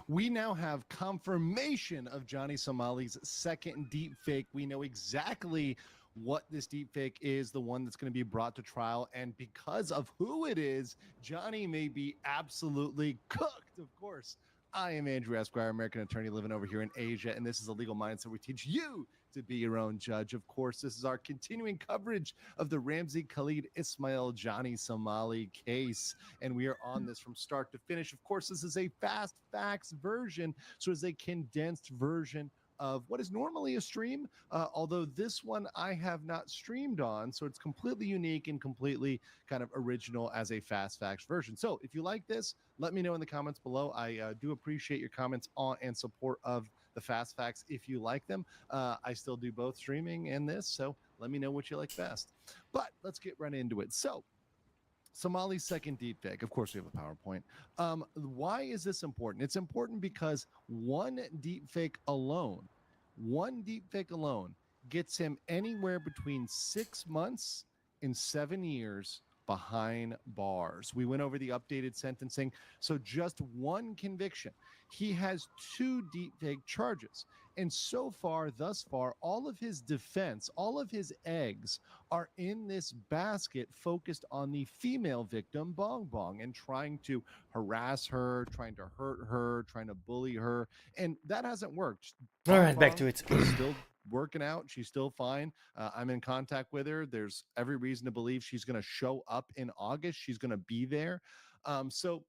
We now have confirmation of Johnny Somali's second deepfake. We know exactly what this deepfake is, the one that's going to be brought to trial. And because of who it is, Johnny may be absolutely cooked, of course. I am Andrew Esquire, American attorney living over here in Asia, and this is a legal mindset. We teach you to be your own judge. Of course, this is our continuing coverage of the Ramzi Khalid Ismail Johnny Somali case, and we are on this from start to finish. Of course, this is a fast facts version, so it's a condensed version of what is normally a stream, although this one I have not streamed on, so it's completely unique and completely kind of original as a fast facts version. So if you like this, let me know in the comments below. I do appreciate your comments on and support of the fast facts if you like them. I still do both streaming and this, so let me know what you like best. But let's get right into it. So Somali's second deepfake. Of course, we have a PowerPoint. Why is this important? It's important because one deepfake alone gets him anywhere between 6 months and 7 years behind bars. We went over the updated sentencing. So just one conviction. He has 2 deepfake charges. And so far, thus far, all of his defense, all of his eggs are in this basket focused on the female victim, Bong Bong, and trying to harass her, trying to hurt her, trying to bully her. And that hasn't worked. All Bong right, back Bong to it. is still working out. She's still fine. I'm in contact with her. There's every reason to believe she's going to show up in August. She's going to be there. So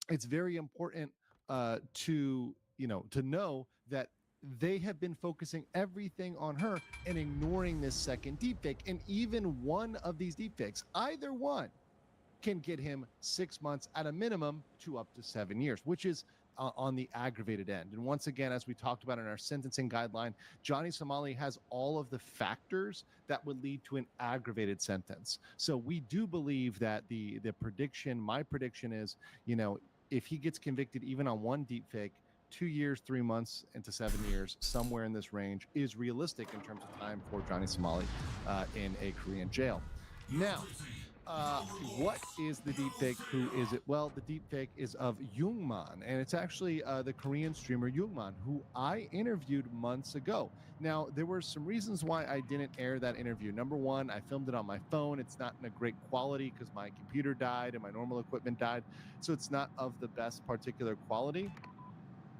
it's very important to know that they have been focusing everything on her and ignoring this second deepfake. And even one of these deepfakes, either one, can get him 6 months at a minimum to up to 7 years, which is on the aggravated end. And once again, as we talked about in our sentencing guideline, Johnny Somali has all of the factors that would lead to an aggravated sentence. So we do believe that my prediction is, if he gets convicted even on one deepfake, 2 years, 3 months into 7 years, somewhere in this range is realistic in terms of time for Johnny Somali in a Korean jail. Now, what is the deepfake? Who is it? Well, the deepfake is of Jungman, and it's actually the Korean streamer Jungman, who I interviewed months ago. Now, there were some reasons why I didn't air that interview. Number one, I filmed it on my phone. It's not in a great quality because my computer died and my normal equipment died, so it's not of the best particular quality.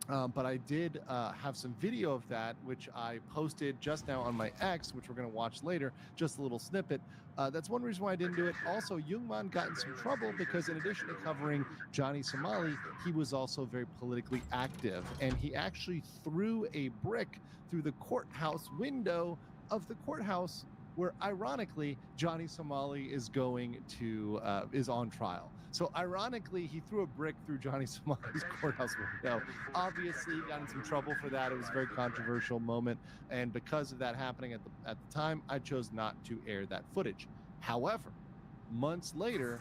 But I did have some video of that, which I posted just now on my X, which we're going to watch later, just a little snippet. That's one reason why I didn't do it. Also, Jungman got in some trouble because in addition to covering Johnny Somali, he was also very politically active. And he actually threw a brick through the courthouse window of the courthouse where, ironically, Johnny Somali is on trial. So ironically, he threw a brick through Johnny Somali's courthouse window. Obviously, he got in some trouble for that. It was a very controversial moment. And because of that happening at the time, I chose not to air that footage. However, months later,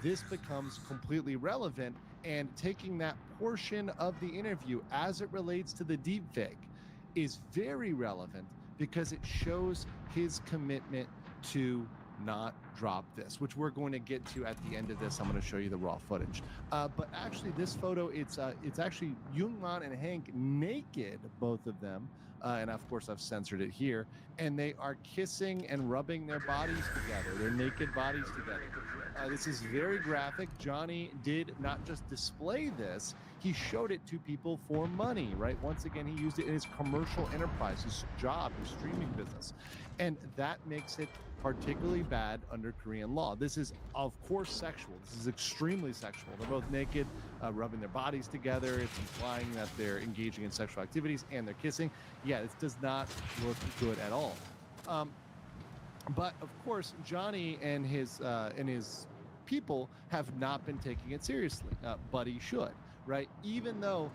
this becomes completely relevant, and taking that portion of the interview as it relates to the deepfake is very relevant because it shows his commitment to not drop this, which we're going to get to at the end of this. I'm going to show you the raw footage. But actually, this photo, it's actually Jungman and Hank naked, both of them. And of course, I've censored it here. And they are kissing and rubbing their bodies together, their naked bodies together. This is very graphic. Johnny did not just display this, he showed it to people for money, right? Once again, he used it in his commercial enterprise, his job, his streaming business. And that makes it particularly bad under Korean law. This is, of course, sexual. This is extremely sexual. They're both naked, rubbing their bodies together. It's implying that they're engaging in sexual activities and they're kissing. Yeah, this does not look good at all. But of course, Johnny and his people have not been taking it seriously, but he should, right? Even though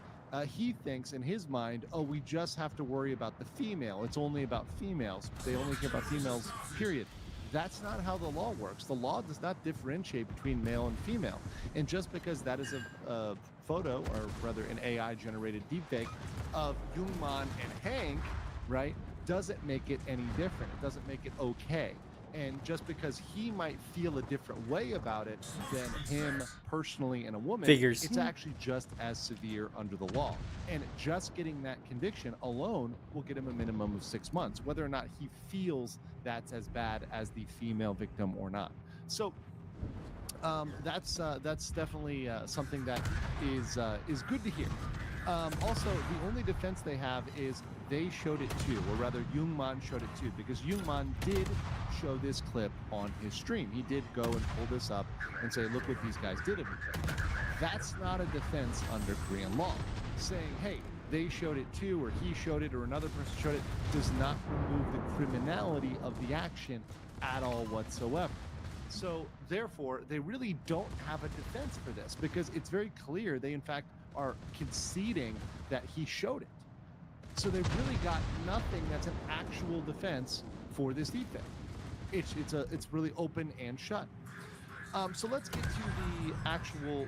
he thinks in his mind, oh, we just have to worry about the female. It's only about females. They only care about females, period. That's not how the law works. The law does not differentiate between male and female. And just because that is a photo, or rather an AI-generated deepfake of Jungman and Hank, right, doesn't make it any different. It doesn't make it okay. And just because he might feel a different way about it than him personally and a woman, Figures. it's actually just as severe under the law. And just getting that conviction alone will get him a minimum of 6 months, whether or not he feels that's as bad as the female victim or not. So that's definitely something that is good to hear. Also, the only defense they have is they showed it too, or rather, Jungmann showed it too, because Jungmann did show this clip on his stream. He did go and pull this up and say, "Look what these guys did of each other." That's not a defense under Korean law. Saying, "Hey, they showed it too," or "he showed it," or "another person showed it," does not remove the criminality of the action at all whatsoever. So therefore, they really don't have a defense for this because it's very clear they, in fact, are conceding that he showed it. So they've really got nothing that's an actual defense for this defect. It's really open and shut. So let's get to the actual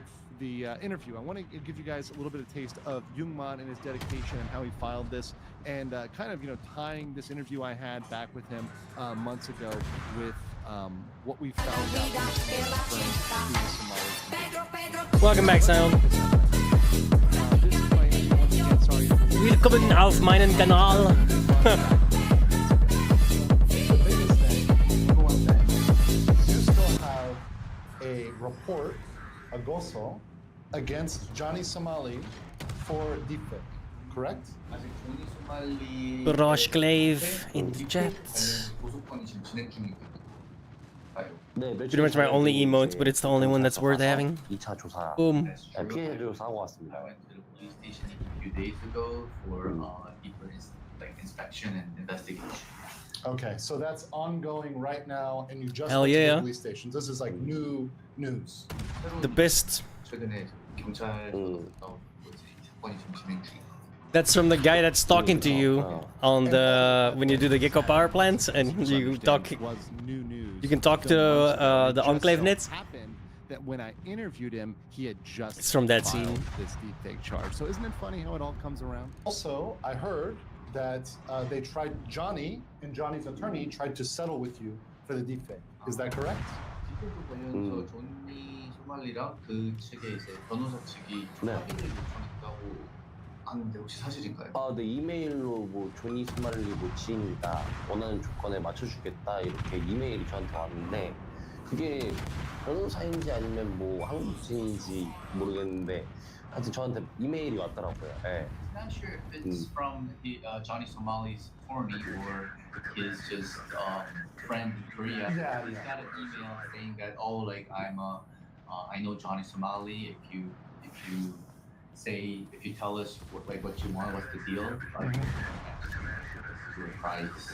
interview. I want to give you guys a little bit of taste of Jungmann and his dedication and how he filed this, and kind of tying this interview I had back with him months ago with what we found out. Welcome back, Sound. Willkommen auf meinen Kanal. A report, a goso, against Johnny Somali for deepfake, correct? Roshclave in the chat. Pretty much my only emotes, but it's the only one that's worth having. 2차 조사. Boom. 피해 조사하고 왔습니다. I went to the police station a few days ago for deeper inspection and investigation. Okay, so that's ongoing right now, and you just Hell went to yeah. the police station. This is like new news. The best. 최근에 경찰서부터 사건이 좀 진행 중이에요. That's from the guy that's talking to you on the when you do the Gecko power plants, and you talk. Was new news. You can talk to the Enclave Nits. Happened that when I interviewed him, he had just It's from that filed scene. this deepfake charge. So isn't it funny how it all comes around? Also, I heard that they tried Johnny and Johnny's attorney tried to settle with you for the deepfake. Is that correct? 디테일도 관련해서 존니 소말리랑 그 측에 이제 변호사 측이 합의를 요청했다고 하는데 혹시 사실인가요? 네, 이메일로 뭐 조니 스말리 뭐 지인이다 원하는 조건에 맞춰주겠다 이렇게 이메일이 저한테 왔는데 그게 변호사인지 아니면 뭐 한국인인지 모르겠는데 하여튼 저한테 이메일이 왔더라고요. 네. Not sure if it's from Johnny Somali's attorney or his just friend in Korea. Yeah, He's got an email saying that I know Johnny Somali. If you tell us what you want, what's the deal? Your price.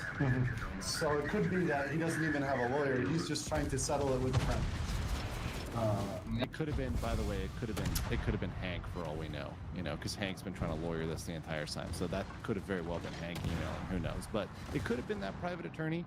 So it could be that he doesn't even have a lawyer. He's just trying to settle it with a friend. It could have been, by the way, it could have been Hank for all we know, because Hank's been trying to lawyer this the entire time. So that could have very well been Hank emailing, who knows? But it could have been that private attorney.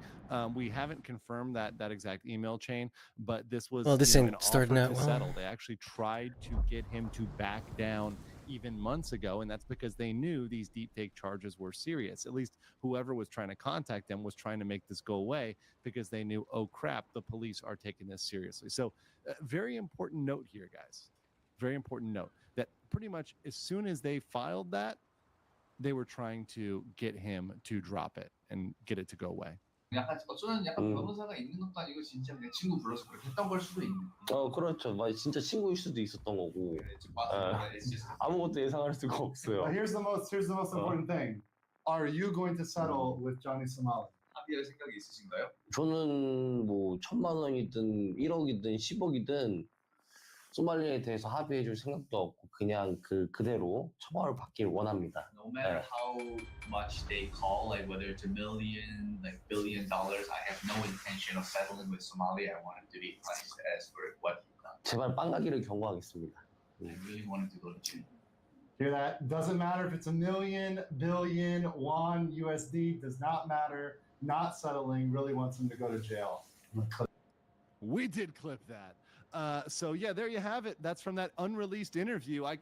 We haven't confirmed that exact email chain, but this was This an ain't starting offer out to well. settle. They actually tried to get him to back down even months ago, and that's because they knew these deepfake charges were serious. At least whoever was trying to contact them was trying to make this go away because they knew, oh crap, the police are taking this seriously. So very important note here, guys. Very important note that pretty much as soon as they filed that, they were trying to get him to drop it and get it to go away. 어쩌면 변호사가 있는 것도 아니고 진짜 내 친구 불러서 그렇게 했던 걸 수도 있는. 그렇죠. 진짜 친구일 수도 있었던 거고. 아무것도 예상할 수가 없어요. Here's the most important thing. Are you going to settle with Johnny Somali? 합의할 생각이 있으신가요? 저는 뭐 1,000만 원이든 1억이든 10억이든 소말리에 대해서 합의해줄 생각도 없고 그냥 그대로 처벌을 받길 원합니다. No matter how much they call, like whether it's $1 million, like $1 billion, I have no intention of settling with Somalia. I want him to be punished as for what he's done. 제발 빵 가기를 경고하겠습니다. I really want him to go to jail. Hear that? Doesn't matter if it's $1 million, billion, won, USD, does not matter. Not settling, really wants him to go to jail. We did clip that. So yeah, there you have it. That's from that unreleased interview. I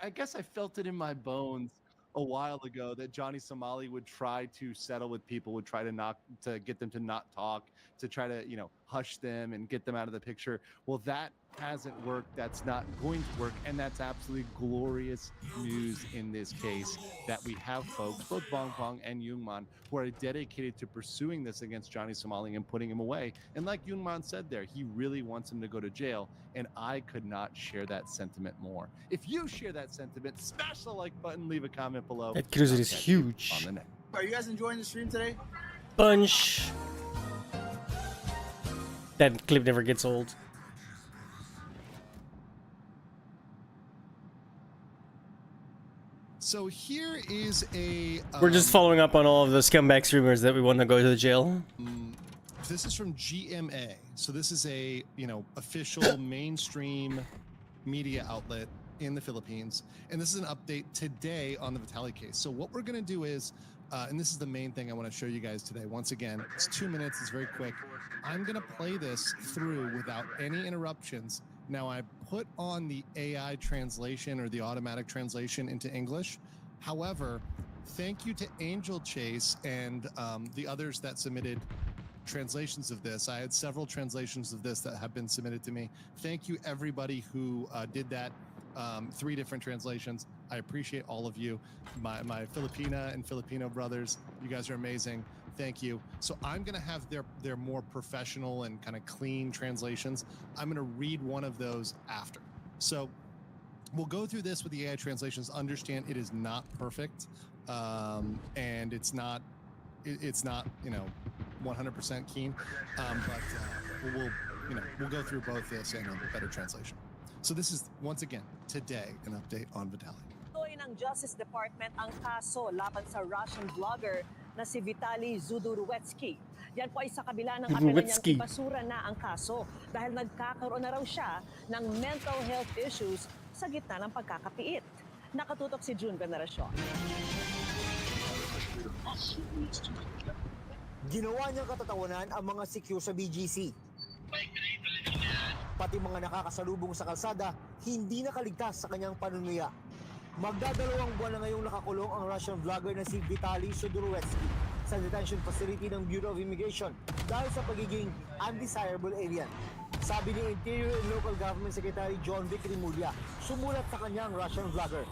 guess I felt it in my bones a while ago that Johnny Somali would try to settle with people, would try to get them to not talk, to try to, hush them and get them out of the picture. Well, that hasn't worked. That's not going to work. And that's absolutely glorious news in this case, that we have folks, both Bong Bong and Youngman, who are dedicated to pursuing this against Johnny Somali and putting him away. And like Youngman said there, he really wants him to go to jail. And I could not share that sentiment more. If you share that sentiment, smash the like button, leave a comment below. That cruiser is huge. Are you guys enjoying the stream today? Punch. That clip never gets old. So here is a... We're just following up on all of the scumbag streamers that we want to go to the jail. This is from GMA. So this is a, official mainstream media outlet in the Philippines. And this is an update today on the Vitaly case. So what we're going to do is, and this is the main thing I want to show you guys today. Once again, it's 2 minutes. It's very quick. I'm going to play this through without any interruptions. Now, I put on the AI translation or the automatic translation into English. However, thank you to Angel Chase and the others that submitted translations of this. I had several translations of this that have been submitted to me. Thank you, everybody who did that. 3 different translations. I appreciate all of you. My Filipina and Filipino brothers, you guys are amazing. Thank you. So I'm going to have their more professional and kind of clean translations. I'm going to read one of those after. So we'll go through this with the AI translations. Understand it is not perfect, and it's not 100% keen, but we'll go through both this and a better translation. So this is, once again, today, an update on Vitaly. Tuloy ng Justice Department ang kaso laban sa Russian vlogger na si Vitaly Zhuduruetsky. Yan po ay sa kabila ng apela niyang ibasura na ang kaso dahil nagkakaroon na raw siya ng mental health issues sa gitna ng pagkakapiit. Nakatutok si June Veneracion. Ginawa niyang katatawanan ang mga secure sa BGC. Pati mga nakakasalubong sa kalsada, hindi nakaligtas sa kanyang panunuya. Magdadalawang buwan na ngayong nakakulong ang Russian vlogger na si Vitaly Zhuduruetsky sa detention facility ng Bureau of Immigration dahil sa pagiging undesirable alien. Sabi ni Interior and Local Government Secretary John Vic Rimulya, sumulat sa kanyang Russian vlogger.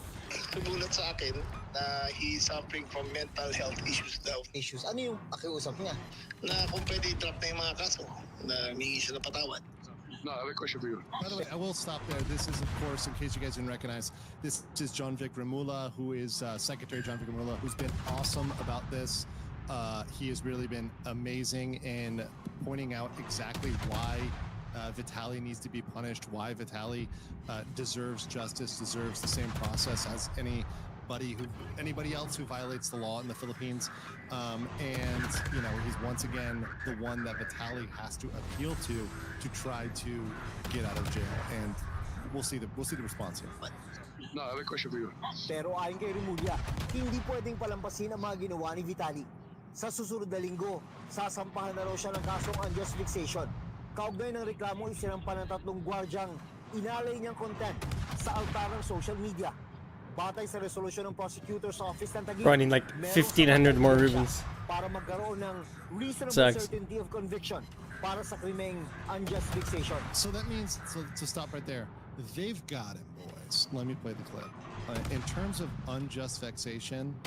Sumulat sa akin na he's suffering from mental health issues daw. Issues? Ano yung pakiusap niya? Na kung pwede i-drop na yung mga kaso na humingi siya ng patawad. No, I have a question for you. By the way, I will stop there. This is, of course, in case you guys didn't recognize, this is John Vic Rimula, who is Secretary John Vic Rimula, who's been awesome about this. He has really been amazing in pointing out exactly why Vitaly needs to be punished, why Vitaly deserves justice, deserves the same process as anybody else who violates the law in the Philippines. And he's once again the one that Vitaly has to appeal to try to get out of jail. And we'll see the response here. No, I have a question for you. Pero ayon kay Rimulya, hindi pwedeng palampasin ang mga ginawa ni Vitaly. Sa susunod na linggo, sasampahan na raw siya ng kasong unjust vexation. Kaugnay ng reklamo, isinampa ng 3 gwardyang inalay niyang content sa altar ng social media. Batay sa resolusyon ng prosecutor's office ng Taguig, Running like 1,500 more ribbons. Para magkaroon ng reasonable Sucks. certainty of conviction para sa krimeng unjust vexation. So that means, to stop right there, they've got him, boys. Let me play the clip. In terms of unjust vexation,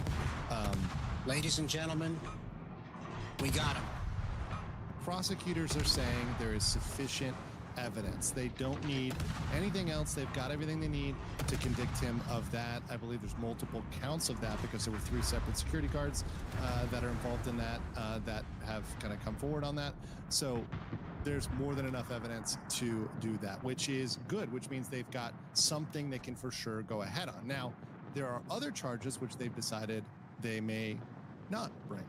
ladies and gentlemen, we got him. prosecutors are saying there is sufficient evidence. They don't need anything else. They've got everything they need to convict him of that. I believe there's multiple counts of that because there were 3 separate security guards that are involved in that that have kind of come forward on that. So there's more than enough evidence to do that, which is good, which means they've got something they can for sure go ahead on. Now, there are other charges which they've decided they may not bring.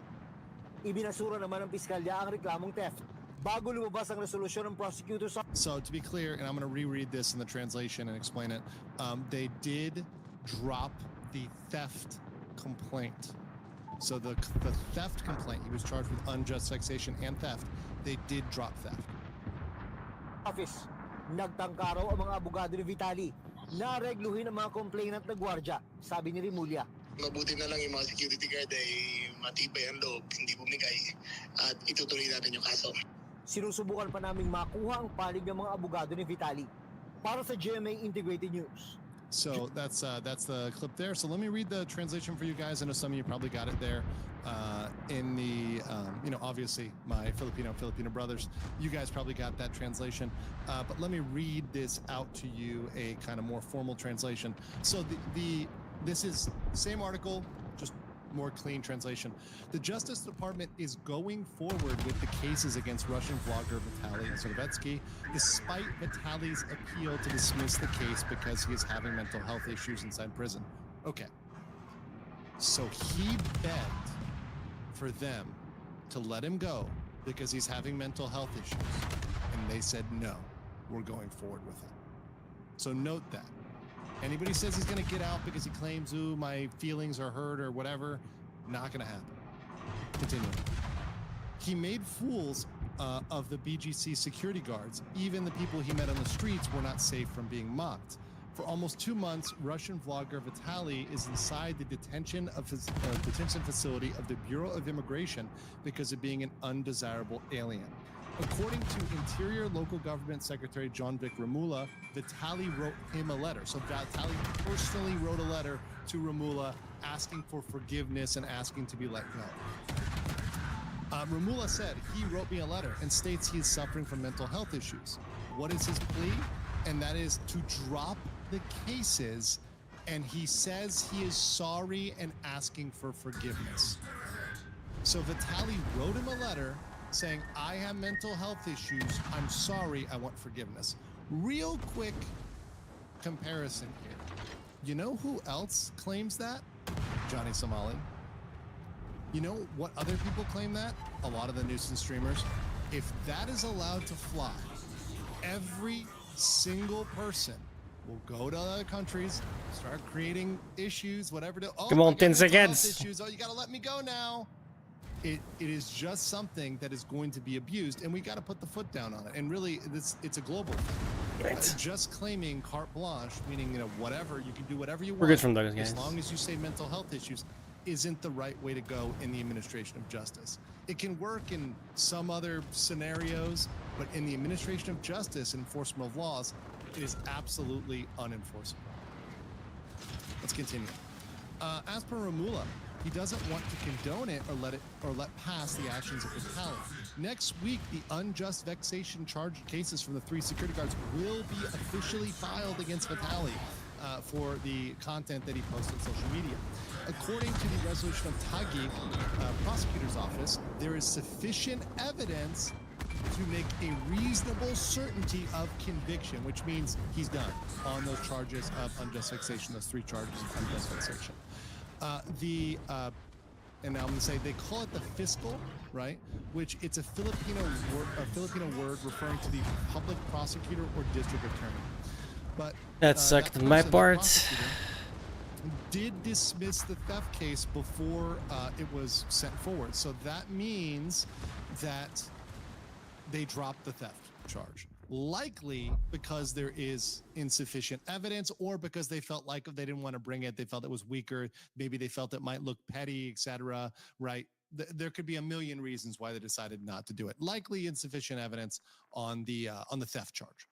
Ibinasura naman ng piskalya ang reklamong theft. Bago lumabas ang resolusyon ng prosecutor's office. So to be clear, and I'm going to reread this in the translation and explain it, they did drop the theft complaint. So the theft complaint, he was charged with unjust vexation and theft. They did drop theft. Office. Nagtangka raw ang mga abogado ni Vitaly na regluhin ang mga complainant na gwardya, sabi ni Rimulya. Mabuti na lang yung mga security guard ay matibay ang loob, hindi bumigay at itutuloy natin yung kaso. Sinusubukan pa naming makuha ang panig ng mga abogado ni Vitali. Para sa GMA Integrated News. So that's the clip there. So let me read the translation for you guys. I know some of you probably got it there in the, obviously my Filipino brothers, you guys probably got that translation. But let me read this out to you, a kind of more formal translation. So this is the same article, just more clean translation. The Justice Department is going forward with the cases against Russian vlogger Vitaly Zudovetsky, despite Vitaly's appeal to dismiss the case because he is having mental health issues inside prison. Okay. So he begged for them to let him go because he's having mental health issues. And they said, no, we're going forward with it. So note that. Anybody says he's going to get out because he claims, ooh, my feelings are hurt or whatever, not going to happen. Continue. He made fools of the BGC security guards. Even the people he met on the streets were not safe from being mocked. For almost 2 months, Russian vlogger Vitaly is inside the detention facility of the Bureau of Immigration because of being an undesirable alien. According to Interior Local Government Secretary John Vic Ramula, Vitaly wrote him a letter. So Vitaly personally wrote a letter to Ramula asking for forgiveness and asking to be let go. Ramula said, he wrote me a letter and states he is suffering from mental health issues. What is his plea? And that is to drop the cases, and he says he is sorry and asking for forgiveness. So Vitaly wrote him a letter saying, I have mental health issues. I'm sorry. I want forgiveness. Real quick comparison here. You know who else claims that? Johnny Somali. You know what other people claim that? A lot of the nuisance streamers. If that is allowed to fly, every single person will go to other countries, start creating issues, whatever. Come on, 10 seconds. Issues. Oh, you got to let me go now. It is just something that is going to be abused, and we got to put the foot down on it. And really, it's a global thing. Right. Just claiming carte blanche, meaning whatever you can do whatever you want. We're good from those guys. As long as you say mental health issues, isn't the right way to go in the administration of justice. It can work in some other scenarios, but in the administration of justice, enforcement of laws, it is absolutely unenforceable. Let's continue. As per Ramula, he doesn't want to condone it or let pass the actions of Vitaly. Next week, the unjust vexation charge cases from the 3 security guards will be officially filed against Vitaly for the content that he posted on social media. According to the resolution of Tagiq prosecutor's office, there is sufficient evidence to make a reasonable certainty of conviction, which means he's done on those charges of unjust vexation, those 3 charges of unjust vexation. And now I'm going to say they call it the fiscal, right? Which it's a Filipino word referring to the public prosecutor or district attorney. But that sucked my part. Did dismiss the theft case before it was sent forward. So that means that they dropped the theft charge. Likely because there is insufficient evidence, or because they felt like they didn't want to bring it, they felt it was weaker, maybe they felt it might look petty, etc. Right? There could be a million reasons why they decided not to do it. Likely insufficient evidence on the theft charge.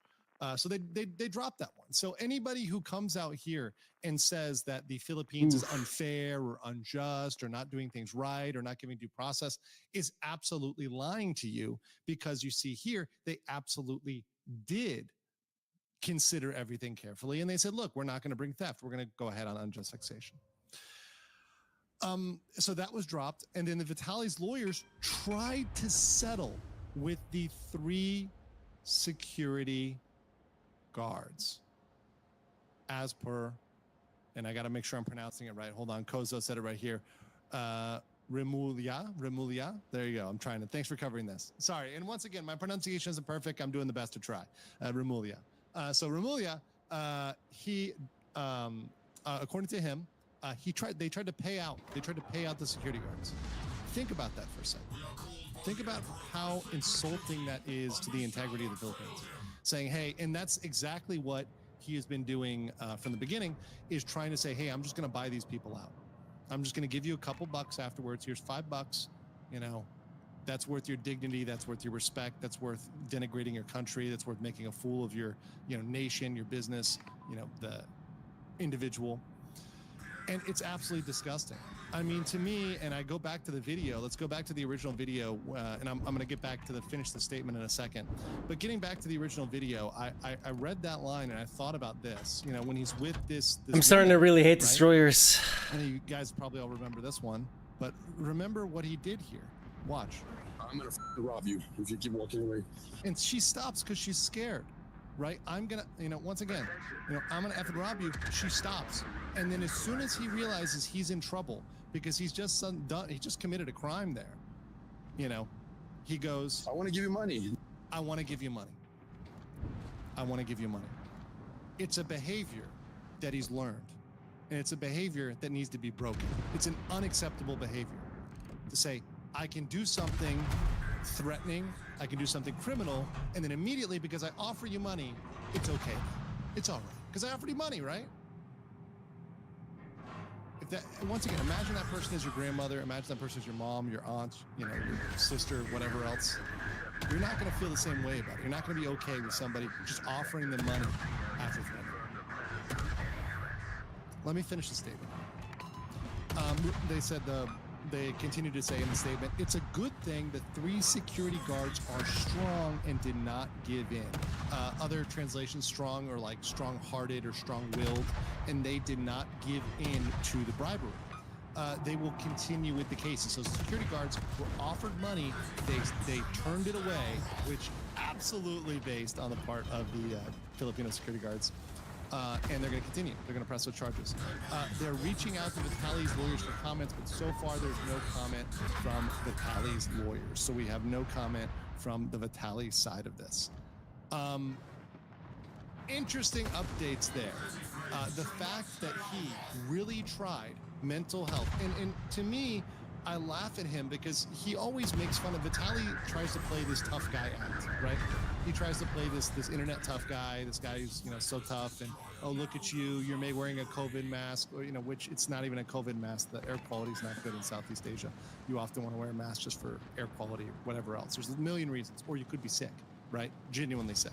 So they dropped that one. So anybody who comes out here and says that the Philippines is unfair or unjust or not doing things right or not giving due process is absolutely lying to you, because you see here, they absolutely did consider everything carefully. And they said, look, we're not going to bring theft. We're going to go ahead on unjust vexation. So that was dropped. And then the Vitaly's lawyers tried to settle with the 3 security guards, as per, and I got to make sure I'm pronouncing it right. Hold on, Kozo said it right here. Remulia. There you go. I'm trying to. Thanks for covering this. Sorry. And once again, my pronunciation isn't perfect. I'm doing the best to try. Remulia. So Remulia, he, according to him, they tried to pay out the security guards. Think about that for a second. Think about how insulting that is to the integrity of the Philippines. Saying, hey, and that's exactly what he has been doing from the beginning, is trying to say, hey, I'm just going to buy these people out. I'm just going to give you a couple bucks afterwards. Here's $5. You know, that's worth your dignity. That's worth your respect. That's worth denigrating your country. That's worth making a fool of your, you know, nation, your business, you know, the individual. And it's absolutely disgusting. I mean, to me, and I go back to the video, let's go back to the original video, and I'm going to get back to finish the statement in a second. But getting back to the original video, I read that line and I thought about this, you know, when he's with this I'm starting to really hate destroyers. And you guys probably all remember this one, but remember what he did here. Watch. I'm gonna rob you if you keep walking away. And she stops because she's scared, right? I'm gonna, you know, once again, you know, I'm gonna effing rob you. She stops. And then as soon as he realizes he's in trouble because he's just done, he just committed a crime there, you know, he goes, I want to give you money. I want to give you money. I want to give you money. It's a behavior that he's learned. And it's a behavior that needs to be broken. It's an unacceptable behavior to say, I can do something threatening, I can do something criminal, and then immediately, because I offer you money, it's okay. It's all right. Because I offered you money, right? If that, once again, imagine that person is your grandmother, imagine that person is your mom, your aunt, you know, your sister, whatever else. You're not going to feel the same way about it. You're not going to be okay with somebody just offering them money after threatening. Let me finish the statement. They said they continue to say in the statement, it's a good thing that 3 security guards are strong and did not give in. Other translations, strong or like strong-hearted or strong-willed, and they did not give in to the bribery. They will continue with the cases. So security guards were offered money, they turned it away, which absolutely based on the part of the Filipino security guards. And they're going to continue. They're going to press those charges. They're reaching out to Vitaly's lawyers for comments, but so far there's no comment from Vitaly's lawyers. So we have no comment from the Vitaly side of this. Interesting updates there. The fact that he really tried mental health. And to me, I laugh at him because he always makes fun of Vitaly tries to play this tough guy act, right? He tries to play this internet tough guy, this guy who's, you know, so tough, and oh, look at you, you're wearing a COVID mask, or, you know, which it's not even a COVID mask. The air quality is not good in Southeast Asia. You often want to wear a mask just for air quality or whatever else. There's a million reasons, or you could be sick, right? Genuinely sick.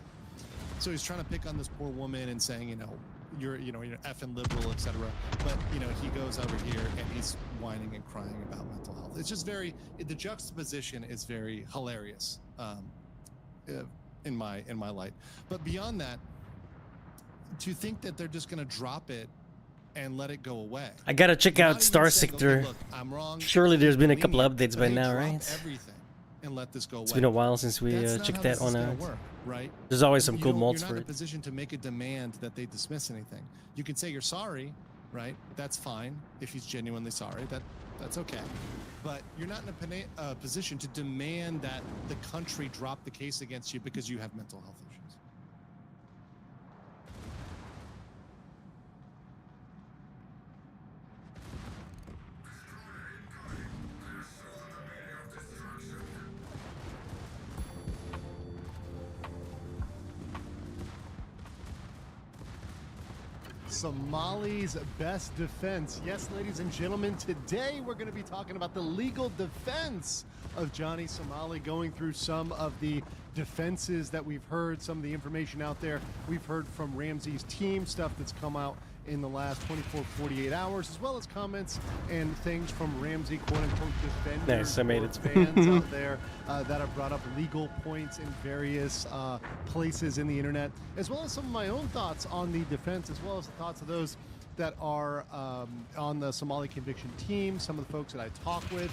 So he's trying to pick on this poor woman and saying, you know, you're effing liberal, etc. But, you know, he goes over here and he's whining and crying about mental health. It's just the juxtaposition is very hilarious in my light. But beyond that, to think that they're just going to drop it and let it go away. I gotta check out Star Sector. Okay, look, I'm wrong. Surely there's been a couple updates by now, right? Everything and let this go away. It's been a while since we checked that one out. Right? There's always some cool mods for it. You're not in a it. position to make a demand that they dismiss anything. You can say you're sorry, right? That's fine if he's genuinely sorry. That's okay. But you're not in a position to demand that the country drop the case against you because you have mental health issues. Somali's best defense. Yes, ladies and gentlemen, today we're going to be talking about the legal defense of Johnny Somali, going through some of the defenses that we've heard, some of the information out there. We've heard from Ramsey's team, stuff that's come out in the last 24, 48 hours, as well as comments and things from Ramsey, quote-unquote, defenders. Nice, I made it. Fans out there that have brought up legal points in various places in the internet, as well as some of my own thoughts on the defense, as well as the thoughts of those that are on the Somali conviction team, some of the folks that I talk with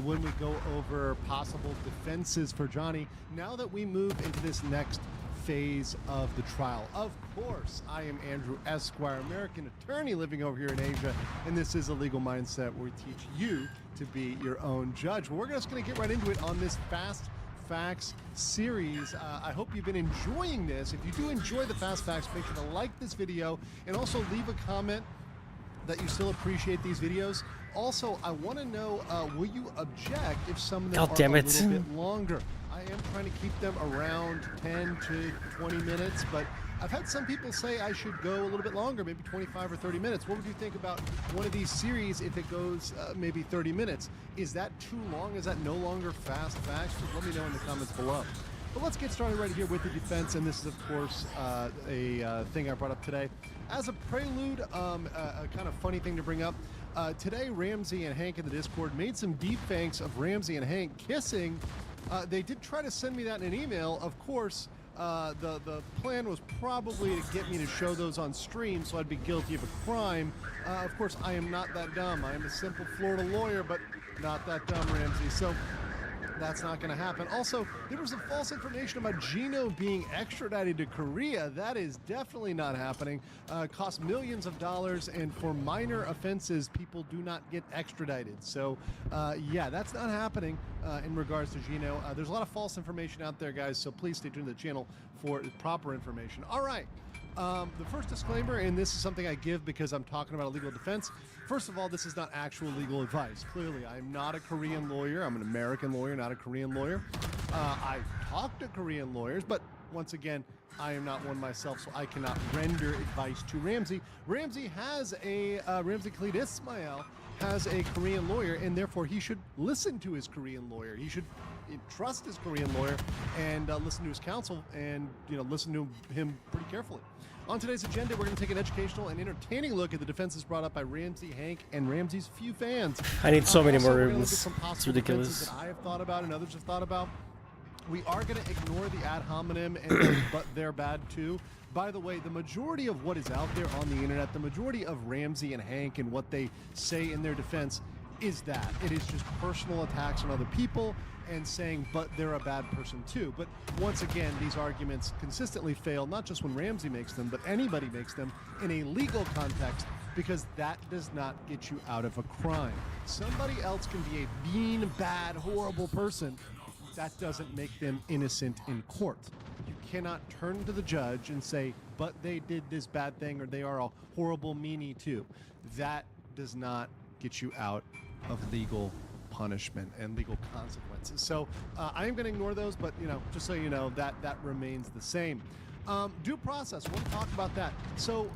when we go over possible defenses for Johnny. Now that we move into this next phase of the trial. Of course, I am Andrew Esquire, American attorney living over here in Asia, and this is a Legal Mindset where we teach you to be your own judge. Well, we're just going to get right into it on this Fast Facts series. I hope you've been enjoying this. If you do enjoy the Fast Facts, make sure to like this video and also leave a comment that you still appreciate these videos. Also, I want to know, will you object if some of them are a little bit longer? I am trying to keep them around 10 to 20 minutes, but I've had some people say I should go a little bit longer, maybe 25 or 30 minutes. What would you think about one of these series if it goes maybe 30 minutes? Is that too long? Is that no longer fast facts? Just let me know in the comments below. But let's get started right here with the defense, and this is, of course, a thing I brought up today. As a prelude, a kind of funny thing to bring up, today Ramsey and Hank in the Discord made some deep fakes of Ramsey and Hank kissing. They did try to send me that in an email. Of course, the plan was probably to get me to show those on stream so I'd be guilty of a crime. Of course, I am not that dumb. I am a simple Florida lawyer, but not that dumb, Ramsey. So that's not going to happen. Also, there was some false information about Gino being extradited to Korea. That is definitely not happening. Costs millions of dollars, and for minor offenses, people do not get extradited. So, yeah, that's not happening in regards to Gino. There's a lot of false information out there, guys, so please stay tuned to the channel for proper information. All right. The first disclaimer, and this is something I give because I'm talking about a legal defense. First of all, this is not actual legal advice. Clearly, I'm not a Korean lawyer. I'm an American lawyer, not a Korean lawyer. I talk to Korean lawyers, but once again, I am not one myself, so I cannot render advice to Ramsey. Ramsey Khalid Ismail has a Korean lawyer, and therefore he should listen to his Korean lawyer. He should trust his Korean lawyer and listen to his counsel, and listen to him pretty carefully. On today's agenda, we're going to take an educational and entertaining look at the defenses brought up by Ramsey, Hank, and Ramsey's few fans. I need so many more rooms. It's ridiculous. That I have thought about and others have thought about. We are going to ignore the ad hominem and but they're bad too. By the way, the majority of what is out there on the internet, the majority of Ramsey and Hank and what they say in their defense is that. It is just personal attacks on other people and saying, but they're a bad person too. But once again, these arguments consistently fail, not just when Ramsey makes them, but anybody makes them in a legal context, because that does not get you out of a crime. Somebody else can be a mean, bad, horrible person. That doesn't make them innocent in court. You cannot turn to the judge and say, but they did this bad thing, or they are a horrible meanie too. That does not get you out of legal punishment and legal consequences. So I am going to ignore those, but just so you know, that remains the same. Due process, we'll talk about that. So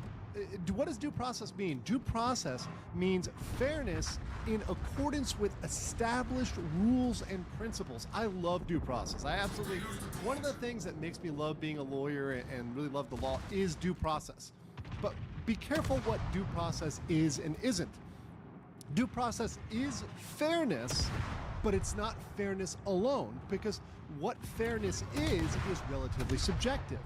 what does due process mean? Due process means fairness in accordance with established rules and principles. I love due process. One of the things that makes me love being a lawyer and really love the law is due process. But be careful what due process is and isn't. Due process is fairness, but it's not fairness alone, because what fairness is relatively subjective.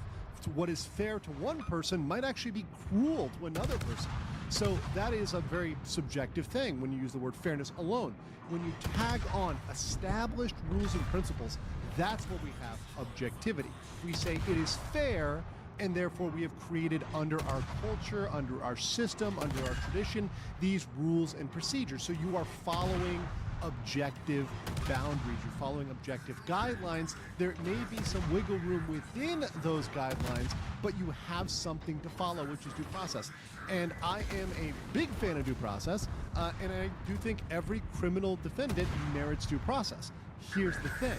What is fair to one person might actually be cruel to another person. So that is a very subjective thing when you use the word fairness alone. When you tag on established rules and principles, that's what we have objectivity. We say it is fair, and therefore we have created under our culture, under our system, under our tradition, these rules and procedures. So you are following objective boundaries, you're following objective guidelines. There may be some wiggle room within those guidelines, but you have something to follow, which is due process. And I am a big fan of due process, and I do think every criminal defendant merits due process. Here's the thing.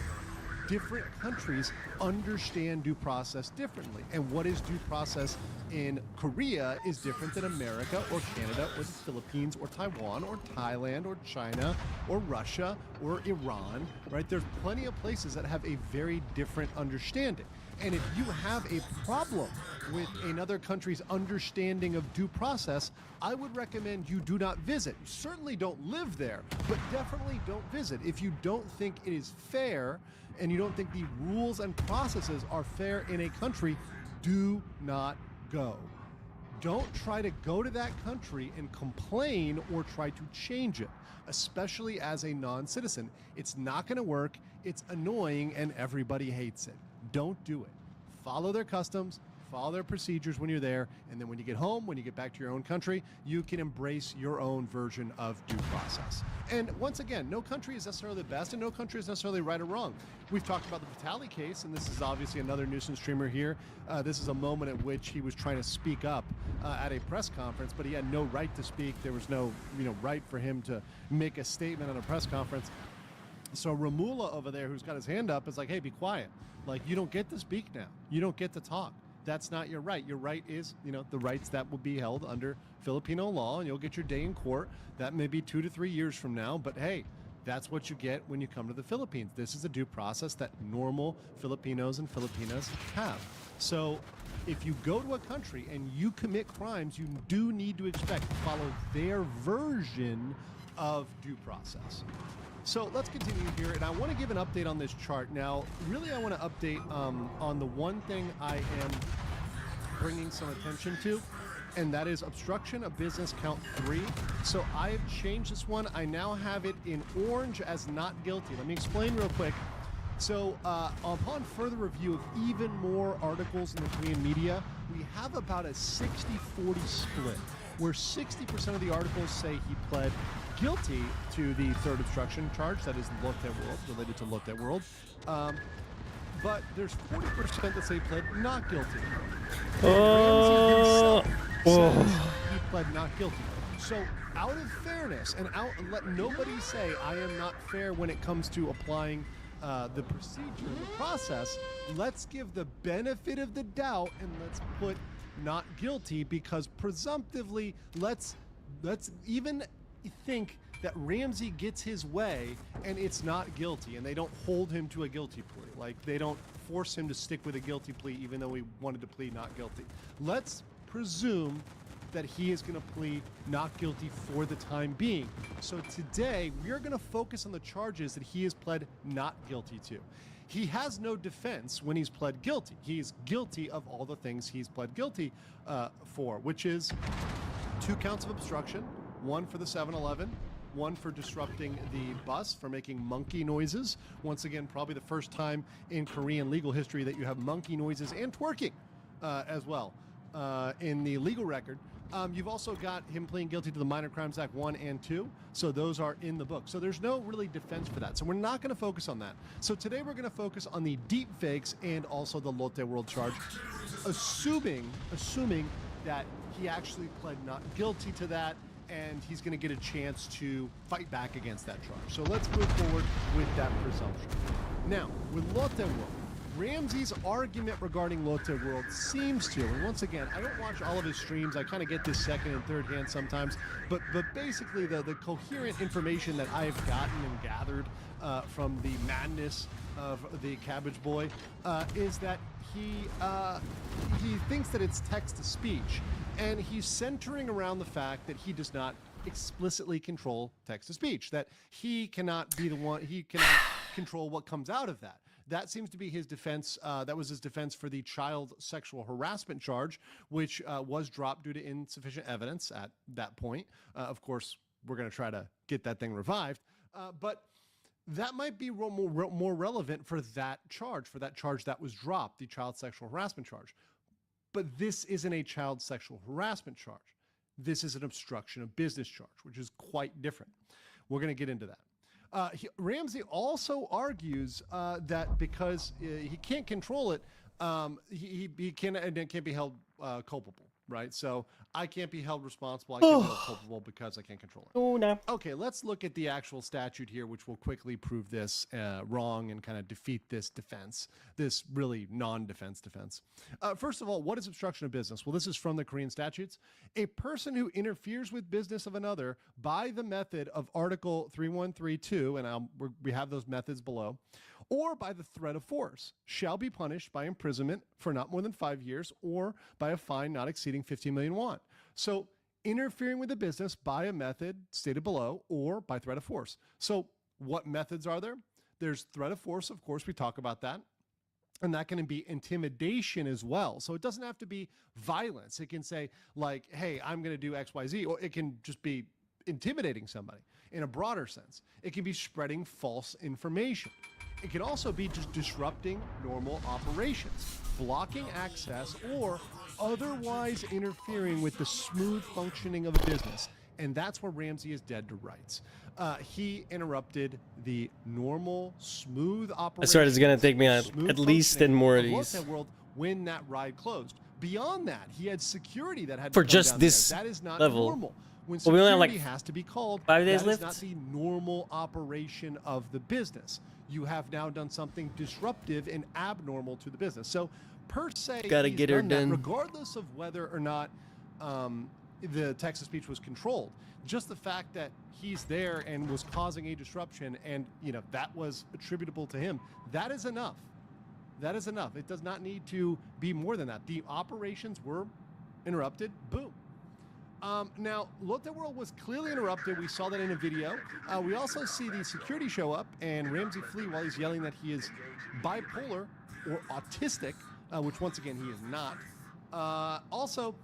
Different countries understand due process differently. And what is due process in Korea is different than America or Canada or the Philippines or Taiwan or Thailand or China or Russia or Iran, right? There's plenty of places that have a very different understanding. And if you have a problem with another country's understanding of due process, I would recommend you do not visit. You certainly don't live there, but definitely don't visit. If you don't think it is fair and you don't think the rules and processes are fair in a country, do not go. Don't try to go to that country and complain or try to change it, especially as a non-citizen. It's not going to work. It's annoying and everybody hates it. Don't do it. Follow their customs, follow their procedures when you're there, and then when you get home, when you get back to your own country, you can embrace your own version of due process. And once again, no country is necessarily the best, and no country is necessarily right or wrong. We've talked about the Vitali case, and this is obviously another nuisance streamer here. This is a moment at which he was trying to speak up at a press conference, but he had no right to speak. There was no right for him to make a statement on a press conference. So Ramula over there, who's got his hand up, is like, hey, be quiet. Like, you don't get to speak now. You don't get to talk. That's not your right. Your right is, the rights that will be held under Filipino law, and you'll get your day in court. That may be 2 to 3 years from now, but hey, that's what you get when you come to the Philippines. This is a due process that normal Filipinos and Filipinas have. So if you go to a country and you commit crimes, you do need to expect to follow their version of due process. So let's continue here, and I want to give an update on this chart. Now, really, I want to update on the one thing I am bringing some attention to, and that is obstruction of business count 3. So I've changed this one. I now have it in orange as not guilty. Let me explain real quick. So upon further review of even more articles in the Korean media, we have about a 60-40 split, where 60% of the articles say he pled guilty to the third obstruction charge, that is Lotte World, related to Lotte World. But there's 40% that say he pled not guilty. Ramsey himself says he pled not guilty. So out of fairness, and let nobody say I am not fair when it comes to applying the procedure and the process, let's give the benefit of the doubt and let's put not guilty, because presumptively let's even think that Ramsey gets his way and it's not guilty, and they don't hold him to a guilty plea. Like, they don't force him to stick with a guilty plea even though he wanted to plead not guilty. Let's presume that he is going to plead not guilty for the time being. So today we are going to focus on the charges that he has pled not guilty to. He has no defense when he's pled guilty. He's guilty of all the things he's pled guilty for, which is 2 counts of obstruction, 1 for the 7-Eleven, 1 for disrupting the bus, for making monkey noises. Once again, probably the first time in Korean legal history that you have monkey noises and twerking as well in the legal record. You've also got him pleading guilty to the Minor Crimes Act 1 and 2. So those are in the book. So there's no really defense for that. So we're not going to focus on that. So today we're going to focus on the deep fakes and also the Lotte World charge, assuming that he actually pled not guilty to that, and he's going to get a chance to fight back against that charge. So let's move forward with that presumption. Now, with Lotte World, Ramsey's argument regarding Lotte World seems to, and once again, I don't watch all of his streams, I kind of get this second and third hand sometimes, but basically the coherent information that I've gotten and gathered from the madness of the Cabbage Boy is that he thinks that it's text-to-speech, and he's centering around the fact that he does not explicitly control text-to-speech, that he cannot be the one, he cannot control what comes out of that. That seems to be his defense. That was his defense for the child sexual harassment charge, which was dropped due to insufficient evidence at that point. Of course, we're going to try to get that thing revived. But that might be more relevant for that charge that was dropped, the child sexual harassment charge. But this isn't a child sexual harassment charge. This is an obstruction of business charge, which is quite different. We're going to get into that. Ramsey also argues that because he can't control it, he can't be held culpable, right? So I can't be held responsible. I can't be held culpable because I can't control it. Oh, no. Okay, let's look at the actual statute here, which will quickly prove this wrong and kind of defeat this defense, this really non-defense defense. First of all, what is obstruction of business? Well, this is from the Korean statutes. A person who interferes with business of another by the method of Article 3132, and we have those methods below, or by the threat of force, shall be punished by imprisonment for not more than 5 years or by a fine not exceeding 15 million won. So interfering with the business by a method stated below or by threat of force. So what methods are there? There's threat of force, of course, we talk about that. And that can be intimidation as well. So it doesn't have to be violence. It can say like, hey, I'm going to do X, Y, Z, or it can just be intimidating somebody in a broader sense. It can be spreading false information. It can also be just disrupting normal operations, blocking access, or otherwise interfering with the smooth functioning of a business. And that's where Ramsey is dead to rights. He interrupted the normal, smooth operation. I swear it's going to take me at least 10 more of these. World when that ride closed. Beyond that, he had security that had for to come just down this there. That is not level. normal. when Well, we only security have, like, has to be called, 5 days that is left. not the normal operation of the business. You have now done something disruptive and abnormal to the business. So per se, Gotta he's get her done that, done. regardless of whether or not the text to speech was controlled. Just the fact that he's there and was causing a disruption, and that was attributable to him, that is enough. That is enough. It does not need to be more than that. The operations were interrupted. Boom. Now, Lotte World was clearly interrupted. We saw that in a video. We also see the security show up, and Ramsey flee while he's yelling that he is bipolar or autistic, which once again he is not. Also,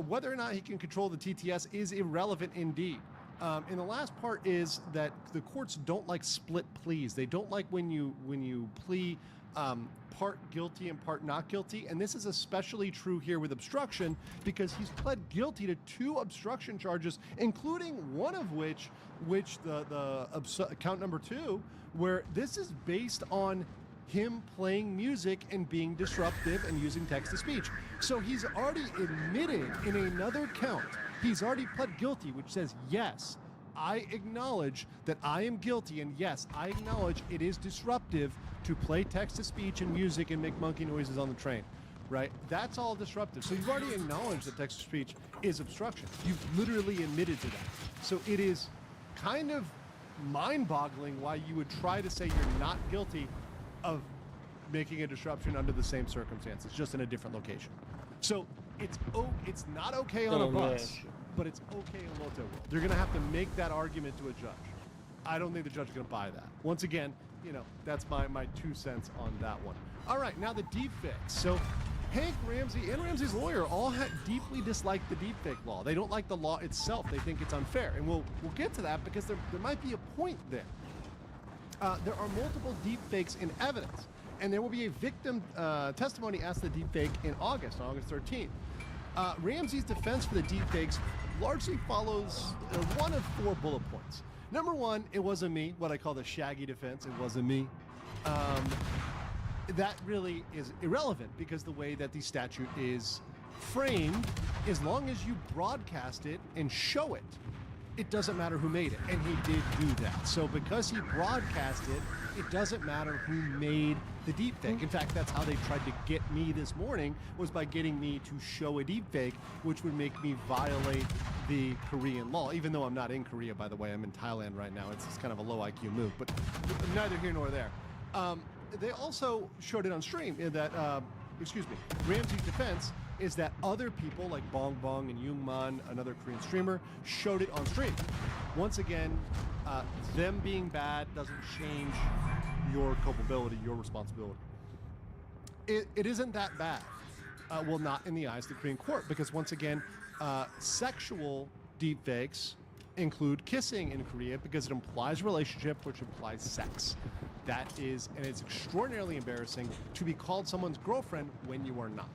whether or not he can control the TTS is irrelevant indeed. And the last part is that the courts don't like split pleas. They don't like when you plea part guilty and part not guilty. And this is especially true here with obstruction, because he's pled guilty to 2 obstruction charges, including one of which the count number 2, where this is based on him playing music and being disruptive and using text-to-speech. So he's already admitted in another count. He's already pled guilty, which says, yes, I acknowledge that I am guilty, and yes, I acknowledge it is disruptive to play text-to-speech and music and make monkey noises on the train, right? That's all disruptive. So you've already acknowledged that text-to-speech is obstruction. You've literally admitted to that. So it is kind of mind-boggling why you would try to say you're not guilty of making a disruption under the same circumstances, just in a different location. So it's not okay on a bus, but it's okay in Lotte World. They're going to have to make that argument to a judge. I don't think the judge is going to buy that. Once again, that's my 2 cents on that one. All right, now the deepfakes. So Hank Ramsey and Ramsey's lawyer all deeply dislike the deepfake law. They don't like the law itself. They think it's unfair. And we'll get to that because there might be a point there. There are multiple deepfakes in evidence, and there will be a victim testimony as to the deepfake in August, on August 13th. Ramsey's defense for the deepfakes largely follows one of 4 bullet points. Number 1, it wasn't me, what I call the Shaggy defense, it wasn't me. That really is irrelevant, because the way that the statute is framed, as long as you broadcast it and show it, it doesn't matter who made it, and he did do that. So because he broadcast it, it doesn't matter who made the deepfake. In fact, that's how they tried to get me this morning, was by getting me to show a deepfake, which would make me violate the Korean law, even though I'm not in Korea, by the way. I'm in Thailand right now. It's kind of a low IQ move, but neither here nor there. They also showed it on stream that, Ramsey's defense is that other people like Bong Bong and Youngman, another Korean streamer, showed it on stream. Once again, them being bad doesn't change your culpability, your responsibility. It isn't that bad. Well, not in the eyes of the Korean court, because once again, sexual deepfakes include kissing in Korea because it implies relationship, which implies sex. That is, and it's extraordinarily embarrassing to be called someone's girlfriend when you are not.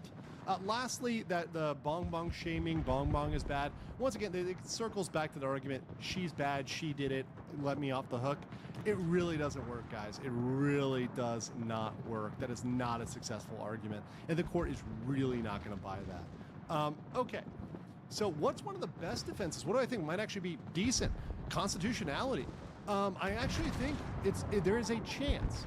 Lastly, that the Bong Bong shaming, Bong Bong is bad. Once again, it circles back to the argument, she's bad, she did it, let me off the hook. It really doesn't work, guys. It really does not work. That is not a successful argument, and the court is really not going to buy that. Okay, so what's one of the best defenses? What do I think might actually be decent? Constitutionality. I actually think there is a chance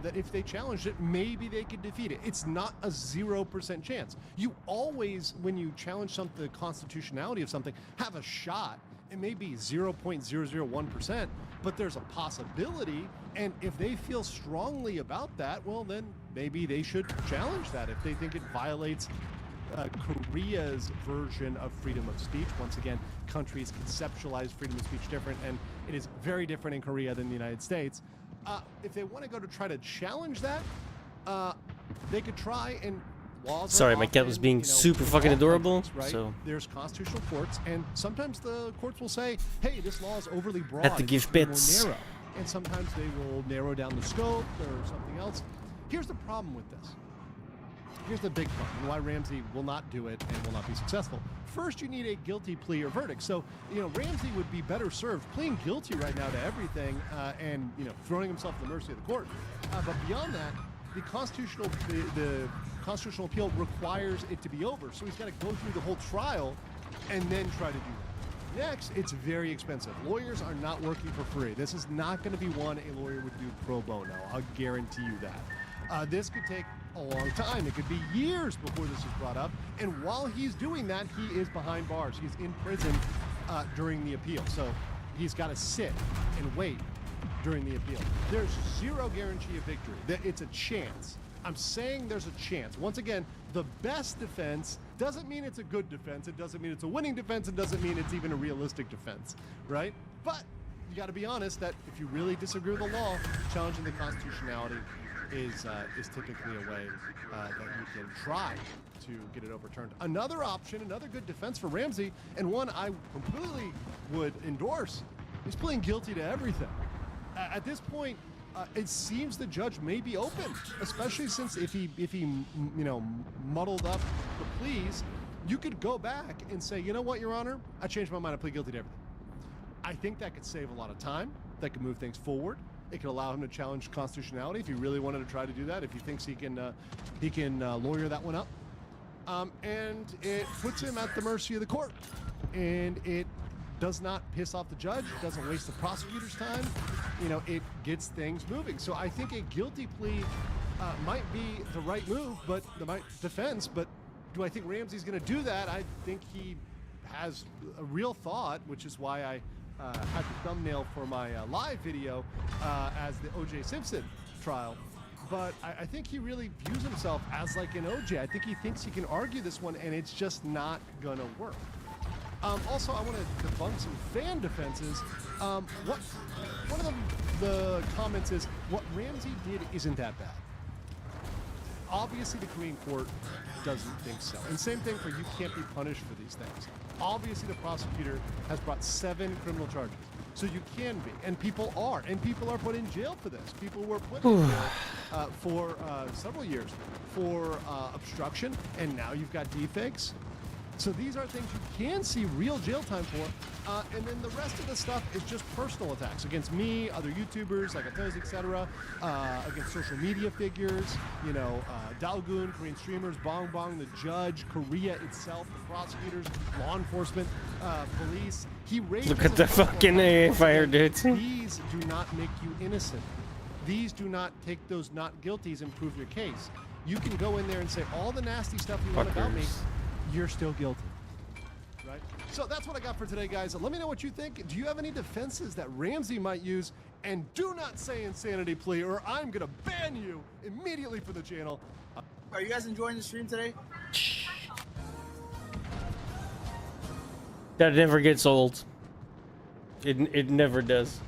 that if they challenged it, maybe they could defeat it. It's not a 0% chance. You always, when you challenge the constitutionality of something, have a shot. It may be 0.001%, but there's a possibility. And if they feel strongly about that, well, then maybe they should challenge that if they think it violates Korea's version of freedom of speech. Once again, countries conceptualize freedom of speech different, and it is very different in Korea than the United States. If they want to go to try to challenge that, they could try, and laws. Sorry, my cat was being super fucking adorable. Right? So there's constitutional courts, and sometimes the courts will say, "Hey, this law is overly broad. Had to give bits." More narrow." And sometimes they will narrow down the scope or something else. Here's the problem with this. Here's the big problem, and why Ramsey will not do it and will not be successful. First, you need a guilty plea or verdict. So, Ramsey would be better served pleading guilty right now to everything and, throwing himself at the mercy of the court. But beyond that, the constitutional appeal requires it to be over. So he's got to go through the whole trial and then try to do that. Next, it's very expensive. Lawyers are not working for free. This is not going to be one a lawyer would do pro bono. I'll guarantee you that. This could take a long time. It could be years before this is brought up. And while he's doing that, he is behind bars. He's in prison during the appeal. So he's got to sit and wait during the appeal. There's zero guarantee of victory. It's a chance. I'm saying there's a chance. Once again, the best defense doesn't mean it's a good defense. It doesn't mean it's a winning defense. It doesn't mean it's even a realistic defense, right? But you got to be honest that if you really disagree with the law, challenging the constitutionality is typically a way that you can try to get it overturned. Another option, another good defense for Ramsey, and one I completely would endorse, is pleading guilty to everything. At this point, it seems the judge may be open, especially since if he muddled up the pleas, you could go back and say, you know what, Your Honor, I changed my mind. I plead guilty to everything. I think that could save a lot of time. That could move things forward. It could allow him to challenge constitutionality if he really wanted to try to do that. If he thinks he can lawyer that one up, and it puts him at the mercy of the court, and it does not piss off the judge, doesn't waste the prosecutor's time. It gets things moving. So I think a guilty plea might be the right move, but the right defense. But do I think Ramsey's going to do that? I think he has a real thought, which is why I had the thumbnail for my live video as the O.J. Simpson trial. But I think he really views himself as like an O.J. I think he thinks he can argue this one, and it's just not going to work. Also, I want to debunk some fan defenses. One of the comments is, what Ramsey did isn't that bad. Obviously, the Korean court doesn't think so. And same thing for you can't be punished for these things. Obviously, the prosecutor has brought 7 criminal charges. So you can be, and people are put in jail for this. People were put in jail for several years for obstruction, and now you've got deepfakes. So these are things you can see real jail time for, and then the rest of the stuff is just personal attacks against me, other YouTubers like Atoz, etc., against social media figures, Dalgoon, Korean streamers, Bong Bong, the judge, Korea itself, the prosecutors, law enforcement, police. Look at the fucking AA fire, dude. These do not make you innocent. These do not take those not guilties and prove your case. You can go in there and say all the nasty stuff you want about me. You're still guilty, right? So that's what I got for today, guys. Let me know what you think. Do you have any defenses that Ramsey might use? And do not say insanity plea, or I'm gonna ban you immediately from the channel. Are you guys enjoying the stream today? That never gets old. It never does.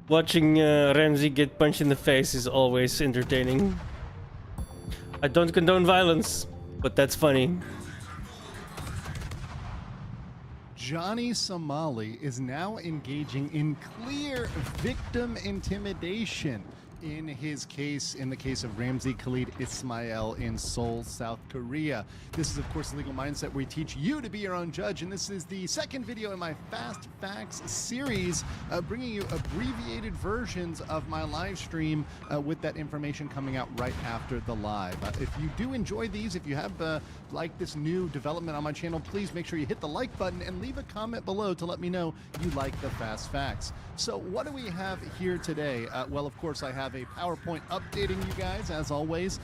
Watching Ramsey get punched in the face is always entertaining. I don't condone violence, but that's funny. Johnny Somali is now engaging in clear victim intimidation in his case, in the case of Ramsey Khalid Ismail in Seoul, South Korea. This is, of course, the Legal Mindset, where we teach you to be your own judge, and this is the second video in my Fast Facts series, bringing you abbreviated versions of my live stream with that information coming out right after the live. If you do enjoy these, if you have liked this new development on my channel, please make sure you hit the like button and leave a comment below to let me know you like the Fast Facts. So what do we have here today? Well, of course, I have a PowerPoint updating you guys, as always.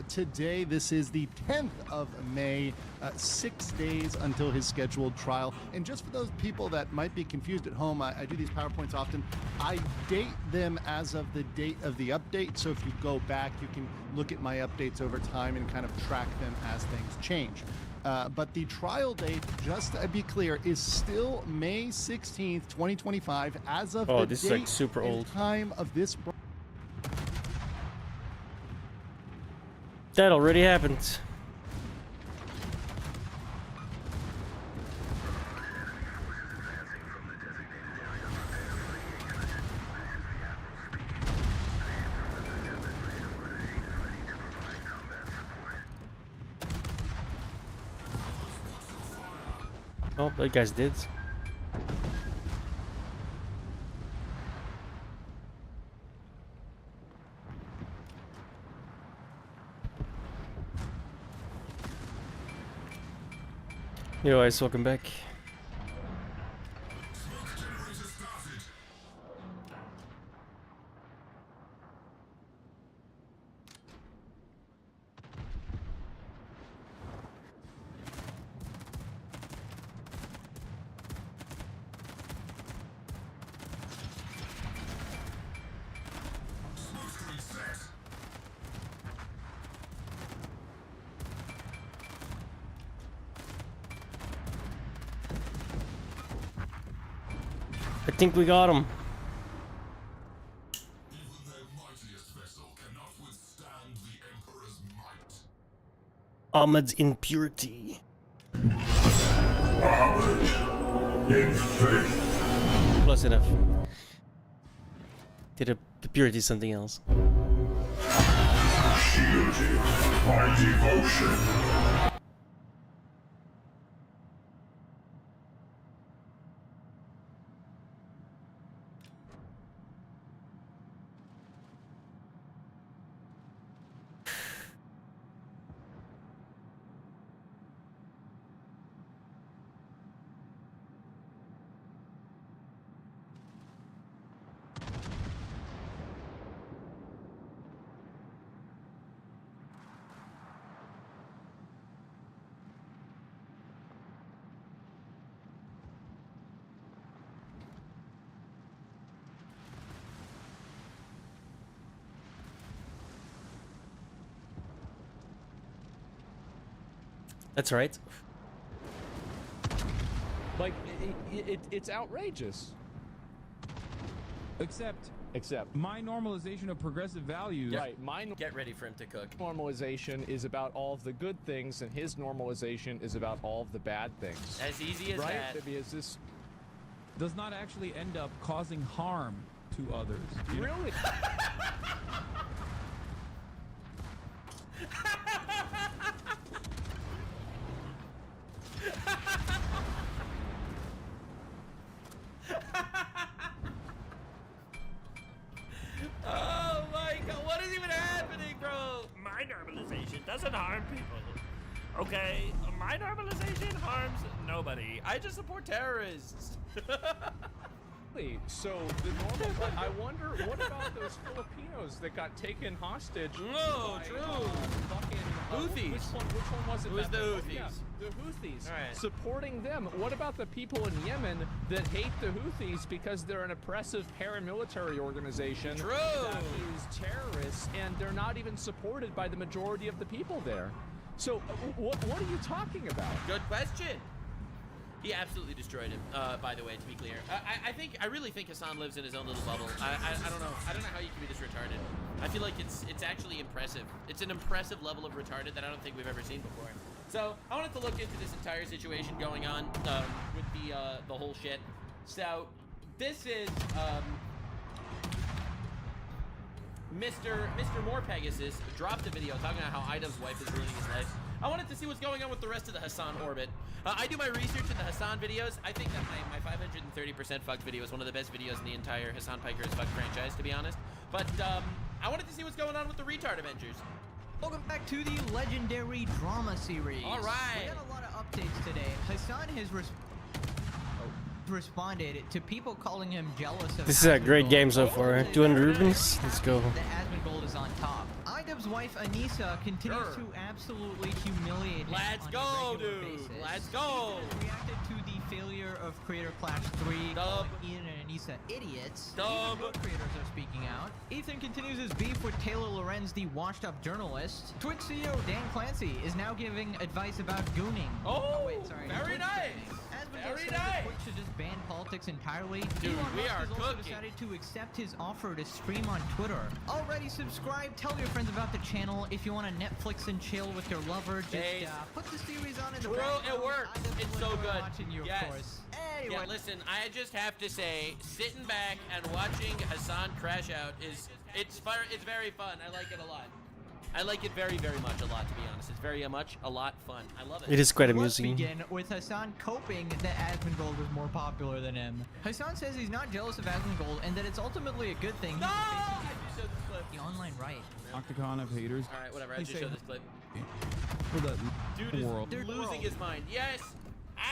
Today, this is the 10th of May, 6 days until his scheduled trial. And just for those people that might be confused at home, I do these PowerPoints often. I date them as of the date of the update. So if you go back, you can look at my updates over time and kind of track them as things change. But the trial date, just to be clear, is still May 16th, 2025, as of the this date is like super old. time of this. That already happened. Oh, that guy's dead. Yo, guys, welcome back. I think we got him. Ahmed's impurity. Close enough. Did a purity something else? Shielded by devotion. That's right. Like, it's outrageous. Except my normalization of progressive values. Right, get ready for him to cook. Normalization is about all of the good things, and his normalization is about all of the bad things. As easy as right? that. Because this does not actually end up causing harm to others. Really? Oh my god, what is even happening, bro? My normalization doesn't harm people. Okay, my normalization harms nobody. I just support terrorists. So the normal. I wonder what about those Filipinos that got taken hostage? No, by, true. Fucking Houthis. Which one was it? Who's the Oh, Houthis? yeah, the Houthis. All right. Supporting them. What about the people in Yemen that hate the Houthis because they're an oppressive paramilitary organization True. that is terrorists, and they're not even supported by the majority of the people there? So what are you talking about? Good question. He absolutely destroyed him. By the way, to be clear, I really think Hassan lives in his own little bubble. I don't know. I don't know how you can be this retarded. I feel like it's actually impressive. It's an impressive level of retarded that I don't think we've ever seen before. So I wanted to look into this entire situation going on with the whole shit. So this is Mr. More Pegasus dropped a video talking about how Idam's wife is ruining his life. I wanted to see what's going on with the rest of the Hassan orbit. I do my research in the Hassan videos. I think that my 530% fucked video is one of the best videos in the entire Hassan Piker is fucked franchise, to be honest. But I wanted to see what's going on with the retard Avengers. Welcome back to the legendary drama series. All right. We got a lot of updates today. Hassan has responded to people calling him jealous of This is a great game so far. 200 rupees. Let's go. That Asmongold is on top. Idub's wife Anissa continues to absolutely humiliate him. Let's on go, a regular dude. basis. Let's go. Ethan reacted to the failure of Creator Clash 3, calling Ian and Anissa idiots. Even good creators are speaking out. Ethan continues his beef with Taylor Lorenz, the washed-up journalist. Twitch CEO Dan Clancy is now giving advice about gooning. Oh, wait, sorry. very nice. Very nice. Twitch should just ban politics entirely. Dude, Elon we Musk are has also cooking. decided to accept his offer to stream on Twitter. Already subscribed. Tell your friends about the channel. If you want to Netflix and chill with your lover, just put the series on in the background. It works. It's so good. Watching you, yes. of course. Anyway. Yeah, listen, I just have to say, sitting back and watching Hassan crash out it's very fun. I like it a lot. I like it very, very much a lot, to be honest. It's very much a lot fun. I love it. It is quite Let's amusing. begin with Hassan coping that Asmongold was more popular than him. Hassan says he's not jealous of Asmongold and that it's ultimately a good thing. No! I just showed this clip. The online right. Octagon of haters. Alright, whatever. I just showed this clip. For the Dude is world. losing his mind. Yes!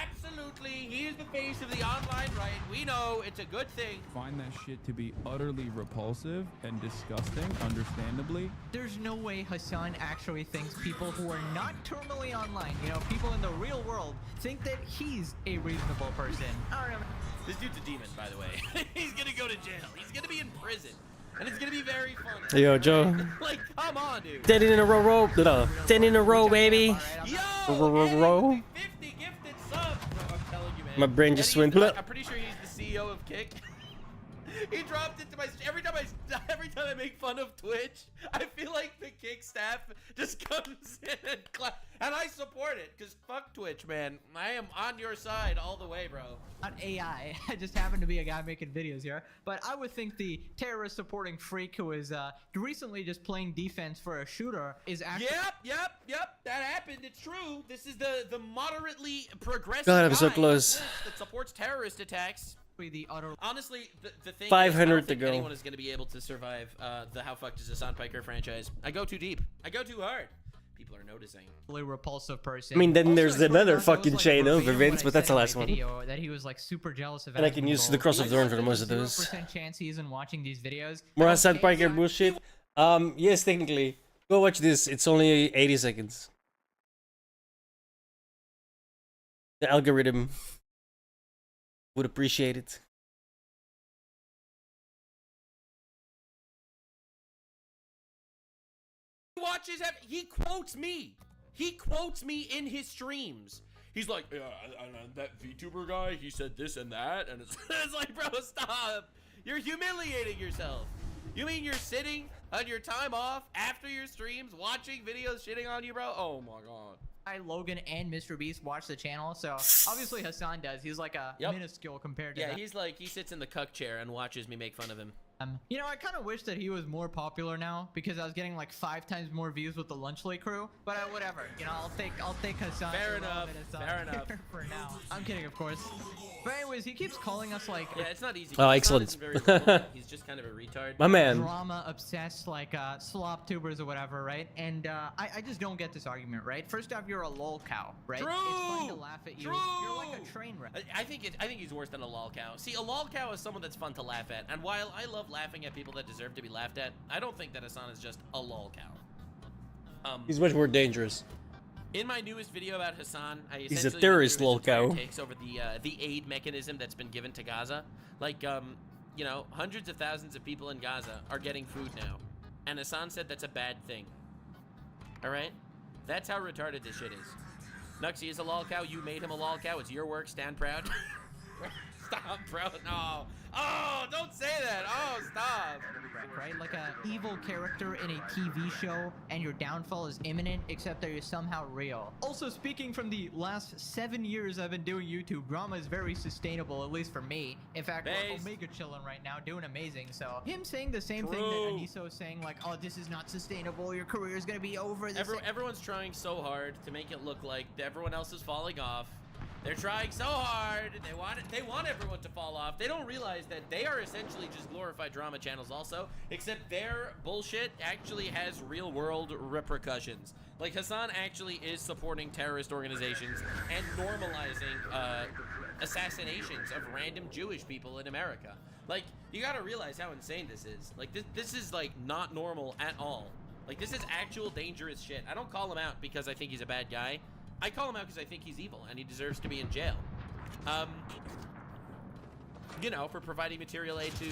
Absolutely, he is the face of the online right. We know it's a good thing. Find that shit to be utterly repulsive and disgusting, understandably. There's no way Hassan actually thinks people who are not terminally online, you know, people in the real world, think that he's a reasonable person. I don't know. This dude's a demon, by the way. He's gonna go to jail. He's gonna be in prison. And it's gonna be very fun. Hey, yo, Joe. Like, come on, dude. 10 in a row, 10 in a row, baby. Row. 50 gifted subs. Bro, I'm telling you, man. My brain just went. I'm pretty sure he's the CEO of Kick. He dropped it to my every time I make fun of Twitch, I feel like the Kick staff just comes in and clap, and I support it because fuck Twitch, man. I am on your side all the way, bro. Not AI. I just happen to be a guy making videos here, but I would think the terrorist supporting freak who is recently just playing defense for a shooter is actually. Yep. That happened. It's true. This is the moderately progressive God, I'm guy so close. that supports terrorist attacks. The utter. Honestly, the thing 500 is, I don't to think go. anyone is going to be able to survive the How Fucked is Hassan Piker franchise. I go too deep. I go too hard. People are noticing. Really repulsive person. I mean, then Also, there's I swear to another God, that fucking was, like, chain of verbatim events, what I but that's said the in last my one. video, that he was like super jealous of. And I can use the cross of thorn for most of those. 0% chance he isn't watching these videos. More Hassan Piker bullshit. Yes, technically. Go watch this. It's only 80 seconds. The algorithm would appreciate it. He quotes me. He quotes me in his streams. He's like, yeah, that VTuber guy, he said this and that, and it's like, bro, stop. You're humiliating yourself. You mean you're sitting on your time off after your streams, watching videos shitting on you, bro? Oh my god. Logan and Mr. Beast watch the channel, so obviously Hassan does. He's like a minuscule compared to that. He's like, he sits in the cuck chair and watches me make fun of him. You know, I kind of wish that he was more popular now because I was getting like 5 times more views with the Lunch Late crew. But whatever, you know, I'll take Hassan. Fair enough. For now, I'm kidding, of course. But anyways, he keeps calling us like. Yeah, it's not easy. Oh, excellent. He's just kind of a retard. My man. Drama obsessed, like slop tubers or whatever, right? And I just don't get this argument, right? First off, you're a lol cow, right? True. It's fun to laugh at you. True. You're like a train wreck. I think he's worse than a lol cow. See, a lol cow is someone that's fun to laugh at, and while I love laughing at people that deserve to be laughed at, I don't think that Hassan is just a lol cow. He's much more dangerous. In my newest video about Hassan, I He's a terrorist, lol cow. Takes over the aid mechanism that's been given to Gaza. Like, you know, hundreds of thousands of people in Gaza are getting food now, and Hassan said that's a bad thing. All right, that's how retarded this shit is. Nuxie is a lol cow. You made him a lol cow. It's your work. Stand proud. Stop, bro. No. Oh, don't say that. Oh, stop. Right? Like a evil character in a TV show, and your downfall is imminent, except that you're somehow real. Also, speaking from the last 7 years I've been doing YouTube, drama is very sustainable, at least for me. In fact, we're Omega chilling right now, doing amazing. So him saying the same thing that Aniso is saying, like, oh, this is not sustainable, your career is gonna be over. Everyone's trying so hard to make it look like everyone else is falling off. They're trying so hard. They want everyone to fall off. They don't realize that they are essentially just glorified drama channels also, except their bullshit actually has real world repercussions. Like, Hassan actually is supporting terrorist organizations and normalizing assassinations of random Jewish people in America. Like, you gotta realize how insane this is. Like, this is like not normal at all. Like, this is actual dangerous shit. I don't call him out because I think he's a bad guy. I call him out because I think he's evil and he deserves to be in jail. You know, for providing material aid to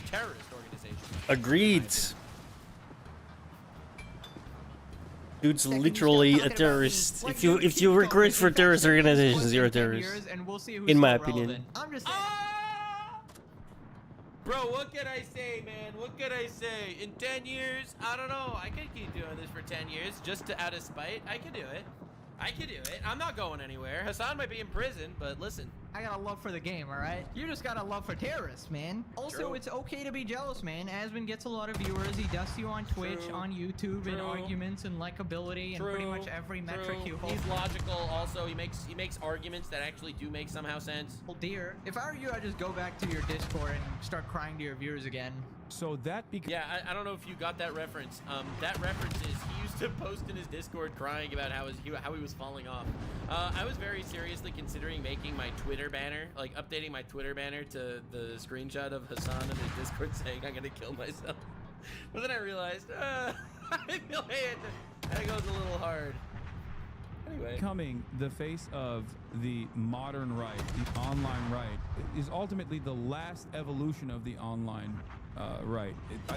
terrorist organizations. Agreed. Dude's literally a terrorist. If you recruit for terrorist organizations, you're a terrorist. In my opinion. Bro, what can I say, man? What can I say? In 10 years, I don't know. I could keep doing this for 10 years just out of spite. I could do it. I could do it. I'm not going anywhere. Hassan might be in prison, but listen. I got a love for the game, all right? You just got a love for terrorists, man. Also, True. it's okay to be jealous, man. Asmon gets a lot of viewers. He does you on Twitch, True. on YouTube, and arguments and likability and pretty much every metric you hold. He's logical. Also, he makes arguments that actually do make somehow sense. Well, dear, if I were you, I'd just go back to your Discord and start crying to your viewers again. So that Yeah, I don't know if you got that reference. That reference is he used to post in his Discord crying about how he was falling off. I was very seriously considering making my Twitter banner, like updating my Twitter banner to the screenshot of Hassan in his Discord saying I'm gonna kill myself. But then I realized, I feel like that goes a little hard. Anyway. Becoming the face of the modern right, the online right, is ultimately the last evolution of the online right.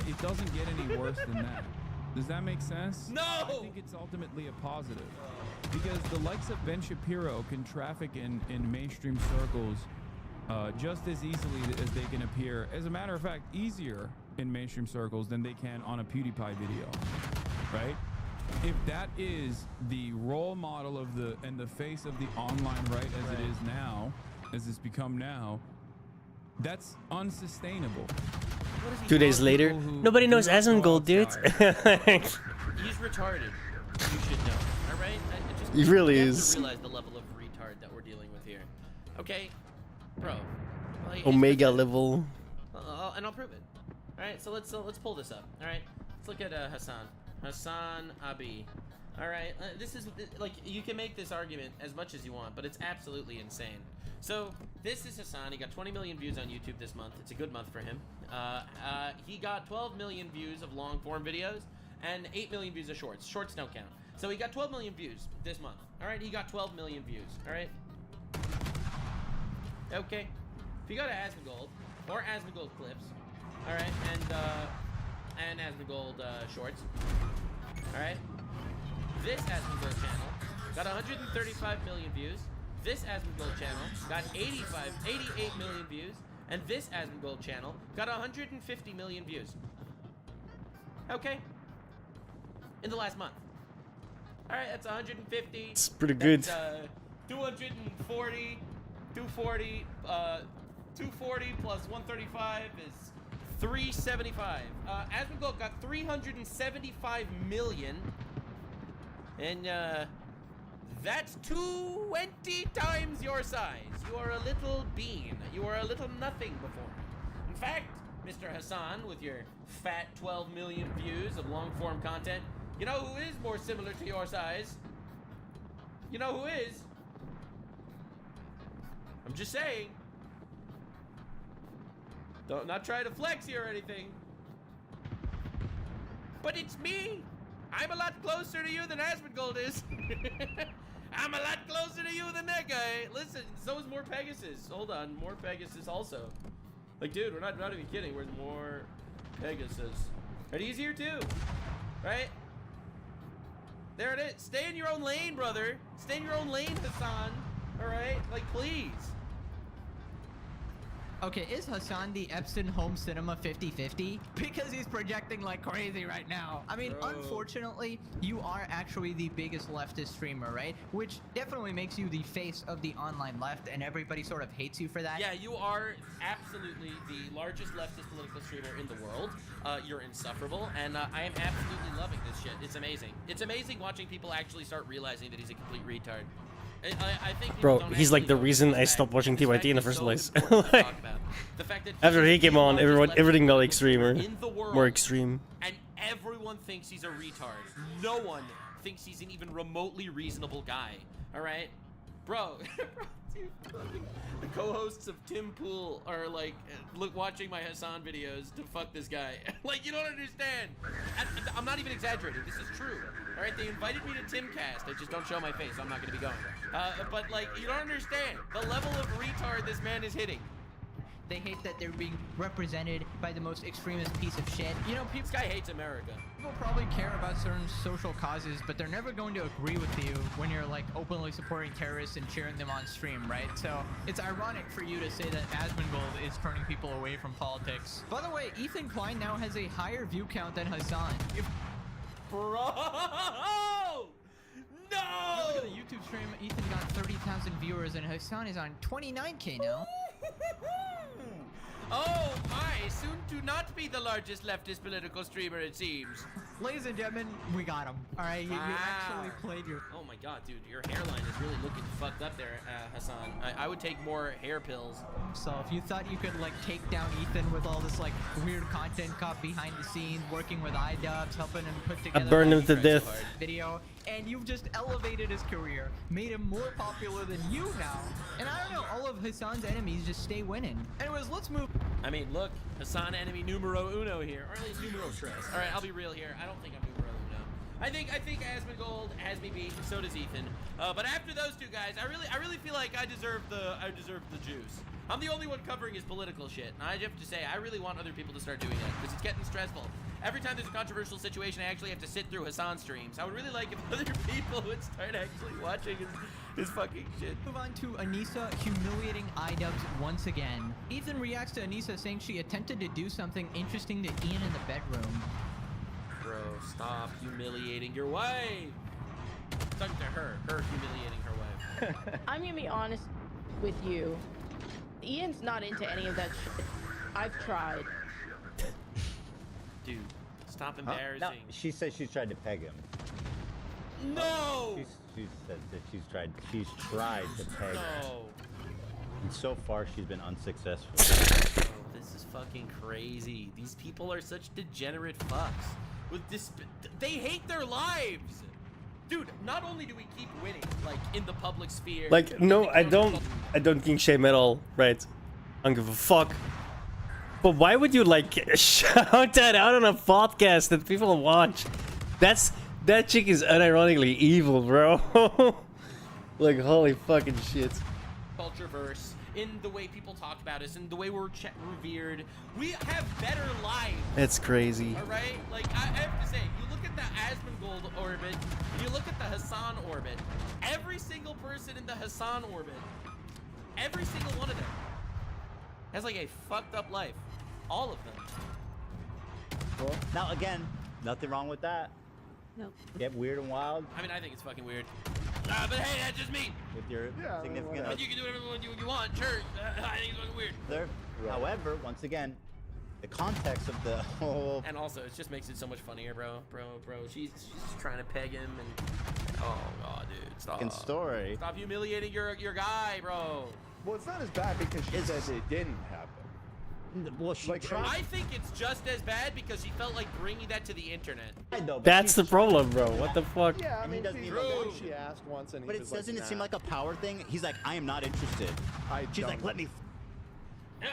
It doesn't get any worse than that. Does that make sense? No! I think it's ultimately a positive. Because the likes of Ben Shapiro can traffic in mainstream circles just as easily as they can appear. As a matter of fact, easier in mainstream circles than they can on a PewDiePie video, right? If that is the role model of the face of the online right as it is now, as it's become now, that's unsustainable. 2 days later, nobody knows Asmongold, dude. He's retarded. You should know. All right? He really you have is. to realize the level of retard that we're dealing with here. Okay, bro. Like, Omega level. And I'll prove it. All right. So let's pull this up. All right. Let's look at Hassan Abi. All right. This is like you can make this argument as much as you want, but it's absolutely insane. So this is Hassan. He got 20 million views on YouTube this month. It's a good month for him. He got 12 million views of long form videos and 8 million views of shorts. Shorts don't count. So he got 12 million views this month. All right, he got 12 million views. All right. Okay. If you go to Asmongold or Asmongold clips, all right, and Asmongold shorts, all right. This Asmongold channel got 135 million views. This Asmongold channel got 88 million views, and this Asmongold channel got 150 million views. Okay. In the last month. All right, that's 150. It's pretty good. 240 plus 135 is 375. Asmongold got 375 million, and that's 20 times your size. You are a little bean. You are a little nothing before me. In fact, Mr. Hassan, with your fat 12 million views of long-form content, you know who is more similar to your size? You know who is? I'm just saying. Don't not try to flex here or anything. But it's me. I'm a lot closer to you than Asmongold is. I'm a lot closer to you than that guy. Listen, so is more Pegasus. Hold on, more Pegasus also. Like, dude, we're not even kidding. Where's more Pegasus? And he's here too, right? There it is. Stay in your own lane, brother. Stay in your own lane, Hassan. All right, like, please. Okay, is Hassan the Epson Home Cinema 50-50? Because he's projecting like crazy right now. I mean, unfortunately, you are actually the biggest leftist streamer, right? Which definitely makes you the face of the online left, and everybody sort of hates you for that. Yeah, you are absolutely the largest leftist political streamer in the world. You're insufferable, and I am absolutely loving this shit. It's amazing. It's amazing watching people actually start realizing that he's a complete retard. I think Bro, he's like the reason I stopped watching TYT in the first place. After he came on, everything got extremer, more extreme. And everyone thinks he's a retard. No one thinks he's an even remotely reasonable guy. All right, bro. Dude, the co-hosts of Tim Pool are like, watching my Hassan videos to fuck this guy. Like, you don't understand. I'm not even exaggerating. This is true. All right, they invited me to Timcast. I just don't show my face. So I'm not gonna be going. But like, you don't understand the level of retard this man is hitting. They hate that they're being represented by the most extremist piece of shit. You know, This guy hates America. People probably care about certain social causes, but they're never going to agree with you when you're like openly supporting terrorists and cheering them on stream, right? So it's ironic for you to say that Asmongold is turning people away from politics. By the way, Ethan Klein now has a higher view count than Hassan. Bro! No! Look at the YouTube stream. Ethan got 30,000 viewers and Hassan is on 29K now. Oh my, soon to not be the largest leftist political streamer, it seems. Ladies and gentlemen, we got him. All right, you actually played your... Oh my god, dude, your hairline is really looking fucked up there, Hassan. I would take more hair pills. So if you thought you could like take down Ethan with all this like weird content caught behind the scenes, working with iDubbbz, helping him put together burned him to death. Video, and you've just elevated his career, made him more popular than you now. And I don't know, all of Hassan's enemies just stay winning. Anyways, let's move. I mean, look, Hassan enemy numero uno here, or at least numero tres. All right, I'll be real here. I don't think I'm numero uno. I think Asmongold has me beat. So does Ethan. But after those two guys, I really feel like I deserve the juice. I'm the only one covering his political shit, and I have to say, I really want other people to start doing that because it's getting stressful. Every time there's a controversial situation, I actually have to sit through Hassan streams. I would really like if other people would start actually watching his fucking shit. Move on to Anissa humiliating iDubbbz once again. Ethan reacts to Anissa saying she attempted to do something interesting to Ian in the bedroom. Bro, stop humiliating your wife. Talking to her humiliating her wife. I'm gonna be honest with you. Ian's not into any of that shit. I've tried. Dude, stop embarrassing. No, she says she's tried to peg him. No! She said that she's tried to peg him. And so far she's been unsuccessful. Oh, this is fucking crazy. These people are such degenerate fucks. With this, they hate their lives. Dude, not only do we keep winning, like, in the public sphere... Like, no, I don't king shame at all, right? I don't give a fuck. But why would you, like, shout that out on a podcast that people watch? That chick is unironically evil, bro. Like, holy fucking shit. Cultureverse, in the way people talk about us, in the way we're revered. We have better lives. It's crazy. All right? Like, I have to say, you look at the Asmongold orbit, you look at the Hassan orbit, every single person in the Hassan orbit, every single one of them has, like, a fucked up life. All of them. Well, now, again, nothing wrong with that. No. Get weird and wild. I mean, I think it's fucking weird. But hey, that's just me. With your significant other. You can do whatever you want, sure. I think it's fucking weird. However, once again, the context of the whole... And also, it just makes it so much funnier, bro. She's trying to peg him and... Oh, God, dude. Stop. Story. Stop humiliating your guy, bro. Well, it's not as bad because she said it didn't happen. Well, she tried. I think it's just as bad because she felt like bringing that to the internet. That's the problem, bro. What the fuck? Yeah, I mean, she asked once and he was doesn't like, it seem like a power thing? He's like, I am not interested. She's like, let me...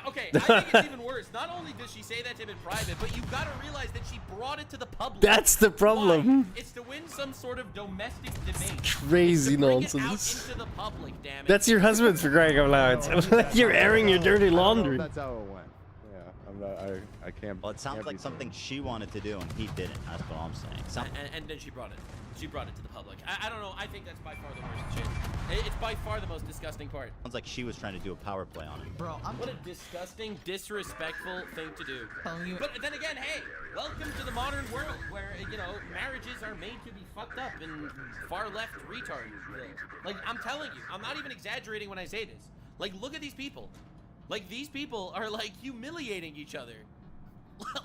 Okay, I think it's even worse. Not only does she say that to him in private, but you've got to realize that she brought it to the public. That's the problem. Why? It's to win some sort of domestic debate. Crazy to bring nonsense. It out into the public, damn it. That's your husband, for crying out loud. You're airing your dirty laundry. That's how it went. Yeah, I can't. Well, it sounds like something she wanted to do and he didn't. That's what I'm saying. And then she brought it. She brought it to the public. I don't know. I think that's by far the worst shit. It's by far the most disgusting part. Sounds like she was trying to do a power play on him. Bro, what a disgusting, disrespectful thing to do. But then again, hey, welcome to the modern world where, you know, marriages are made to be fucked up and far left retards. Like, I'm telling you, I'm not even exaggerating when I say this. Like, look at these people. Like, these people are, like, humiliating each other.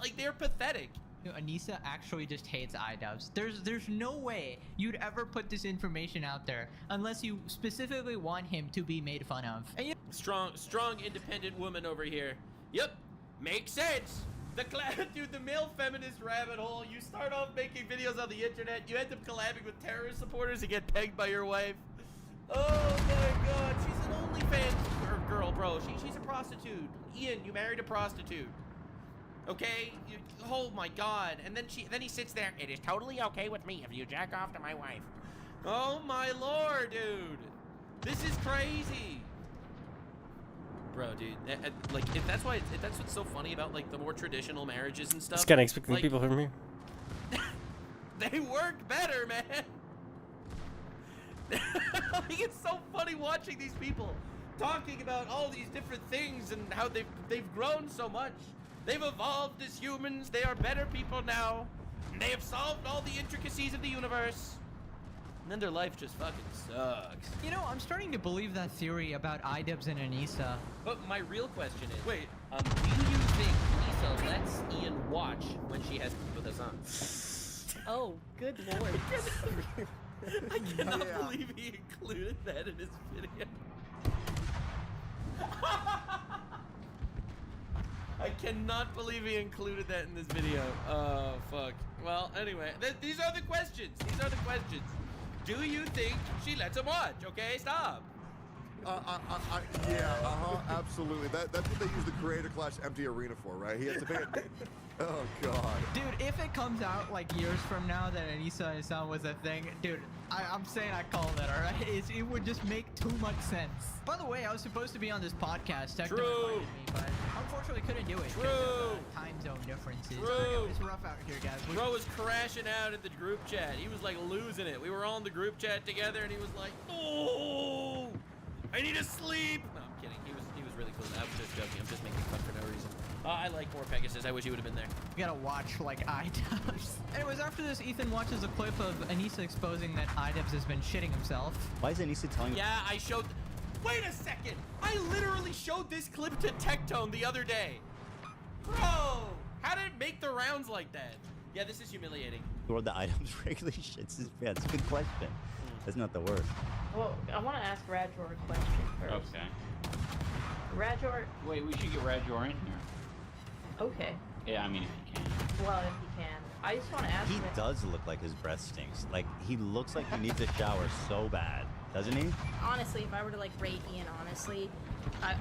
Like, they're pathetic. Anissa actually just hates iDubbbz. There's no way you'd ever put this information out there unless you specifically want him to be made fun of. And Strong, independent woman over here. Yep, makes sense. Dude, the male feminist rabbit hole. You start off making videos on the internet, you end up collabing with terrorist supporters and get pegged by your wife. Oh my God, she's an OnlyFans girl, bro. She's a prostitute. Ian, you married a prostitute. Okay? Oh my God. And then he sits there. It is totally okay with me if you jack off to my wife. Oh my Lord, dude. This is crazy. Bro, dude. Like, if that's what's so funny about, like, the more traditional marriages and stuff. Just kind of expecting like, people from here. They work better, man. Like, it's so funny watching these people talking about all these different things and how they've grown so much. They've evolved as humans. They are better people now. They have solved all the intricacies of the universe. And then their life just fucking sucks. You know, I'm starting to believe that theory about iDubbbz and Anissa. But my real question is, wait, do you think Anissa lets Ian watch when she has with Hassan? Oh, good lord. I cannot believe he included that in his video. I cannot believe he included that in this video. Oh, fuck. Well, anyway, these are the questions. These are the questions. Do you think she lets him watch? Okay, stop. Absolutely. That's what they use the Creator Clash empty arena for, right? He has to pay it. Oh, God. Dude, if it comes out like years from now that Anissa and Hassan was a thing, dude, I'm saying I called it, alright? It would just make too much sense. By the way, I was supposed to be on this podcast. Tech invited me, but unfortunately couldn't do it. True. Time zone differences. True. It's rough out here, guys. Bro was crashing out in the group chat. He was like losing it. We were all in the group chat together, and he was like, "Oh, I need to sleep." No, I'm kidding. He was really cool. I was just joking. I'm just making fun for no reason. I like more Pegasus. I wish he would have been there. You gotta watch like iDubbbz. Anyways, after this, Ethan watches a clip of Anissa exposing that iDubbbz has been shitting himself. Why is Anissa telling? Yeah, I showed. Wait a second. I literally showed this clip to Tectone the other day. Bro, how did it make the rounds like that? Yeah, this is humiliating. Or the iDubbbz regularly shits his pants. Good question. That's not the worst. Well, I want to ask Rajor a question first. Okay. Rajor. Wait, we should get Rajor in here. Okay. Yeah, I mean, if you can. Well, if you can. I just want to ask He him. does look like his breath stinks. Like, he looks like he needs a shower so bad. Doesn't he? Honestly, if I were to like rate Ian honestly,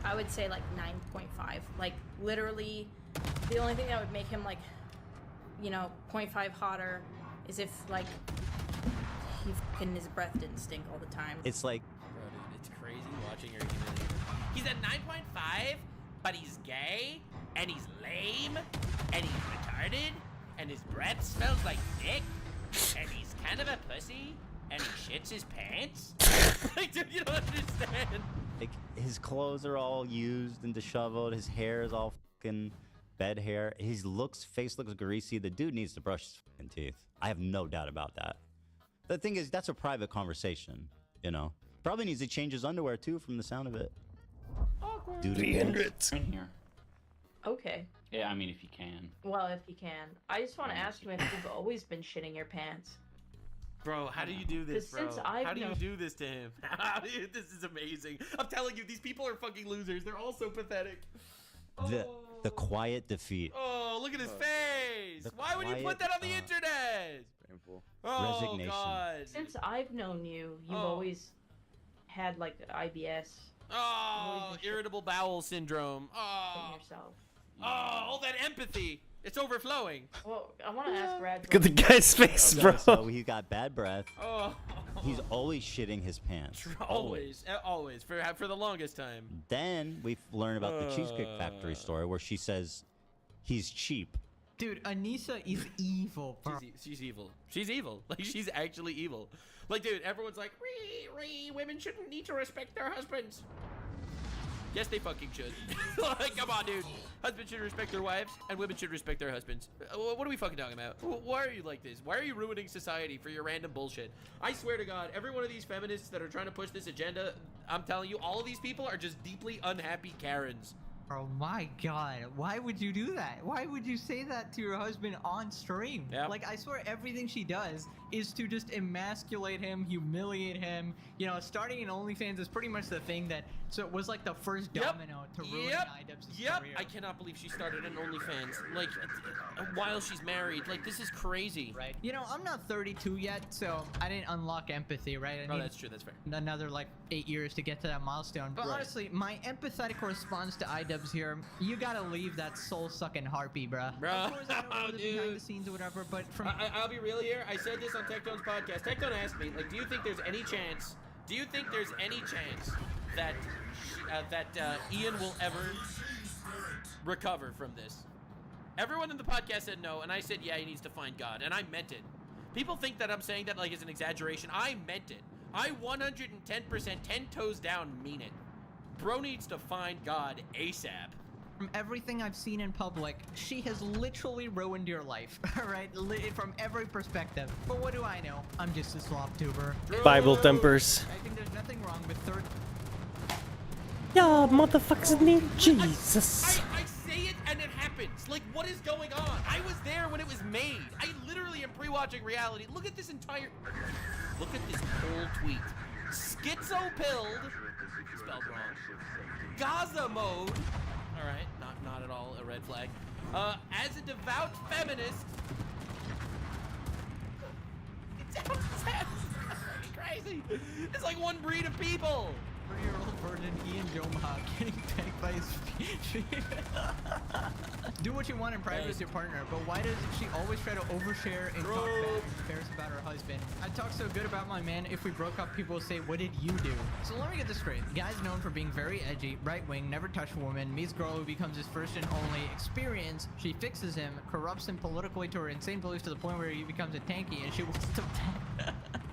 I would say like 9.5. Like literally, the only thing that would make him like, 0.5 hotter is if like his breath didn't stink all the time. It's like, Bro, dude, it's crazy watching her humiliate. He's at 9.5, but he's gay, and he's lame, and he's retarded, and his breath smells like dick, and he's kind of a pussy, and he shits his pants. Like, dude, you don't understand. like, his clothes are all used and disheveled. His hair is all fucking bed hair. His face looks greasy. The dude needs to brush his fucking teeth. I have no doubt about that. The thing is, that's a private conversation, Probably needs to change his underwear, too, from the sound of it. Dude, in here. Okay. Yeah, I mean, if you can. Well, if you can. I just want to ask him if you've always been shitting your pants. Bro, how do you do this, bro? Since I've How do you known- do this to him? This is amazing. I'm telling you, these people are fucking losers. They're all so pathetic. The quiet defeat. Oh, look at his face. The Why would you put that on the internet? Painful. Oh, Resignation. God. Since I've known you, you've always had like IBS. Oh, irritable bowel syndrome. Oh, yourself. Oh, all that empathy. It's overflowing. Well, I want to ask Rad. Look at the guy's face, bro. So he got bad breath. Oh. He's always shitting his pants. Always, for the longest time. Then we learn about the Cheesecake Factory story where she says he's cheap. Dude, Anissa is evil, bro. She's evil. She's evil. Like, she's actually evil. Like, dude, everyone's like, women shouldn't need to respect their husbands. Yes, they fucking should. Like, come on, dude. Husbands should respect their wives, and women should respect their husbands. What are we fucking talking about? Why are you like this? Why are you ruining society for your random bullshit? I swear to God, every one of these feminists that are trying to push this agenda, I'm telling you, all of these people are just deeply unhappy Karens. Oh my God, why would you do that? Why would you say that to your husband on stream? Yep. Like, I swear everything she does is to just emasculate him, humiliate him. Starting in OnlyFans is pretty much the thing that it was like the first domino to ruin iDubbbz's career. I cannot believe she started an OnlyFans. Like, while she's married. Like, this is crazy. Right. I'm not 32 yet, so I didn't unlock empathy, right? I need that's true. That's fair. another, 8 years to get to that milestone. But honestly, my empathetic response to iDubbbz here, you gotta leave that soul-sucking harpy, bruh. Of course, I don't know the behind the scenes or whatever, but from... I'll be real here. I said this on Tectone's podcast. Tectone asked me, do you think there's any chance that Ian will ever recover from this? Everyone in the podcast said no, and I said, yeah, he needs to find God, and I meant it. People think that I'm saying that as an exaggeration. I meant it. I 110%, 10 toes down, mean it. Bro needs to find God ASAP. From everything I've seen in public, she has literally ruined your life, alright? From every perspective. But what do I know? I'm just a slop tuber. Bible thumpers. I think there's nothing wrong with third... Yeah, motherfuckers need Jesus. I say it and it happens. Like, what is going on? I was there when it was made. I literally am pre-watching reality. Look at this entire... Look at this whole tweet. Schizo-pilled. Spelled wrong. Gaza mode. All right, not at all a red flag. As a devout feminist, it sounds crazy. It's like one breed of people. 30-year-old virgin Ian Jomha getting pegged by his feet. Do what you want in private with your partner, but why does she always try to overshare and talk bad and embarrass about her husband? I talk so good about my man, if we broke up, people will say, what did you do? So let me get this straight. The guy's known for being very edgy, right-wing, never touched a woman, meets a girl who becomes his first and only experience. She fixes him, corrupts him politically to her insane beliefs to the point where he becomes a tanky and she wants to...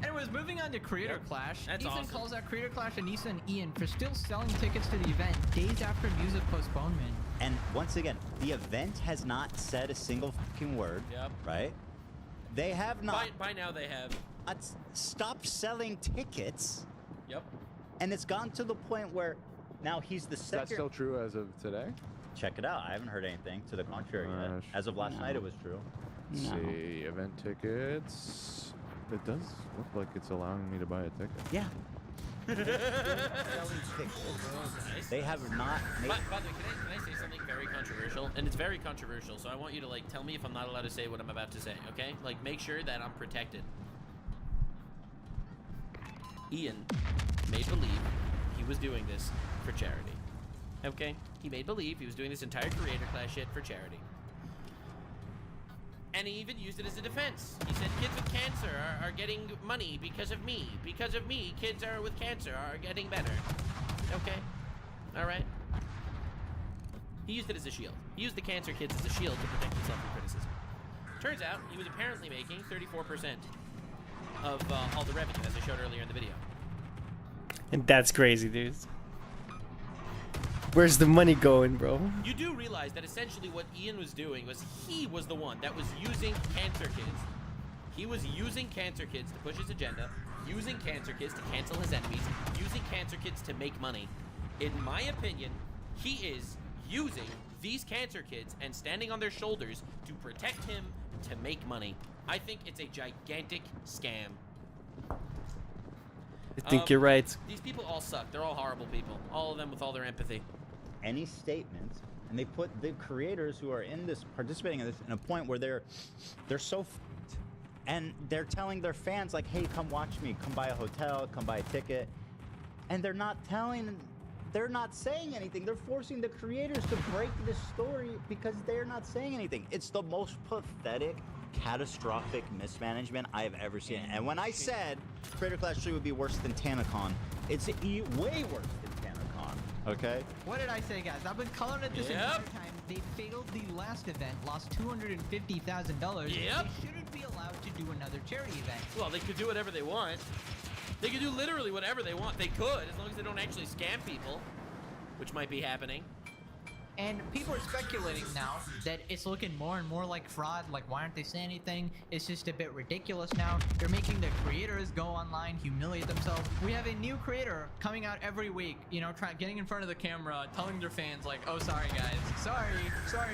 Anyways, moving on to Creator Clash. That's Ethan awesome. calls out Creator Clash, Anissa, and Ian for still selling tickets to the event days after music postponement. And once again, the event has not said a single fucking word. Yep. Right? They have not. By now they have. Stopped selling tickets. Yep. And it's gotten to the point where now he's the second. Is that still true as of today? Check it out. I haven't heard anything to the contrary yet. As of last night, it was true. Let's see, event tickets. It does look like it's allowing me to buy a ticket. Yeah. They have not made... By the way, can I say something very controversial? And it's very controversial, so I want you to, like, tell me if I'm not allowed to say what I'm about to say, okay? Like, make sure that I'm protected. Ian made believe he was doing this for charity. Okay? He made believe he was doing this entire Creator Clash shit for charity. And he even used it as a defense. He said kids with cancer are getting money because of me. Because of me, kids with cancer are getting better. Okay? Alright? He used it as a shield. He used the cancer kids as a shield to protect himself from criticism. Turns out, he was apparently making 34% of all the revenue, as I showed earlier in the video. And that's crazy, dude. Where's the money going, bro? You do realize that essentially what Ian was doing was he was the one that was using cancer kids. He was using cancer kids to push his agenda, using cancer kids to cancel his enemies, using cancer kids to make money. In my opinion, he is using these cancer kids and standing on their shoulders to protect him to make money. I think it's a gigantic scam. I think you're right. These people all suck. They're all horrible people. All of them with all their empathy. Any statement, and they put the creators who are in this, participating in this, in a point where they're so f***ed, and they're telling their fans like, hey, come watch me, come buy a hotel, come buy a ticket, and they're not saying anything. They're forcing the creators to break this story because they're not saying anything. It's the most pathetic, catastrophic mismanagement I have ever seen. And when I said Creator Clash 3 would be worse than TanaCon, it's way worse than TanaCon, okay? What did I say, guys? I've been calling it this entire time. They failed the last event, lost $250,000. Yep. They shouldn't be allowed to do another charity event. Well, they could do whatever they want. They could do literally whatever they want. They could, as long as they don't actually scam people, which might be happening. And people are speculating now that it's looking more and more like fraud. Like, why aren't they saying anything? It's just a bit ridiculous now. They're making the creators go online, humiliate themselves. We have a new creator coming out every week, you know, getting in front of the camera, telling their fans like, oh, sorry, guys. Sorry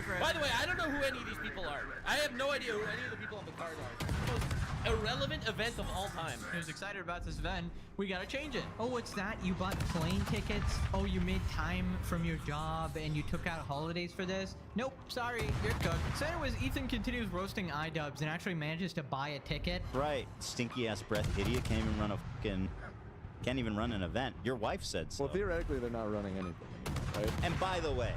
for... By the way, I don't know who any of these people are. I have no idea who any of the people on the card are. It's the most irrelevant event of all time. Who's excited about this event? We gotta change it. Oh, what's that? You bought plane tickets? Oh, you made time from your job and you took out holidays for this? Nope, sorry, you're cooked. So anyways, Ethan continues roasting iDubbbz and actually manages to buy a ticket. Right, stinky ass breath idiot can't even run an event. Your wife said so. Well, theoretically, they're not running anything anymore, right? And by the way,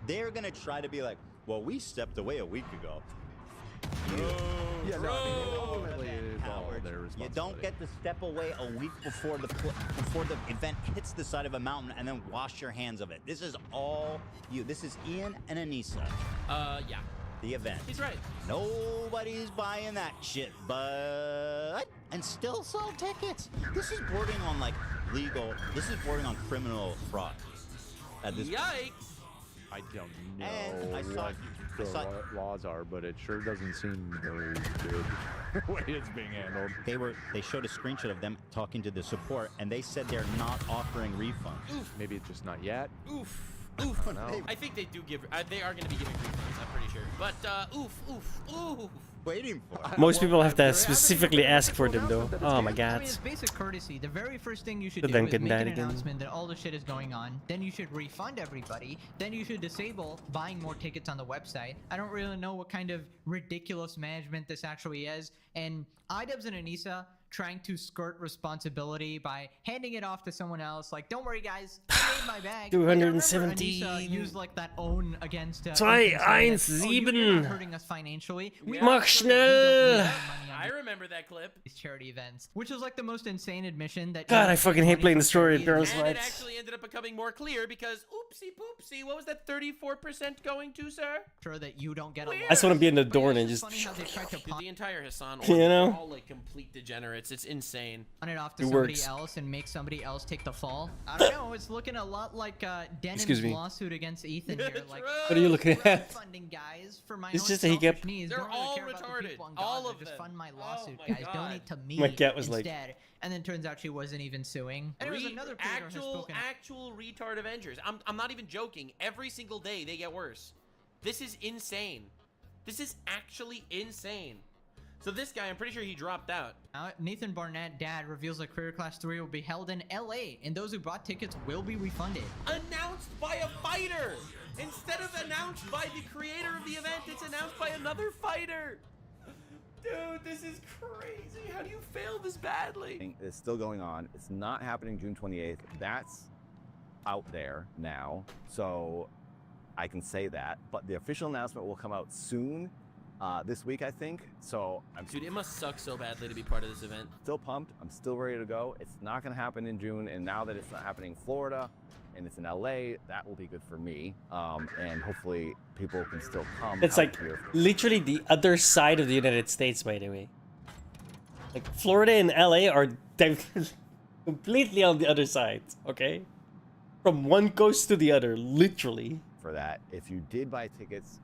they're gonna try to be like, well, we stepped away a week ago. Yeah, no, I mean, ultimately it is all their responsibility. You don't get to step away a week before the event hits the side of a mountain and then wash your hands of it. This is all you. This is Ian and Anissa. Yeah. The event. He's right. Nobody's buying that shit, but and still sell tickets. This is bordering on like legal. This is bordering on criminal fraud. At this Yikes! I don't know And I saw- what the laws are, but it sure doesn't seem very good the way it's being handled. They showed a screenshot of them talking to the support, and they said they're not offering refunds. Oof. Maybe it's just not yet. Oof. I Oof. don't know. I think they do give. They are going to be giving refunds. I'm pretty sure. But oof. Waiting for. Most people have to specifically ask for them, though. Oh my I god. mean, it's basic courtesy. The very first thing you should The do is Dunkin' make an Dadigan. announcement that all the shit is going on. Then you should refund everybody. Then you should disable buying more tickets on the website. I don't really know what kind of ridiculous management this actually is. And iDubbbz and Anissa trying to skirt responsibility by handing it off to someone else. Like, don't worry, guys, I made my bag. 217. Like, Anissa used like that own against. 217. You're not hurting us financially. We Mach don't schnell. need money on I remember that clip. these charity events, which is like the most insane admission that. God, I fucking hate playing the story of girls' And it rights. actually ended up becoming more clear because oopsie poopsie, what was that 34% going to, sir? Sure that you don't get a. I just want to be in the door and just. The entire Hassan You order, know? they're all like complete degenerates. It's insane. On it off to It somebody works. else and make somebody else take the fall. I don't know. It's looking a lot like Excuse Denim's me. lawsuit against Ethan here. Like, What are you looking at? funding guys for my It's own just a hiccup. selfish needs. They're Don't really all care about the retarded. people in All Gaza. of Just them. fund my Oh lawsuit, my guys. God. Donate to me My cat was like- instead. And then turns out she wasn't even suing. And there was another creator who has spoken. actual retard Avengers. I'm not even joking. Every single day they get worse. This is insane. This is actually insane. So this guy, I'm pretty sure he dropped out. Nathan Barnett, dad, reveals that Career Class 3 will be held in LA, and those who bought tickets will be refunded. Announced by a fighter! Instead of announced by the creator of the event, it's announced by another fighter! Dude, this is crazy. How do you fail this badly? It's still going on. It's not happening June 28th. That's out there now, so I can say that. But the official announcement will come out soon, this week, I think. So I'm Dude, it must suck so badly to be part of this event. still pumped. I'm still ready to go. It's not going to happen in June, and now that it's not happening in Florida and it's in LA, that will be good for me. And hopefully people can still come. It's out like here for literally the other side of the United States, by the way. Like Florida and LA are completely on the other side, okay? From one coast to the other, literally. for that. If you did buy tickets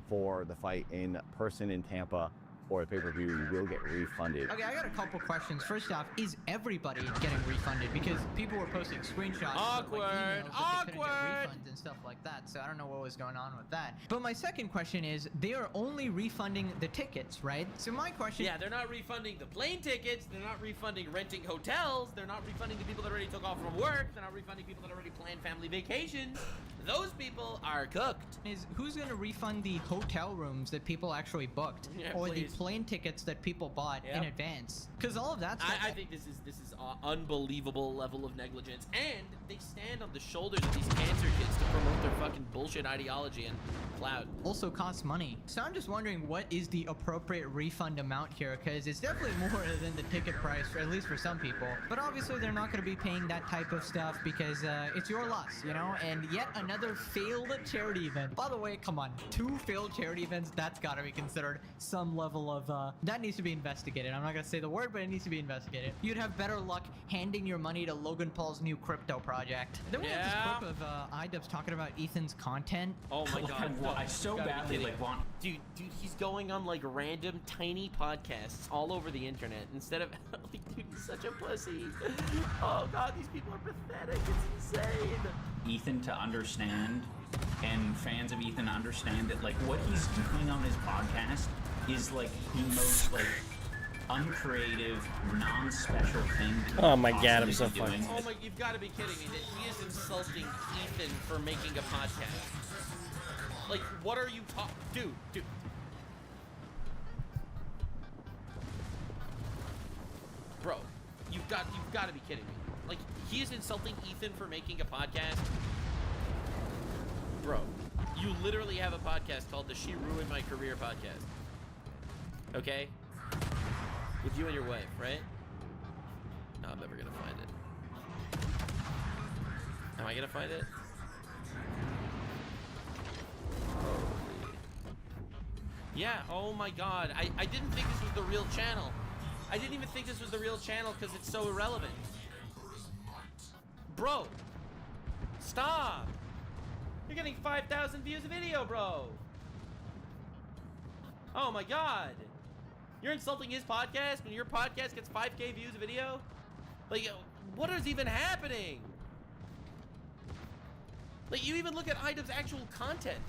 for the fight in person in Tampa or a pay-per-view, you will get refunded. Okay, I got a couple questions. First off, is everybody getting refunded? Because people were posting screenshots of like, emails that they couldn't get refunds and stuff like that. So I don't know what was going on with that. But my second question is, they are only refunding the tickets, right? So my question. Yeah, they're not refunding the plane tickets. They're not refunding renting hotels. They're not refunding the people that already took off from work. They're not refunding people that already planned family vacations. Those people are cooked. Is who's going to refund the hotel rooms that people actually booked, Yeah, or please. the plane tickets that people bought in Yep. advance? Because all of that. I think this is unbelievable level of negligence, and they stand on the shoulders of these cancer kids to promote their fucking bullshit ideology and clout. Also costs money. So I'm just wondering what is the appropriate refund amount here, because it's definitely more than the ticket price, at least for some people. But obviously they're not going to be paying that type of stuff because it's your loss, you know? And yet another failed charity event. By the way, come on, 2 failed charity events, that's got to be considered some level of, that needs to be investigated. I'm not going to say the word, but it needs to be investigated. You'd have better luck handing your money to Logan Paul's new crypto project. Then we have this clip of iDubbbz talking about Ethan's content. Oh my god. I so badly like want. Dude, he's going on like random tiny podcasts all over the internet instead of like, dude, he's such a pussy. Oh god, these people are pathetic. It's insane. Ethan to understand, and fans of Ethan understand that like what he's doing on his podcast is like the most like uncreative, non-special thing. Oh my god, I'm so possibly be fucked. doing. Oh my, you've got to be kidding me. That he is insulting Ethan for making a podcast. Like, what are you talking? Dude. Bro, you've got to be kidding me. Like, he is insulting Ethan for making a podcast. Bro, you literally have a podcast called the She Ruined My Career podcast. Okay? With you and your wife, right? No, I'm never gonna find it. Am I gonna find it? Yeah, oh my god. I didn't think this was the real channel. I didn't even think this was the real channel because it's so irrelevant. Bro, stop. You're getting 5,000 views a video, bro. Oh my god. You're insulting his podcast when your podcast gets 5K views a video? Like, what is even happening? Like, you even look at Idub's actual content.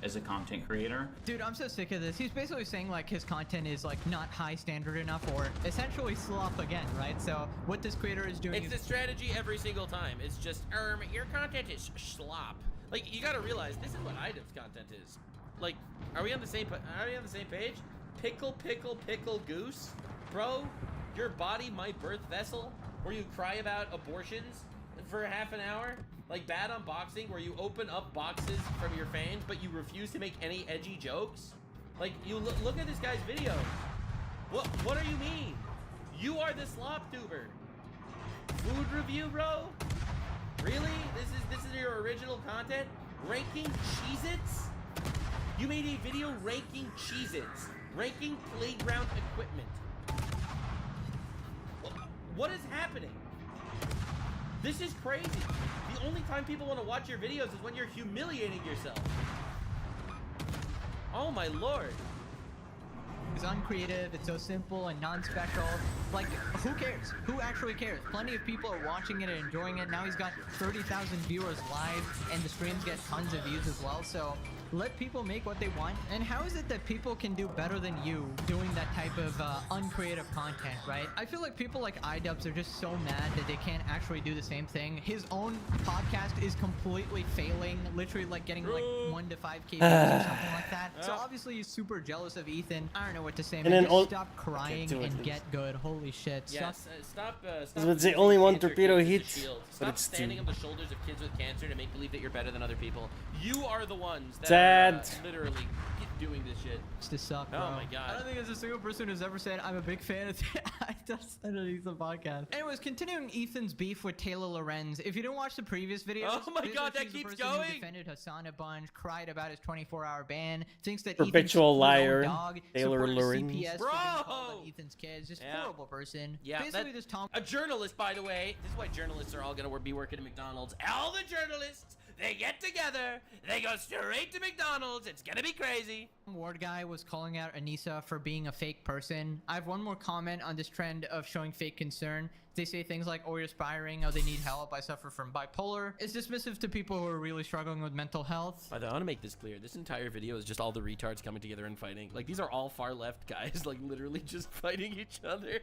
As a content creator. Dude, I'm so sick of this. He's basically saying like his content is like not high standard enough or essentially slop again, right? So what this creator is doing It's is the strategy every single time. It's just, your content is slop. Like, you gotta realize this is what Idub's content is. Like, are we on the same page? Pickle, pickle, pickle, goose? Bro, your body, my birth vessel? Where you cry about abortions for half an hour? Like bad unboxing where you open up boxes from your fans but you refuse to make any edgy jokes? Like, you look at this guy's video. What do you mean? You are the slop tuber. Food review, bro? Really? This is your original content? Ranking Cheez-Its? You made a video ranking Cheez-Its. Ranking playground equipment. What is happening? This is crazy. The only time people want to watch your videos is when you're humiliating yourself. Oh my lord. It's uncreative, it's so simple and non-special. Like, who cares? Who actually cares? Plenty of people are watching it and enjoying it. Now he's got 30,000 viewers live, and the streams get tons of views as well. So let people make what they want. And how is it that people can do better than you doing that type of uncreative content, right? I feel like people like iDubbbz are just so mad that they can't actually do the same thing. His own podcast is completely failing, literally like getting like 1 to 5K views or something like that. So obviously he's super jealous of Ethan. I don't know what to say, man. Just stop crying and get good. Holy shit. Yes, stop. I was about to say only one torpedo hit, but Stop it's standing two. on the shoulders of kids with cancer to make believe that you're better than other people. You are the ones that Dad. are literally doing this shit. It's to suck, bro. Oh my god. I don't think there's a single person who's ever said I'm a big fan of underneath the podcast. Anyways, continuing Ethan's beef with Taylor Lorenz. If you didn't watch the previous videos, Oh my god, that she's the keeps person who going. defended Hassan a bunch, cried about his 24-hour ban, thinks that Perpetual Ethan's liar, dog, Taylor supported Lorenz. CPS for Bro! being called on Ethan's kids. Just Yeah. horrible person. Yeah, Basically, this Tom. A journalist, by the way. This is why journalists are all gonna be working at McDonald's. All the journalists, they get together, they go straight to McDonald's. It's gonna be crazy. Ward guy was calling out Anissa for being a fake person. I have one more comment on this trend of showing fake concern. They say things like, oh, you're aspiring, oh, they need help, I suffer from bipolar. It's dismissive to people who are really struggling with mental health. By the way, I want to make this clear. This entire video is just all the retards coming together and fighting. Like, these are all far left guys, like, literally just fighting each other.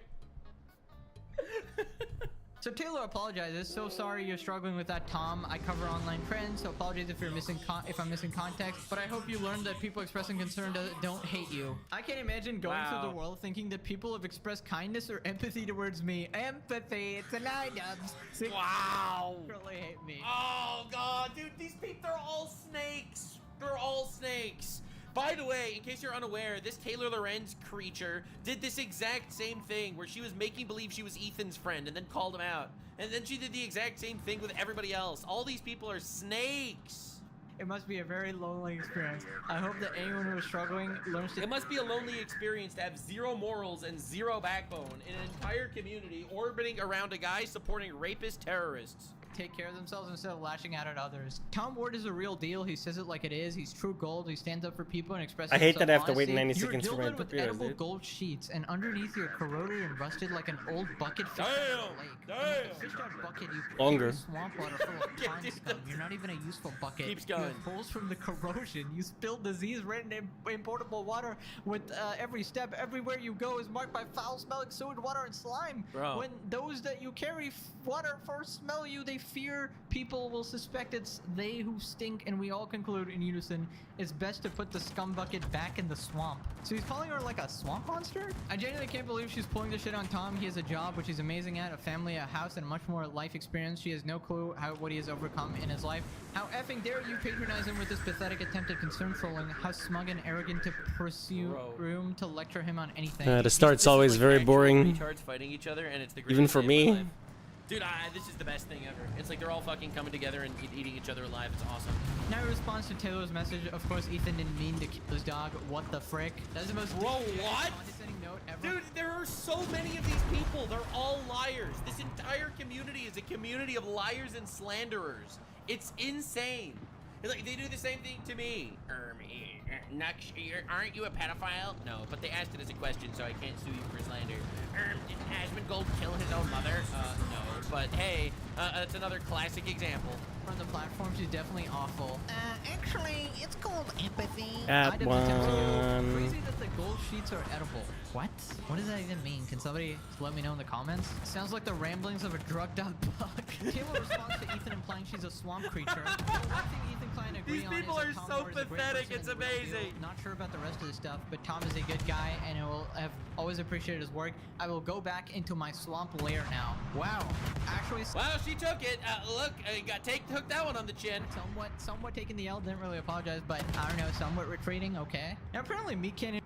So Taylor apologizes. So sorry you're struggling with that, Tom. I cover online trends, so apologies if you're missing if I'm missing context. But I hope you learned that people expressing concern don't hate you. I can't imagine going through the world thinking that people have expressed kindness or empathy towards me. Empathy, it's an iDubbbz. Wow. Really hate me. Oh god, dude, these people, they're all snakes. They're all snakes. By the way, in case you're unaware, this Taylor Lorenz creature did this exact same thing where she was making believe she was Ethan's friend and then called him out. And then she did the exact same thing with everybody else. All these people are snakes. It must be a very lonely experience. I hope that anyone who is struggling learns to... It must be a lonely experience to have zero morals and zero backbone in an entire community orbiting around a guy supporting rapist terrorists. Take care of themselves instead of lashing out at others. Tom Ward is a real deal. He says it like it is. He's true gold. He stands up for people and expresses I hate that I have to honesty. wait 90 seconds for my You're dildoed with torpedoes, edible dude. gold sheets, and underneath you're corroded and rusted like an old bucket fish out of the lake. And with the fished out bucket, you Longer. swamp water full of pond scum. You're not even a useful bucket. Keeps You going. have holes from the corrosion. You spill disease-ridden importable water with every step. Everywhere you go is marked by foul-smelling sewage water and slime. Bro. When those that you carry water for smell you, they fear people will suspect it's they who stink, and we all conclude in unison it's best to put the scum bucket back in the swamp. So he's calling her like a swamp monster? I genuinely can't believe she's pulling this shit on Tom. He has a job which he's amazing at, a family, a house, and much more life experience. She has no clue what he has overcome in his life. How effing dare you patronize him with this pathetic attempt at concern trolling? How smug and arrogant to pursue room to lecture him on anything. The start's always very boring, Retards fighting each other, and it's the even greatest for day of my me. life. Dude, this is the best thing ever. It's like they're all fucking coming together and eating each other alive. It's awesome. Now in response to Taylor's message, of course, Ethan didn't mean to kill his dog. What the frick? That's the most Bro, what? condescending note ever. Dude, there are so many of these people. They're all liars. This entire community is a community of liars and slanderers. It's insane. It's like they do the same thing to me. Aren't you a pedophile? No, but they asked it as a question, so I can't sue you for slander. Did Asmongold kill his own mother? No. But hey, that's another classic example. From the platforms, he's definitely awful. Actually, it's called empathy. That one. Crazy that the gold sheets are edible. What? What does that even mean? Can somebody let me know in the comments? Sounds like the ramblings of a drugged out bug. Taylor responds to Ethan implying she's a swamp creature. One thing Ethan Klein agree These on people is are that Tom so Ward is a great pathetic, person it's and the real amazing. deal. Not sure about the rest of the stuff, but Tom is a good guy and I will have always appreciated his work. I will go back into my swamp lair now. Wow. Actually, Wow, she took it. Look, took that one on the chin. Somewhat taking the L, didn't really apologize, but I don't know, somewhat retreating, okay. Now apparently Meat Canyon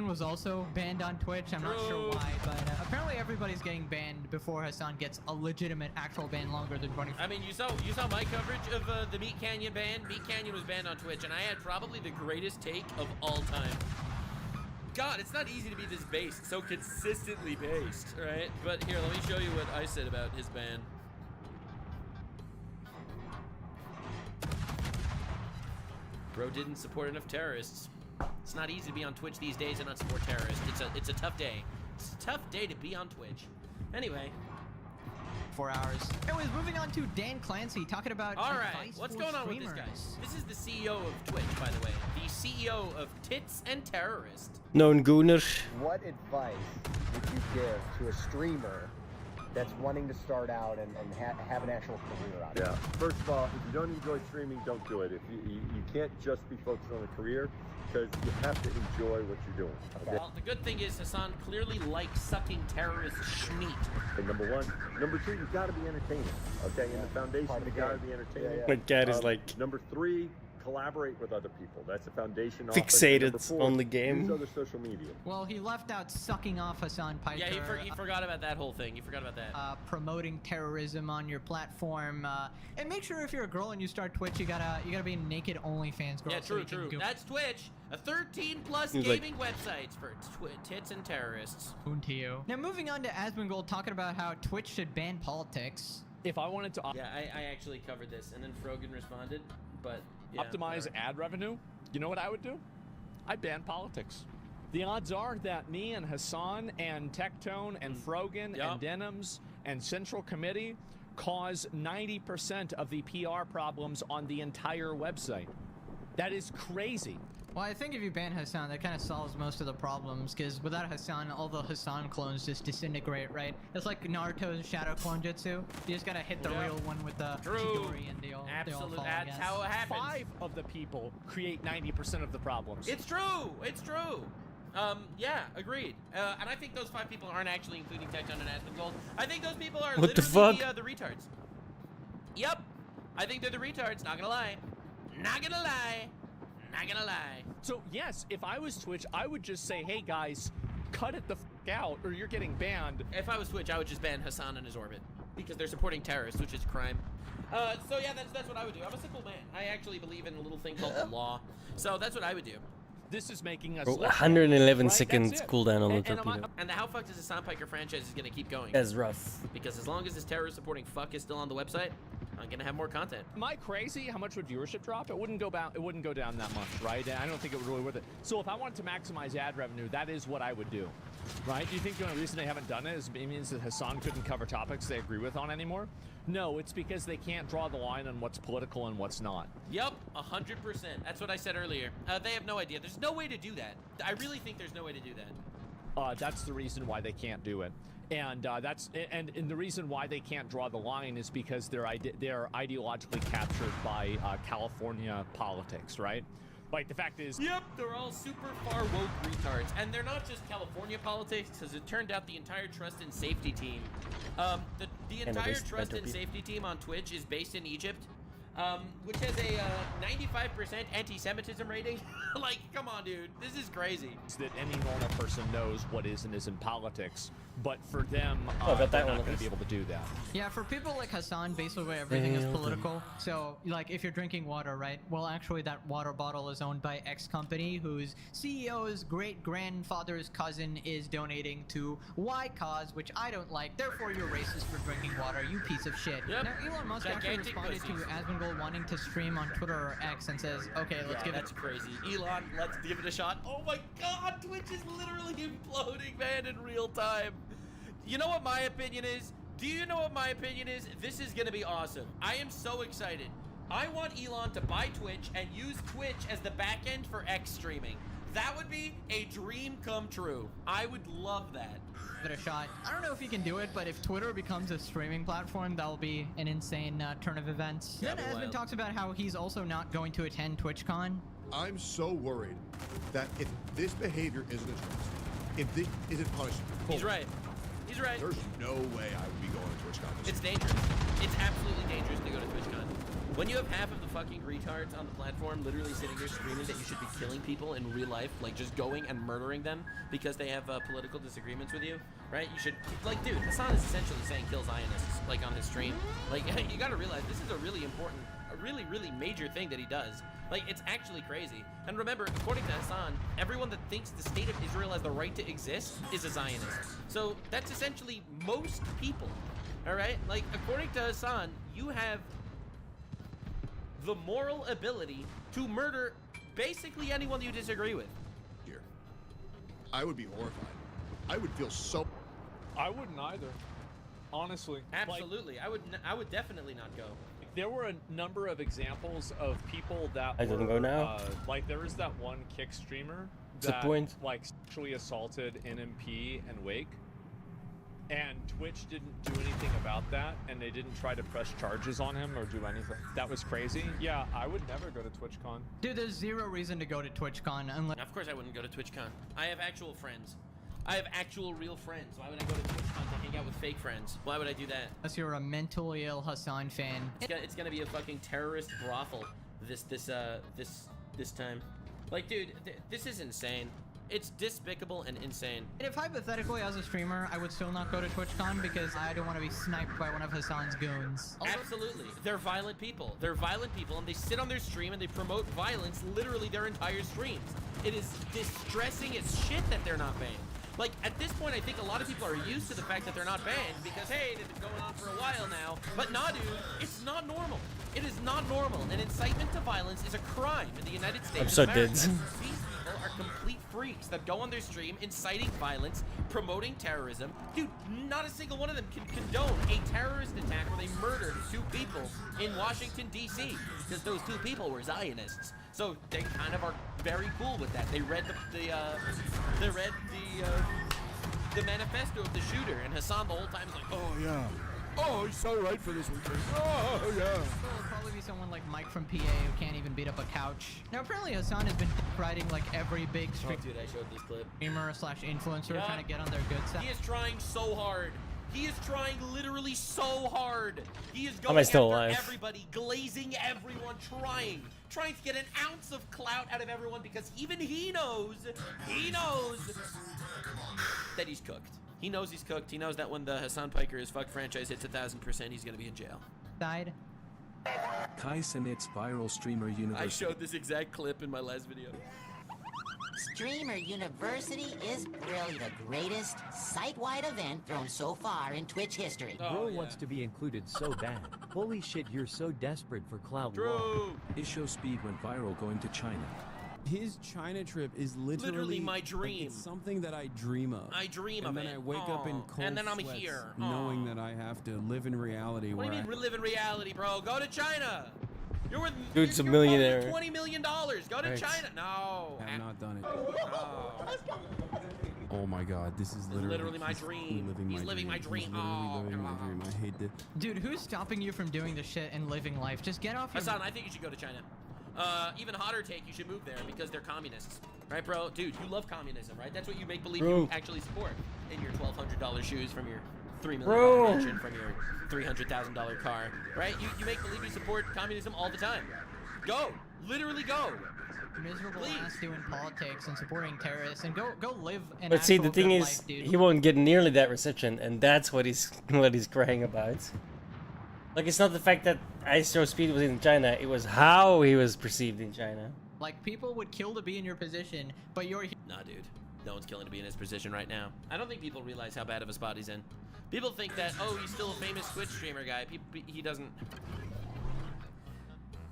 was also banned on Twitch. I'm not sure why, but apparently everybody's getting banned before Hassan gets a legitimate actual ban longer than 24. I mean, you saw my coverage of the Meat Canyon ban. Meat Canyon was banned on Twitch, and I had probably the greatest take of all time. God, it's not easy to be this based, so consistently based, right? But here, let me show you what I said about his ban. Bro didn't support enough terrorists. It's not easy to be on Twitch these days and not support terrorists. It's a tough day. It's a tough day to be on Twitch. Anyway. 4 hours. Anyways, moving on to Dan Clancy talking about all right, advice what's for going on streamers. with this guy? This is the CEO of Twitch, by the way. The CEO of Tits and Terrorist. Known Gooner. What advice would you give to a streamer that's wanting to start out and have an actual career out of it? Yeah. First of all, if you don't enjoy streaming, don't do it. If you can't just be focused on a career, because you have to enjoy what you're doing. Okay? Well, the good thing is Hassan clearly likes sucking terrorist schmeat. Okay, number one. Number two, you've got to be entertaining. Okay, in the foundation, you've got to be entertaining. My cat is like number three, collaborate with other people. That's the foundation. fixated four, on the game. Use other social media. Well, he left out sucking off Hassan Piker. Yeah, he forgot about that whole thing. He forgot about that. Promoting terrorism on your platform, and make sure if you're a girl and you start Twitch, you gotta be a naked OnlyFans girl. Yeah, true. That's Twitch, a 13+ gaming websites for tits and terrorists. To you. Now moving on to Asmongold talking about how Twitch should ban politics. If I wanted to, yeah, I actually covered this, and then Frogan responded, but. Yeah, optimize ad revenue, you know what I would do? I'd ban politics. The odds are that me and Hassan and Tectone and Frogan and Denims and Central Committee cause 90% of the PR problems on the entire website. That is crazy. Well, I think if you ban Hassan, that kind of solves most of the problems, because without Hassan, all the Hassan clones just disintegrate, right? It's like Naruto's Shadow Clone Jutsu. You just gotta hit the real one with the Chidori and they all fall That's how it happens. 5 of the people create 90% of the problems. It's true. It's true. Yeah, agreed. And I think those 5 people aren't actually including Tectone and Asmongold. I think those people are literally the retards. Yep. I think they're the retards, not gonna lie. Not gonna lie. Not gonna lie. So yes, if I was Twitch, I would just say, hey guys, cut it the f out or you're getting banned. If I was Twitch, I would just ban Hassan and his orbit because they're supporting terrorists, which is a crime. So yeah, that's what I would do. I'm a simple man. I actually believe in a little thing called the law. So that's what I would do. This is making us 111 seconds cooldown on the torpedo. And how fucked is the Hassan Piker franchise is gonna keep going? That's rough. Because as long as this terrorist supporting fuck is still on the website, I'm gonna have more content. Am I crazy? How much would viewership drop? It wouldn't go down. It wouldn't go down that much, right? I don't think it would really worth it. So if I wanted to maximize ad revenue, that is what I would do, right? Do you think the only reason they haven't done it is it means that Hassan couldn't cover topics they agree with on anymore? No, it's because they can't draw the line on what's political and what's not. Yep, 100%. That's what I said earlier. They have no idea. There's no way to do that. I really think there's no way to do that. That's the reason why they can't do it. And the reason why they can't draw the line is because they're ideologically captured by California politics, right? Like, the fact is... Yep, they're all super far woke retards. And they're not just California politics, because it turned out the entire trust and safety team. The entire trust and safety team on Twitch is based in Egypt, which has a 95% anti-Semitism rating. Like, come on, dude. This is crazy. That any normal person knows what is and isn't politics, but for them, that they're one not going to be able to do that. Yeah, for people like Hassan, basically everything is political. So, like, if you're drinking water, right? Well, actually, that water bottle is owned by X company, whose CEO's great-grandfather's cousin is donating to Y cause, which I don't like. Therefore, you're racist for drinking water, you piece of shit. Yep. Now, Elon Musk actually responded to struggle wanting to stream on Twitter or X and says, okay, let's give it. That's crazy. Elon, let's give it a shot. Oh my God, Twitch is literally imploding, man, in real time. You know what my opinion is? Do you know what my opinion is? This is gonna be awesome. I am so excited. I want Elon to buy Twitch and use Twitch as the backend for X streaming. That would be a dream come true. I would love that. Give it a shot. I don't know if he can do it, but if Twitter becomes a streaming platform, that'll be an insane turn of events. Then Esmond talks about how he's also not going to attend TwitchCon. I'm so worried that if this behavior isn't addressed, if this isn't punished, He's right. He's right. There's no way I would be going to TwitchCon. It's dangerous. It's absolutely dangerous to go to TwitchCon. When you have half of the fucking retards on the platform literally sitting there screaming that you should be killing people in real life, like just going and murdering them because they have political disagreements with you, right? You should, like, dude, Hassan is essentially saying kill Zionists, like, on his stream. Like, you gotta realize this is a really important, a really, really major thing that he does. Like, it's actually crazy. And remember, according to Hassan, everyone that thinks the state of Israel has the right to exist is a Zionist. So that's essentially most people, all right? Like, according to Hassan, you have the moral ability to murder basically anyone you disagree with. Here, I would be horrified. I would feel so. I wouldn't either, honestly. Absolutely, I would definitely not go. There were a number of examples of people that I didn't go now. Like there was that one kick streamer What's the that point? like sexually assaulted NMP and Wake. And Twitch didn't do anything about that, and they didn't try to press charges on him or do anything. That was crazy. Yeah, I would never go to TwitchCon. Dude, there's zero reason to go to TwitchCon unless... Of course I wouldn't go to TwitchCon. I have actual friends. I have actual real friends. Why would I go to TwitchCon to hang out with fake friends? Why would I do that? Unless you're a mentally ill Hassan fan. It's gonna be a fucking terrorist brothel this time. Like, dude, this is insane. It's despicable and insane. And if hypothetically, as a streamer, I would still not go to TwitchCon because I don't want to be sniped by one of Hassan's goons. Absolutely. They're violent people. They're violent people, and they sit on their stream and they promote violence literally their entire streams. It is distressing as shit that they're not banned. Like, at this point, I think a lot of people are used to the fact that they're not banned because, hey, they've been going on for a while now. But nah, dude, it's not normal. It is not normal. And incitement to violence is a crime in the United States. I'm so dead. These people are complete freaks that go on their stream inciting violence, promoting terrorism. Dude, not a single one of them can condone a terrorist attack where they murdered 2 people in Washington, D.C. because those 2 people were Zionists. So they kind of are very cool with that. They read the manifesto of the shooter, and Hassan the whole time is like, oh yeah, oh he's so right for this one. Oh yeah. It'll probably be someone like Mike from PA who can't even beat up a couch. Now apparently Hassan has been riding like every big streamer dude, I showed this clip. /influencer trying to get on their good side. He is trying so hard. He is trying literally so hard. He is Am going I still after alive? everybody, glazing everyone, trying to get an ounce of clout out of everyone because even he knows that he's cooked. He knows he's cooked. He knows that when the Hassan Piker is fucked franchise hits 1,000%, he's gonna be in jail. Died. Kai Cenat Spiral Streamer University. I showed this exact clip in my last video. Streamer University is really the greatest site-wide event thrown so far in Twitch history. Bro wants to be included so bad. Holy shit, you're so desperate for clout. Isho Speed went viral going to China. His China trip is literally my dream. It's something that I dream of. I dream and of then it. I wake up in cold and then I'm sweats here. knowing that I have to live in reality. What do you mean live in reality, bro? Go to China. You're worth, Dude's a you're millionaire. $20 million. Go to China. No. I have not done it. No. Oh my god, this is literally my dream. He's living my dream. He's literally living my dream. I hate this. Dude, who's stopping you from doing the shit and living life? Just get off your... Hassan, I think you should go to China. Even hotter take, you should move there because they're communists. Right, bro? Dude, you love communism, right? That's what you make believe you actually support in your $1,200 shoes from your $3 million mansion from your $300,000 car, right? You make believe you support communism all the time. Go. Literally go. Miserable ass doing politics and supporting terrorists and go live an But see, the actual thing good is, life, dude. he won't get nearly that reception, and that's what he's crying about. Like, it's not the fact that ISO Speed was in China, it was how he was perceived in China. Like, people would kill to be in your position, but you're... Nah, dude. No one's killing to be in his position right now. I don't think people realize how bad of a spot he's in. People think that, oh, he's still a famous Twitch streamer guy. He doesn't...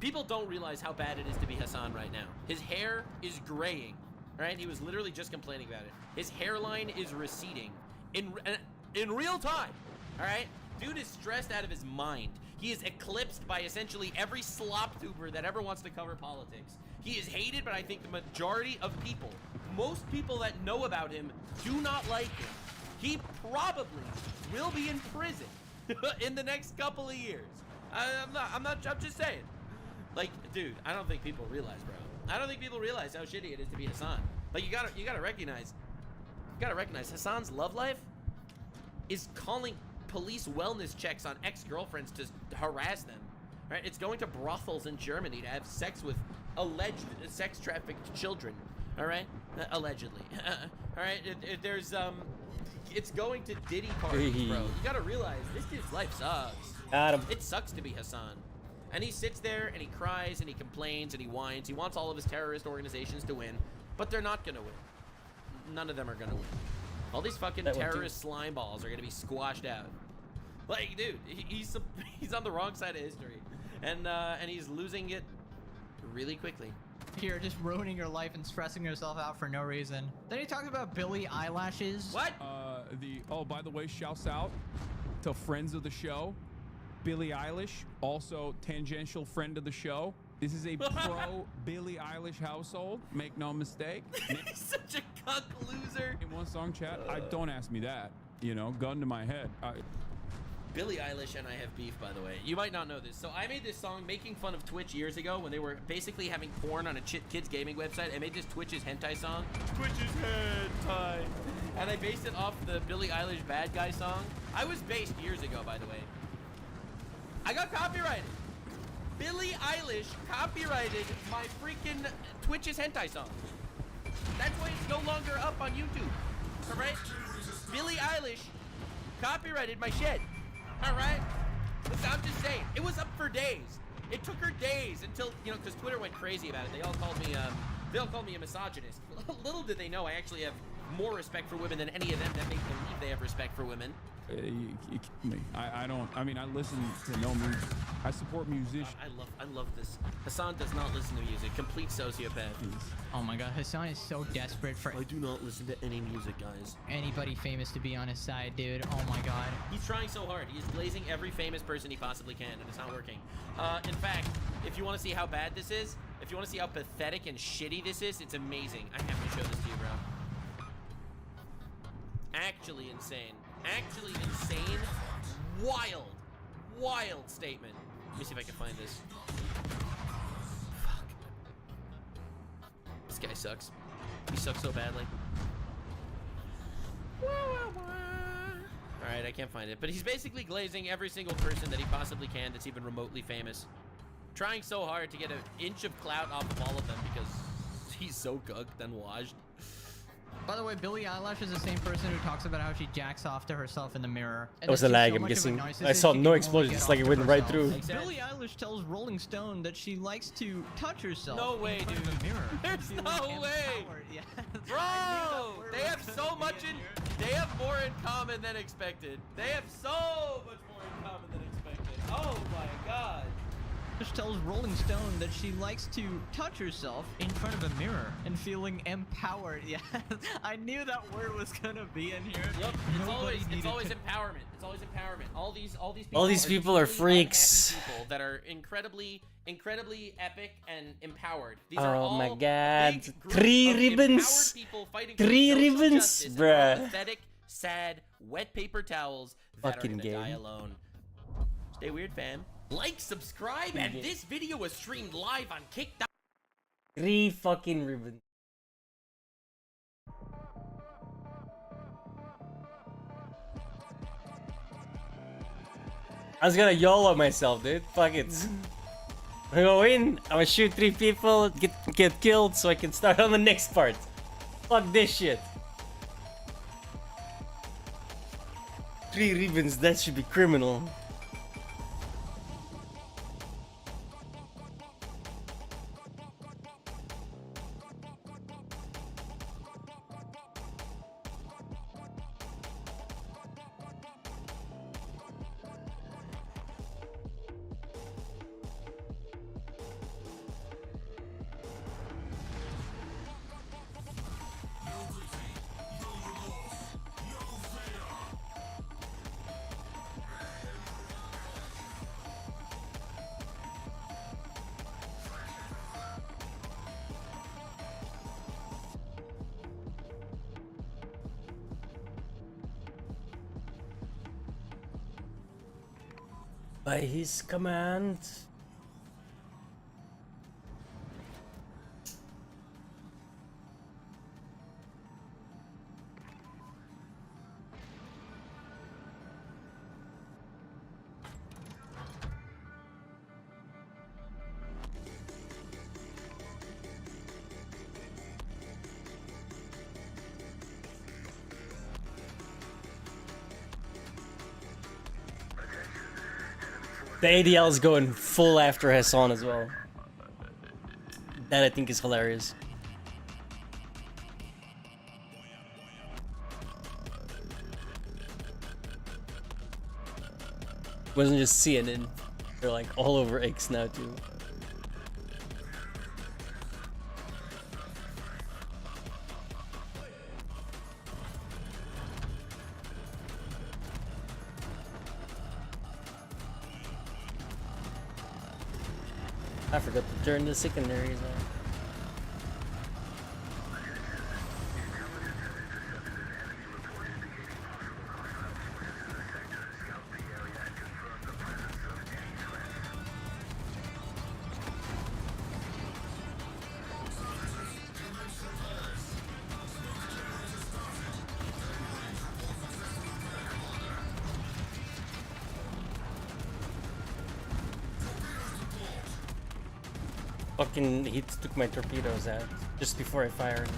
People don't realize how bad it is to be Hassan right now. His hair is graying, right? He was literally just complaining about it. His hairline is receding in real time, all right? Dude is stressed out of his mind. He is eclipsed by essentially every slop tuber that ever wants to cover politics. He is hated, but I think the majority of people, most people that know about him, do not like him. He probably will be in prison in the next couple of years. I'm just saying. Like, dude, I don't think people realize, bro. I don't think people realize how shitty it is to be Hassan. Like, you gotta recognize Hassan's love life is calling police wellness checks on ex-girlfriends to harass them. Right? It's going to brothels in Germany to have sex with alleged sex-trafficked children. All right, allegedly. All right, it's going to Diddy parties, bro. You gotta realize this dude's life sucks. It sucks to be Hassan. And he sits there and he cries and he complains and he whines. He wants all of his terrorist organizations to win, but they're not gonna win. None of them are gonna win. All these fucking terrorist slime balls are gonna be squashed out. Like, dude, he's on the wrong side of history, and he's losing it really quickly. Here, just ruining your life and stressing yourself out for no reason. Then he talks about Billie Eyelashes. What? Oh, by the way, shouts out to friends of the show. Billie Eilish, also tangential friend of the show. This is a pro Billie Eilish household. Make no mistake. He's such a cuck loser. In one song, chat. Don't ask me that. You know, gun to my head. Billie Eilish and I have beef, by the way. You might not know this. So I made this song making fun of Twitch years ago when they were basically having porn on a kids gaming website. I made this Twitch's hentai song. Twitch's hentai. And I based it off the Billie Eilish Bad Guy song. I was based years ago, by the way. I got copyrighted. Billie Eilish copyrighted my freaking Twitch's hentai song. That's why it's no longer up on YouTube. All right? Billie Eilish copyrighted my shit. All right? Listen, I'm just saying, it was up for days. It took her days until, you know, because Twitter went crazy about it. They all called me a misogynist. Little did they know I actually have more respect for women than any of them that make believe they have respect for women. You kidding me? I mean, I listen to no music. I support musicians. I love this. Hassan does not listen to music. Complete sociopath. Oh my god, Hassan is so desperate for... I do not listen to any music, guys. Anybody famous to be on his side, dude. Oh my god. He's trying so hard. He is glazing every famous person he possibly can, and it's not working. In fact, if you want to see how bad this is, if you want to see how pathetic and shitty this is, it's amazing. I have to show this to you, bro. Actually insane. Actually insane. Wild statement. Let me see if I can find this. Fuck. This guy sucks. He sucks so badly. Alright, I can't find it. But he's basically glazing every single person that he possibly can that's even remotely famous. Trying so hard to get an inch of clout off of all of them because he's so cooked and washed. By the way, Billie Eilish is the same person who talks about how she jacks off to herself in the mirror. That was a lag, I'm guessing. I saw no explosion, it's like it went right through. Billie Eilish tells Rolling Stone that she likes to touch herself. No way, dude. In the mirror. There's no way. Yeah. Bro, they have so much they have more in common than expected. They have so much more in common than expected. Oh my god. Tells Rolling Stone that she likes to touch herself in front of a mirror and feeling empowered. Yeah, I knew that word was gonna be in here. Yep, it's always empowerment. It's always empowerment. All these people are freaks. People that are incredibly epic and empowered. These oh are all my god, big 3 ribbons. 3 ribbons, bruh. Pathetic, sad, wet paper towels that Fucking are gonna die game. alone. Stay weird, fam. Like, subscribe, and this video was streamed live on Kick. 3 fucking ribbons. I was gonna YOLO myself, dude. Fuck it. I'm gonna go in, I'm gonna shoot 3 people, get killed so I can start on the next part. Fuck this shit. 3 ribbons, that should be criminal. By his command. The ADL is going full after Hassan as well. That I think is hilarious. Wasn't just CNN. They're like all over X now too. I forgot to turn the secondaries on. Fucking he took my torpedoes out just before I fired them.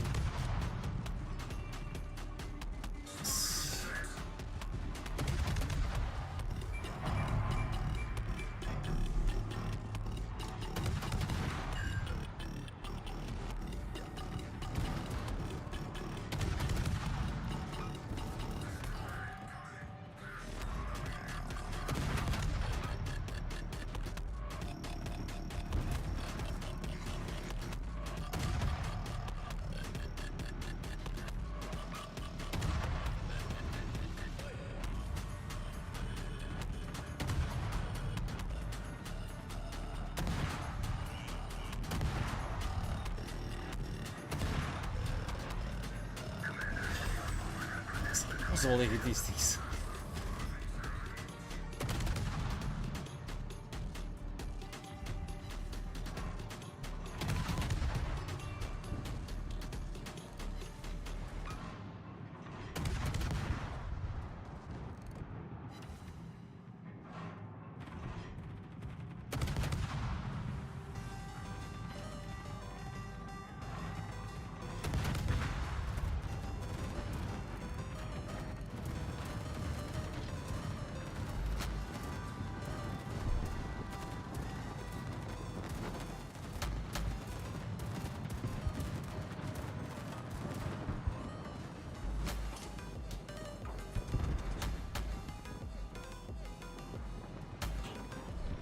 Only hit these things.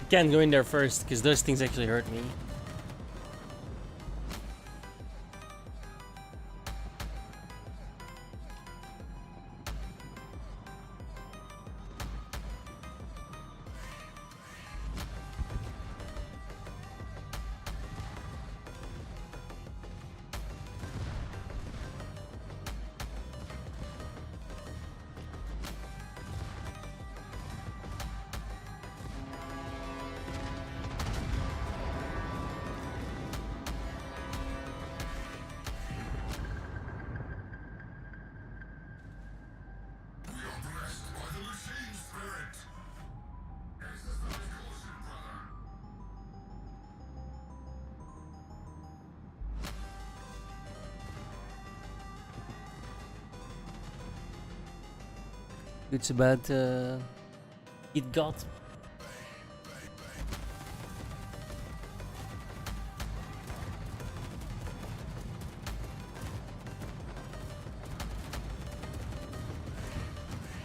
Can't go in there first because those things actually hurt me. It's about it got.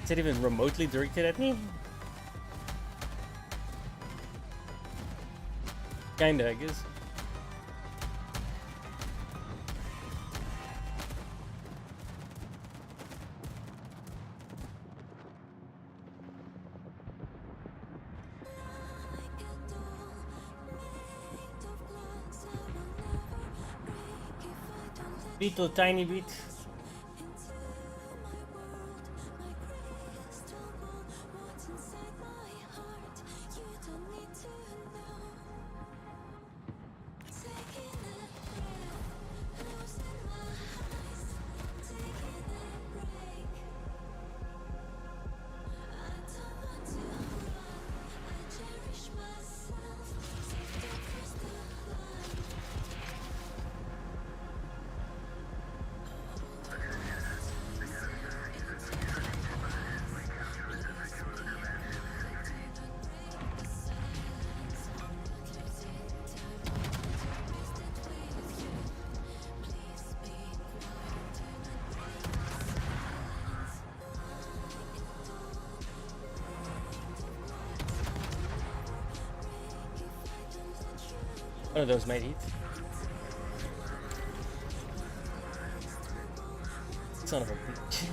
Is it even remotely directed at me? Kinda, I guess. Little tiny bit. One of those might eat. Son of a bitch.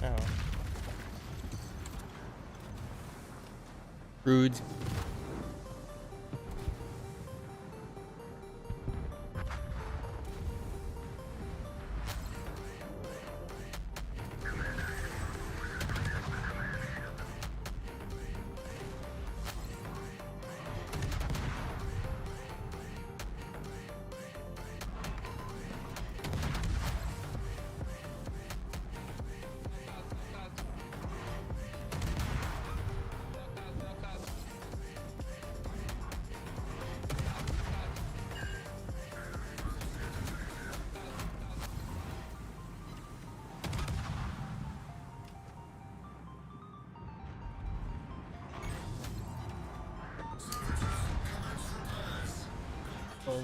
Oh. Rude. Bolt.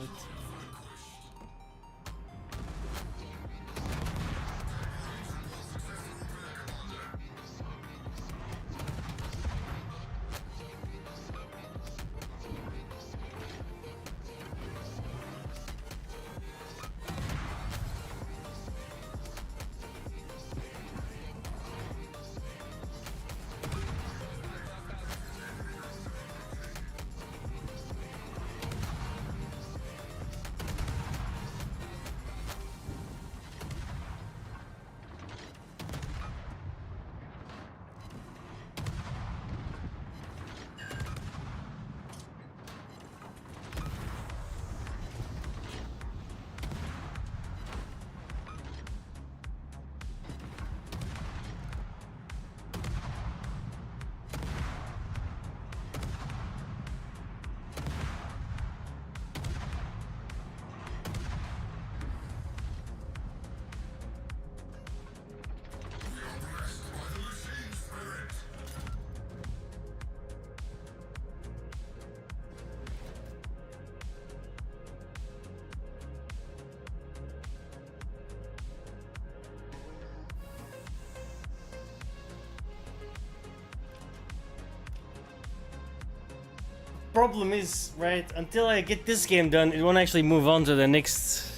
Problem is, right, until I get this game done, it won't actually move on to the next.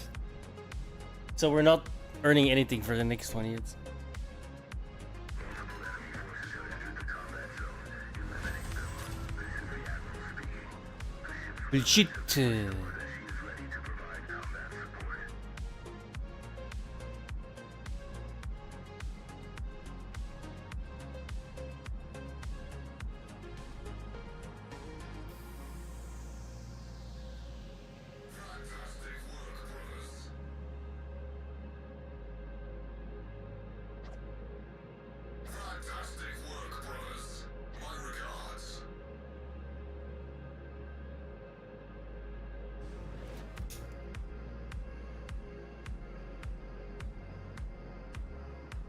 So we're not earning anything for the next one yet. Bullshit.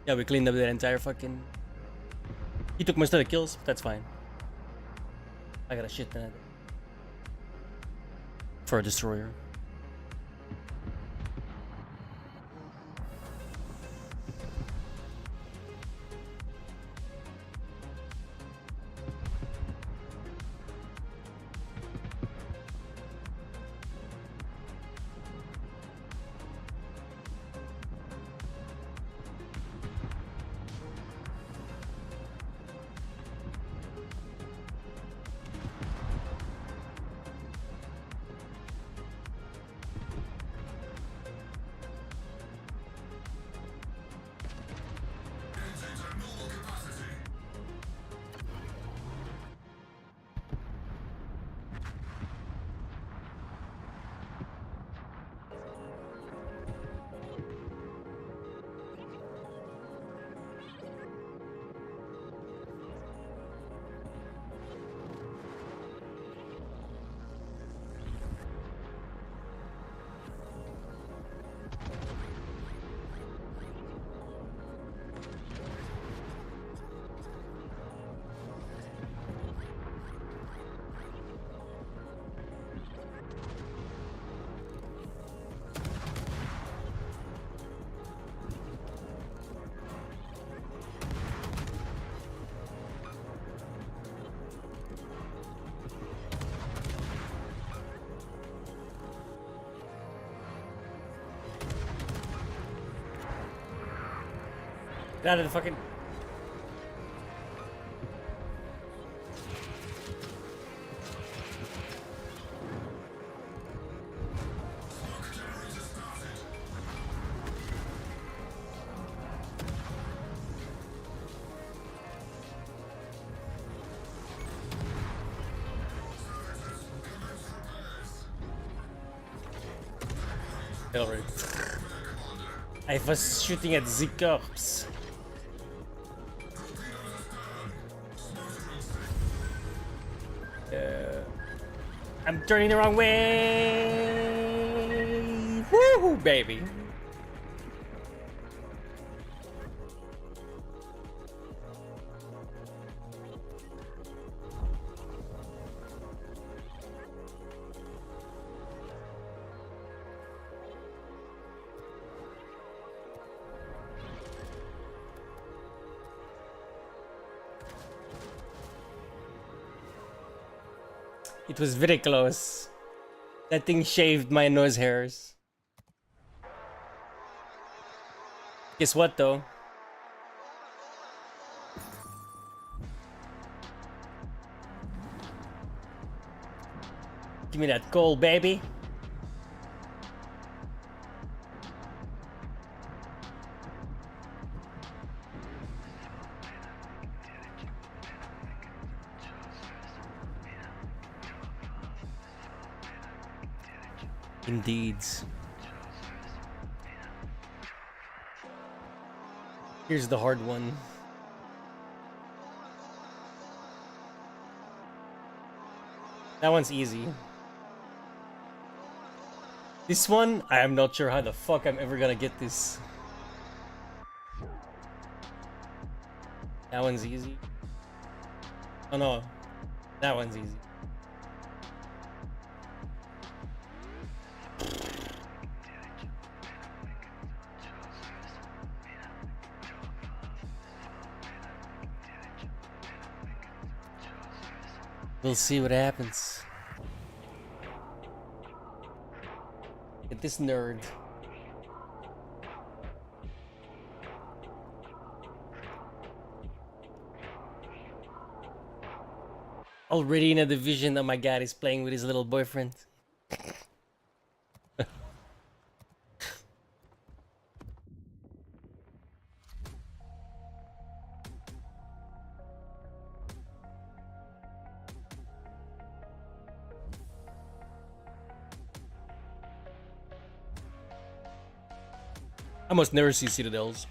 Yeah, we cleaned up that entire fucking He took most of the kills, but that's fine. I got a shit ton of it. For a destroyer. Get out of the fucking... Alright. I was shooting at the corpse. I'm turning the wrong way. Woo, baby. It was very close. That thing shaved my nose hairs. Guess what though? Give me that coal, baby. Indeed. Here's the hard one. That one's easy. This one, I am not sure how the fuck I'm ever gonna get this. That one's easy. Oh no, that one's easy. We'll see what happens. Get this nerd. Already in a division that my god is playing with his little boyfriend. I must never see Citadels.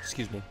Excuse me.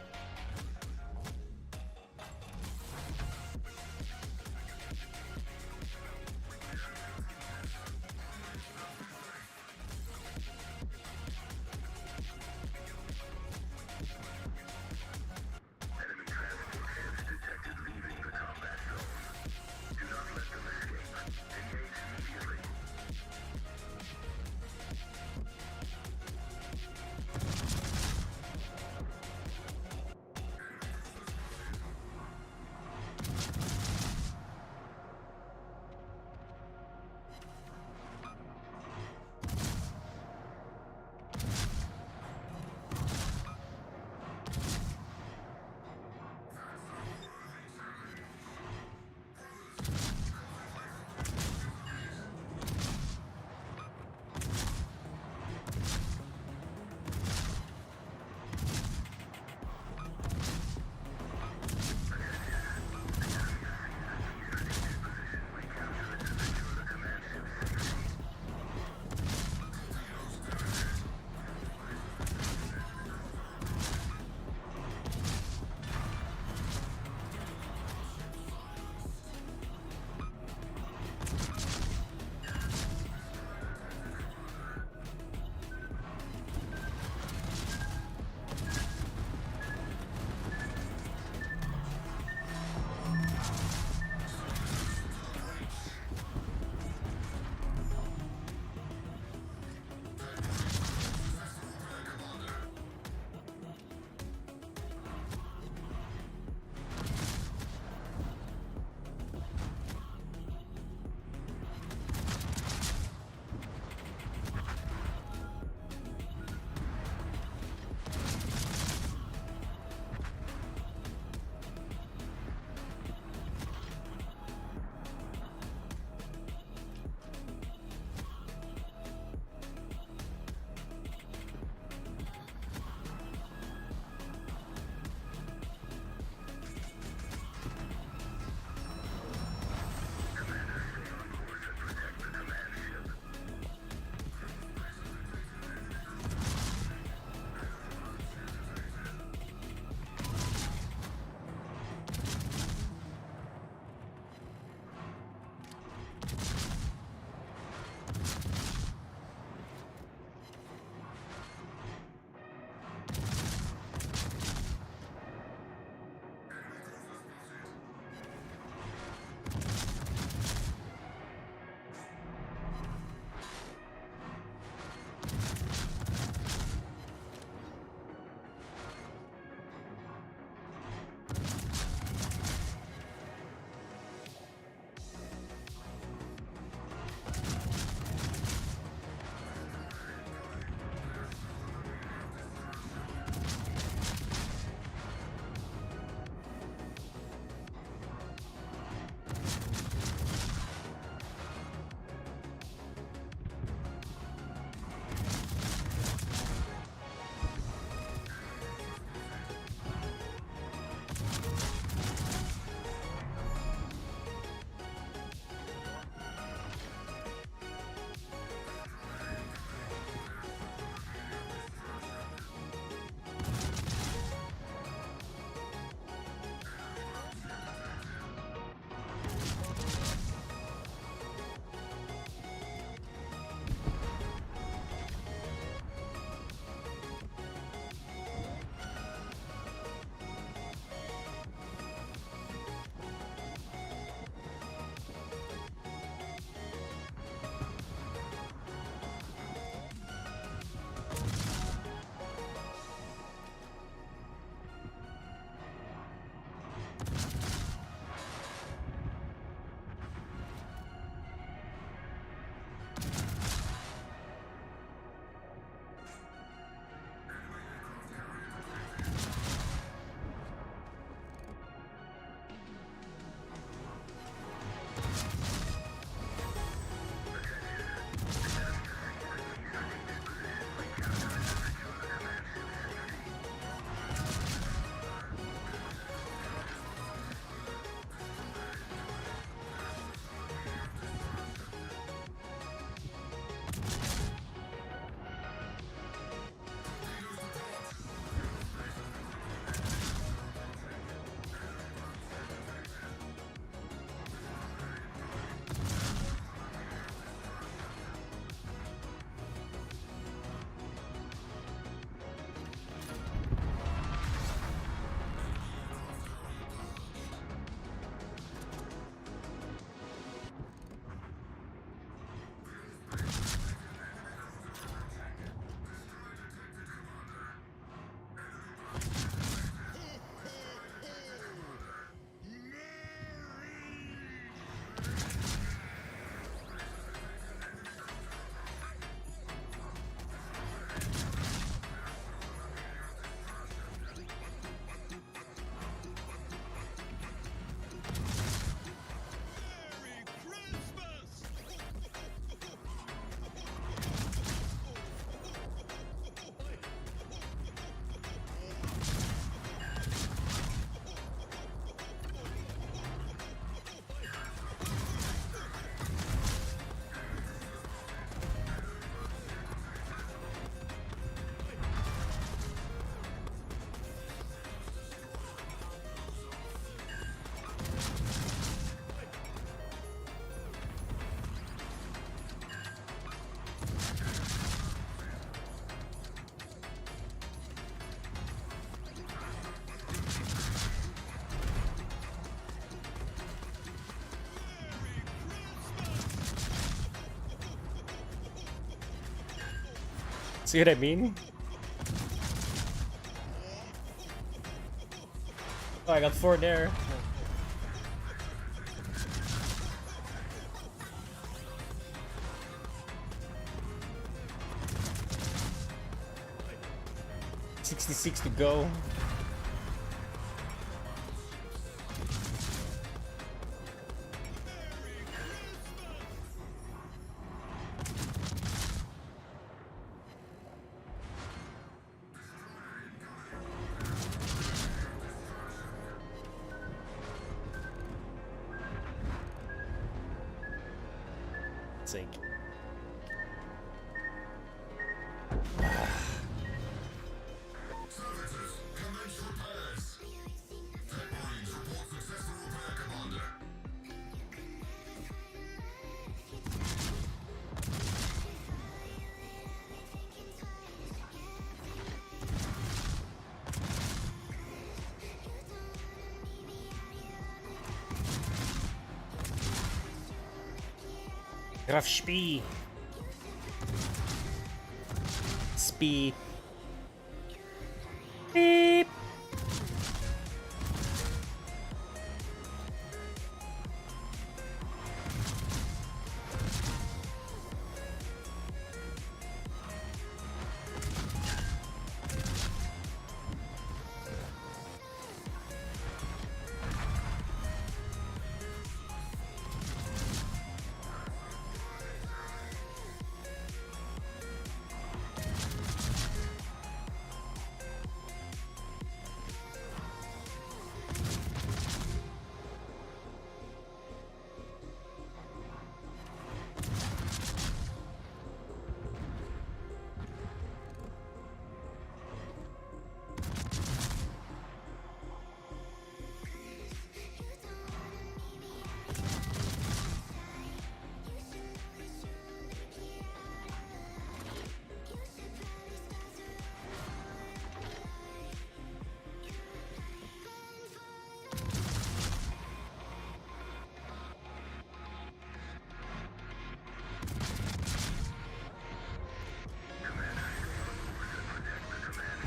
See what I mean? Oh, I got 4 there. $66 to go. Sake. Graf Spee. Spee. Beep.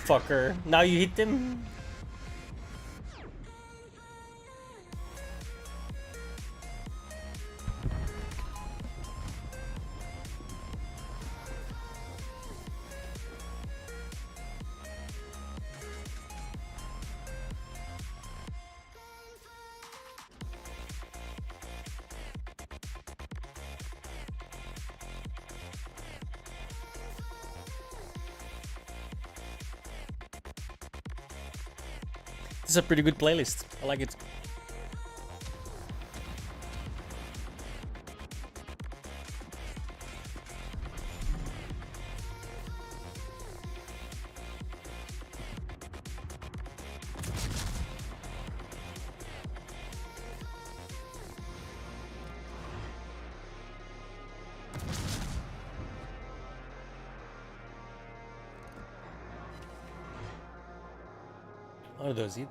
Fucker. Now you hit him? This is a pretty good playlist. I like it. Or does it?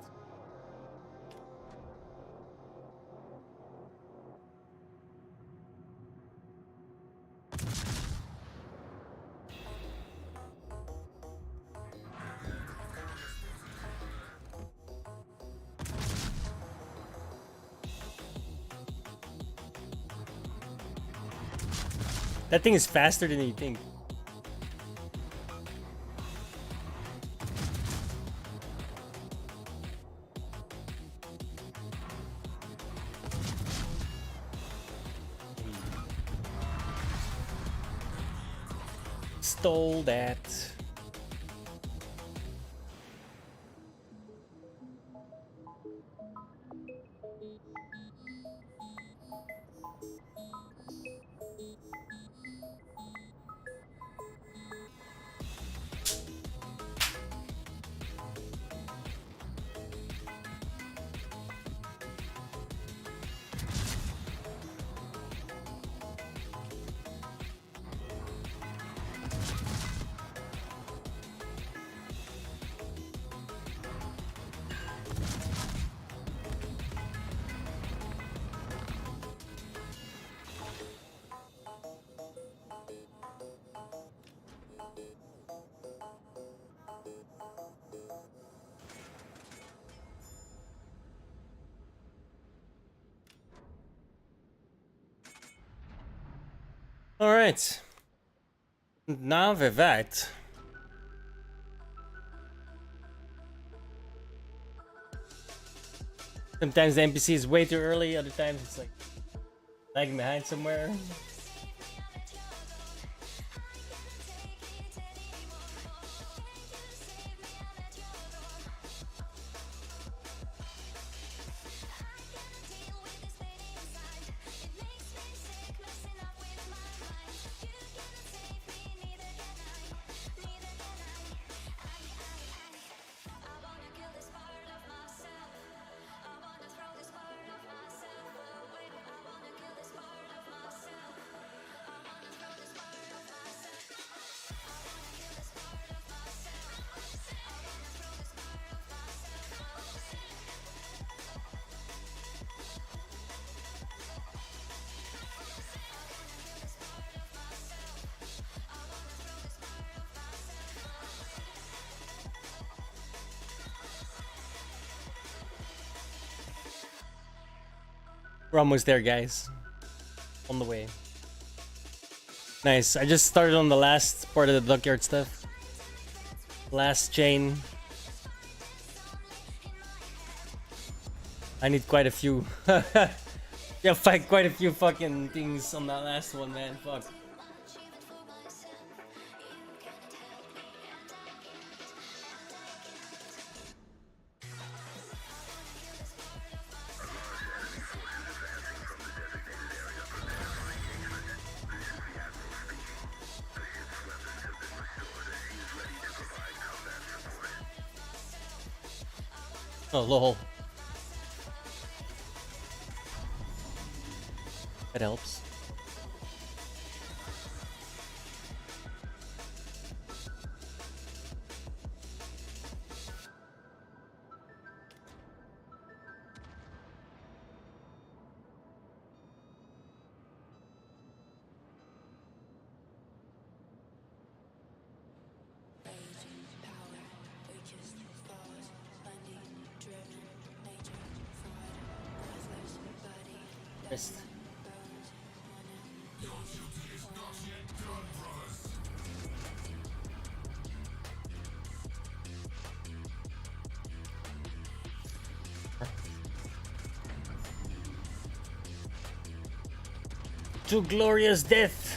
That thing is faster than you think. Stole that. All right. Now with that, sometimes the NPC is way too early. Other times it's like lagging behind somewhere. We're almost there, guys. On the way. Nice. I just started on the last part of the dockyard stuff. Last chain. I need quite a few. Yeah, fight quite a few fucking things on that last one, man. Fuck. Oh, lol. That helps. Missed. To glorious death.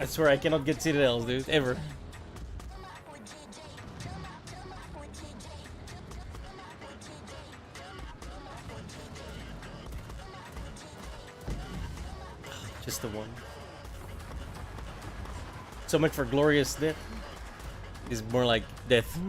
I swear I cannot get citadels, dude, ever. Just the one. So much for glorious death. Is more like death.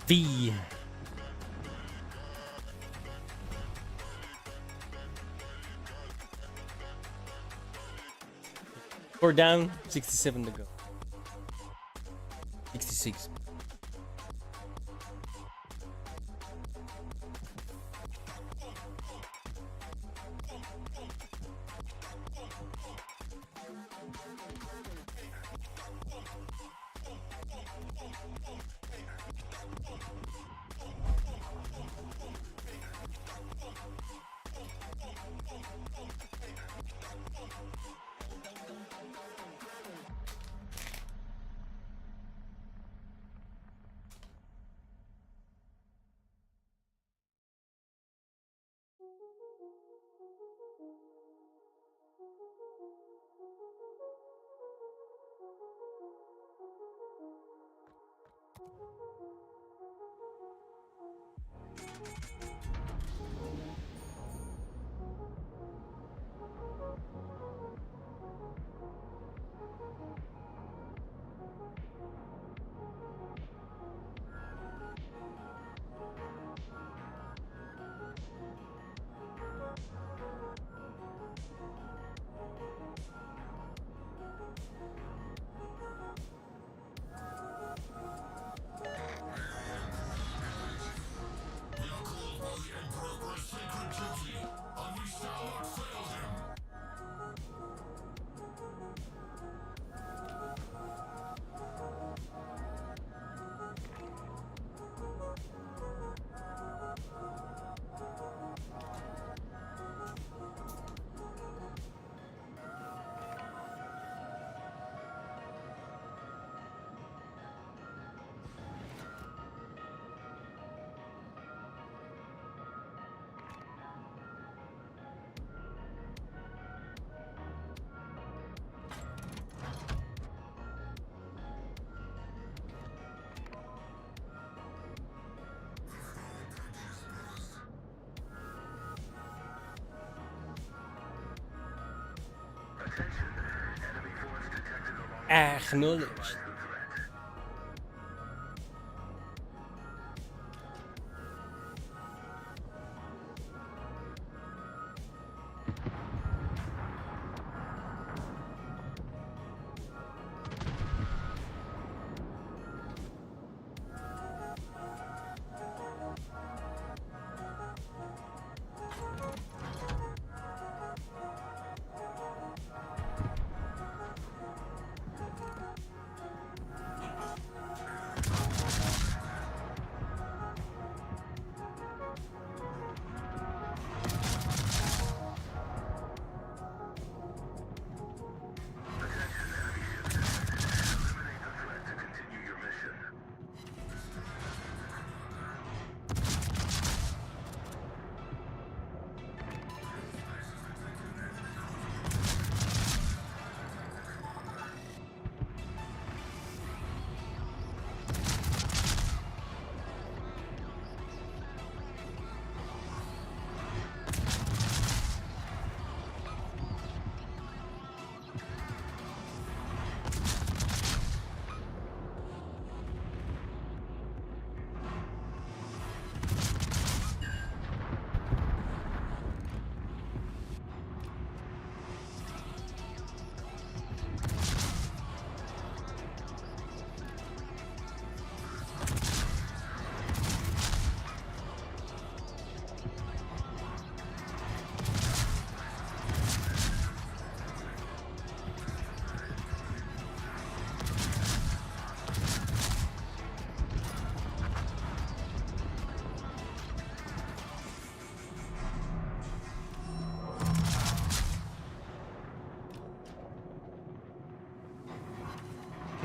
V. Four down, 67 to go. 66. Acknowledged.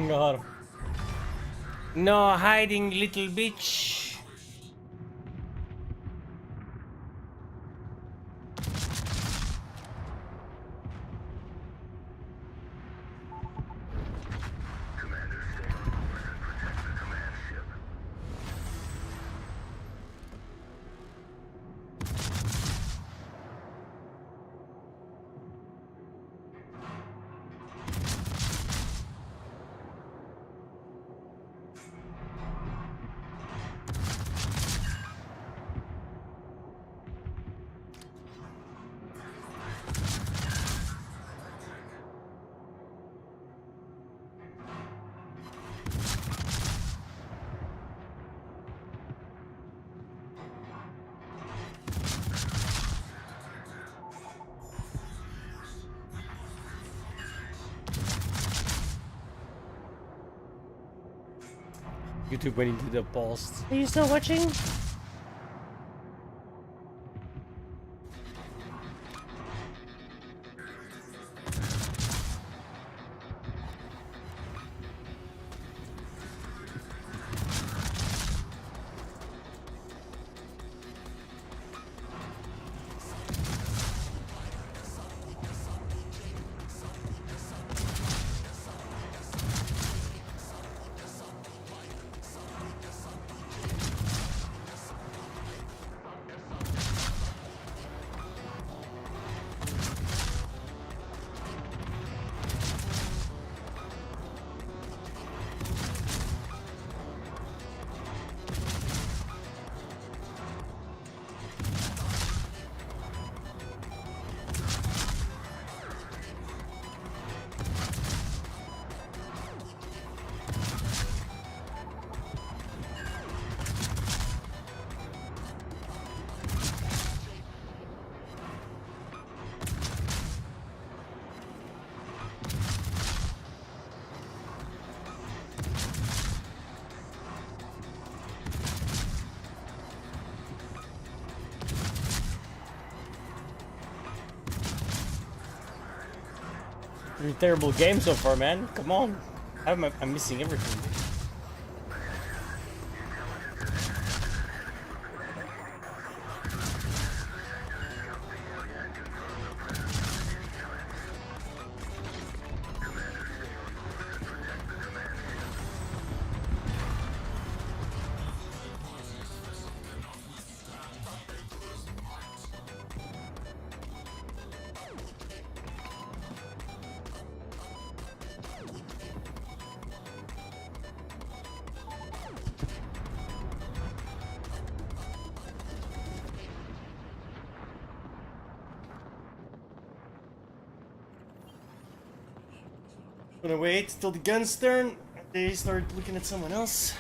God. No hiding, little bitch. YouTube went into the post. Are you still watching? Pretty terrible game so far, man. Come on. I'm missing everything. Gonna wait till the gun's turn. They start looking at someone else.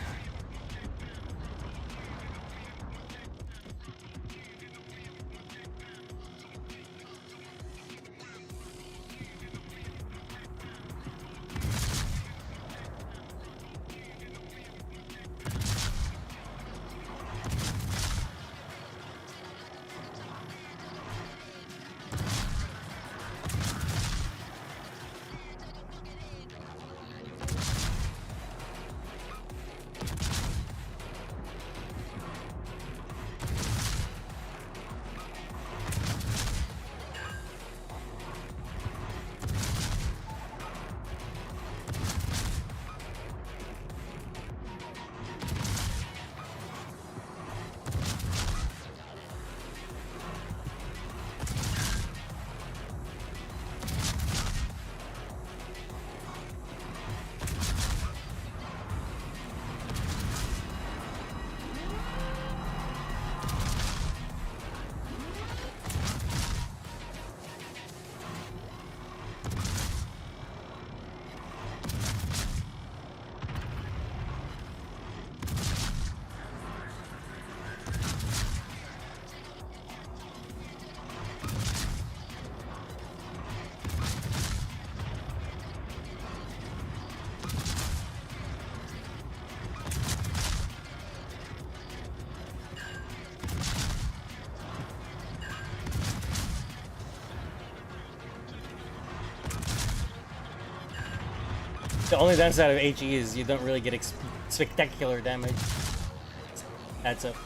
The only downside of HE is you don't really get spectacular damage. Adds up.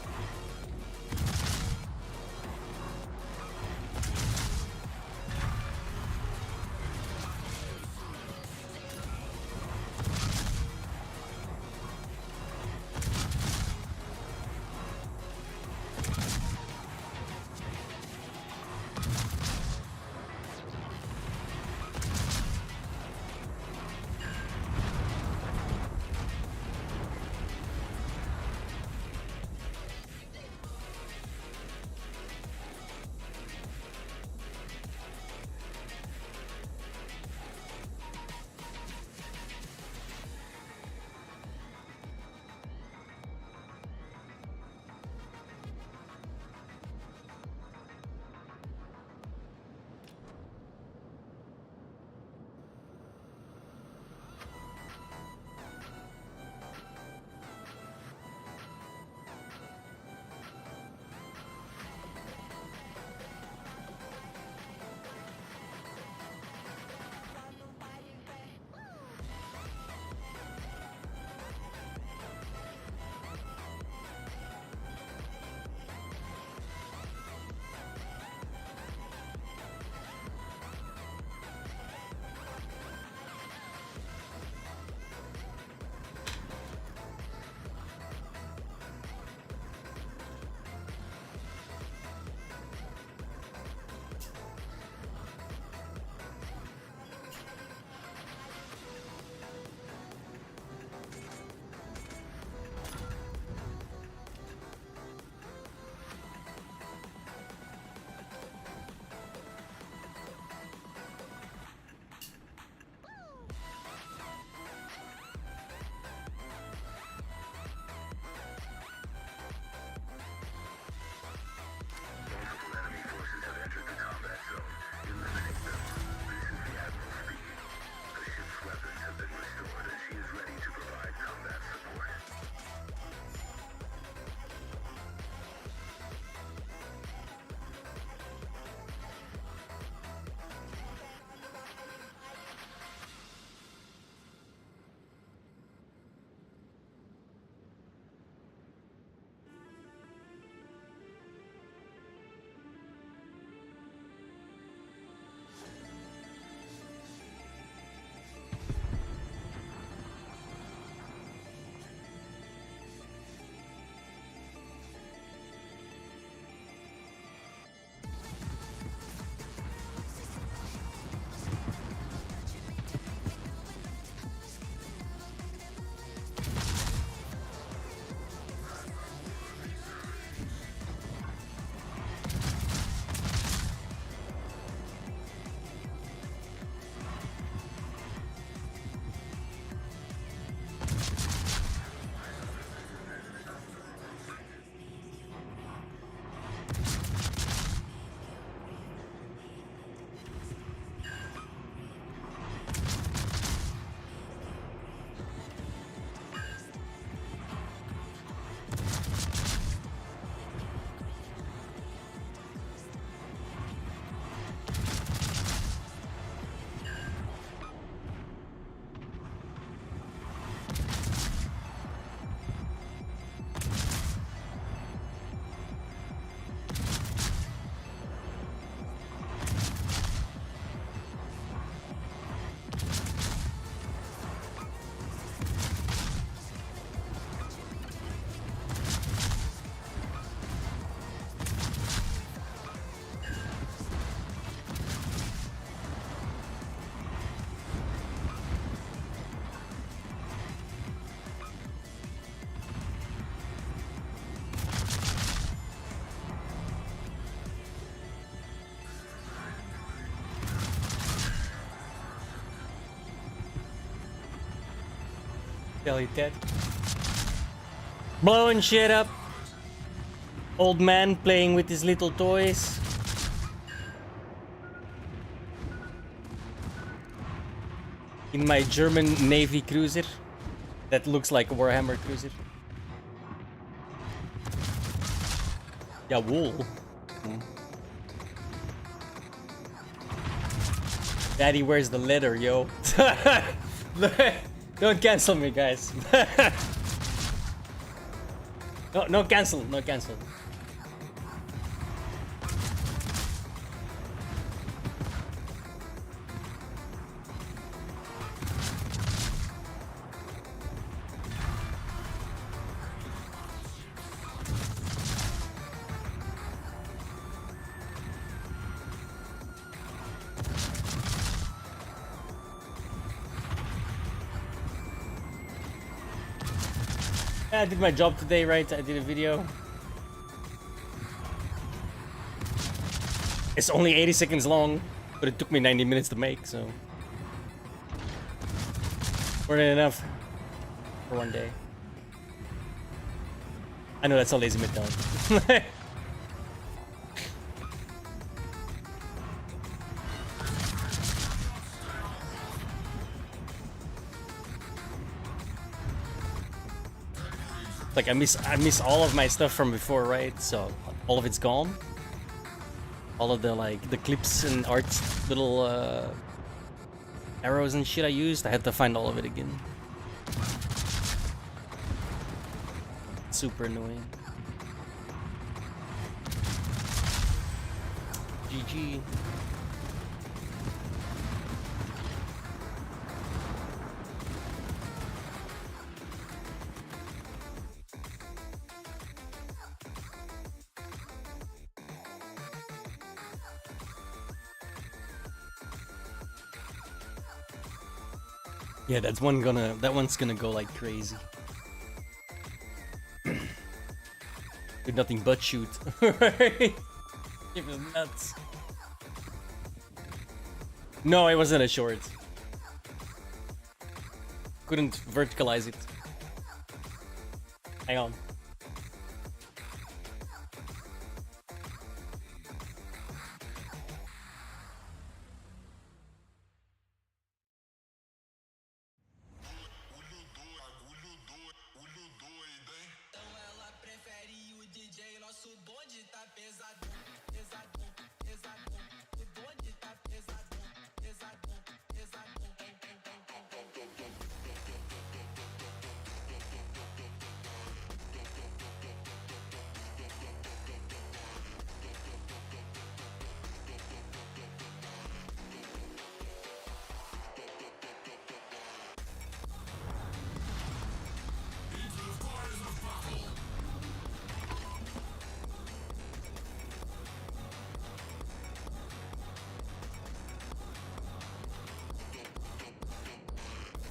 Belly dead. Blowing shit up. Old man playing with his little toys. In my German Navy cruiser. That looks like a Warhammer cruiser. Yeah, wool. Daddy wears the leather, yo. Don't cancel me, guys. No cancel, no cancel. I did my job today, right? I did a video. It's only 80 seconds long, but it took me 90 minutes to make, so... more than enough for one day. I know that's a lazy midtown. Like I miss all of my stuff from before, right? So all of it's gone. All of the like the clips and art little arrows and shit I used, I had to find all of it again. Super annoying. GG. Yeah, that one's gonna go like crazy. With nothing but shoot. It was nuts. No, it wasn't a short. Couldn't verticalize it. Hang on.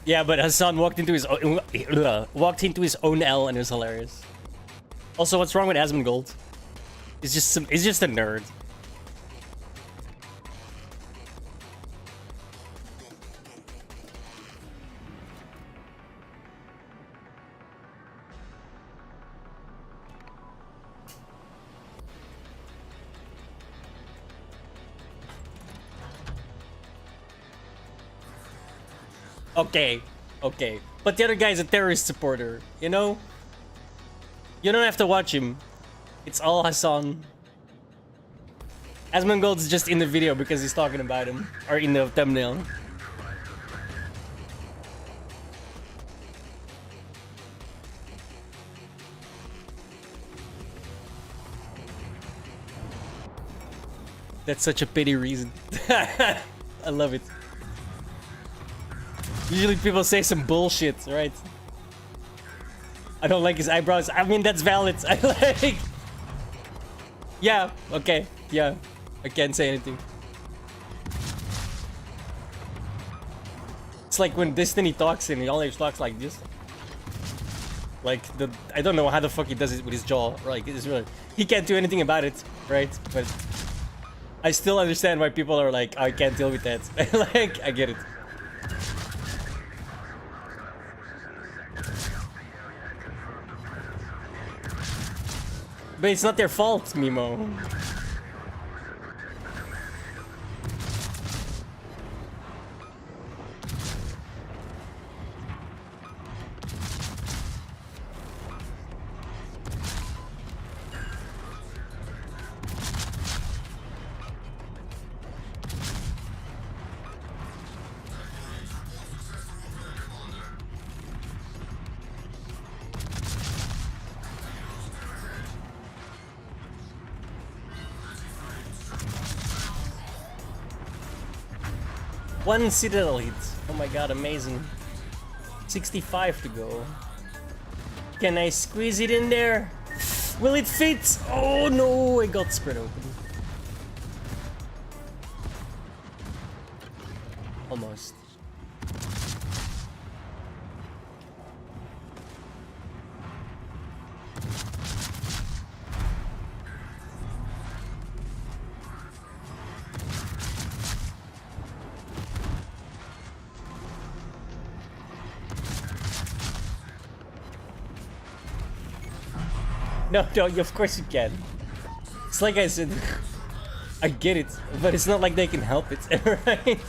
Yeah, but Hassan walked into his own L and it was hilarious. Also, what's wrong with Asmongold? He's just a nerd. Okay. But the other guy's a terrorist supporter, you know? You don't have to watch him. It's all Hassan. Asmongold's just in the video because he's talking about him. Or in the thumbnail. That's such a pity reason. I love it. Usually people say some bullshit, right? I don't like his eyebrows. I mean, that's valid. I like... Yeah, okay. Yeah, I can't say anything. It's like when Destiny talks and he always talks like this. Like, I don't know how the fuck he does it with his jaw. Like, it's really... He can't do anything about it, right? But... I still understand why people are like, I can't deal with that. Like, I get it. But it's not their fault, Mimo. One Citadel hit. Oh my god, amazing. 65 to go. Can I squeeze it in there? Will it fit? Oh no, I got spread open. Almost. No, of course you can. It's like I said, I get it, but it's not like they can help it, right?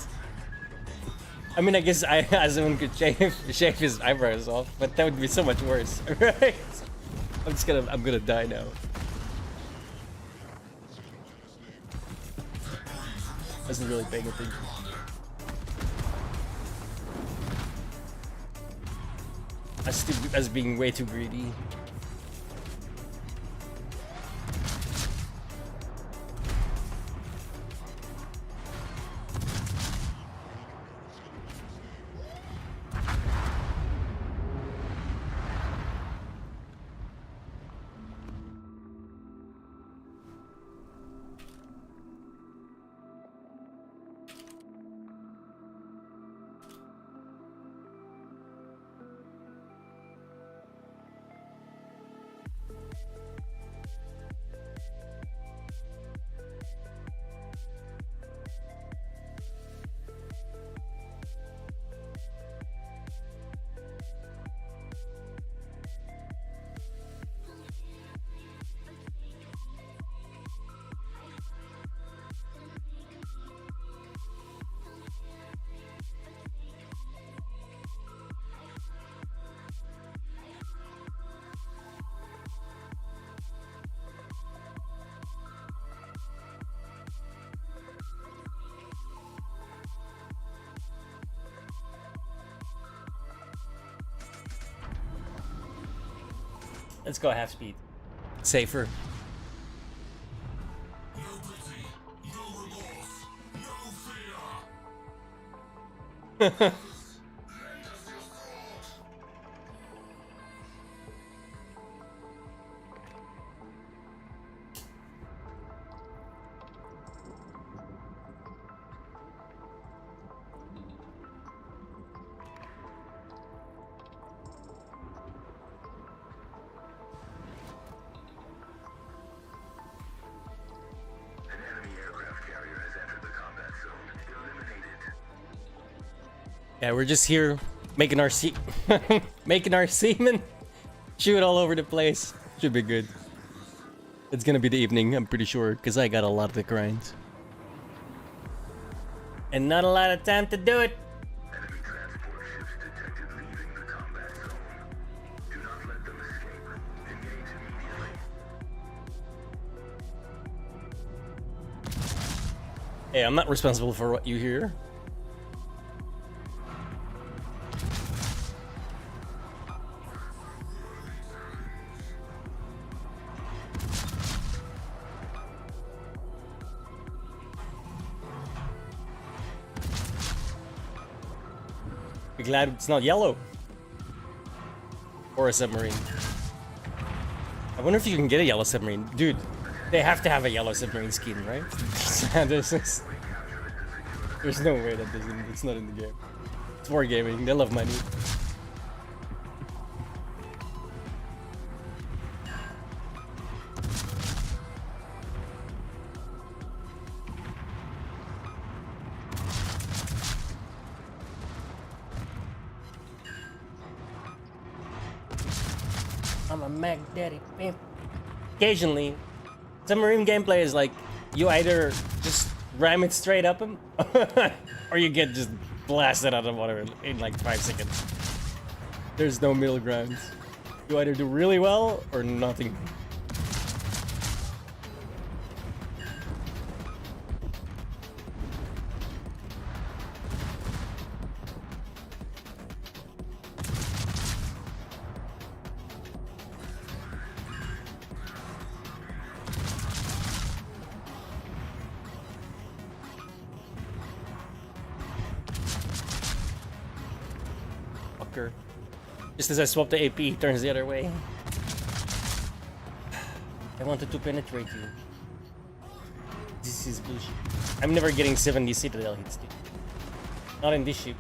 I mean, I guess as someone could shave his eyebrows off, but that would be so much worse, right? I'm gonna die now. Wasn't really paying attention. As being way too greedy. Let's go half speed. Safer. Yeah, we're just here making our making our semen shoot all over the place. Should be good. It's gonna be the evening, I'm pretty sure, because I got a lot of the grind. And not a lot of time to do it. Hey, I'm not responsible for what you hear. Be glad it's not yellow. Or a submarine. I wonder if you can get a yellow submarine. Dude, they have to have a yellow submarine skin, right? There's no way that it's not in the game. It's wargaming, they love money. I'm a Mac Daddy pimp. occasionally, submarine gameplay is like you either just ram it straight up him, or you get just blasted out of water in like 5 seconds. There's no middle ground. You either do really well or nothing. Fucker. Just as I swap the AP, he turns the other way. I wanted to penetrate you. This is bullshit. I'm never getting 70 Citadel hits, dude. Not in this ship.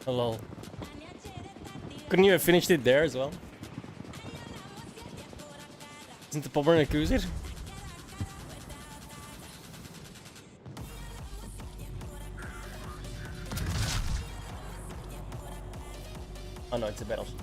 Hello. Couldn't you have finished it there as well? Isn't the Popper een cruiser? Oh no, it's a battleship.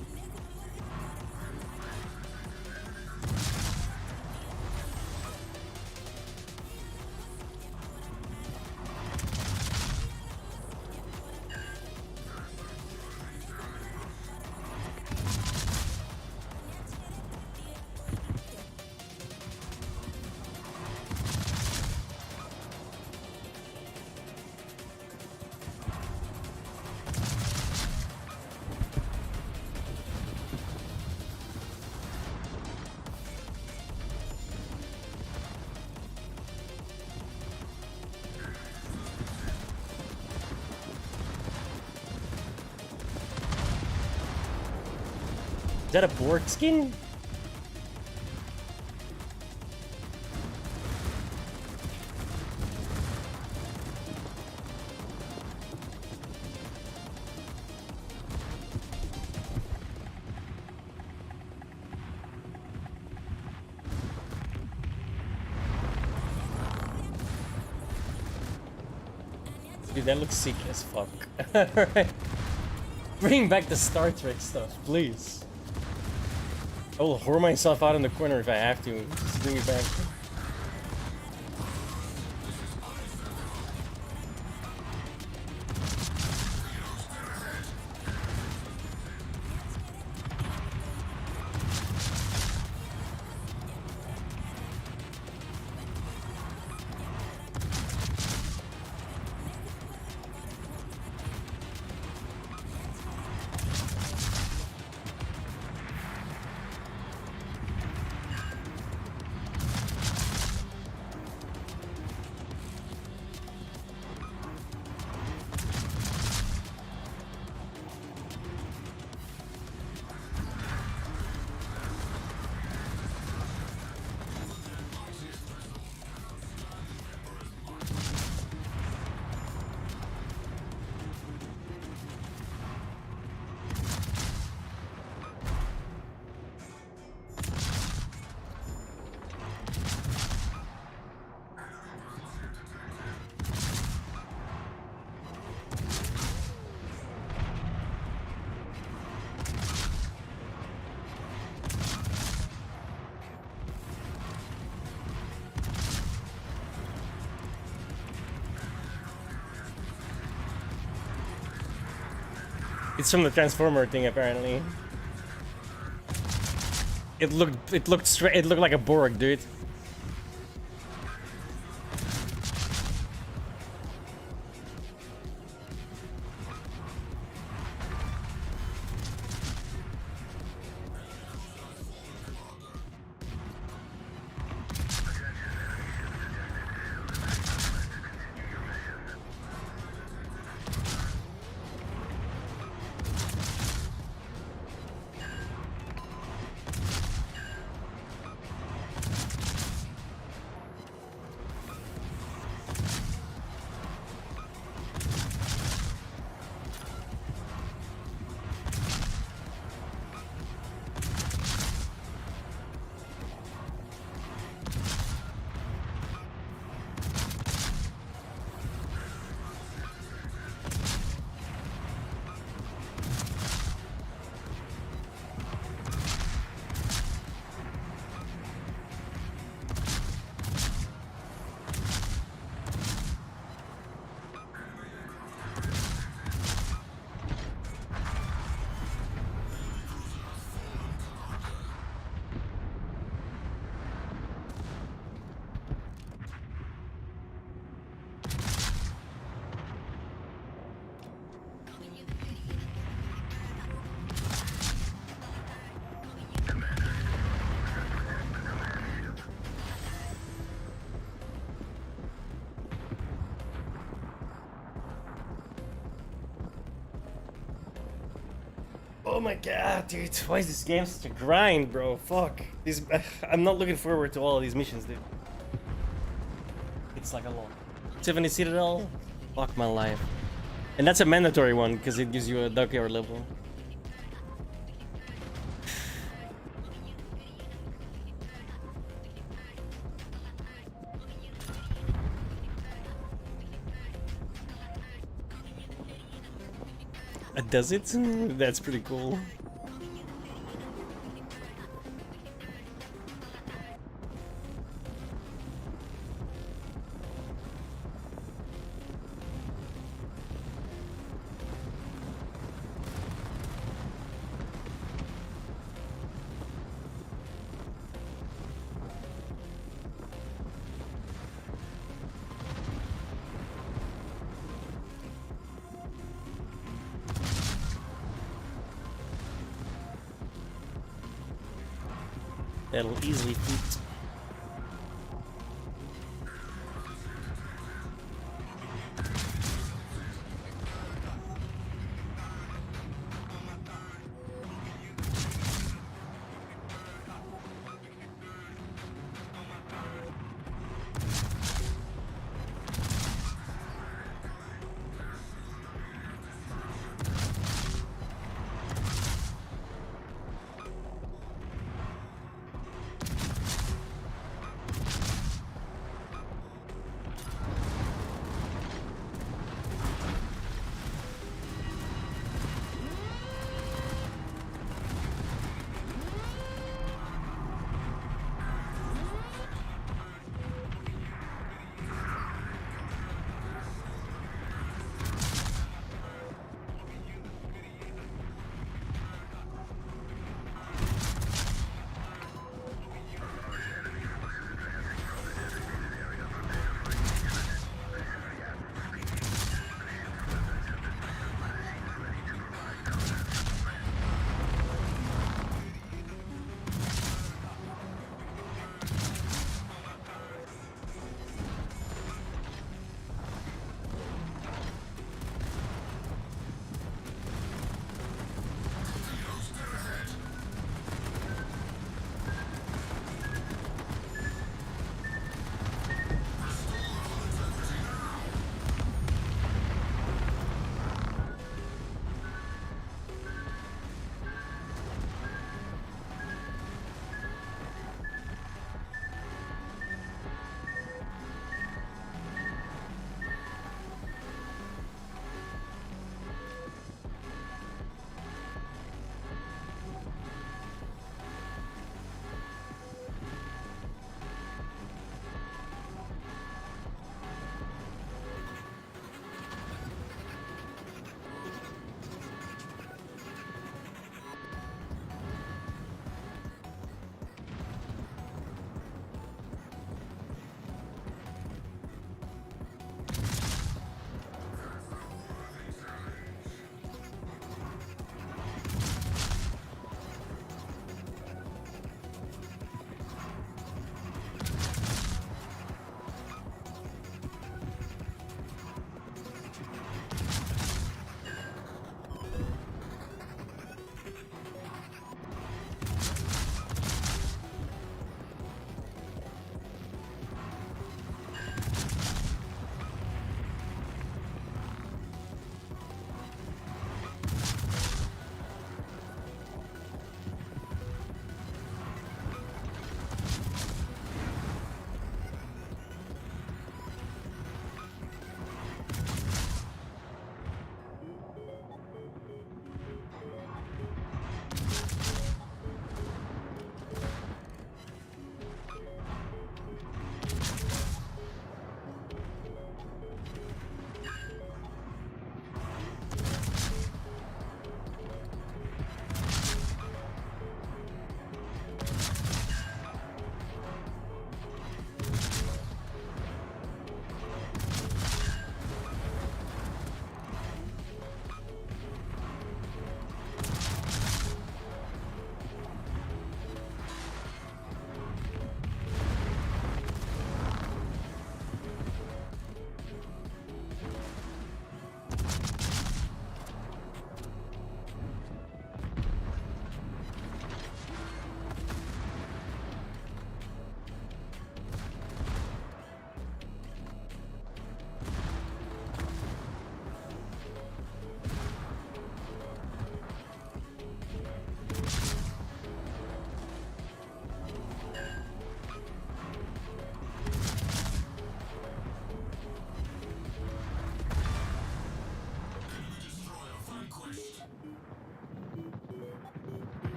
Is that a Borg skin? Dude, that looks sick as fuck. Alright. Bring back the Star Trek stuff, please. I will whore myself out in the corner if I have to. Just bring it back. It's from the Transformer thing, apparently. It looked like a Borg, dude. Oh my god, dude. Why is this game such a grind, bro? Fuck. I'm not looking forward to all of these missions, dude. It's like a lot. 70 Citadel? Fuck my life. And that's a mandatory one, because it gives you a Dark Hour level. Does it? That's pretty cool. That'll easily fit.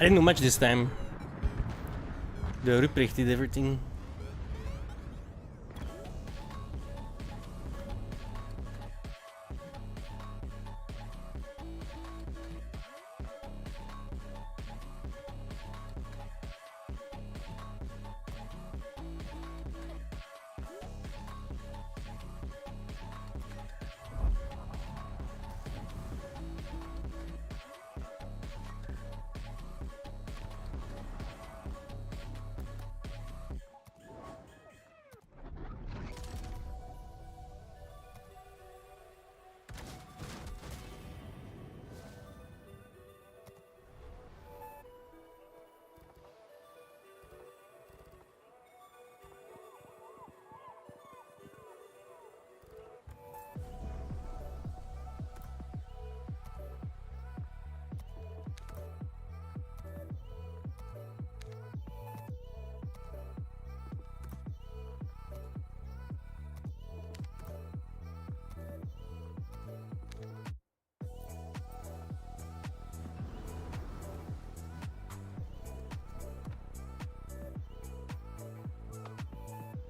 didn't do much this time. The Ruprecht did everything.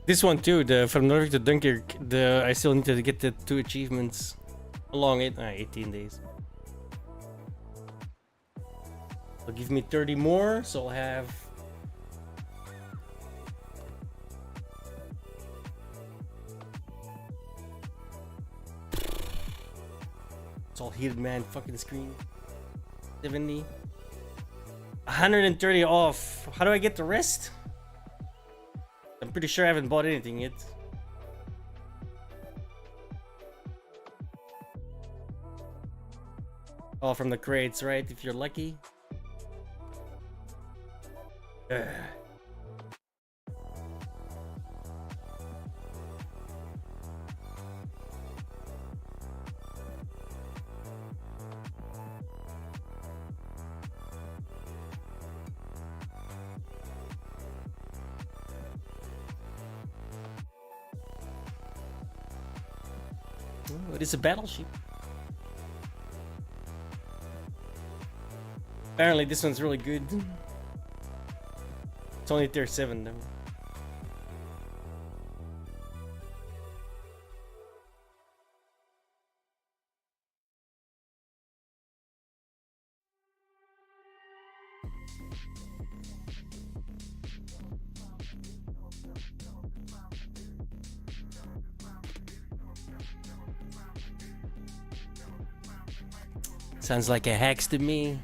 This one too, the from Norwich to Dunkirk, I still need to get the 2 achievements along it. 18 days. They'll give me 30 more, so I'll have. It's all heated, man. Fucking screen. 70. 130 off. How do I get the rest? I'm pretty sure I haven't bought anything yet. Oh, from the crates, right? If you're lucky. Ugh. Oh, it is a battleship. Apparently this one's really good. It's only tier 7 though. Sounds like a hacks to me.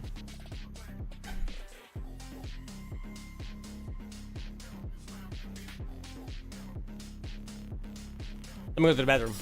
Let me go to the bathroom.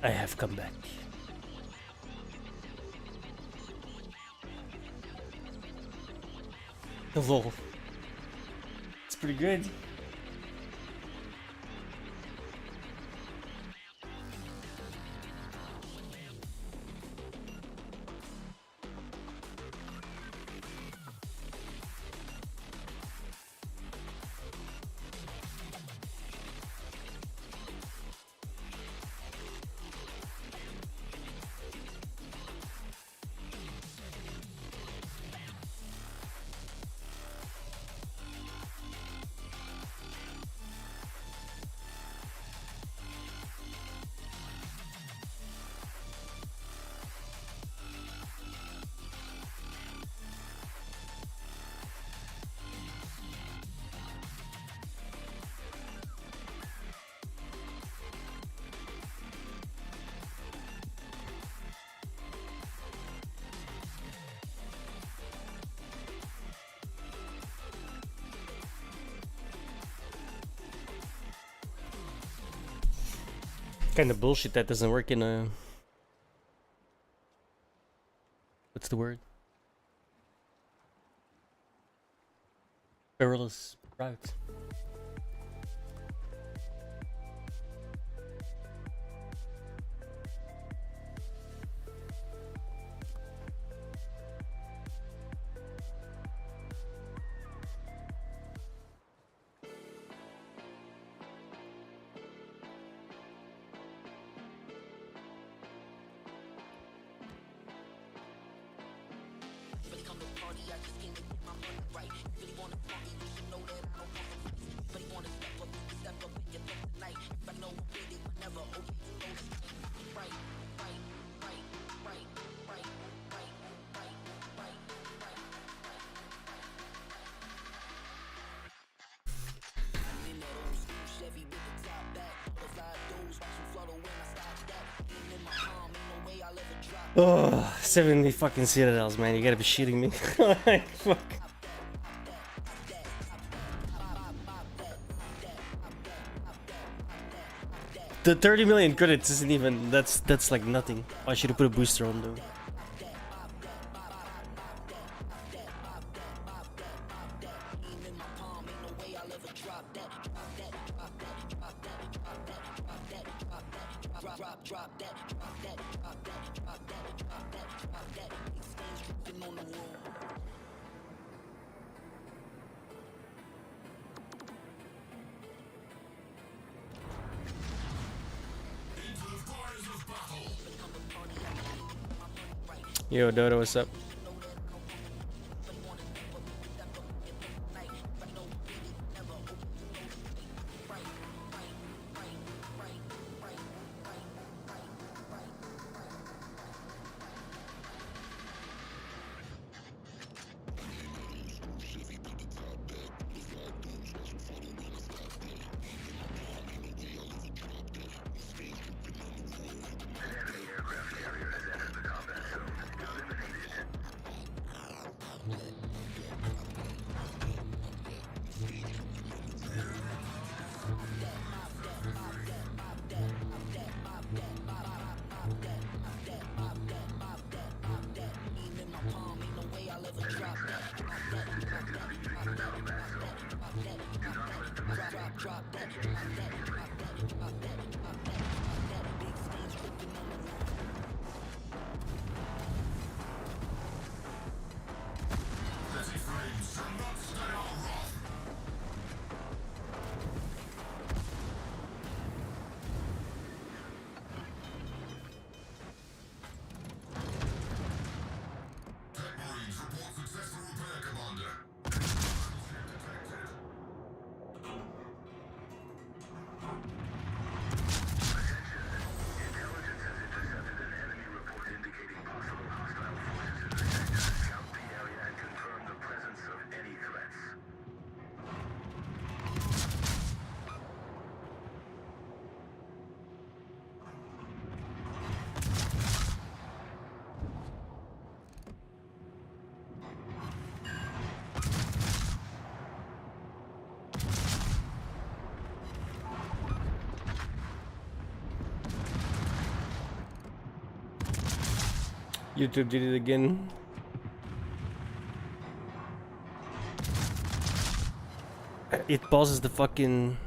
I have come back. Lol. It's pretty good. Kind of bullshit that doesn't work in a... What's the word? Perilous route. Oh, 70 fucking citadels, man. You gotta be shitting me. Like, fuck. The 30 million credits isn't even... That's like nothing. I should have put a booster on though. Yo, Dodo, what's up? YouTube did it again. It pauses the fucking...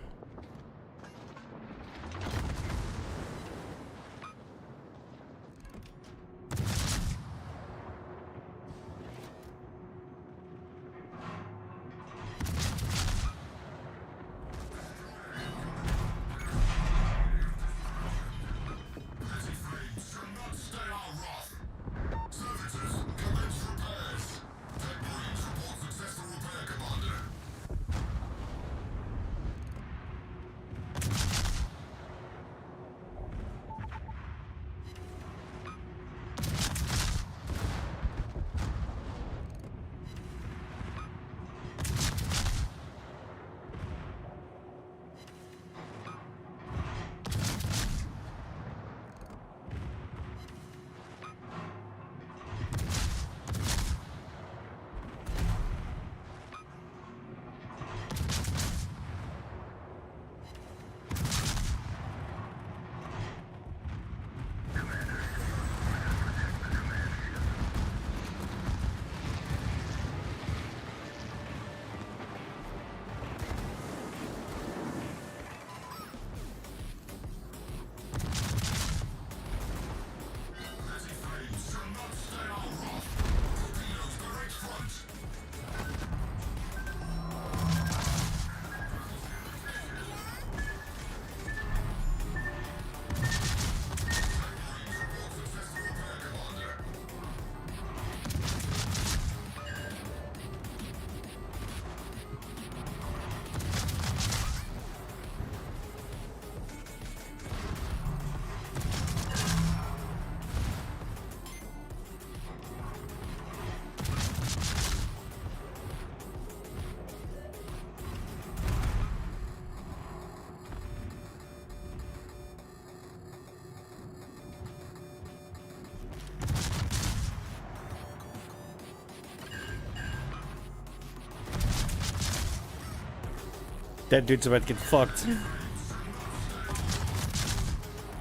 That dude's about to get fucked.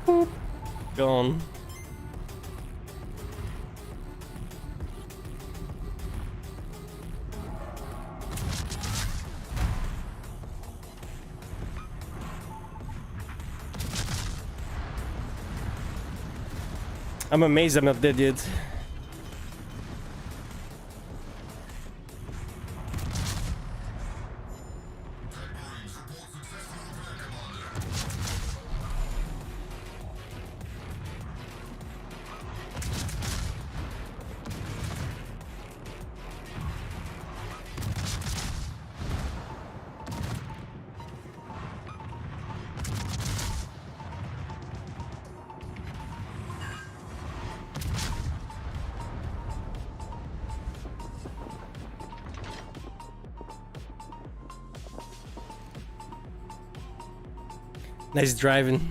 Boop. Gone. I'm amazed I'm not dead yet. Nice driving.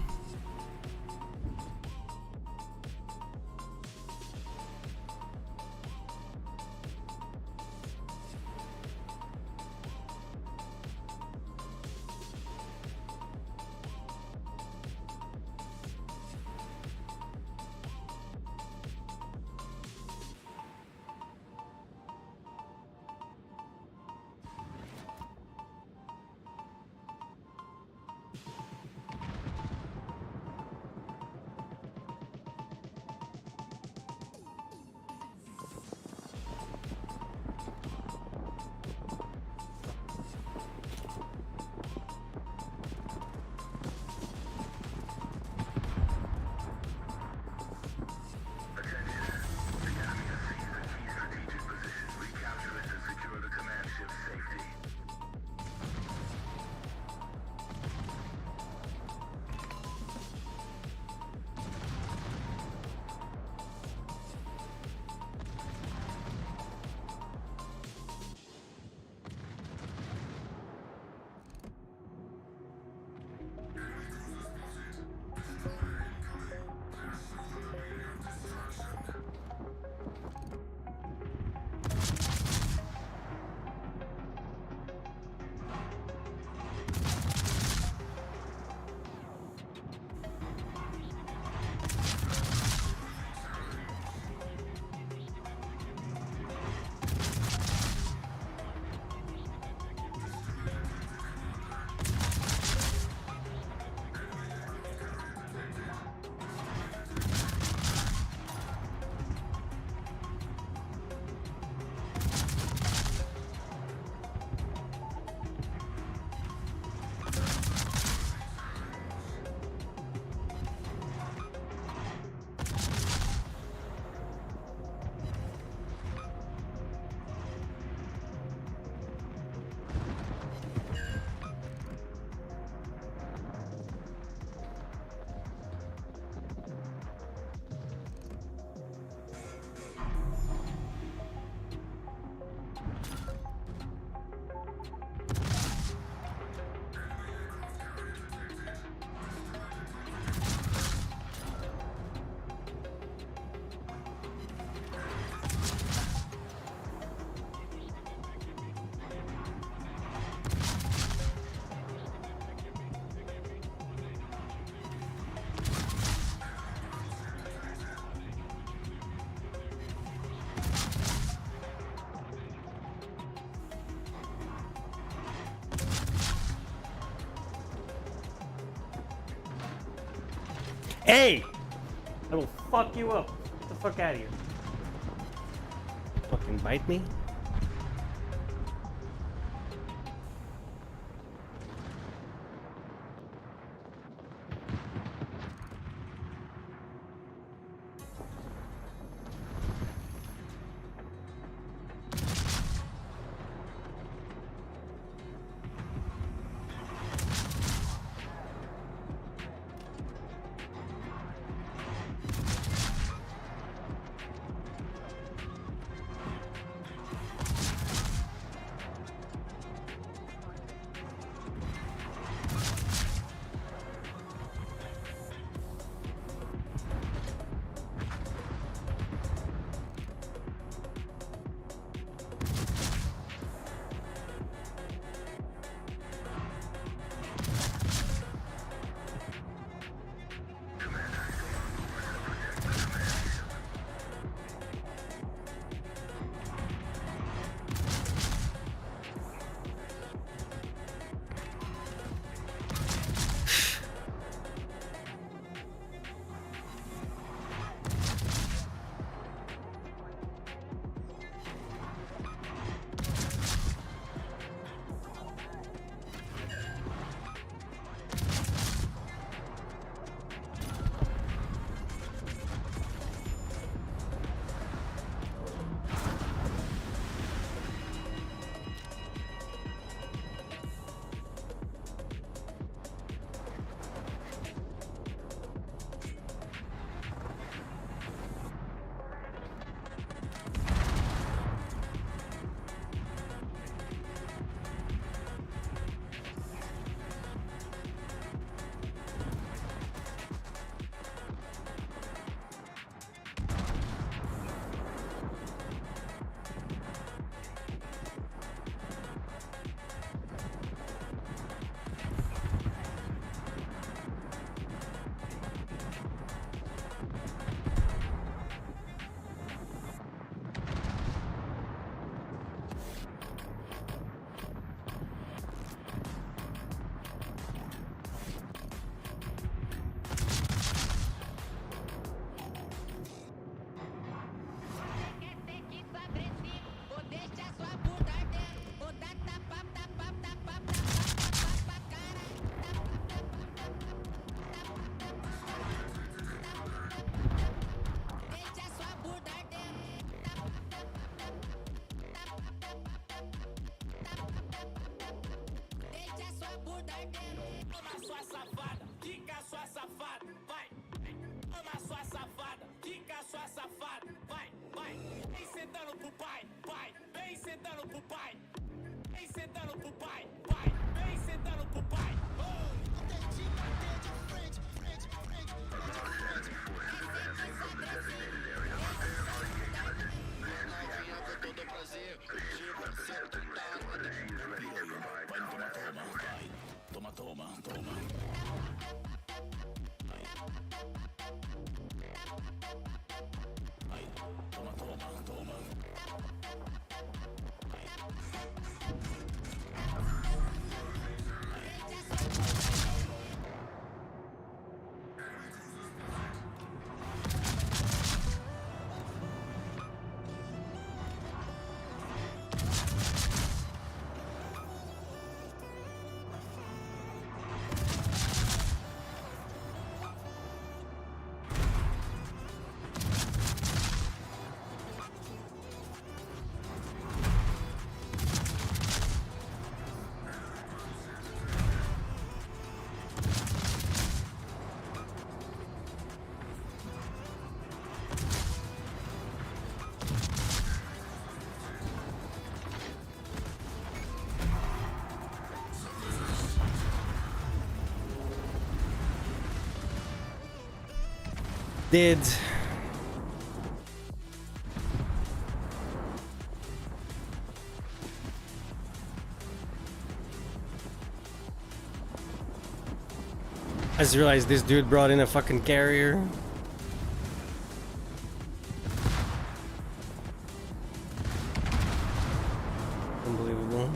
Hey! I will fuck you up. Get the fuck out of here. Fucking bite me? Did I just realized this dude brought in a fucking carrier. Unbelievable.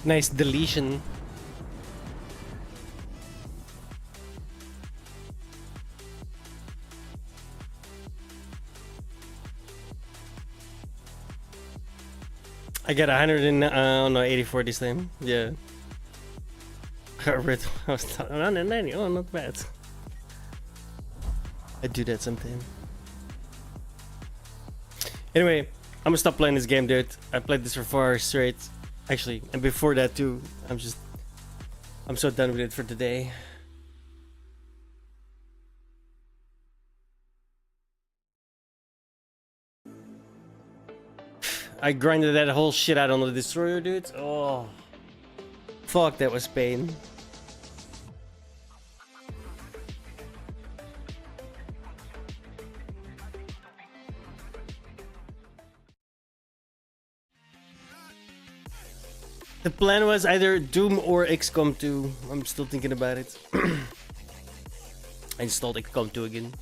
Nice deletion. I got 84 this time. Yeah. I was 190. Oh, not bad. I do that sometimes. Anyway, I'm gonna stop playing this game, dude. I played this for 4 hours straight. Actually, and before that too. I'm so done with it for today. I grinded that whole shit out on the destroyer, dude. Oh, fuck, that was pain. The plan was either Doom or XCOM 2. I'm still thinking about it. I installed XCOM 2 again,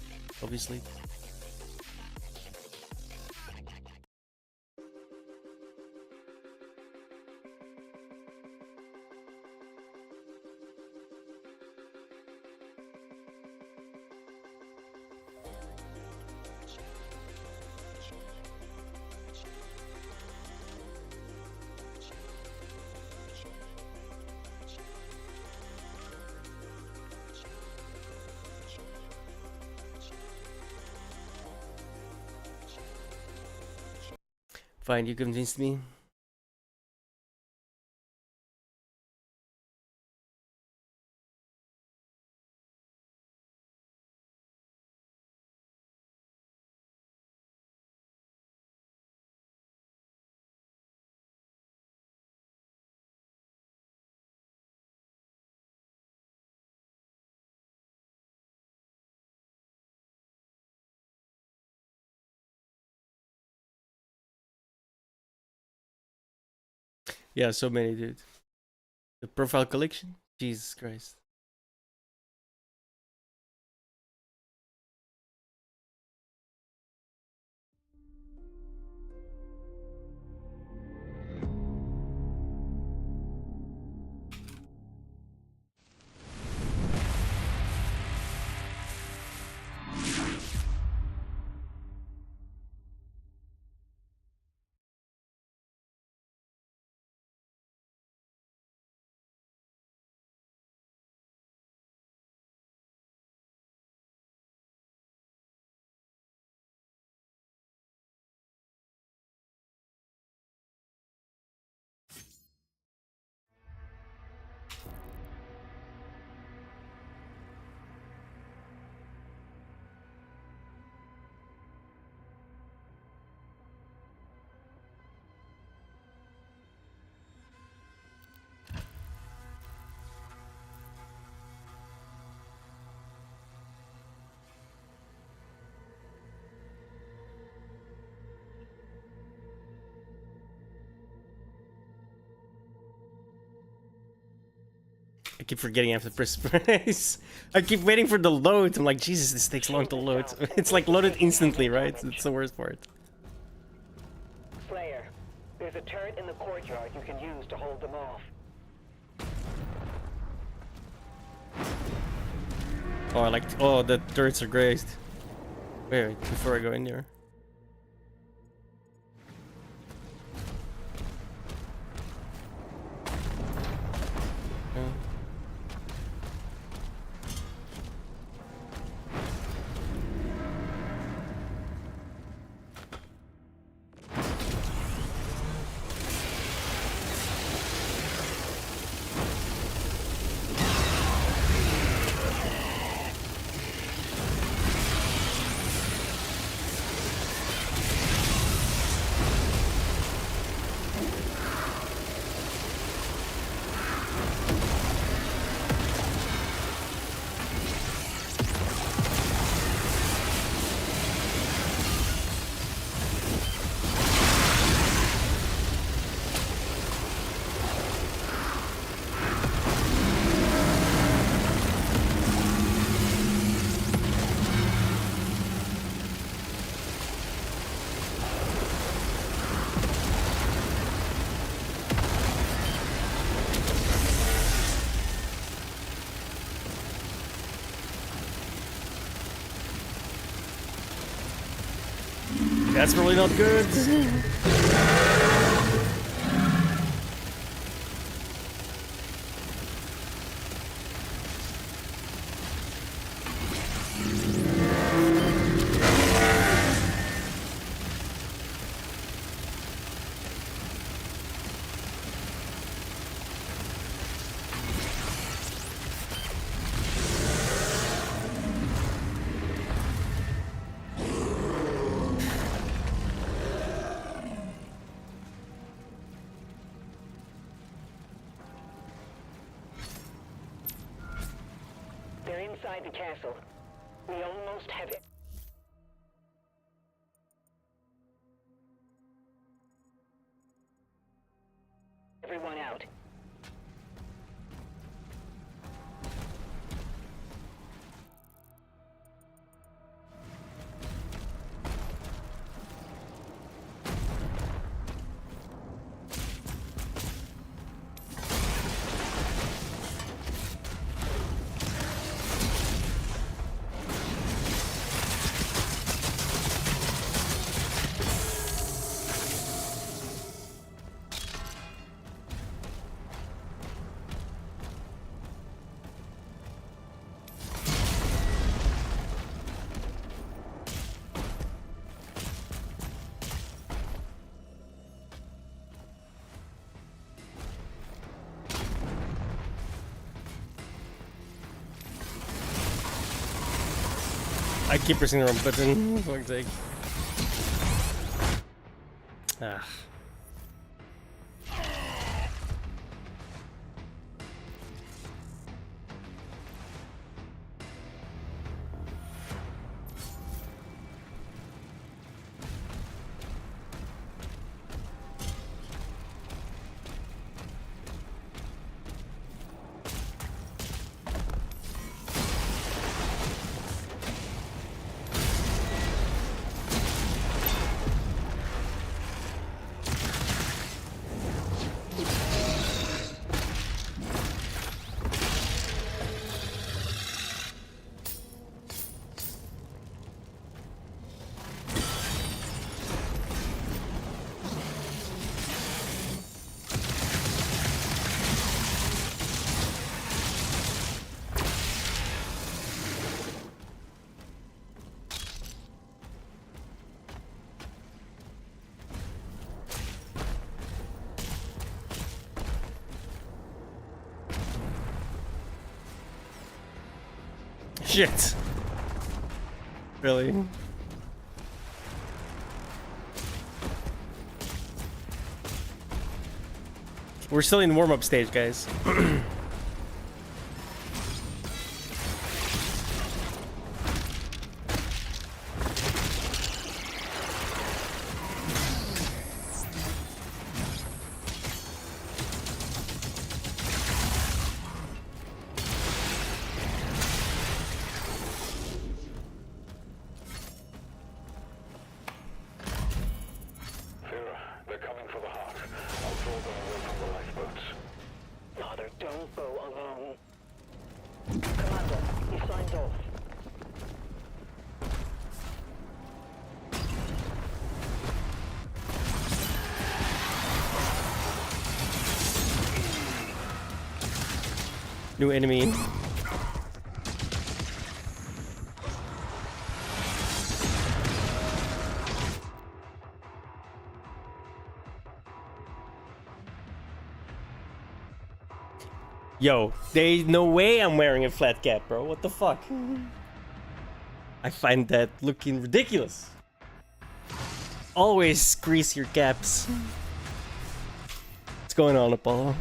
obviously. Fine, you convinced me. Yeah, so many, dude. The profile collection? Jesus Christ. I keep forgetting I have to press press. I keep waiting for the load. I'm like, Jesus, this takes long to load. It's like loaded instantly, right? It's the worst part. Player, there's a turret in the courtyard you can use to hold them off. Oh, I like. Oh, the turrets are grazed. Wait, before I go in there. That's really not good. They're inside the castle. We almost have it. Everyone out. I keep pressing the wrong button. For fuck's sake. Ah. Shit. Really? We're still in warm-up stage, guys. They're coming for the heart. I'll draw them away from the lifeboats. Father, don't go alone. Commander, he signed off. New enemy. Yo, there's no way I'm wearing a flat cap, bro. What the fuck? I find that looking ridiculous. Always grease your caps. What's going on, Apollo?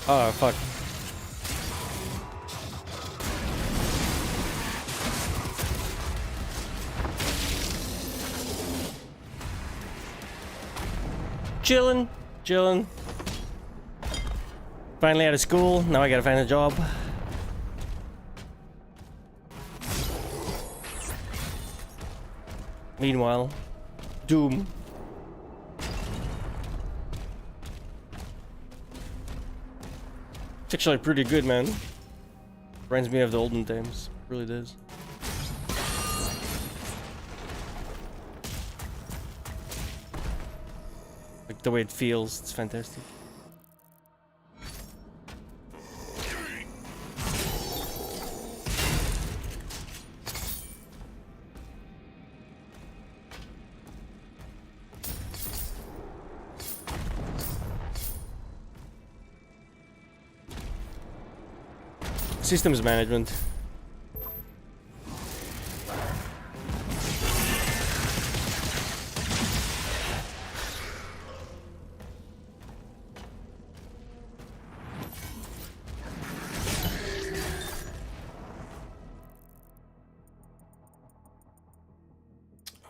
Oh, fuck. Chillin', chillin'. Finally out of school, now I gotta find a job. Meanwhile, Doom. It's actually pretty good, man. Reminds me of the olden times. It really does. Like the way it feels, it's fantastic. Systems management.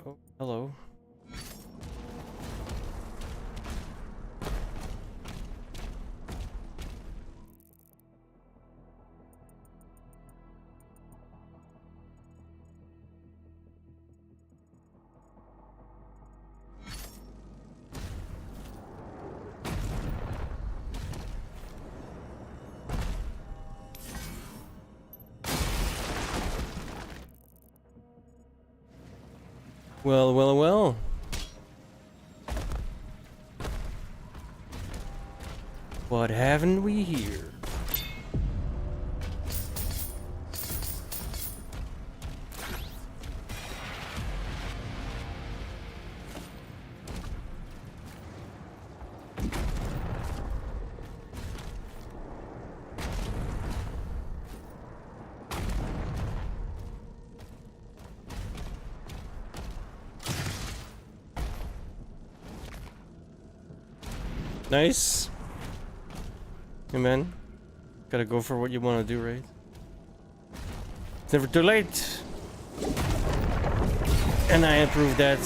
Oh, hello. Well, well, well. What haven't we here? Nice. Hey man, gotta go for what you want to do, right? It's never too late. And I approve that.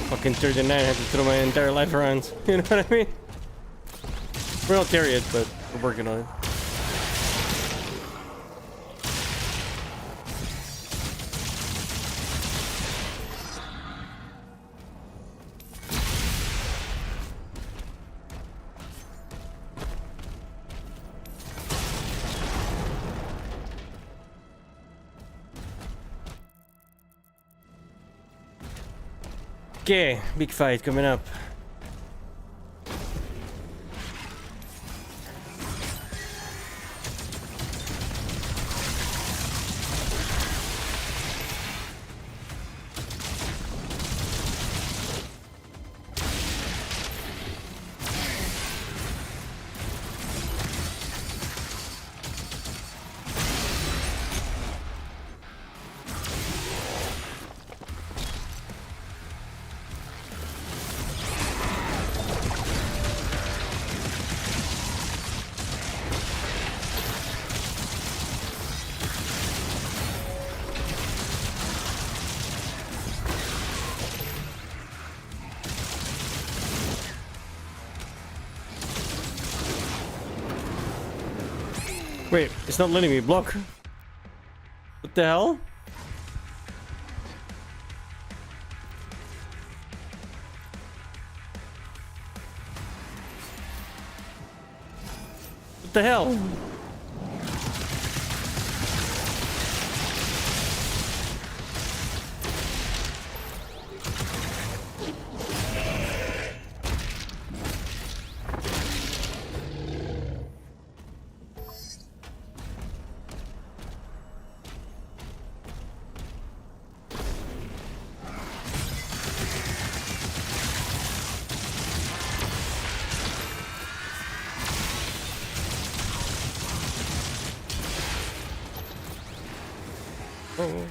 Fucking 39, I had to throw my entire life around. You know what I mean? We're not there yet, but we're working on it. Okay, big fight coming up. Wait, it's not letting me block. What the hell? What the hell? Oh.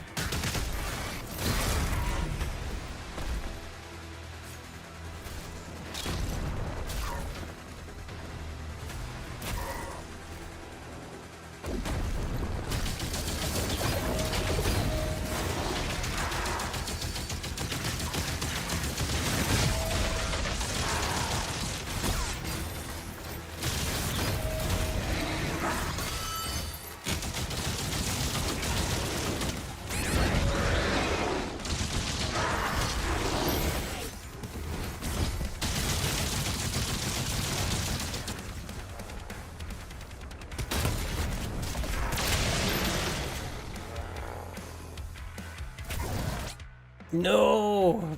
No!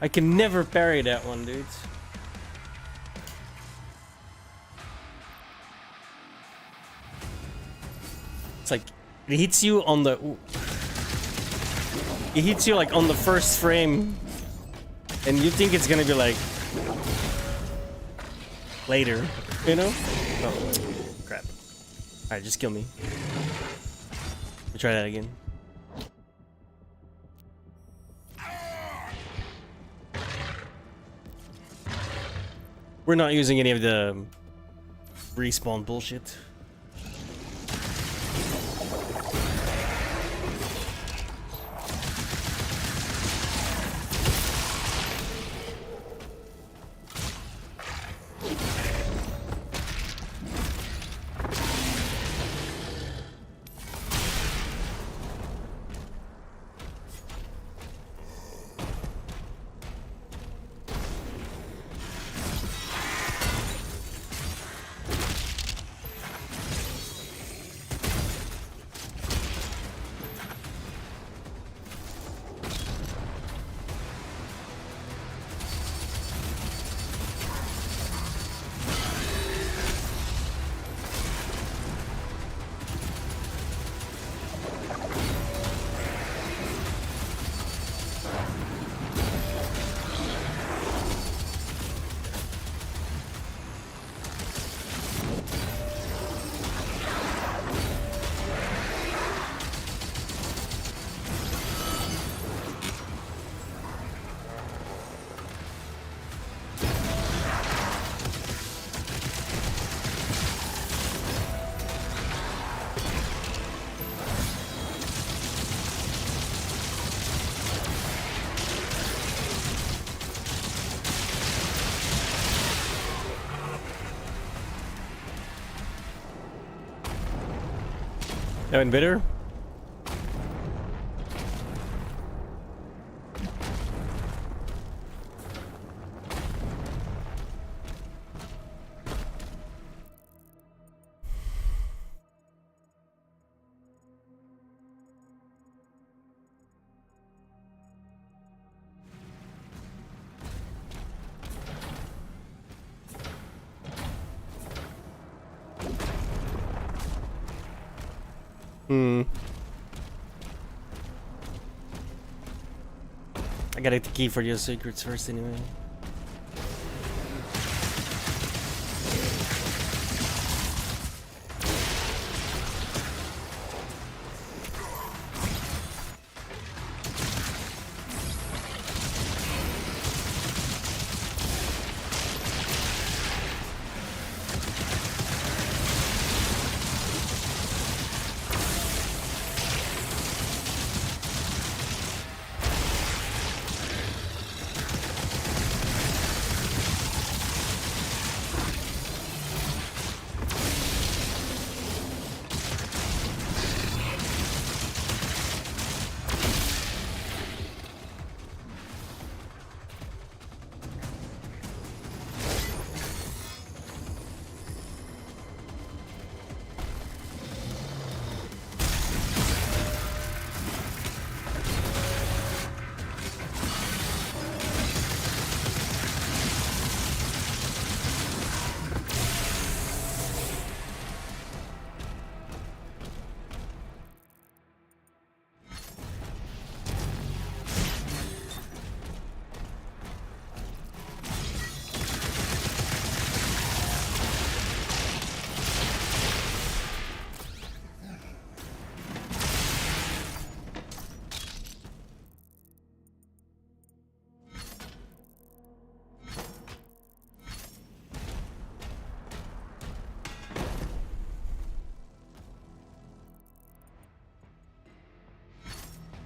I can never parry that one, dudes. It's like, it hits you on the... Ooh. It hits you like on the first frame. And you think it's gonna be like... later, you know? Oh, crap. Alright, just kill me. We'll try that again. We're not using any of the respawn bullshit. No inhibitor? I gotta get the key for your secrets first anyway.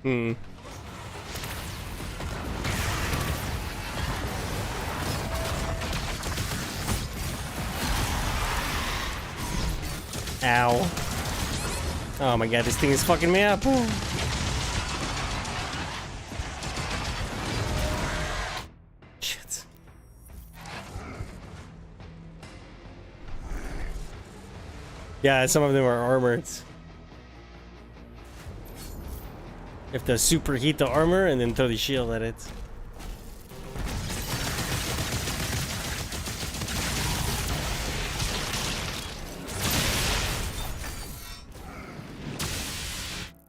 Hmm. Ow. Oh my god, this thing is fucking me up. Shit. Yeah, some of them are armored. You have to superheat the armor and then throw the shield at it.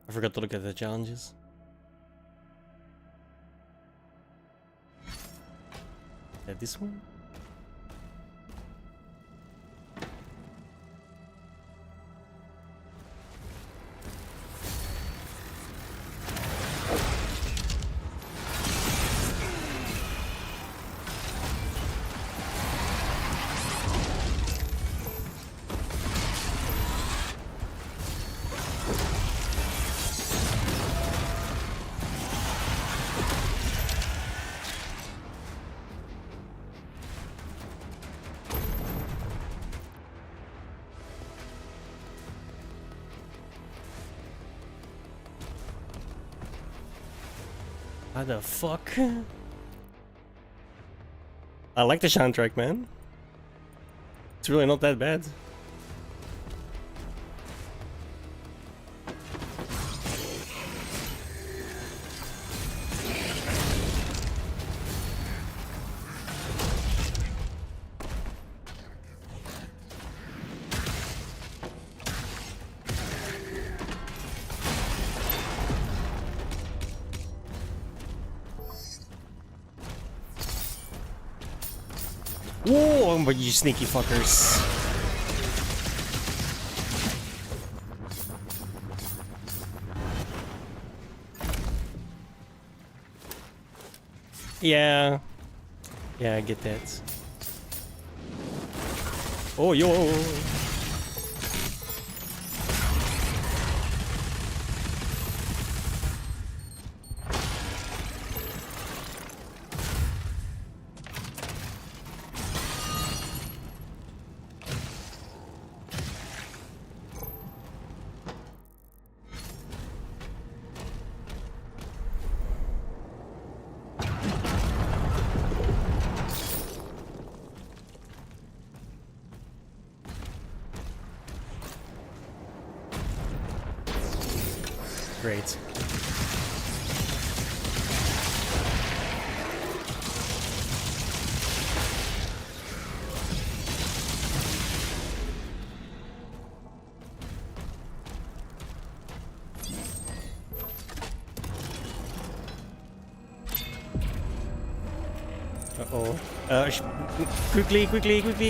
I forgot to look at the challenges. Is that this one? How the fuck? I like the soundtrack, man. It's really not that bad. Whoa, but you sneaky fuckers. Yeah. Yeah, I get that. Oh, yo. Great. Uh-oh. Quickly.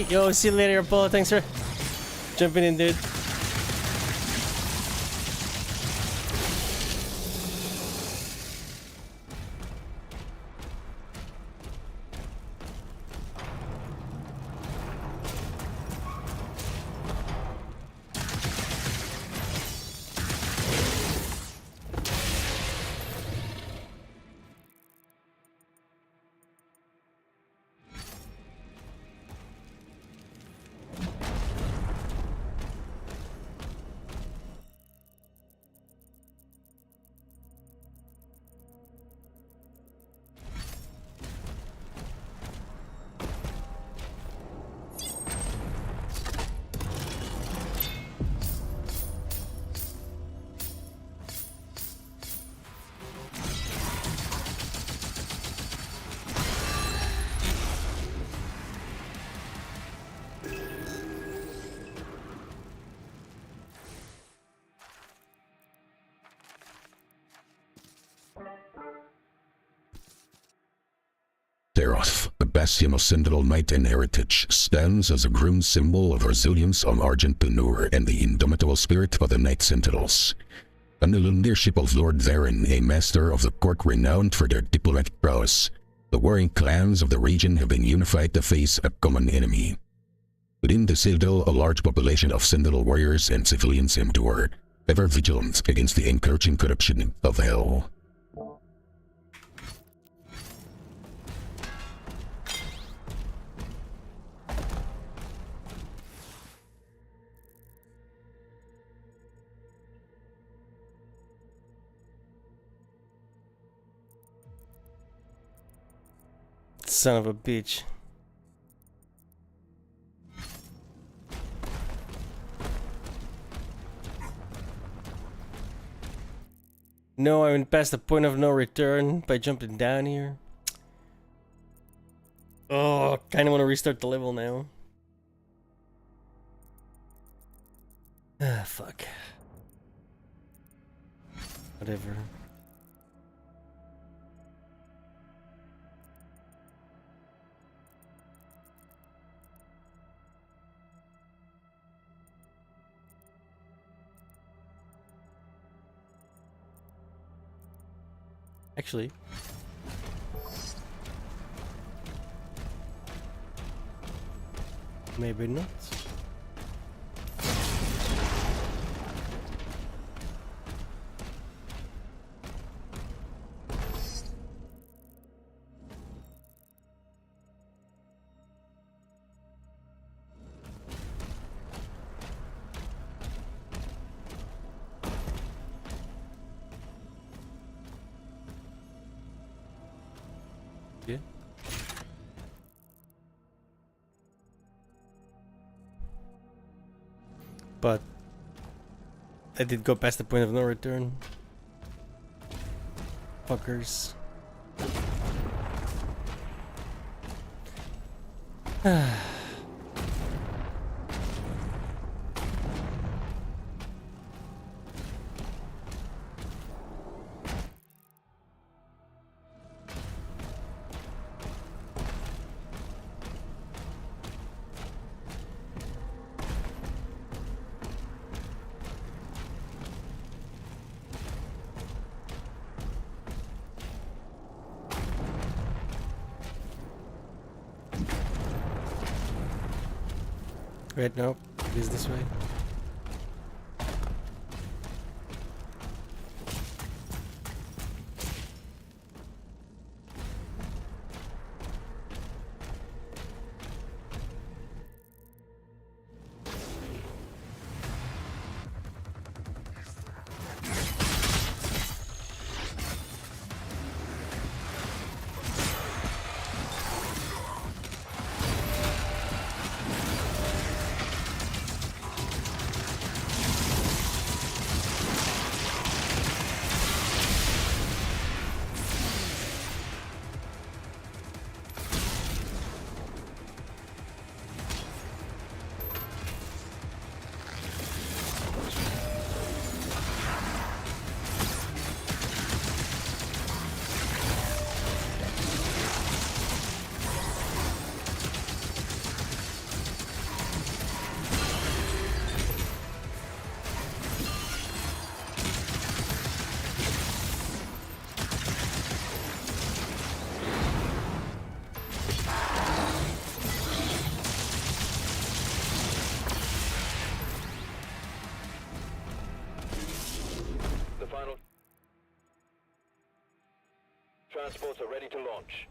Yo, see you later, Apollo. Thanks for jumping in, dude. Theroth, the bastion of Citadel might and heritage, stands as a grim symbol of resilience on Argent Benur and the indomitable spirit of the Knight Sentinels. Under the leadership of Lord Theron, a master of the court renowned for their diplomatic prowess, the warring clans of the region have been unified to face a common enemy. Within the Citadel, a large population of Sentinel warriors and civilians endure, ever vigilant against the encroaching corruption of hell. Son of a bitch. No, I went past the point of no return by jumping down here. Oh, kind of want to restart the level now. Ah, fuck. Whatever. Actually, maybe not. Yeah. But I did go past the point of no return. Fuckers. Wait, no, it is this way. The final transports are ready to launch.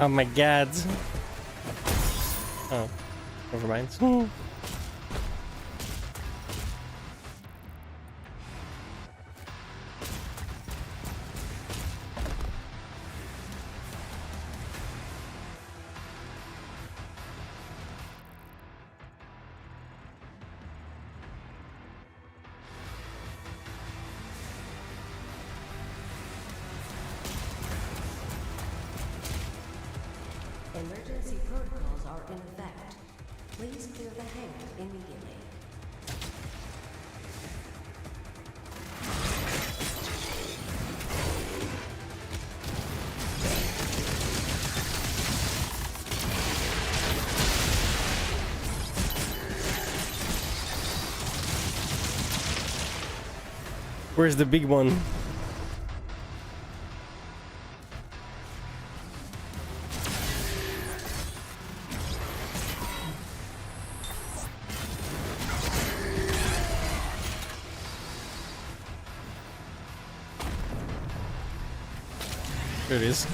Oh my god. Oh, never mind. Emergency protocols are in effect. Please clear the hangar immediately. Where's the big one? There it is.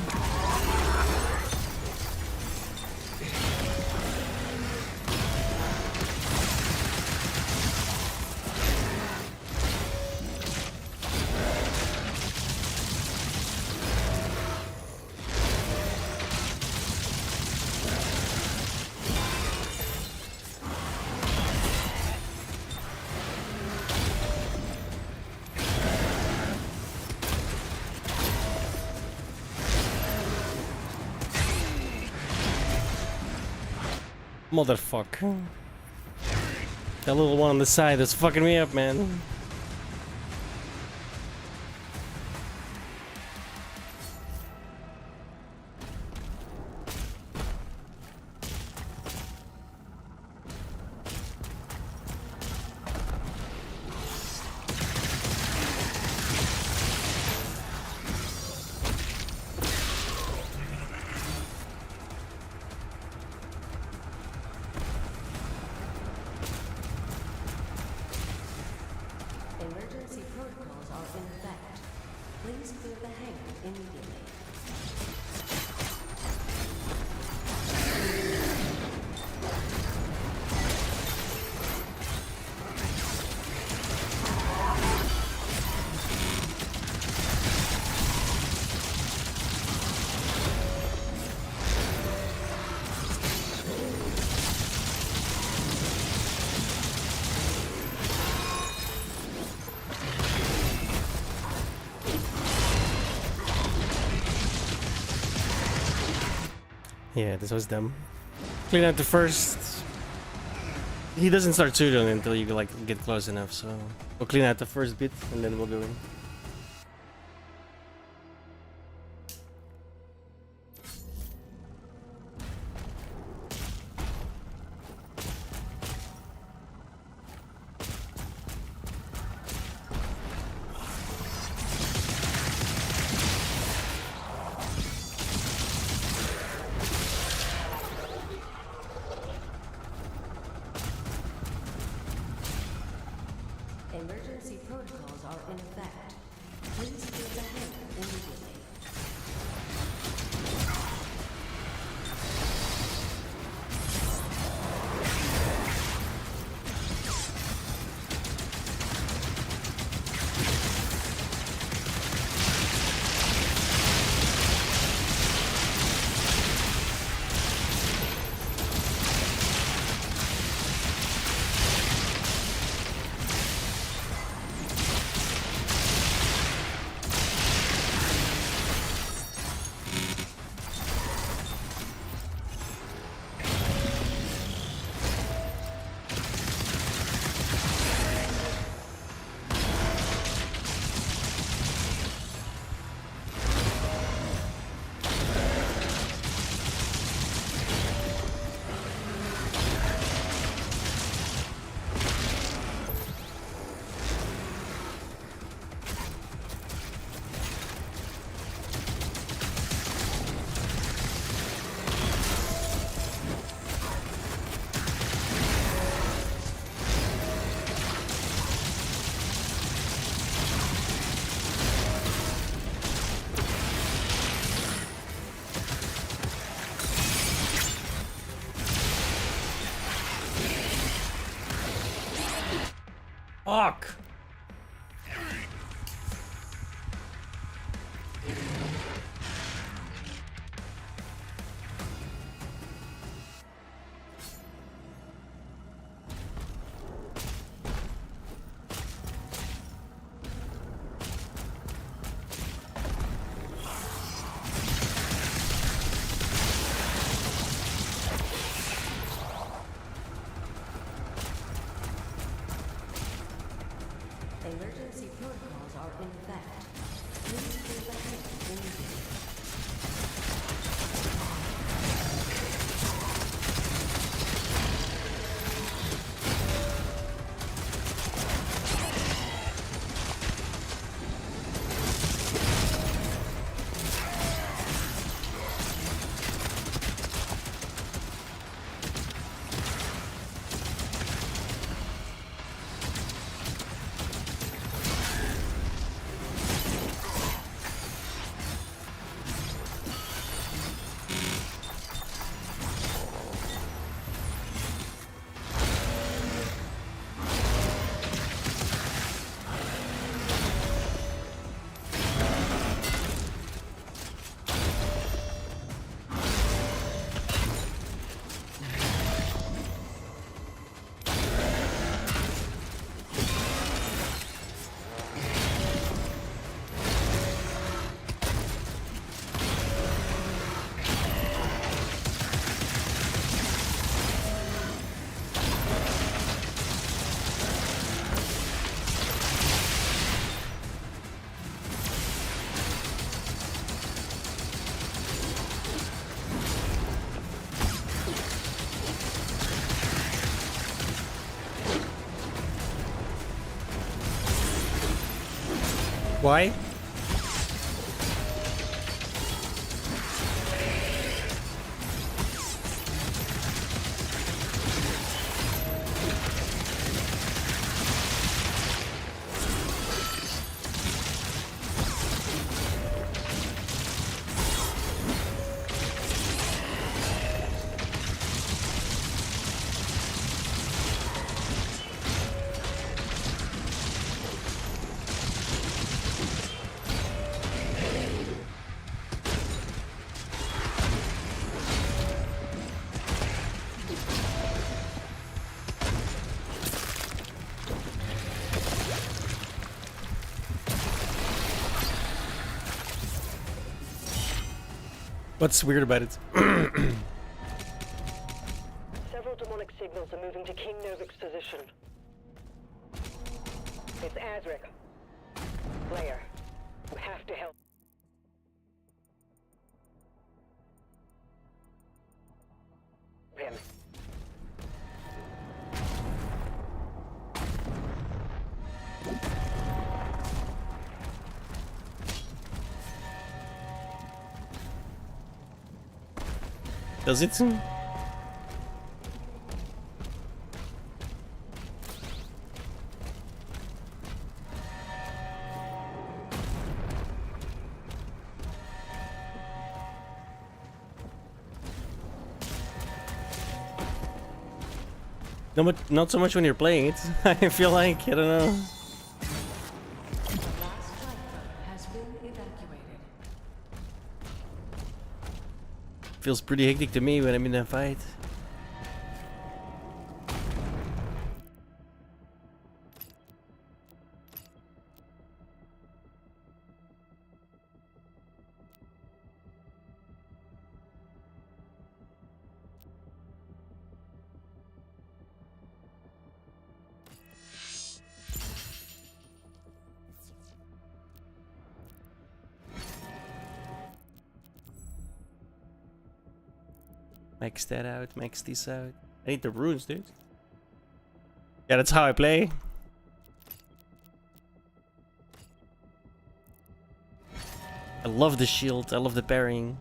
Motherfucker. That little one on the side is fucking me up, man. Emergency protocols are in effect. Please clear the hangar immediately. Yeah, this was dumb. Clean out the first. He doesn't start shooting until you like get close enough, so we'll clean out the first bit and then we'll go in. Emergency protocols are in effect. Fuck. Emergency protocols are in effect. Please clear the hangar immediately. Why? What's weird about it? Several demonic signals are moving to King Novik's position. It's Azric. Slayer, you have to help him. Does it? No, but not so much when you're playing it. I feel like, I don't know. Has been evacuated. Feels pretty hectic to me when I'm in a fight. Max that out, max this out. I need the runes, dude. Yeah, that's how I play. I love the shield, I love the parrying.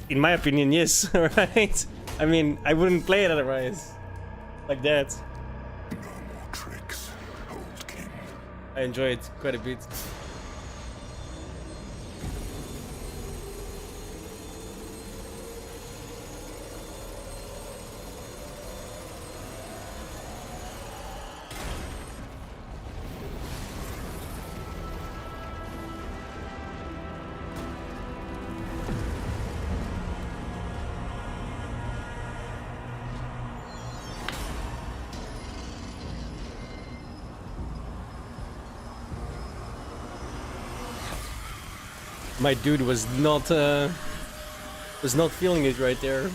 In my opinion, yes, right? I mean, I wouldn't play it otherwise. Like that. Tricks, old king. I enjoy it quite a bit. My dude was not feeling it right there.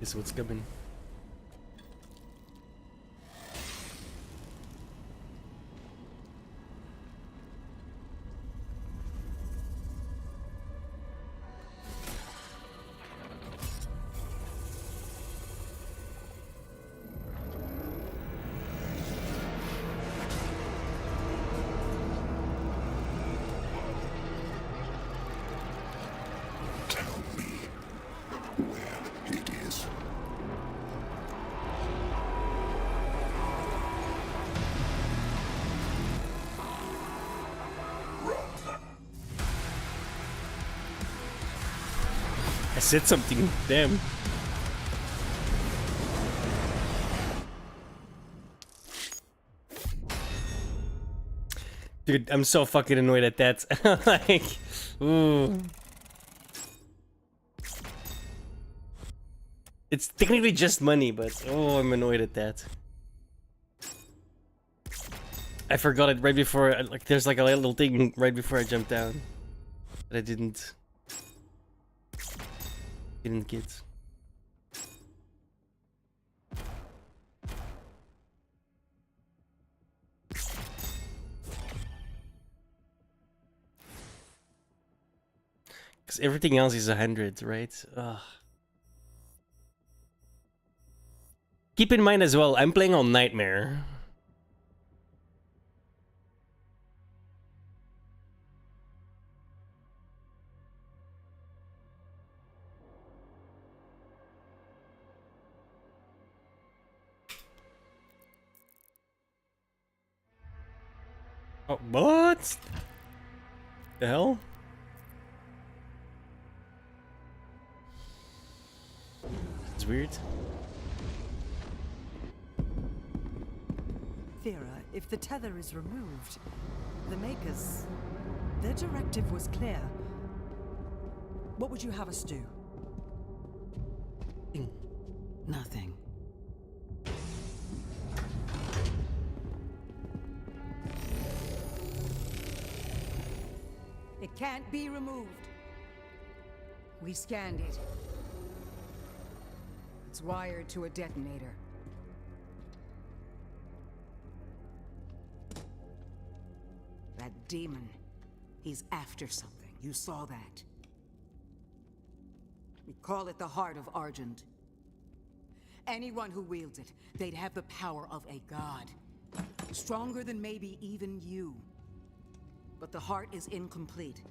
This is what's coming. I said something, damn. Dude, I'm so fucking annoyed at that. Like, ooh. It's technically just money, but oh, I'm annoyed at that. I forgot it right before, like, there's like a little thing right before I jumped down that I didn't get. Because everything else is 100, right? Ugh. Keep in mind as well, I'm playing on Nightmare. Oh, what? The hell? It's weird. Vera, if the tether is removed, the Makers, their directive was clear. What would you have us do? Nothing. It can't be removed. We scanned it. It's wired to a detonator. That demon, he's after something. You saw that. We call it the Heart of Argent. Anyone who wields it, they'd have the power of a god. Stronger than maybe even you. But the heart is incomplete.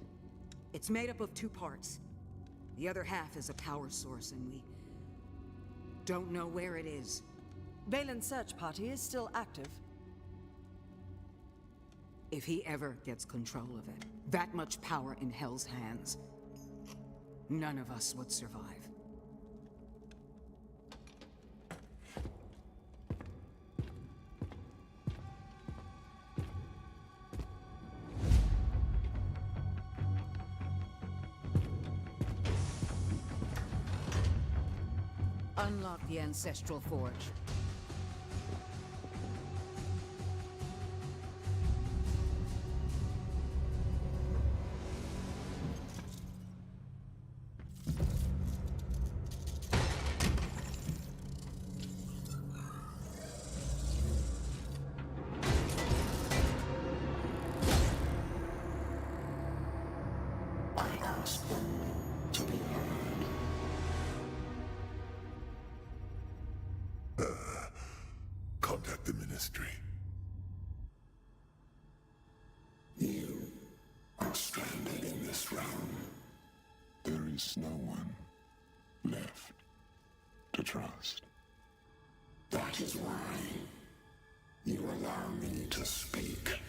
It's made up of 2 parts. The other half is a power source, and we don't know where it is. Valen's search party is still active. If he ever gets control of it, that much power in Hell's hands, none of us would survive. Unlock the Ancestral Forge. mystery. You are stranded in this realm. There is no one left to trust. That is why you allow me to speak.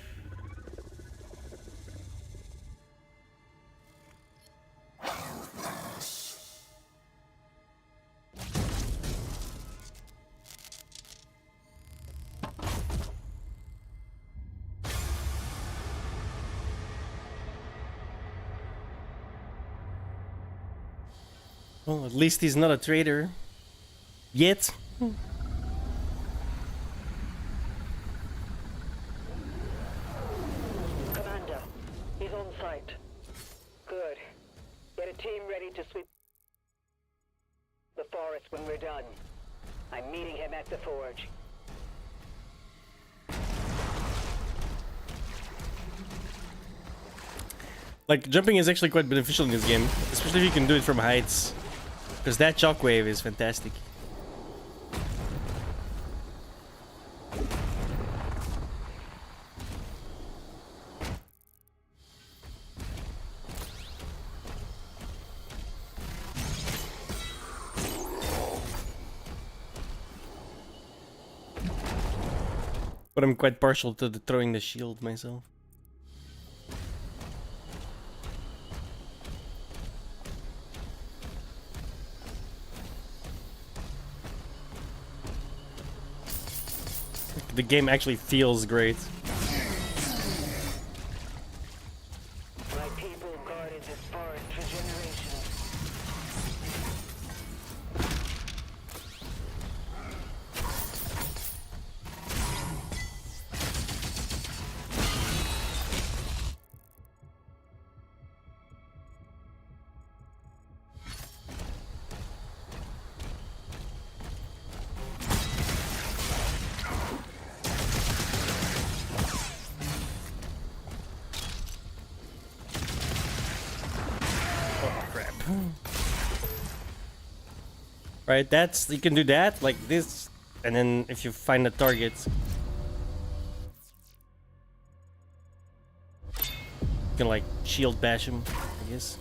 How pass? Well, at least he's not a traitor. Yet. Commander, he's on site. Good. Get a team ready to sweep the forest when we're done. I'm meeting him at the forge. Like, jumping is actually quite beneficial in this game, especially if you can do it from heights. Because that shockwave is fantastic. But I'm quite partial to throwing the shield myself. The game actually feels great. My people guarded this forest for generations. Right, that's, you can do that like this, and then if you find a target, you can like shield bash him, I guess.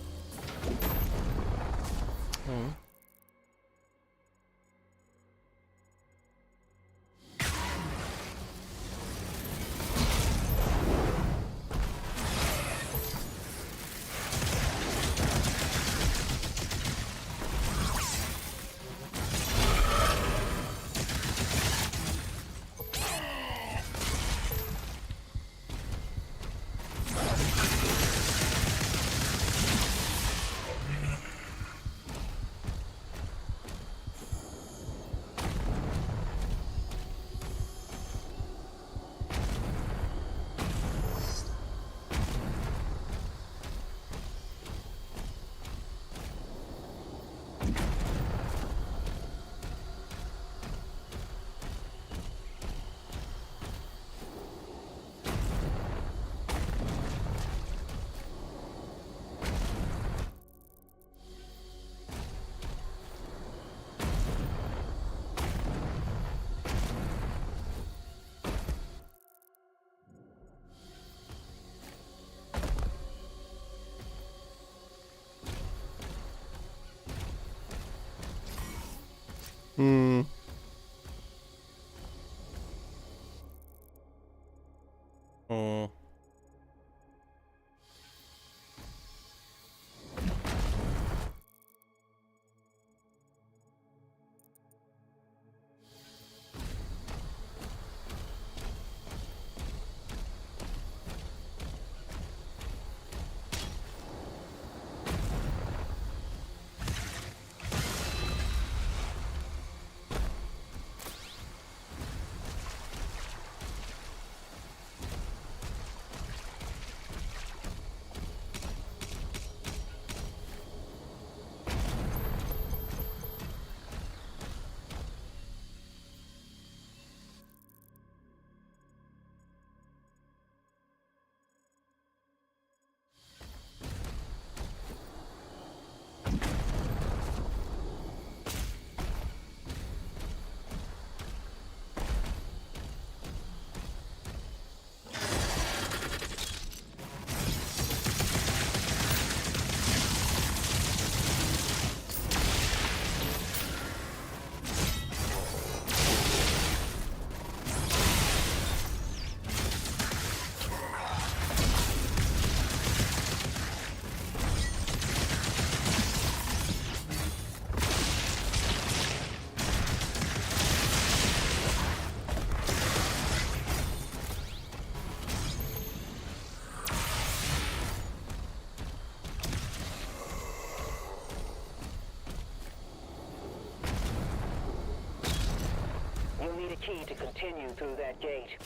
key to continue through that gate.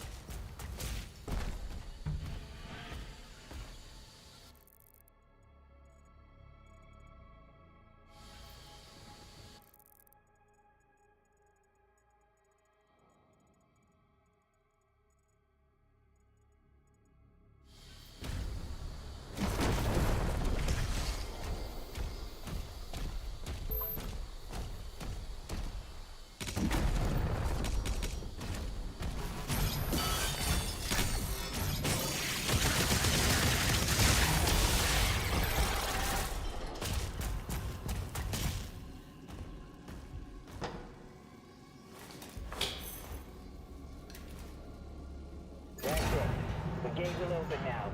That's it. The gate will open now.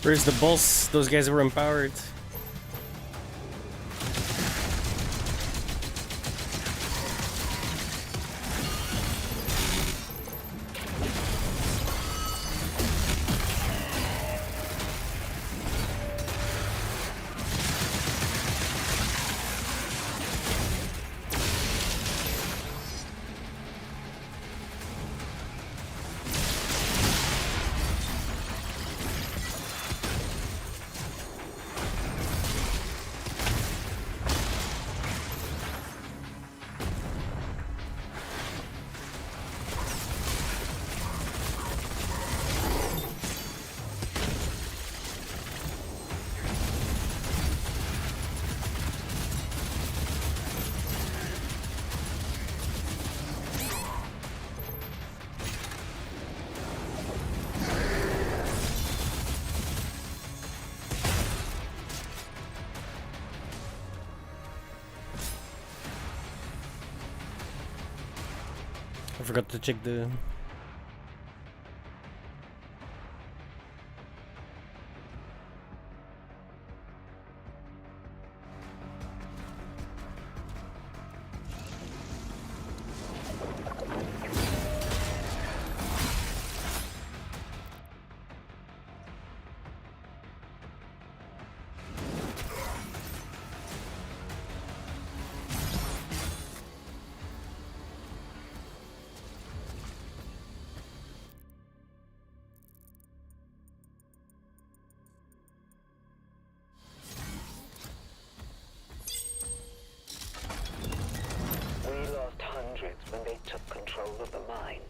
Where's the boss? Those guys were empowered. I forgot to check the... When they took control of the mine.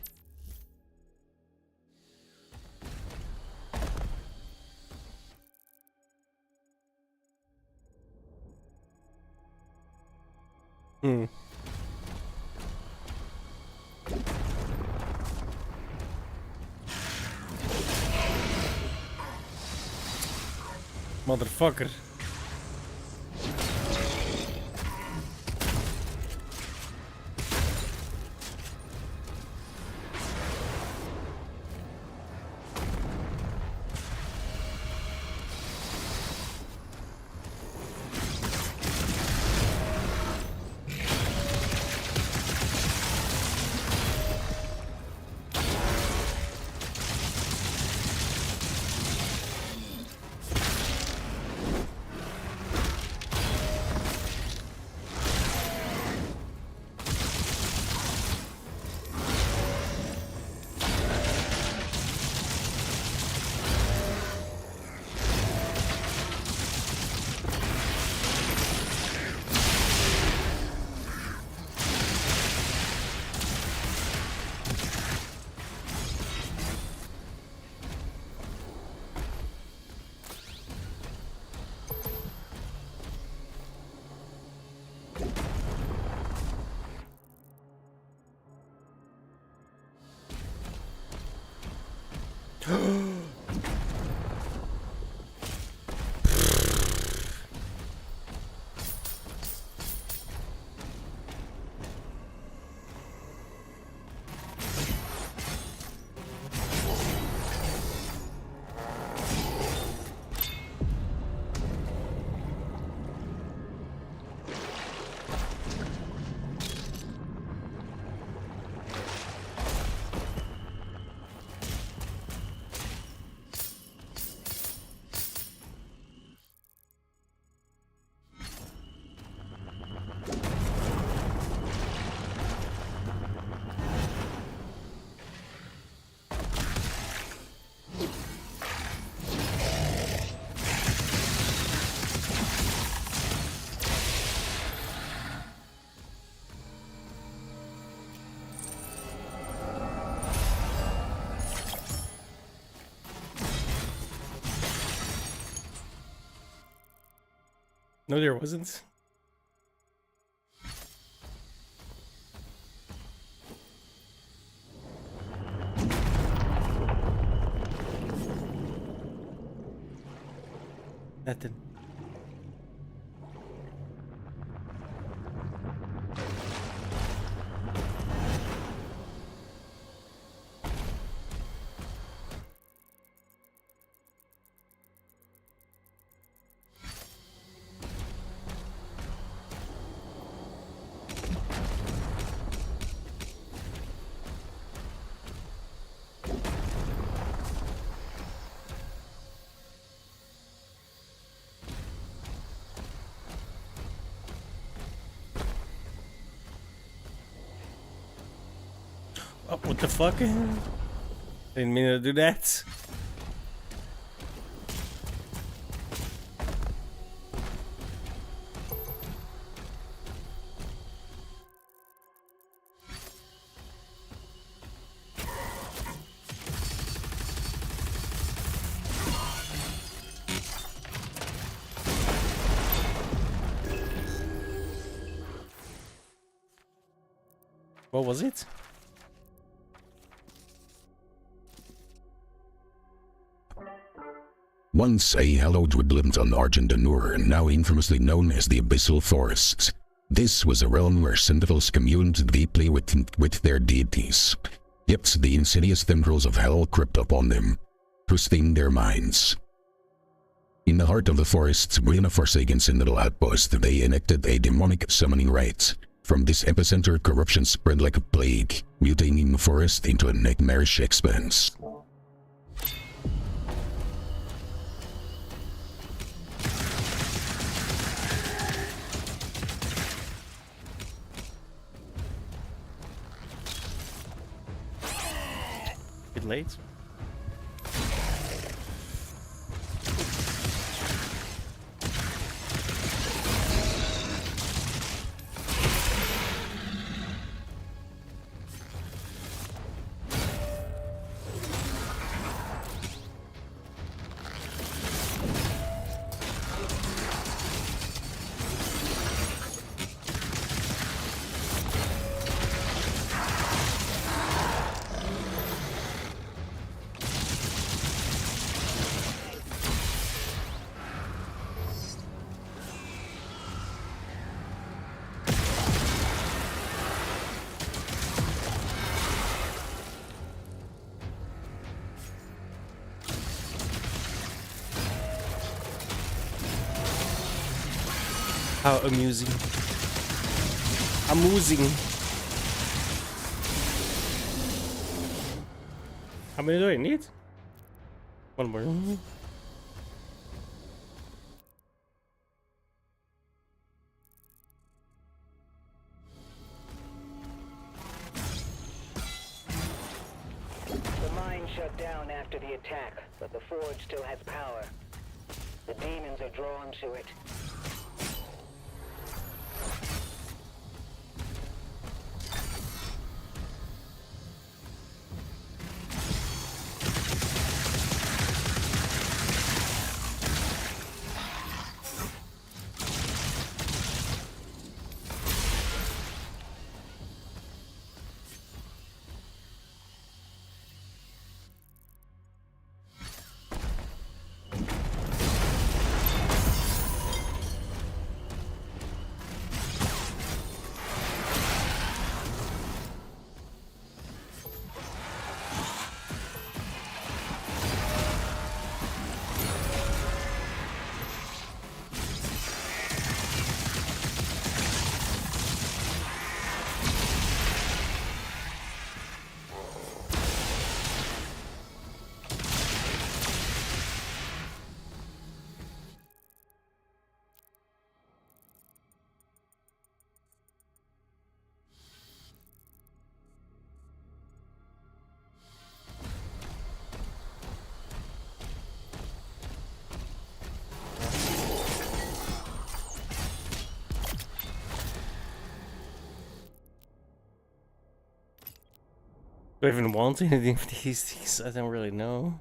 Motherfucker. No, there wasn't. Nothing. Oh, what the fuck? Didn't mean to do that. What was it? Once a hallowed woodland on Argent Anur, now infamously known as the Abyssal Forests. This was a realm where Sentinels communed deeply with their deities. Yet the insidious tendrils of hell crept upon them, twisting their minds. In the heart of the forests, within a forsaken Sentinel outpost, they enacted a demonic summoning rite. From this epicenter, corruption spread like a plague, mutating the forest into a nightmarish expanse. Bit late. How amusing. Amusing. How many do I need? One more. The mine shut down after the attack, but the forge still has power. The demons are drawn to it. Do I even want anything of these? I don't really know.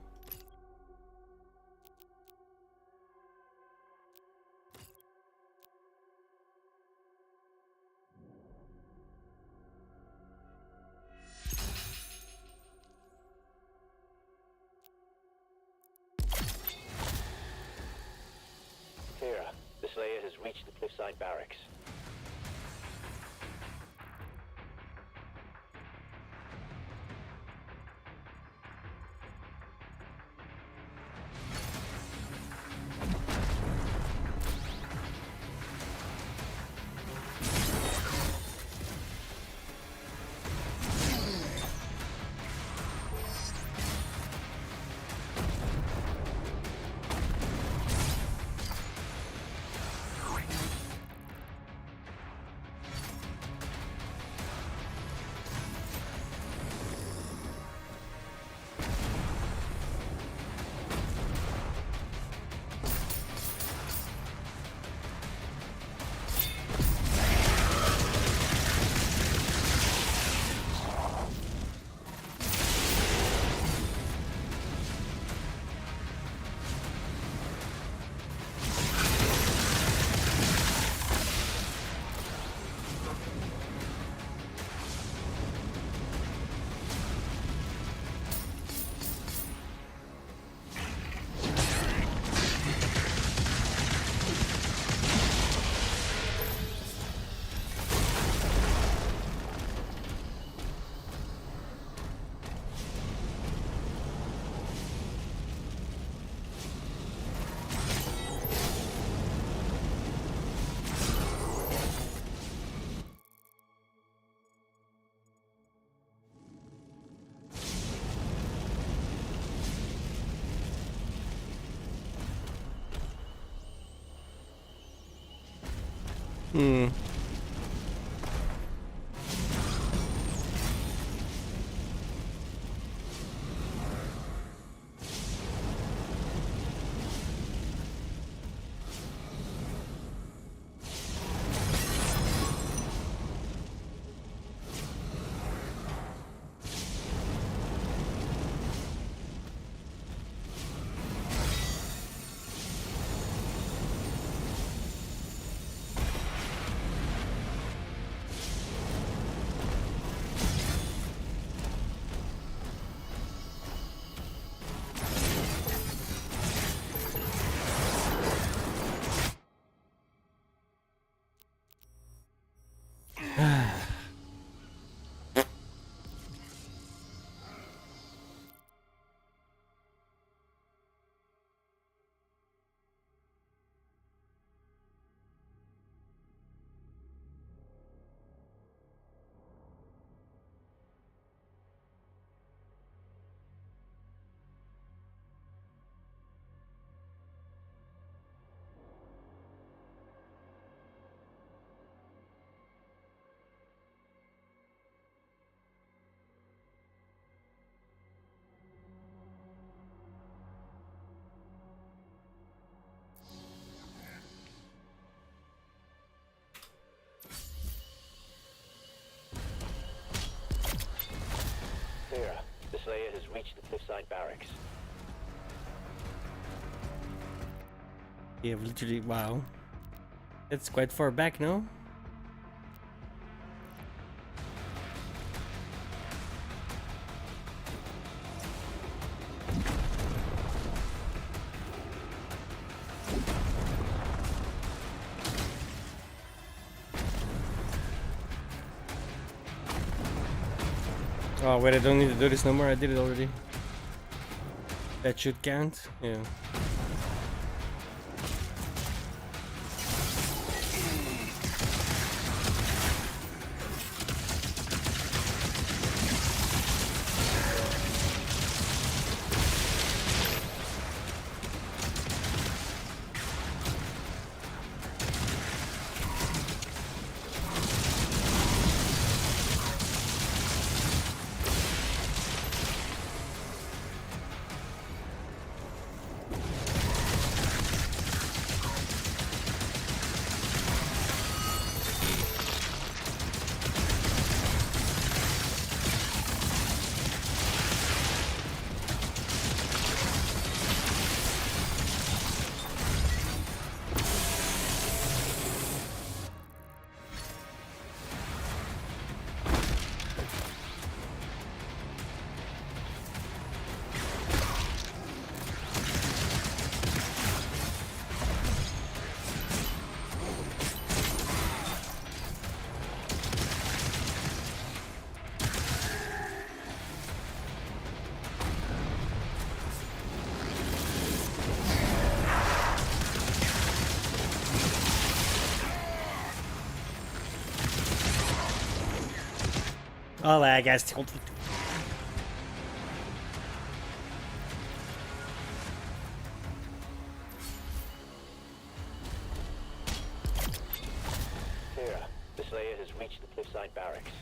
has reached the cliffside barracks. Hmm. Sarah, the Slayer has reached the cliffside barracks. Yeah, literally, wow. It's quite far back, no? Oh wait, I don't need to do this no more, I did it already. That should count, yeah. Oh, I guess. Here, the Slayer has reached the cliffside barracks.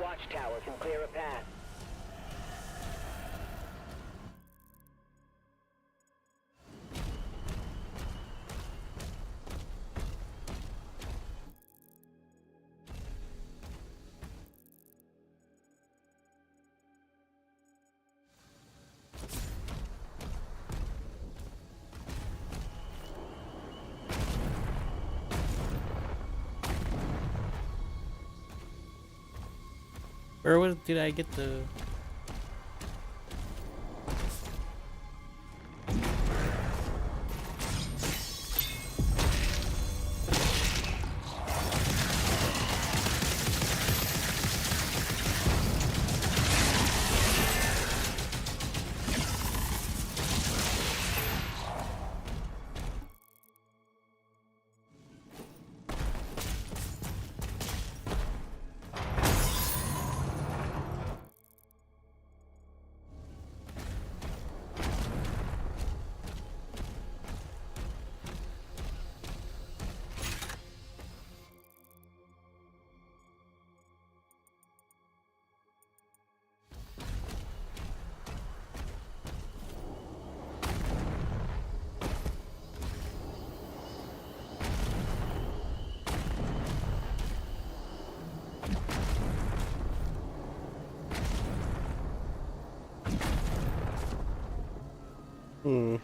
Watchtower can clear a path. Where did I get the... Hmm.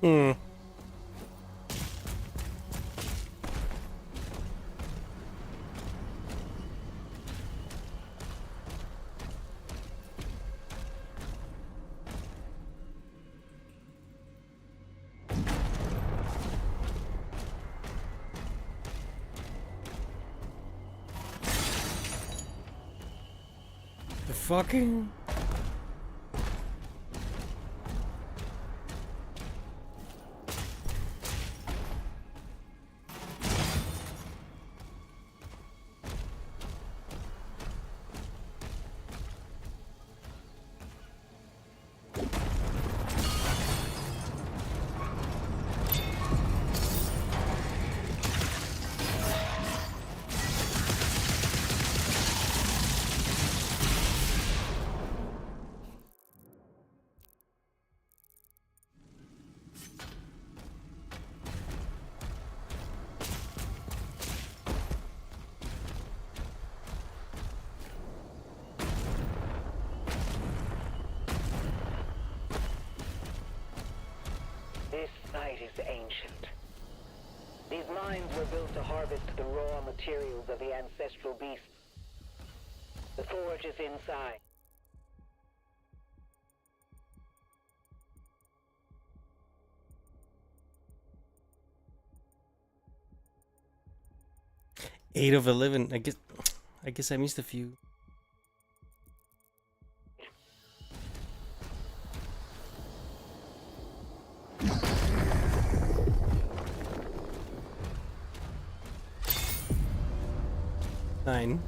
Hmm. The fucking... This site is ancient. These mines were built to harvest the raw materials of the ancestral beasts. The forge is inside. Eight of 11. I guess I missed a few. Nine.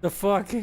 The fuck?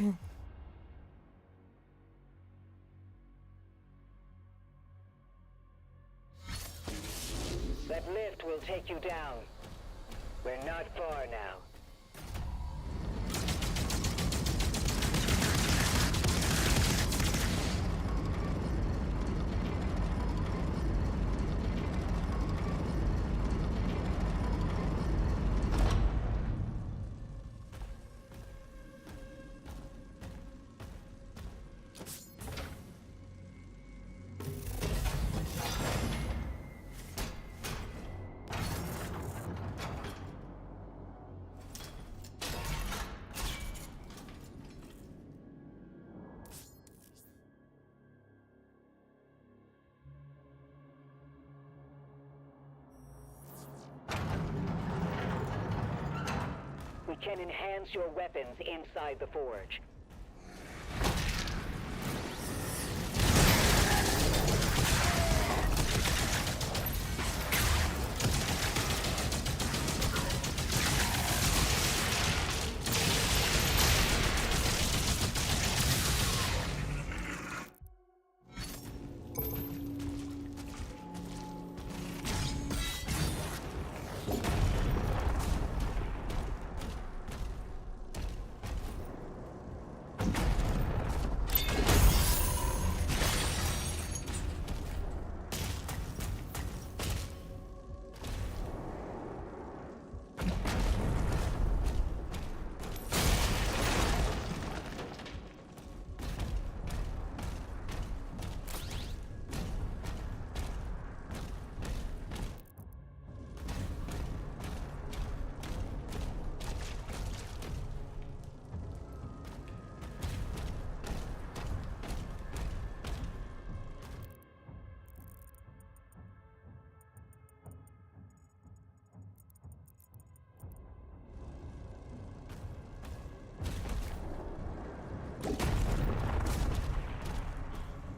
We can enhance your weapons inside the forge.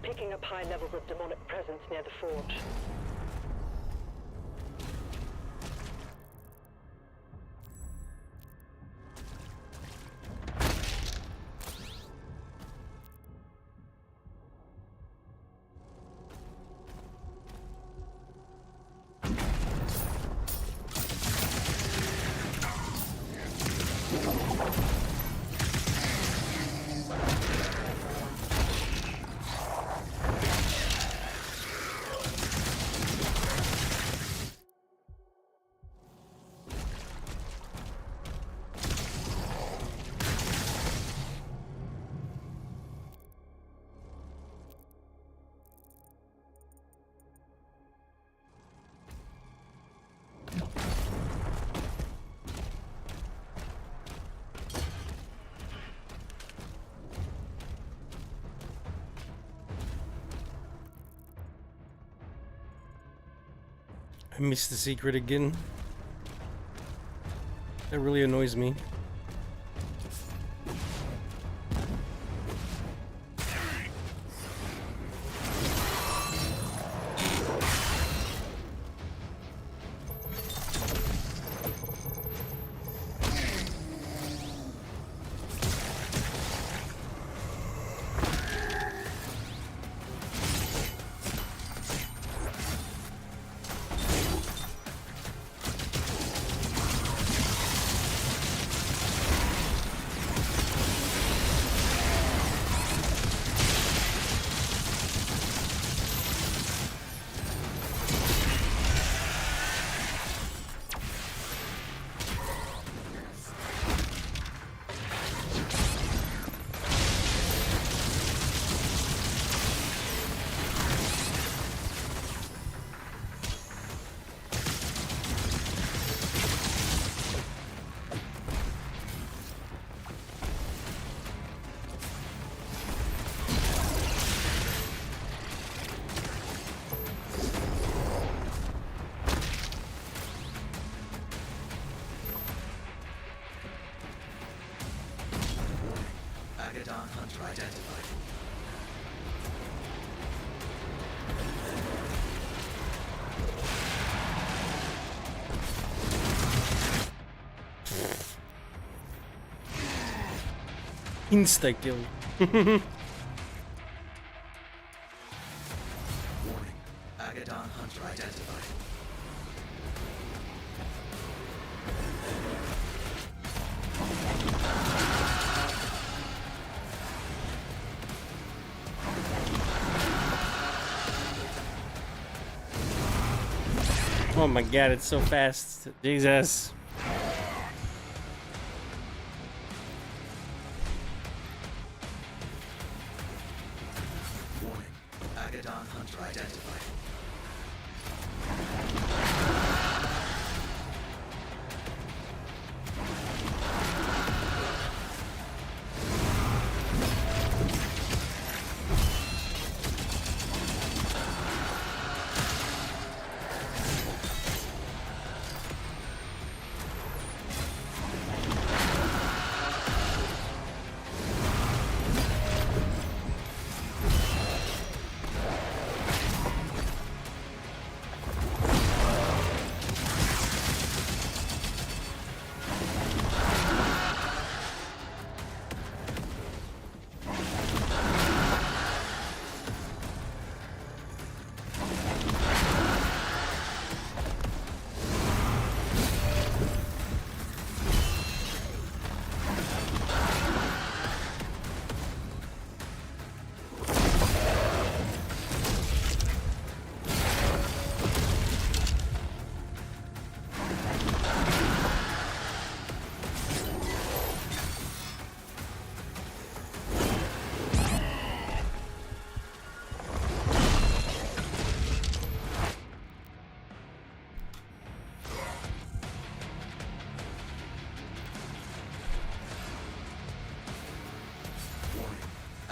Picking up high levels of demonic presence near the forge. I missed the secret again. That really annoys me. Insta kill. Warning. Agadon Hunter identified. Oh my god, it's so fast. Jesus. Warning. Agadon Hunter identified.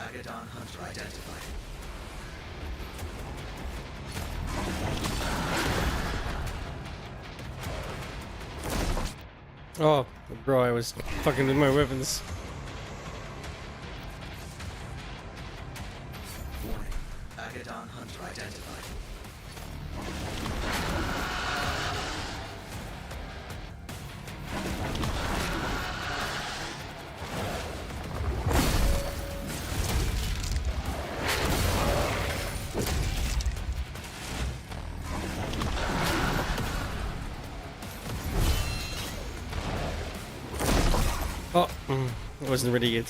Agadon Hunter identified. Oh, bro, I was fucking with my weapons. Warning. Agadon Hunter identified. Oh, it wasn't really good.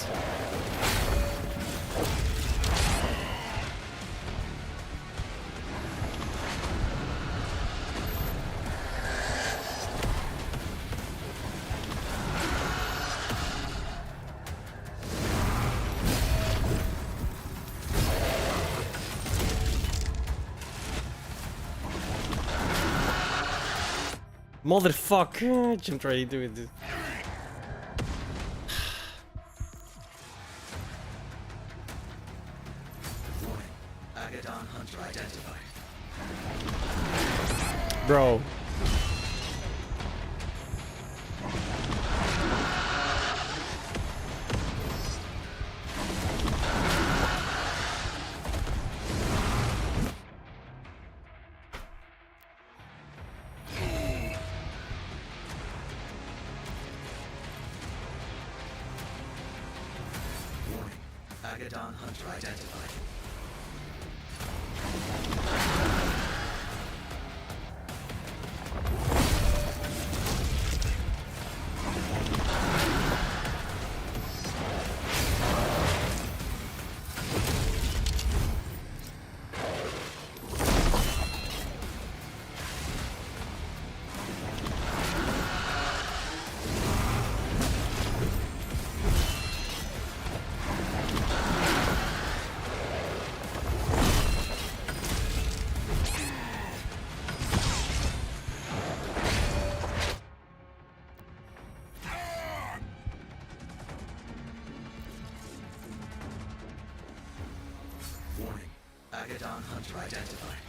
Motherfucker! Jumped right into it. Warning. Agadon Hunter identified. Bro. Warning. Agadon Hunter identified. Warning. Agadon Hunter identified.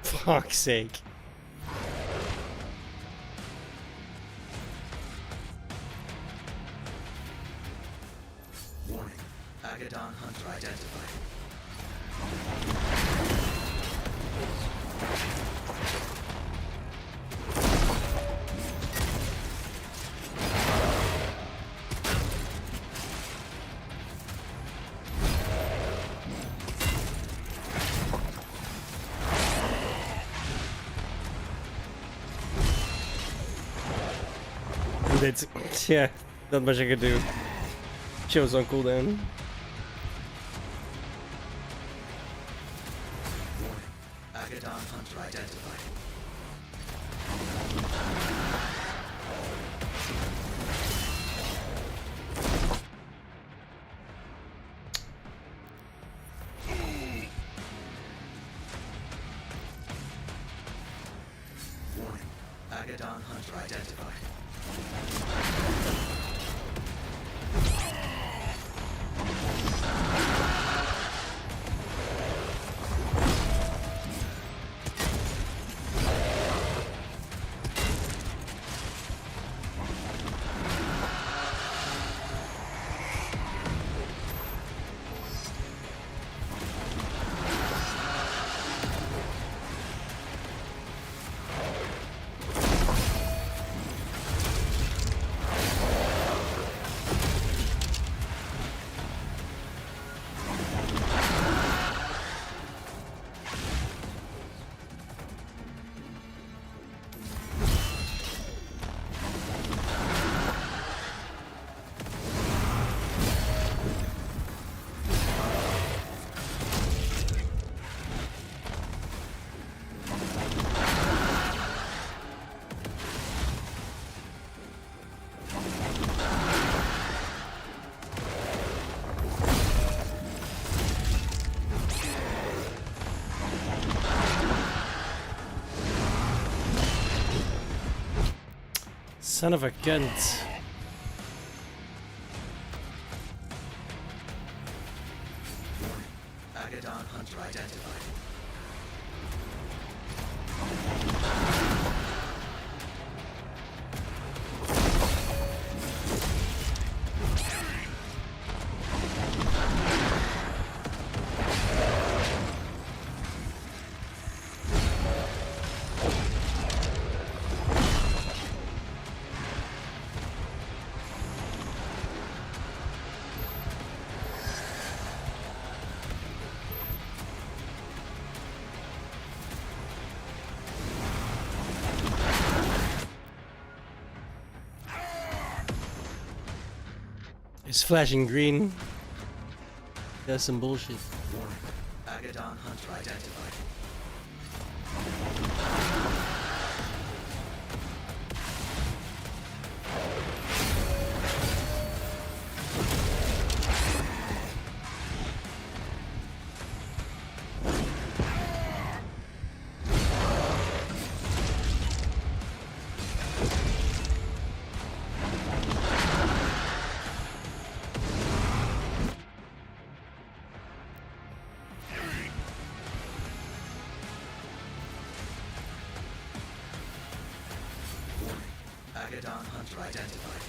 Fuck's sake. Warning. Agadon Hunter identified. That's, yeah, not much I could do. She was on cooldown. Warning. Agadon Hunter identified. Warning. Agadon Hunter identified. Son of a cunt. Agadon Hunter identified. It's flashing green. That's some bullshit. Warning. Agadon Hunter identified. Agadon Hunter identified.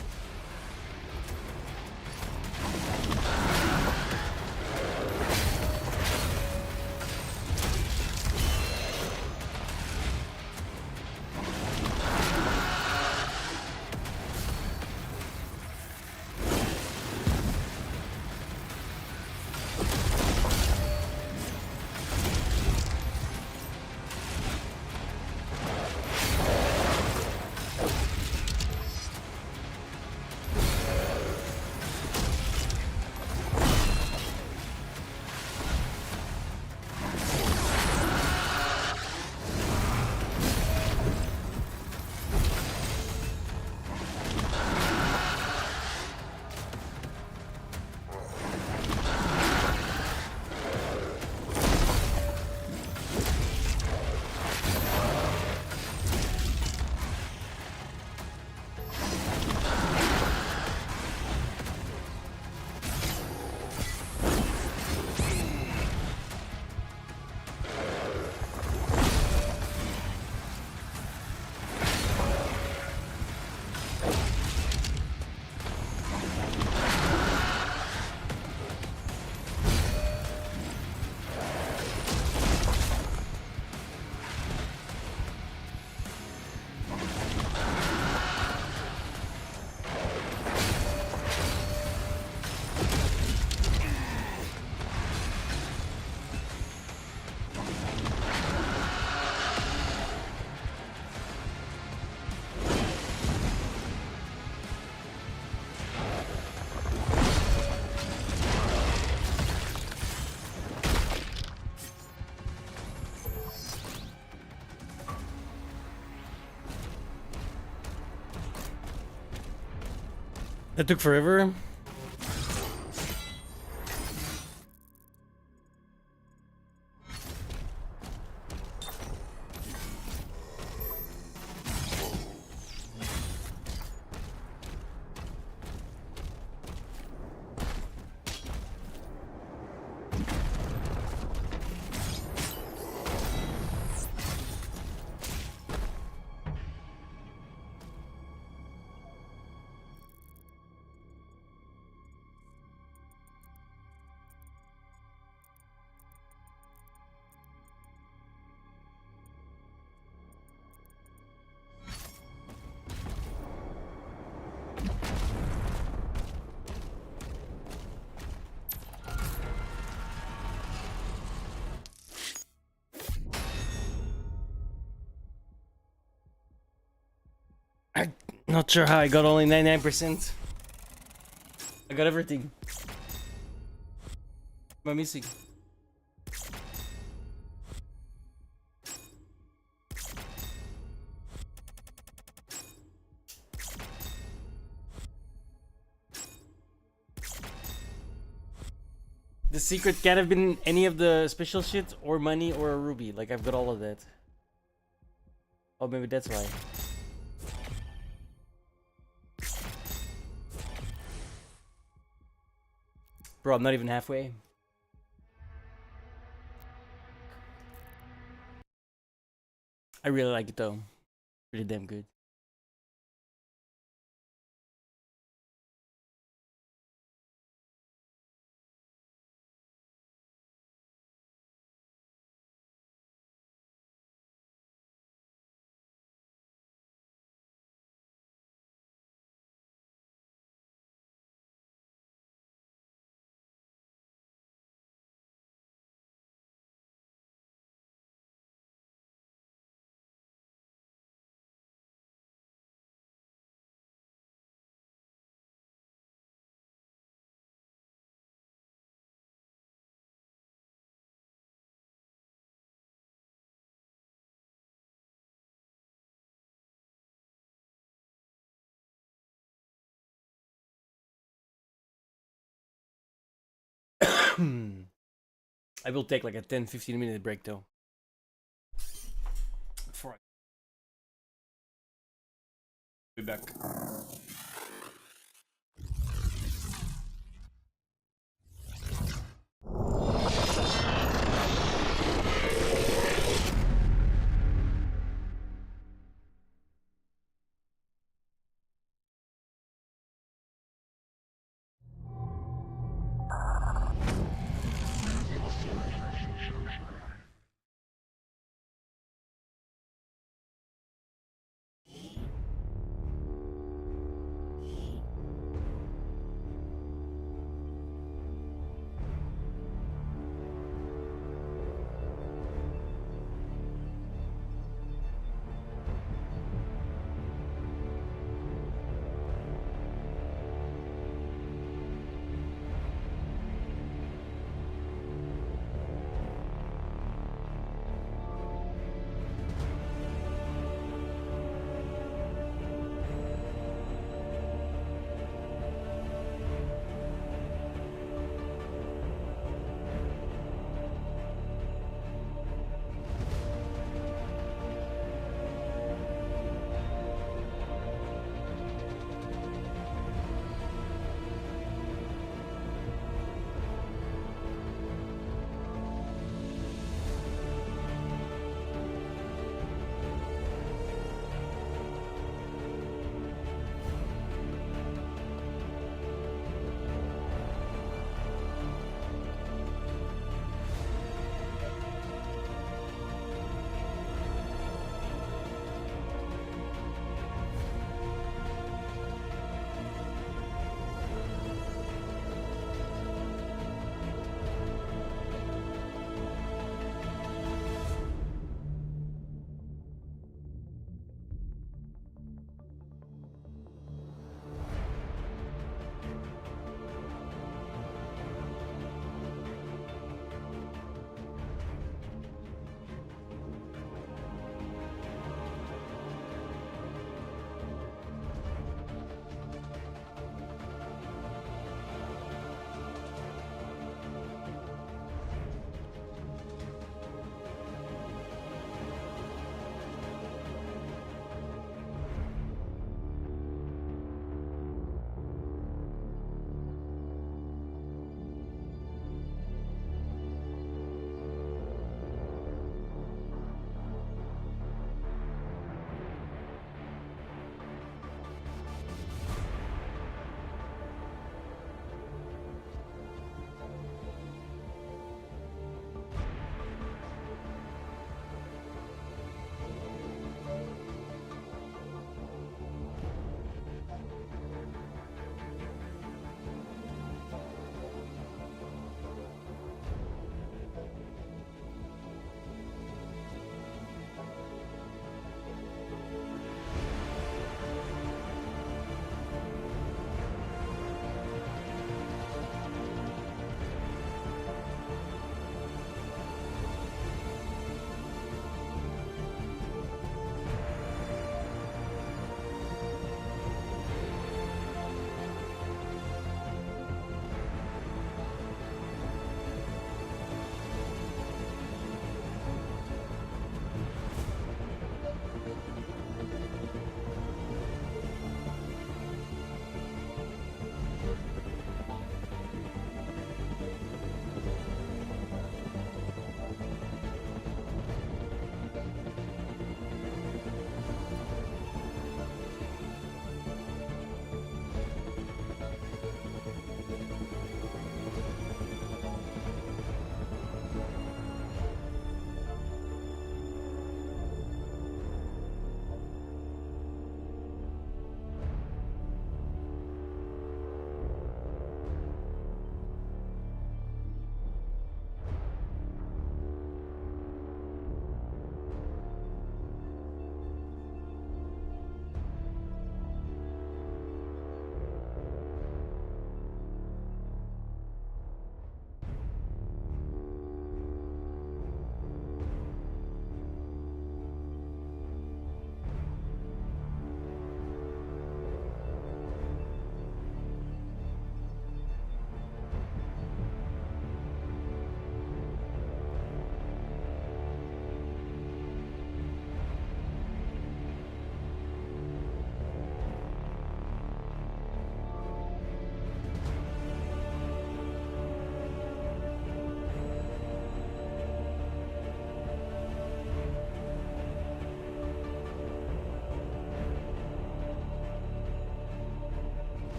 That took forever. Not sure how I got only 99%. I got everything. What am I missing? The secret can't have been any of the special shit or money or a ruby. Like, I've got all of that. Oh, maybe that's why. Bro, I'm not even halfway. I really like it though. Really damn good. I will take like a 10-15 minute break though. Before I be back.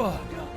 Oh god.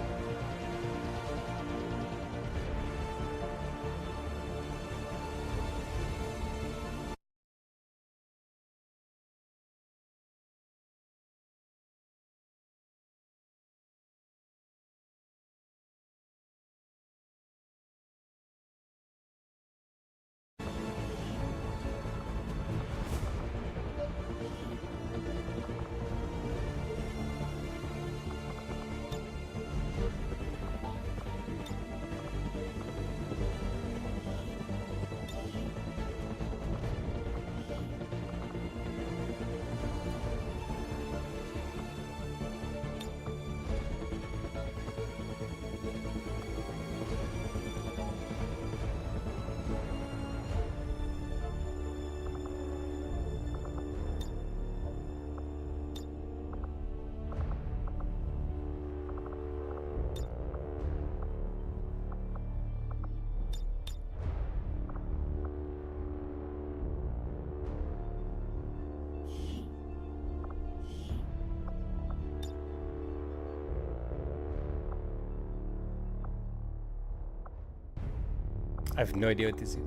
I have no idea what this is.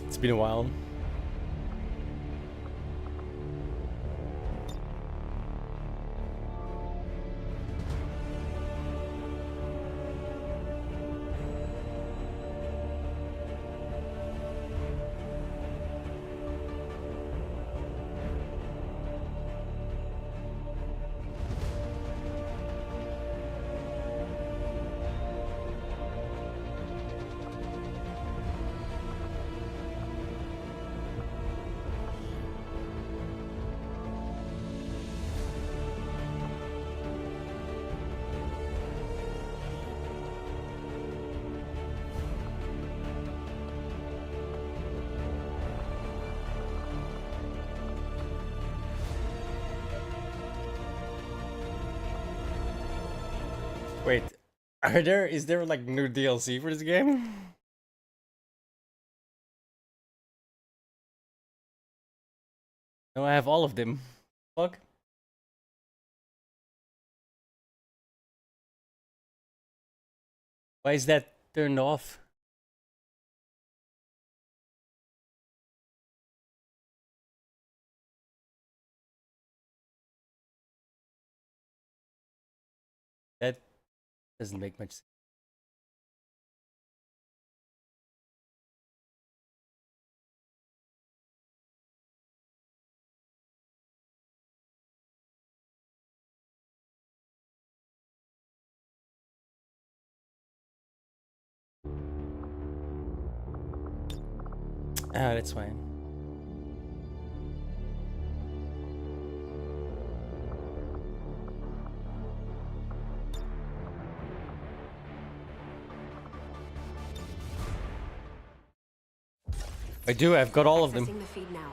It's been a while. Wait, is there like new DLC for this game? No, I have all of them. Fuck. Why is that turned off? That doesn't make much sense. Ah, that's fine. I do, I've got all of them. Accessing the feed now.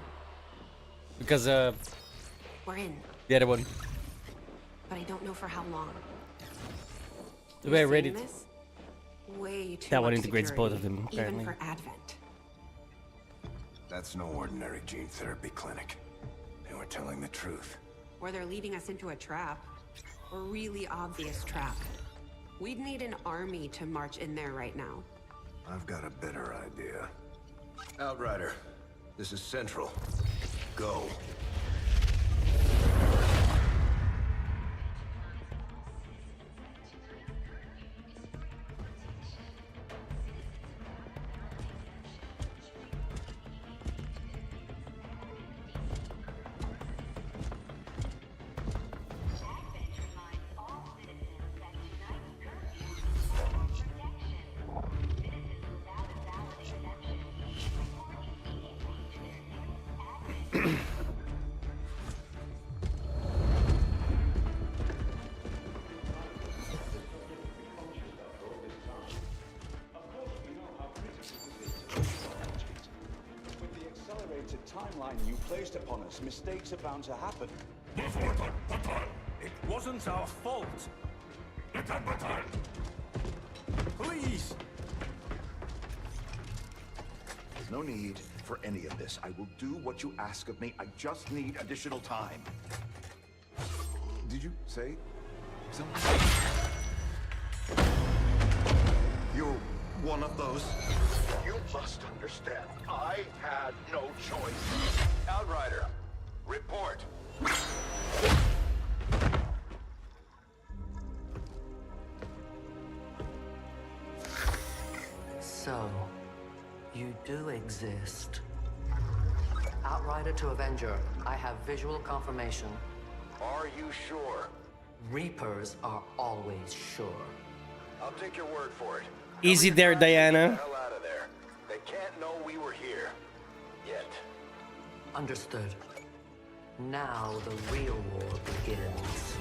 Because, We're in, the other one. but I don't know for how long. The way I You're read seeing it. this? Way too That one much integrates security, both of them, apparently. even for Advent. That's no ordinary gene therapy clinic. They were telling the truth. Or they're leading us into a trap. A really obvious trap. We'd need an army to march in there right now. I've got a better idea. Outrider, this is Central. Go. Timeline you placed upon us, mistakes are bound to happen. It wasn't our fault. Please. There's no need for any of this. I will do what you ask of me. I just need additional time. Did you say something? You're one of those? You must understand. I had no choice. Outrider, report. So, you do exist. Outrider to Avenger, I have visual confirmation. Are you sure? Reapers are always sure. I'll take your word for it. Easy there, Diana. Get the hell out of there. They can't know we were here. Yet. Understood. Now the real war begins.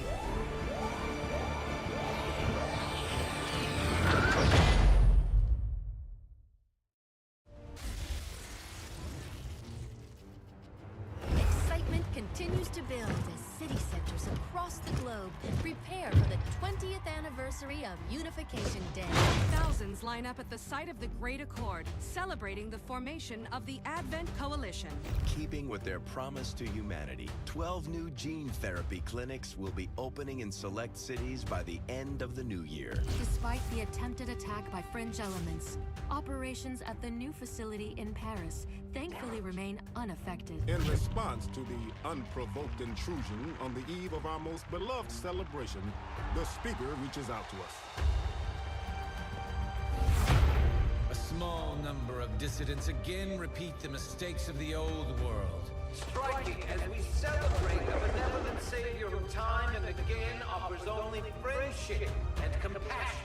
Excitement continues to build as city centers across the globe prepare for the 20th anniversary of Unification Day. Thousands line up at the site of the Great Accord, celebrating the formation of the Advent Coalition. Keeping with their promise to humanity, 12 new gene therapy clinics will be opening in select cities by the end of the new year. Despite the attempted attack by fringe elements, operations at the new facility in Paris thankfully remain unaffected. In response to the unprovoked intrusion on the eve of our most beloved celebration, the speaker reaches out to us. A small number of dissidents again repeat the mistakes of the old world. Striking as we celebrate the benevolent savior who time and again offers only friendship and compassion.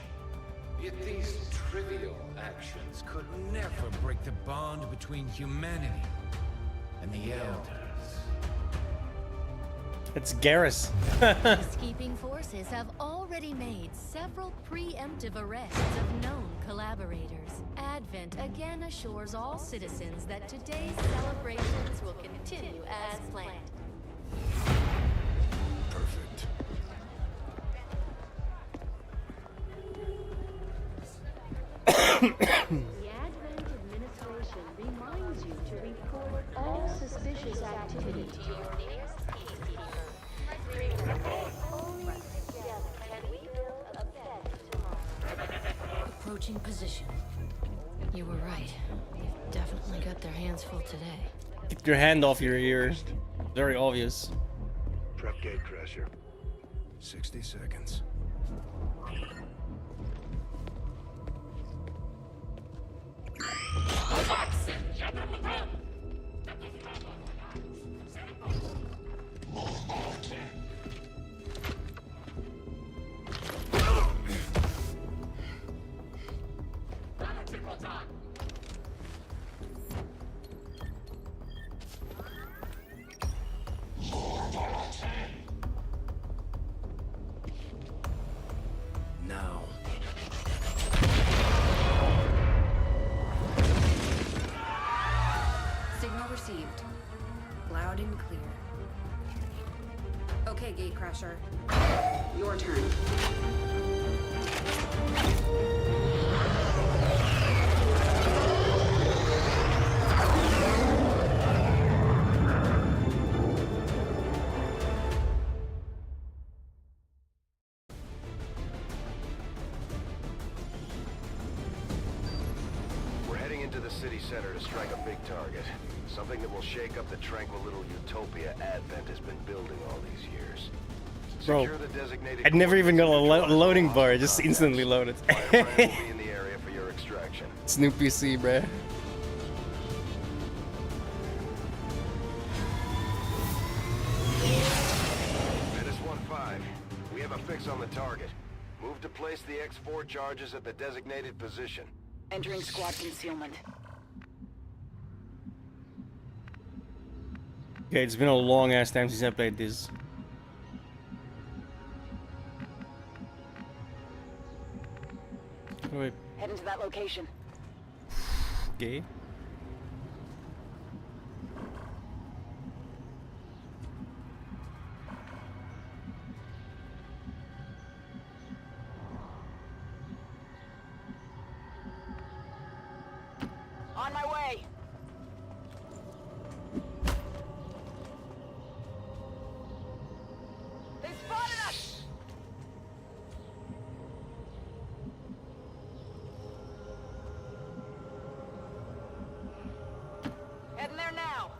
Yet these trivial actions could never break the bond between humanity and the Elders. It's Garrus. Peacekeeping forces have already made several preemptive arrests of known collaborators. Advent again assures all citizens that today's celebrations will continue as planned. Perfect. The Advent administration reminds you to report all suspicious activity to your nearest peacekeeper. Only together can we build a better tomorrow. Approaching position. You were right. They've definitely got their hands full today. Get your hand off your ear. Very obvious. Prep gate crasher. 60 seconds. Now. Signal received. Loud and clear. Okay, Gatecrasher. Your turn. We're heading into the city center to strike a big target. Something that will shake up the tranquil little utopia Advent has been building all these years. Bro, Secure the designated I'd never even got a loading bar, it just instantly loaded. Firebrand will be in the area for your extraction. It's new PC, bruh. Menace 1-5. We have a fix on the target. Move to place the X4 charges at the designated position. Entering squad concealment. Okay, it's been a long ass time since I played this. Wait. Heading to that location. Okay. On my way. They spotted us! Heading there now.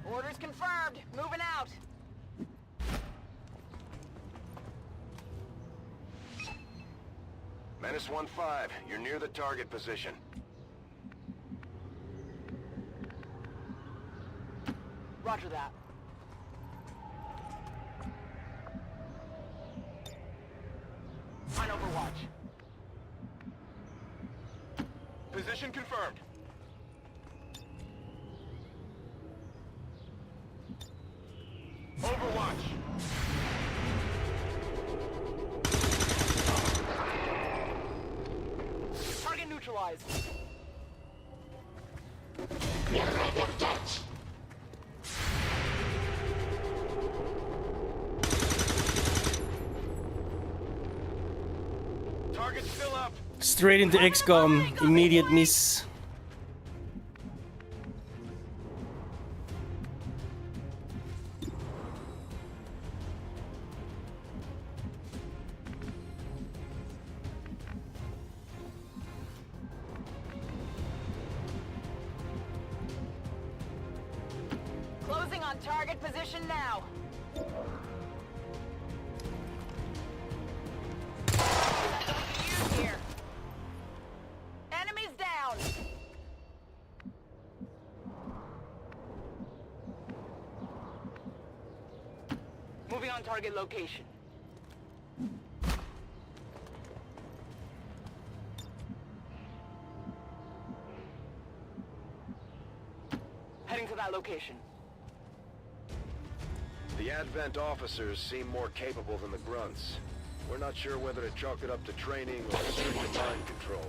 Orders confirmed. Moving out. Menace 1-5, you're near the target position. Roger that. On Overwatch. Position confirmed. Overwatch. Target neutralized. Target still up. Straight into XCOM. Immediate miss. Closing on target position now. That's what we can use here. Enemies down. Moving on target location. Heading to that location. The Advent officers seem more capable than the grunts. We're not sure whether to chalk it up to training or strict mind control.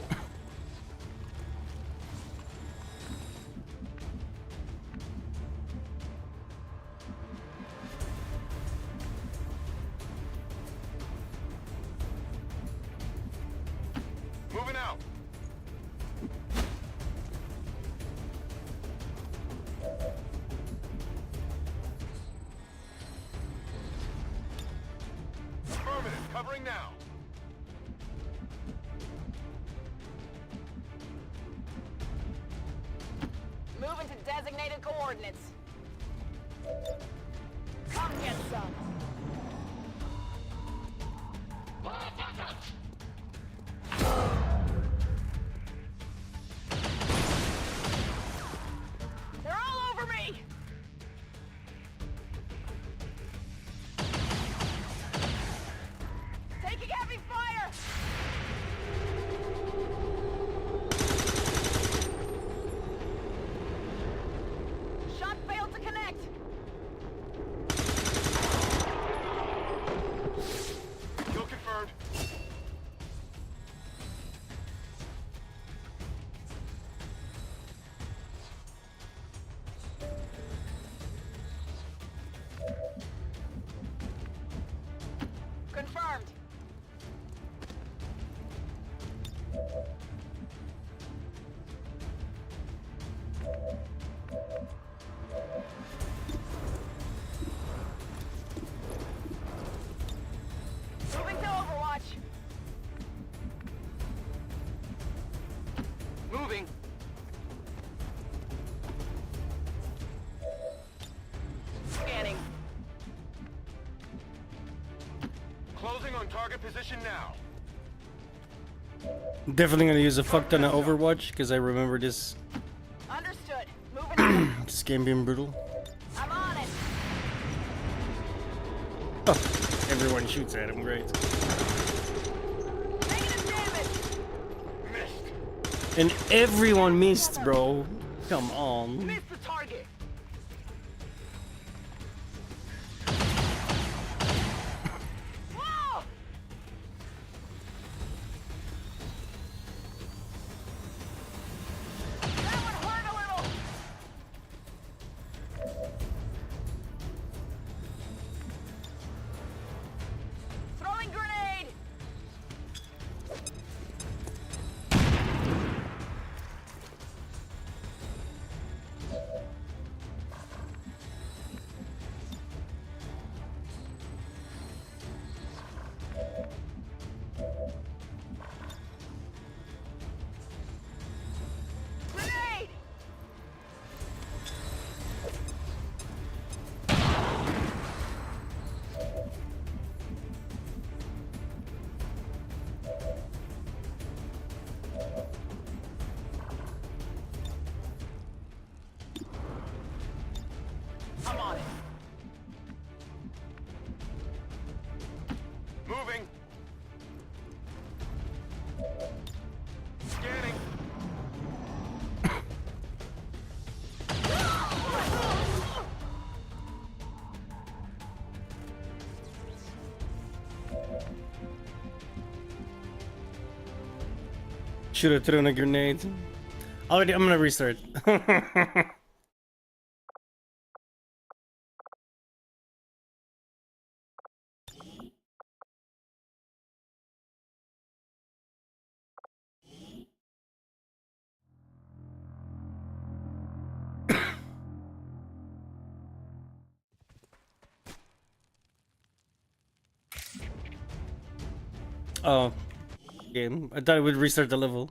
Moving out. Affirmative, covering now. Moving to designated coordinates. Come get some. They're all over me! Taking heavy fire! Shot failed to connect! Kill confirmed. Confirmed. Moving to Overwatch. Moving. Scanning. Closing on target position now. Definitely gonna use a fuck ton of Overwatch because I remember this Understood. Moving out. this game being brutal. I'm on it. Oh, everyone shoots at him, great. Negative damage. Missed. And everyone missed, bro. Come on. Missed the target. Whoa! That one hurt a little. Throwing grenade. Should have thrown a grenade. Already, I'm gonna restart. Oh, game. I thought it would restart the level.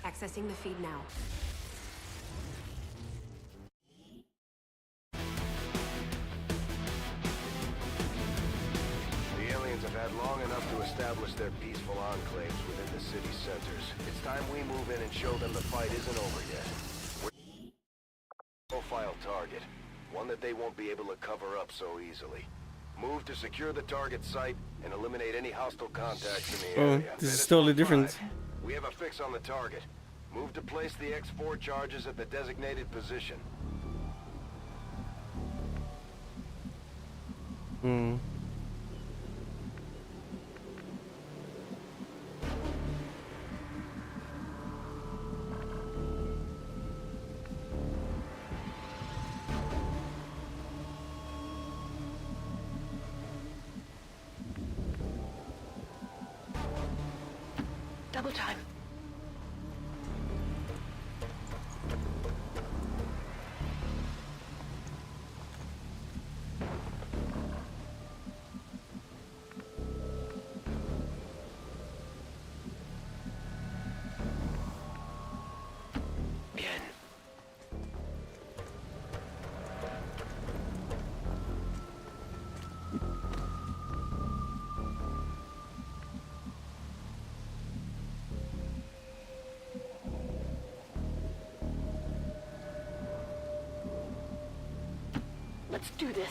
Accessing the feed now. The aliens have had long enough to establish their peaceful enclaves within the city centers. It's time we move in and show them the fight isn't over yet. We're profile target, one that they won't be able to cover up so easily. Move to secure the target site and eliminate any hostile contacts in the area. This is totally different. We have a fix on the target. Move to place the X4 charges at the designated position. Double time. Let's do this.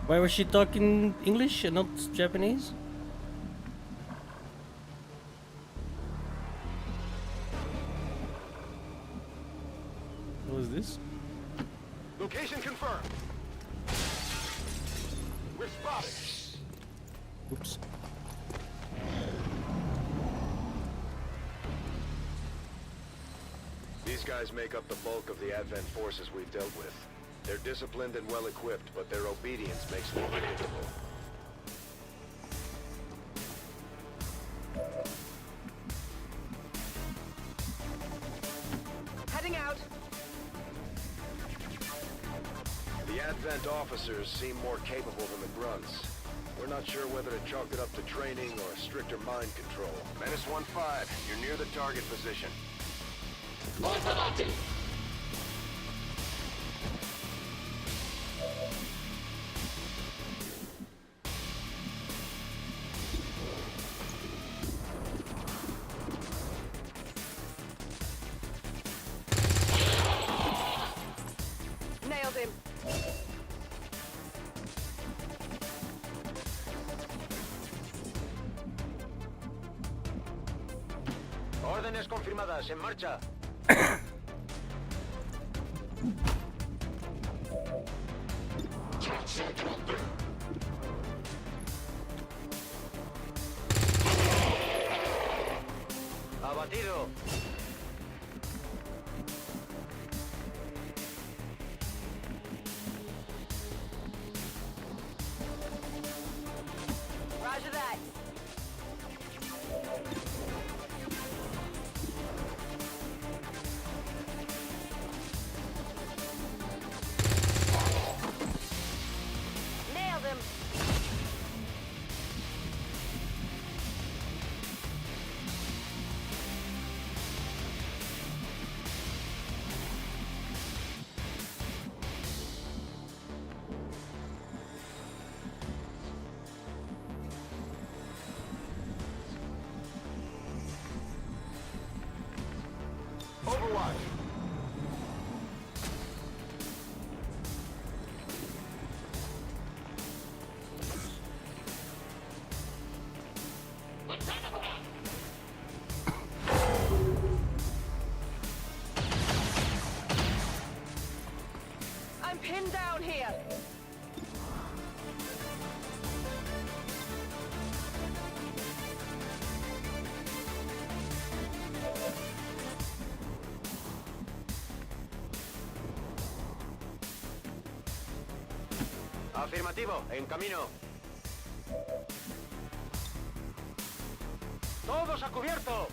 Why was she talking English and not Japanese? What was this? Location confirmed. We're spotted. Oops. These guys make up the bulk of the Advent forces we've dealt with. They're disciplined and well-equipped, but their obedience makes them predictable. Heading out. The Advent officers seem more capable than the grunts. We're not sure whether to chalk it up to training or stricter mind control. Menace 1-5, you're near the target position. Nailed him. Órdenes confirmadas, en marcha. Abatido. Roger that. Nailed him. Afirmativo, en camino. Todos a cubierto.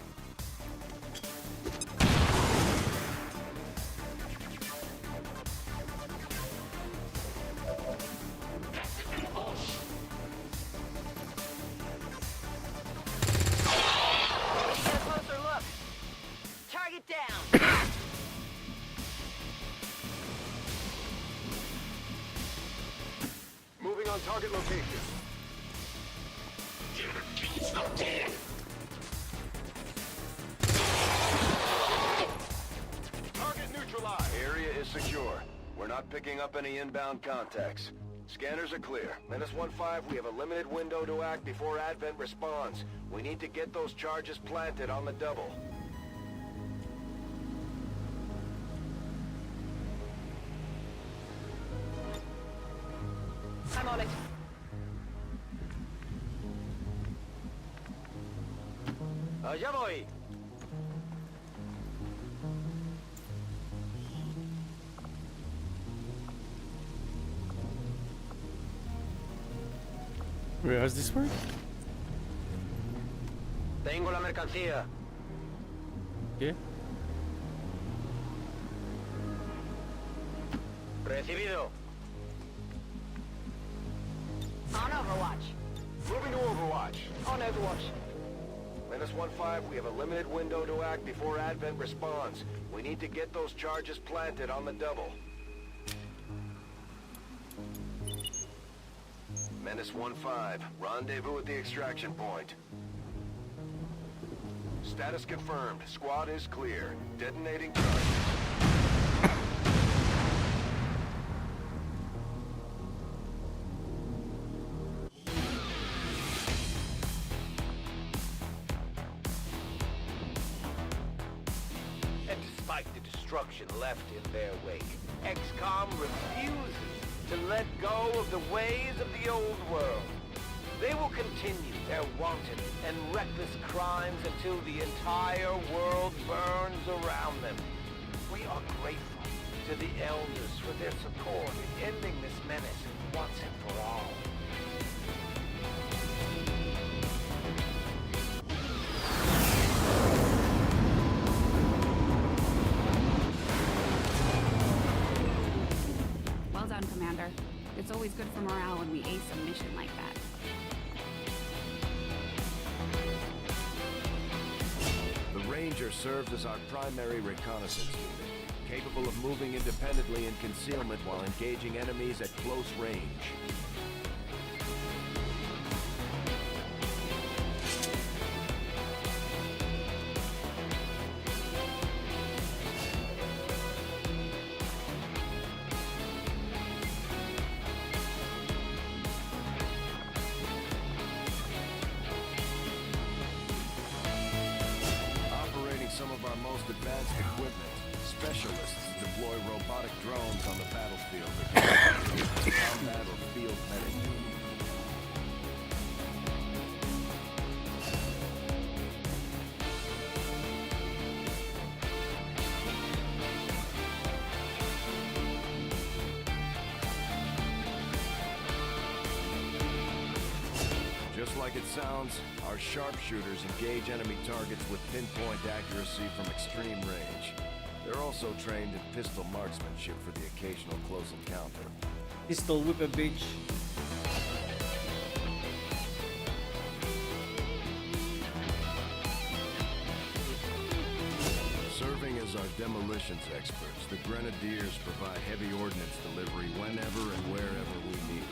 Get a closer look. Target down. Moving on target location. Target neutralized. Area is secure. We're not picking up any inbound contacts. Scanners are clear. Menace 1-5, we have a limited window to act before Advent responds. We need to get those charges planted on the double. I'm on it. Allá voy. Wait, how's this work? Tengo la mercancía. ¿Qué? Recibido. On Overwatch. Moving to Overwatch. On Overwatch. Menace 1-5, we have a limited window to act before Advent responds. We need to get those charges planted on the double. Menace 1-5, rendezvous at the extraction point. Status confirmed. Squad is clear. Detonating charges. And despite the destruction left in their wake, XCOM refuses to let go of the ways of the old world. They will continue their wanton and reckless crimes until the entire world burns around them. We are grateful to the Elders for their support in ending this menace once and for all. Well done, Commander. It's always good for morale when we ace a mission like that. The Ranger serves as our primary reconnaissance unit, capable of moving independently in concealment while engaging enemies at close range. Some of our most advanced equipment. Specialists deploy robotic drones on the battlefield to combat or field medic. Just like it sounds, our sharpshooters engage enemy targets with pinpoint accuracy from extreme range. They're also trained in pistol marksmanship for the occasional close encounter. Pistol whip a bitch. Serving as our demolitions experts, the Grenadiers provide heavy ordnance delivery whenever and wherever we need it.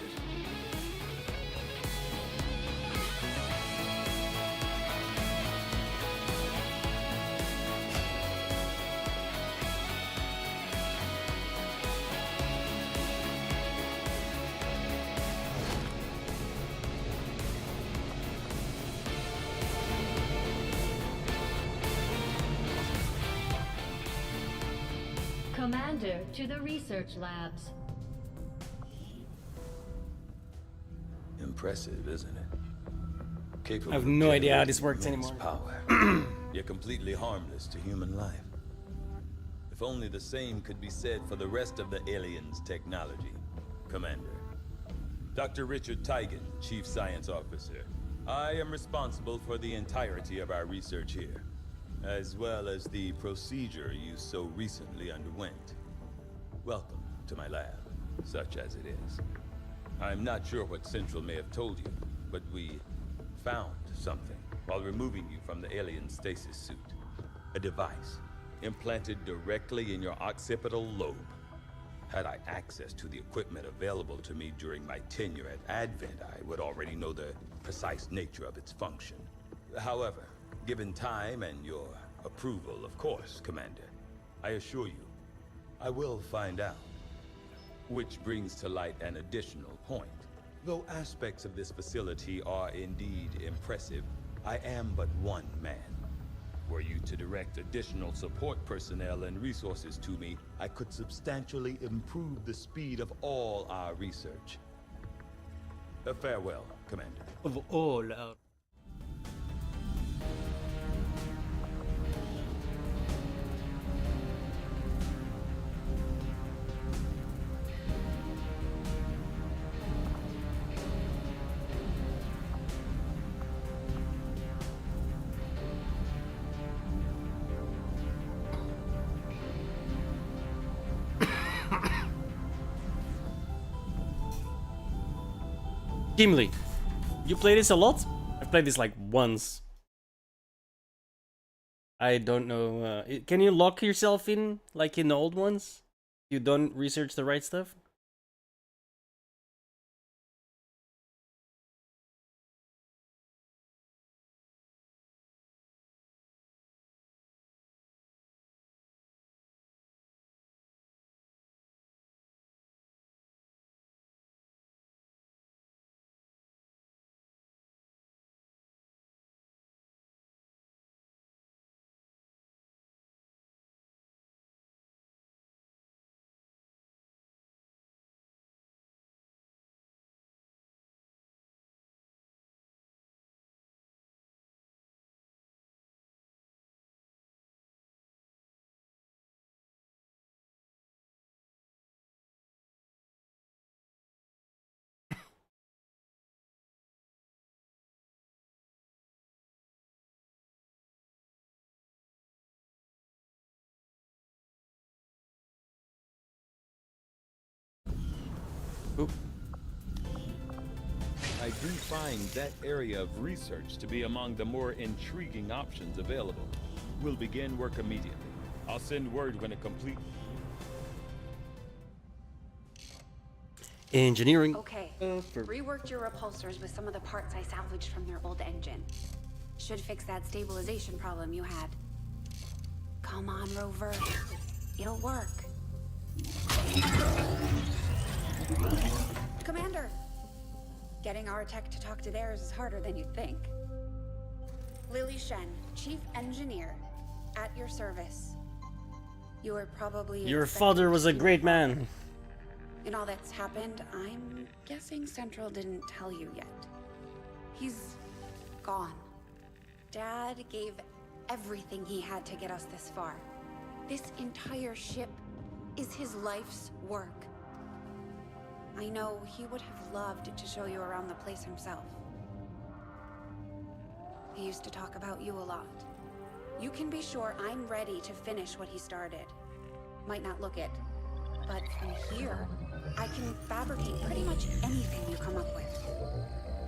Commander to the research labs. Impressive, isn't it? Capable I have of no idea how generating this works immense anymore. Power. Yet completely harmless to human life. If only the same could be said for the rest of the aliens' technology, Commander. Dr. Richard Tigan, Chief Science Officer. I am responsible for the entirety of our research here, as well as the procedure you so recently underwent. Welcome to my lab, such as it is. I'm not sure what Central may have told you, but we found something while removing you from the alien stasis suit. A device implanted directly in your occipital lobe. Had I access to the equipment available to me during my tenure at Advent, I would already know the precise nature of its function. However, given time and your approval, of course, Commander, I assure you, I will find out. Which brings to light an additional point. Though aspects of this facility are indeed impressive, I am but one man. Were you to direct additional support personnel and resources to me, I could substantially improve the speed of all our research. Farewell, Commander. Of all our... Gimli, you play this a lot? I've played this like once. I don't know. Can you lock yourself in like in the old ones? You don't research the right stuff? Oop. I do find that area of research to be among the more intriguing options available. We'll begin work immediately. I'll send word when it complete. Engineering. Okay. Reworked your repulsors with some of the parts I salvaged from their old engine. Should fix that stabilization problem you had. Come on, Rover. It'll work. Commander! Getting our tech to talk to theirs is harder than you'd think. Lily Shen, Chief Engineer, at your service. You were probably... Your father was a great man. In all that's happened, I'm guessing Central didn't tell you yet. He's gone. Dad gave everything he had to get us this far. This entire ship is his life's work. I know he would have loved to show you around the place himself. He used to talk about you a lot. You can be sure I'm ready to finish what he started. Might not look it, but from here, I can fabricate pretty much anything you come up with.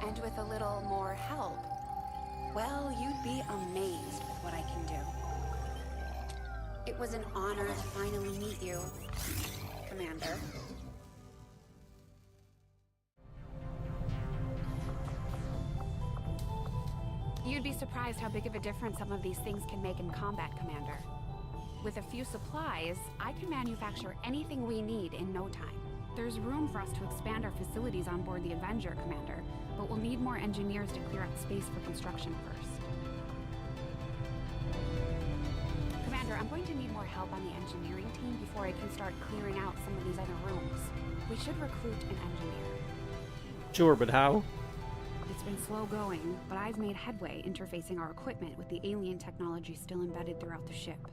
And with a little more help, well, you'd be amazed with what I can do. It was an honor to finally meet you, Commander. You'd be surprised how big of a difference some of these things can make in combat, Commander. With a few supplies, I can manufacture anything we need in no time. There's room for us to expand our facilities on board the Avenger, Commander, but we'll need more engineers to clear out space for construction first. Commander, I'm going to need more help on the engineering team before I can start clearing out some of these other rooms. We should recruit an engineer. Sure, but how? It's been slow going, but I've made headway interfacing our equipment with the alien technology still embedded throughout the ship.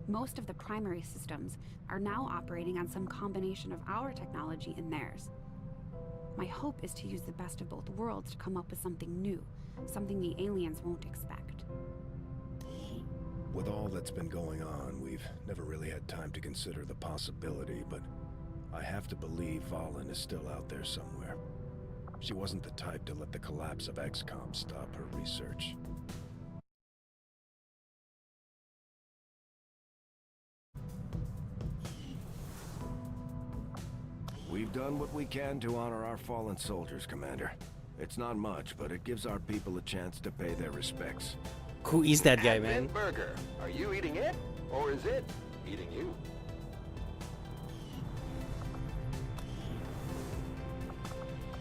Most of the primary systems are now operating on some combination of our technology and theirs. My hope is to use the best of both worlds to come up with something new, something the aliens won't expect. With all that's been going on, we've never really had time to consider the possibility, but I have to believe Valen is still out there somewhere. She wasn't the type to let the collapse of XCOM stop her research. We've done what we can to honor our fallen soldiers, Commander. It's not much, but it gives our people a chance to pay their respects. Who is that guy, man? Burger. Are you eating it? Or is it eating you?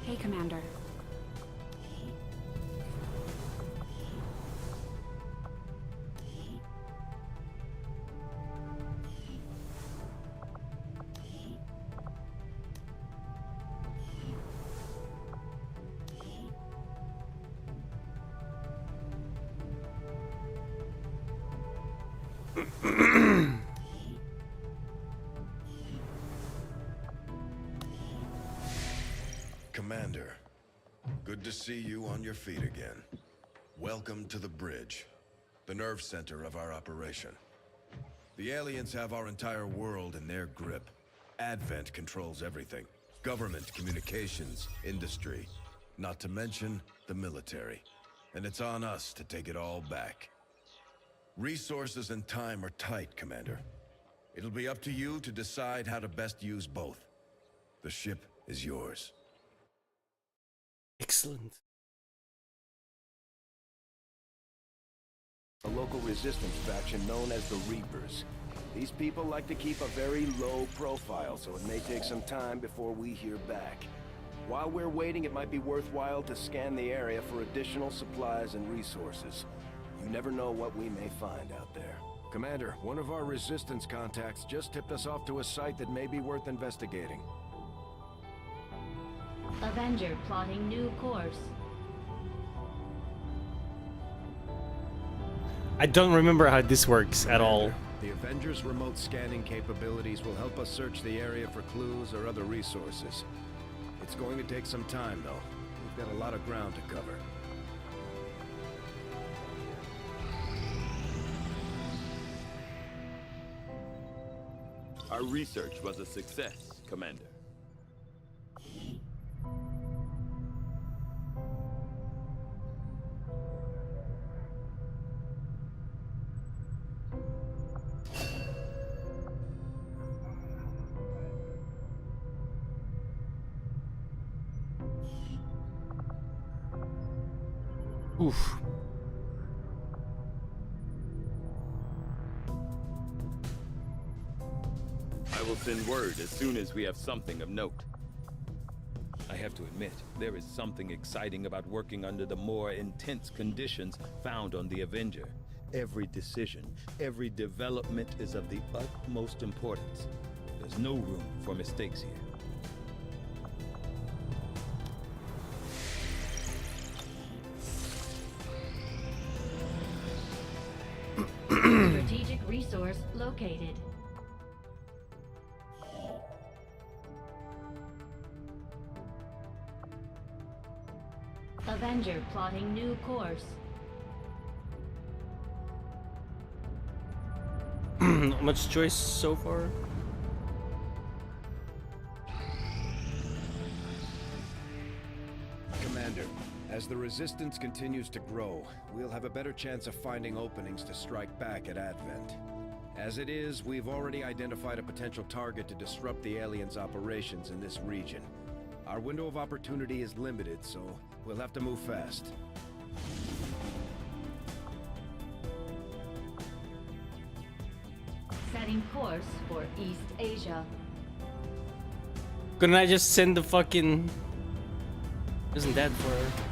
Hey, Commander. Commander, good to see you on your feet again. Welcome to the bridge, the nerve center of our operation. The aliens have our entire world in their grip. Advent controls everything. Government, communications, industry, not to mention the military. And it's on us to take it all back. Resources and time are tight, Commander. It'll be up to you to decide how to best use both. The ship is yours. Excellent. A local resistance faction known as the Reapers. These people like to keep a very low profile, so it may take some time before we hear back. While we're waiting, it might be worthwhile to scan the area for additional supplies and resources. You never know what we may find out there. Commander, one of our resistance contacts just tipped us off to a site that may be worth investigating. Avenger plotting new course. I don't remember how this works at all. The Avengers' remote scanning capabilities will help us search the area for clues or other resources. It's going to take some time, though. We've got a lot of ground to cover. Our research was a success, Commander. Oof. I will send word as soon as we have something of note. I have to admit, there is something exciting about working under the more intense conditions found on the Avenger. Every decision, every development is of the utmost importance. There's no room for mistakes here. Strategic resource located. Avenger plotting new course. Not much choice so far. Commander, as the Resistance continues to grow, we'll have a better chance of finding openings to strike back at Advent. As it is, we've already identified a potential target to disrupt the aliens' operations in this region. Our window of opportunity is limited, so we'll have to move fast. Setting course for East Asia. Couldn't I just send the fucking... Isn't that for...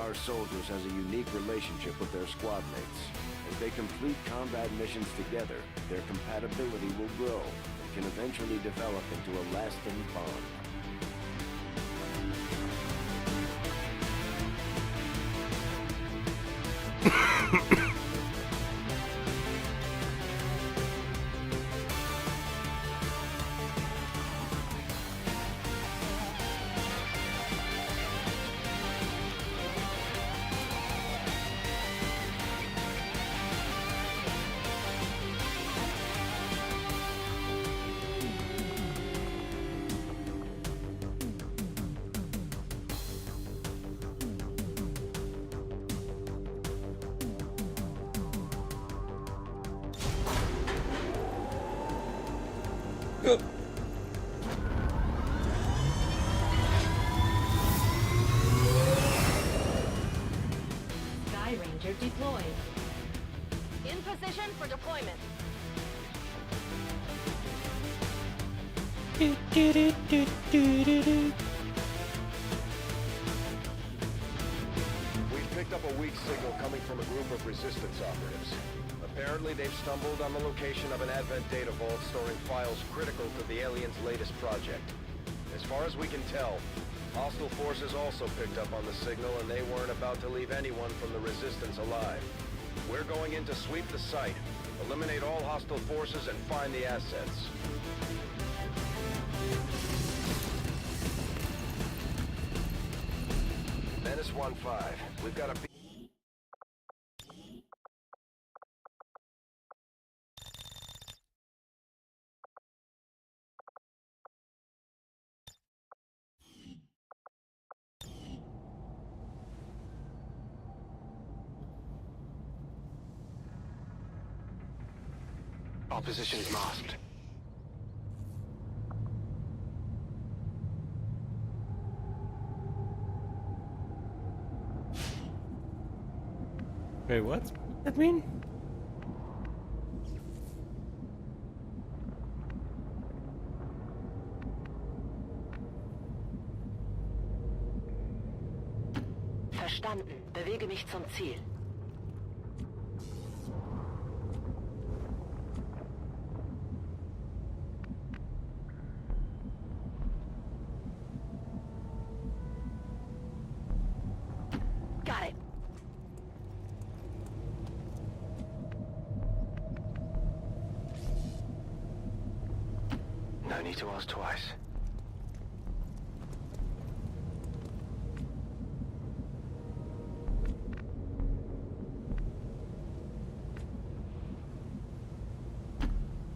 our soldiers has a unique relationship with their squad mates. As they complete combat missions together, their compatibility will grow and can eventually develop into a lasting bond. Sky Ranger deployed. In position for deployment. We've picked up a weak signal coming from a group of resistance operatives. Apparently, they've stumbled on the location of an Advent data vault storing files critical to the aliens' latest project. As far as we can tell, hostile forces also picked up on the signal, and they weren't about to leave anyone from the resistance alive. We're going in to sweep the site, eliminate all hostile forces, and find the assets. Menace 1-5. We've got a... Opposition is masked. Wait, what? What does that mean? Verstanden. Bewege mich zum Ziel. Got it. No need to ask twice.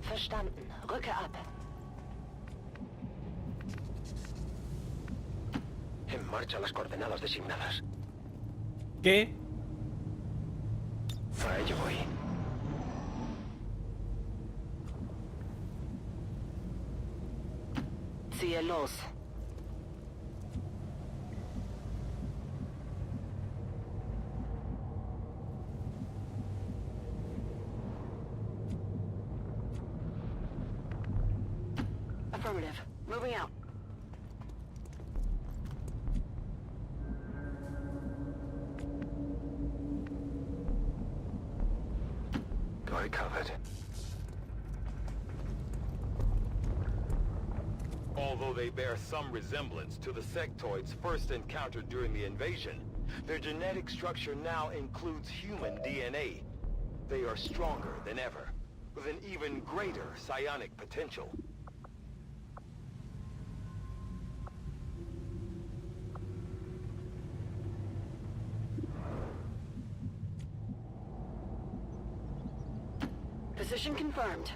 Verstanden. Rücke ab. En marcha las coordenadas designadas. ¿Qué? A ello voy. Ziehe los. Affirmative. Moving out. Got it covered. Although they bear some resemblance to the sectoids first encountered during the invasion, their genetic structure now includes human DNA. They are stronger than ever, with an even greater psionic potential. Position confirmed.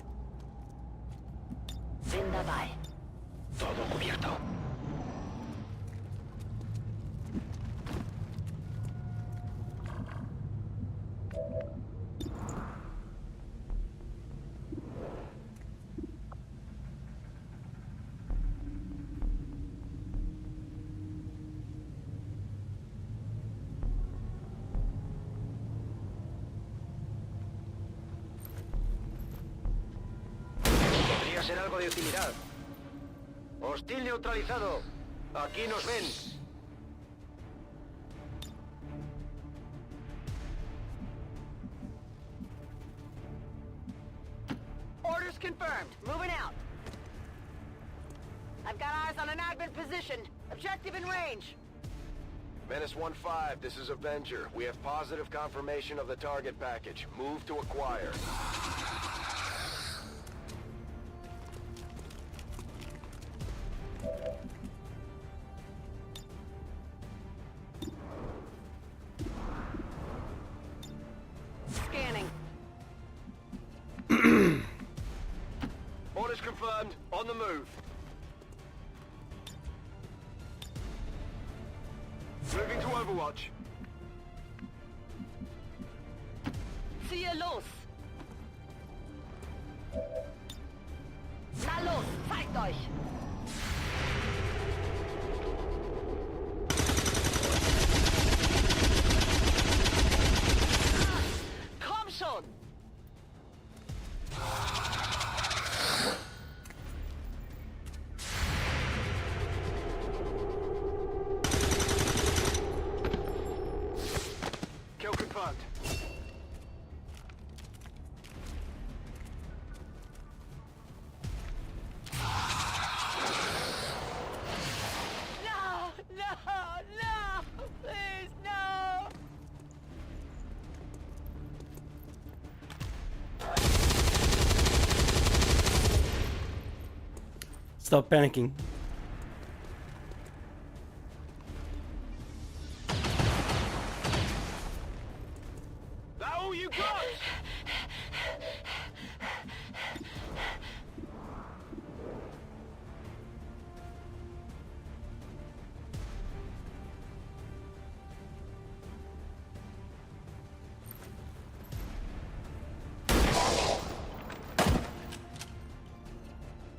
Bin dabei. Todo cubierto. Podría ser algo de utilidad. Hostil neutralizado. Aquí nos ven. confirmed. Moving out. I've got eyes on an advent position. Objective in range. Menace 1-5, this is Avenger. We have positive confirmation of the target package. Move to acquire. Scanning. Orders confirmed. On the move. Moving to Overwatch. Ziehe los. Na los, zeigt euch. Komm schon. Kill confirmed. No, no, no, please, no. Stop panicking. That all you got?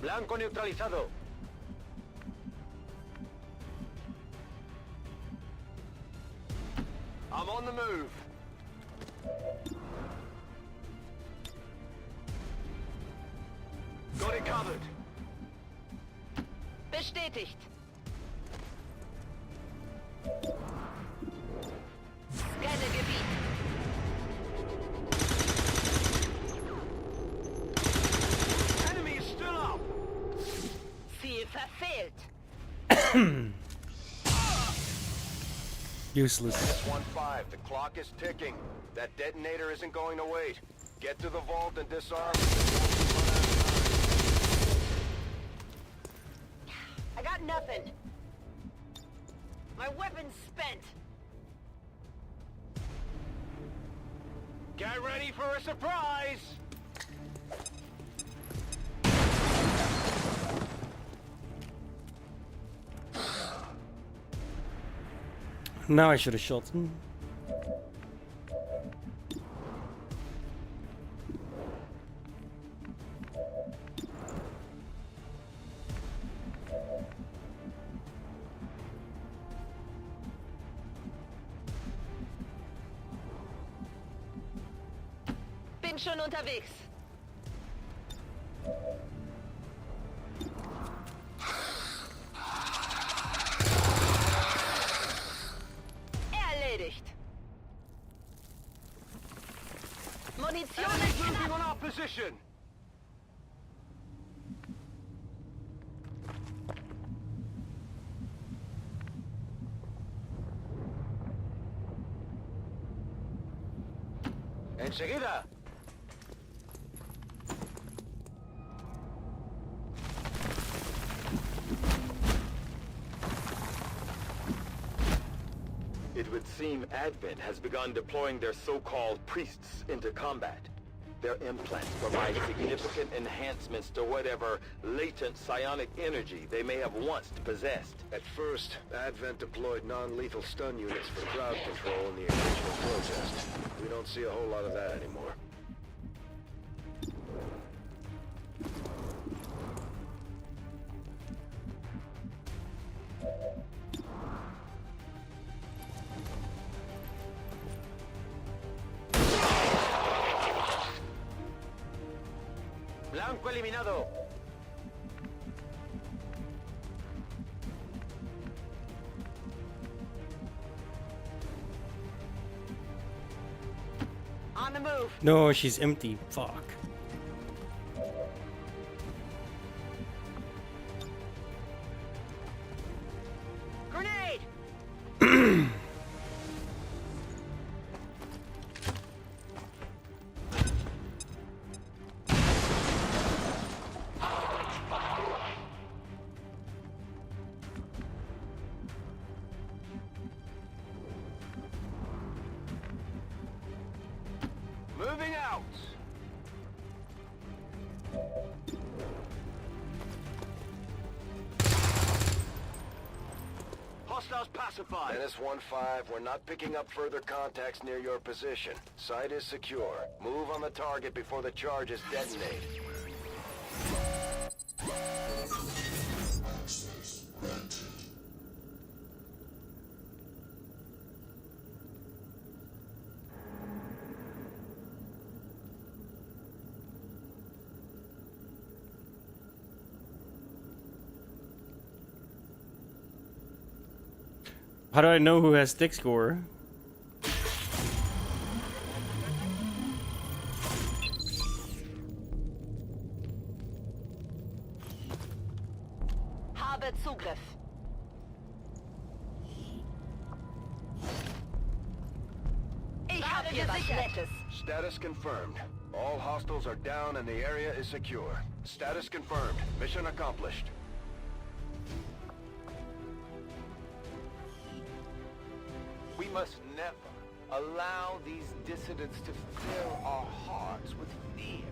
Blanco neutralizado. I'm on the move. Got it covered. Bestätigt. Scanne Gebiet. Enemy is still up. Ziel verfehlt. Useless. Menace 1-5, the clock is ticking. That detonator isn't going to wait. Get to the vault and disarm. I got nothing. My weapon's spent. Get ready for a surprise! Now I should have shot him. Bin schon unterwegs. Erledigt. Munition ist Moving knapp. on our position! Enseguida. It would seem Advent has begun deploying their so-called priests into combat. Their implants provide significant enhancements to whatever latent psionic energy they may have once possessed. At first, Advent deployed non-lethal stun units for crowd control in the occasional protest. We don't see a whole lot of that anymore. Blanco eliminado. On the move. No, she's empty. Fuck. Hostiles pacified. Menace 1-5, we're not picking up further contacts near your position. Site is secure. Move on the target before the charges detonate. Access granted. How do I know who has stick score? Habe Zugriff. Ich habe hier was Nettes. Status confirmed. All hostiles are down and the area is secure. Status confirmed. Mission accomplished. We must never allow these dissidents to fill our hearts with fear.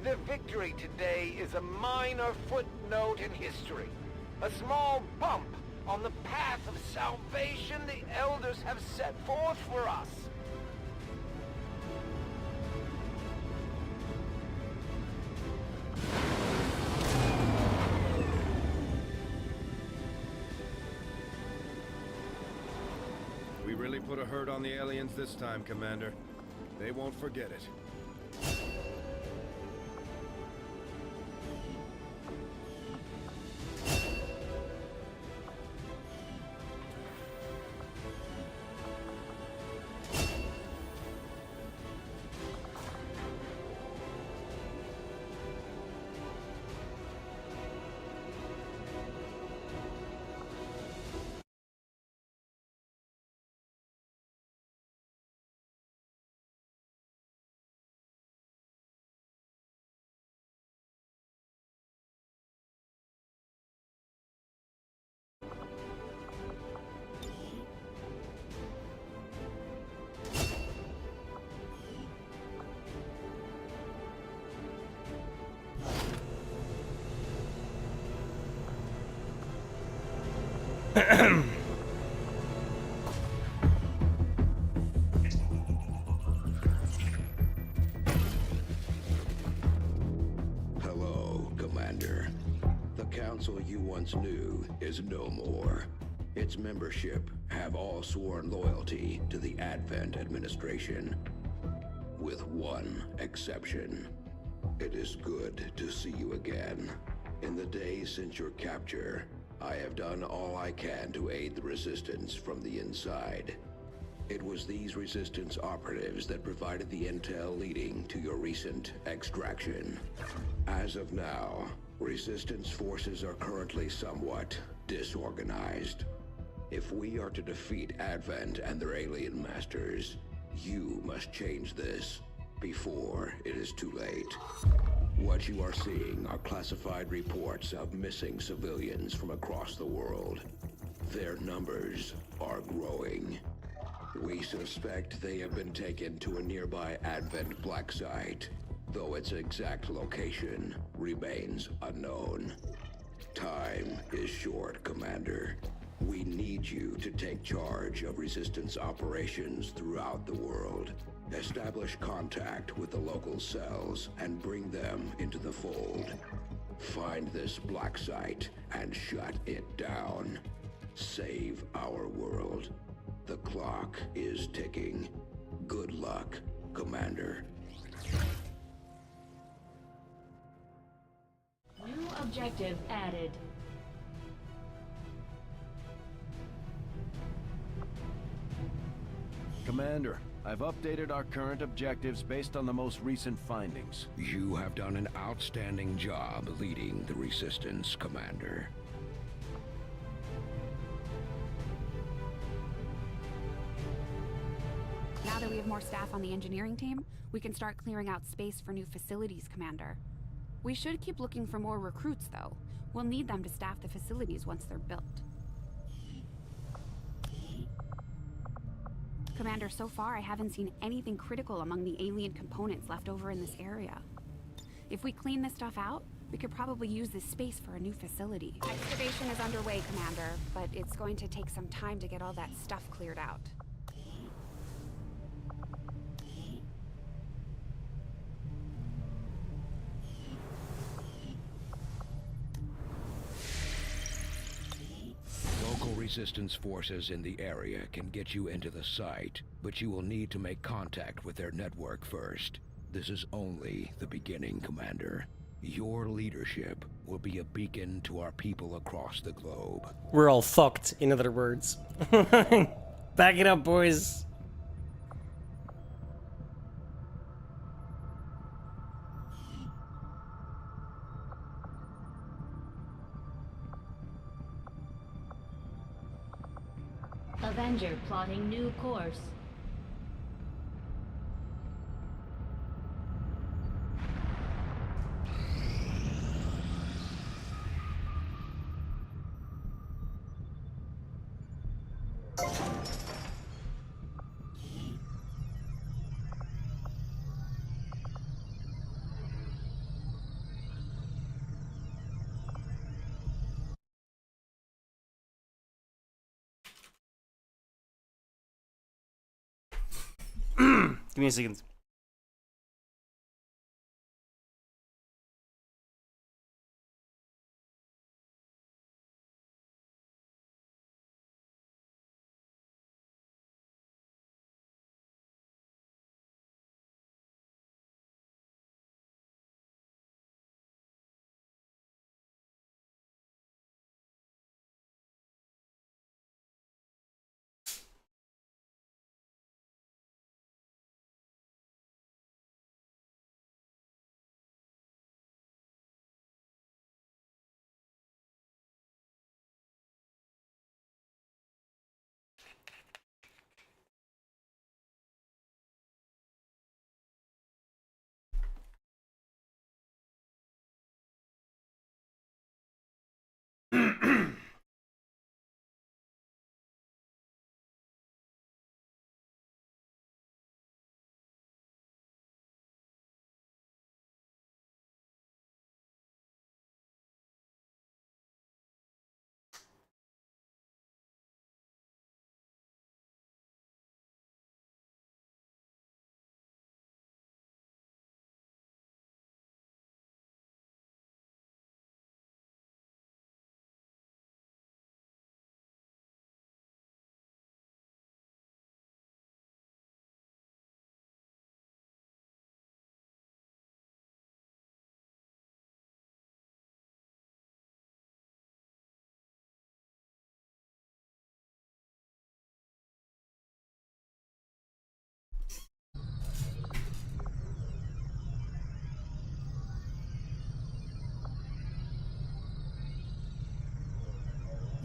Their victory today is a minor footnote in history. A small bump on the path of salvation the elders have set forth for us. We really put a hurt on the aliens this time, Commander. They won't forget it. Hello, Commander. The council you once knew is no more. Its membership have all sworn loyalty to the Advent administration. With one exception. It is good to see you again. In the days since your capture, I have done all I can to aid the Resistance from the inside. It was these Resistance operatives that provided the intel leading to your recent extraction. As of now, Resistance forces are currently somewhat disorganized. If we are to defeat Advent and their alien masters, you must change this before it is too late. What you are seeing are classified reports of missing civilians from across the world. Their numbers are growing. We suspect they have been taken to a nearby Advent black site, though its exact location remains unknown. Time is short, Commander. We need you to take charge of Resistance operations throughout the world. Establish contact with the local cells and bring them into the fold. Find this black site and shut it down. Save our world. The clock is ticking. Good luck, Commander. New objective added. Commander, I've updated our current objectives based on the most recent findings. You have done an outstanding job leading the Resistance, Commander. Now that we have more staff on the engineering team, we can start clearing out space for new facilities, Commander. We should keep looking for more recruits, though. We'll need them to staff the facilities once they're built. Commander, so far I haven't seen anything critical among the alien components left over in this area. If we clean this stuff out, We could probably use this space for a new facility. Excavation is underway, Commander, but it's going to take some time to get all that stuff cleared out. Local resistance forces in the area can get you into the site, but you will need to make contact with their network first. This is only the beginning, Commander. Your leadership will be a beacon to our people across the globe. We're all fucked, in other words. Back it up, boys. Avenger plotting new course. Give me a second.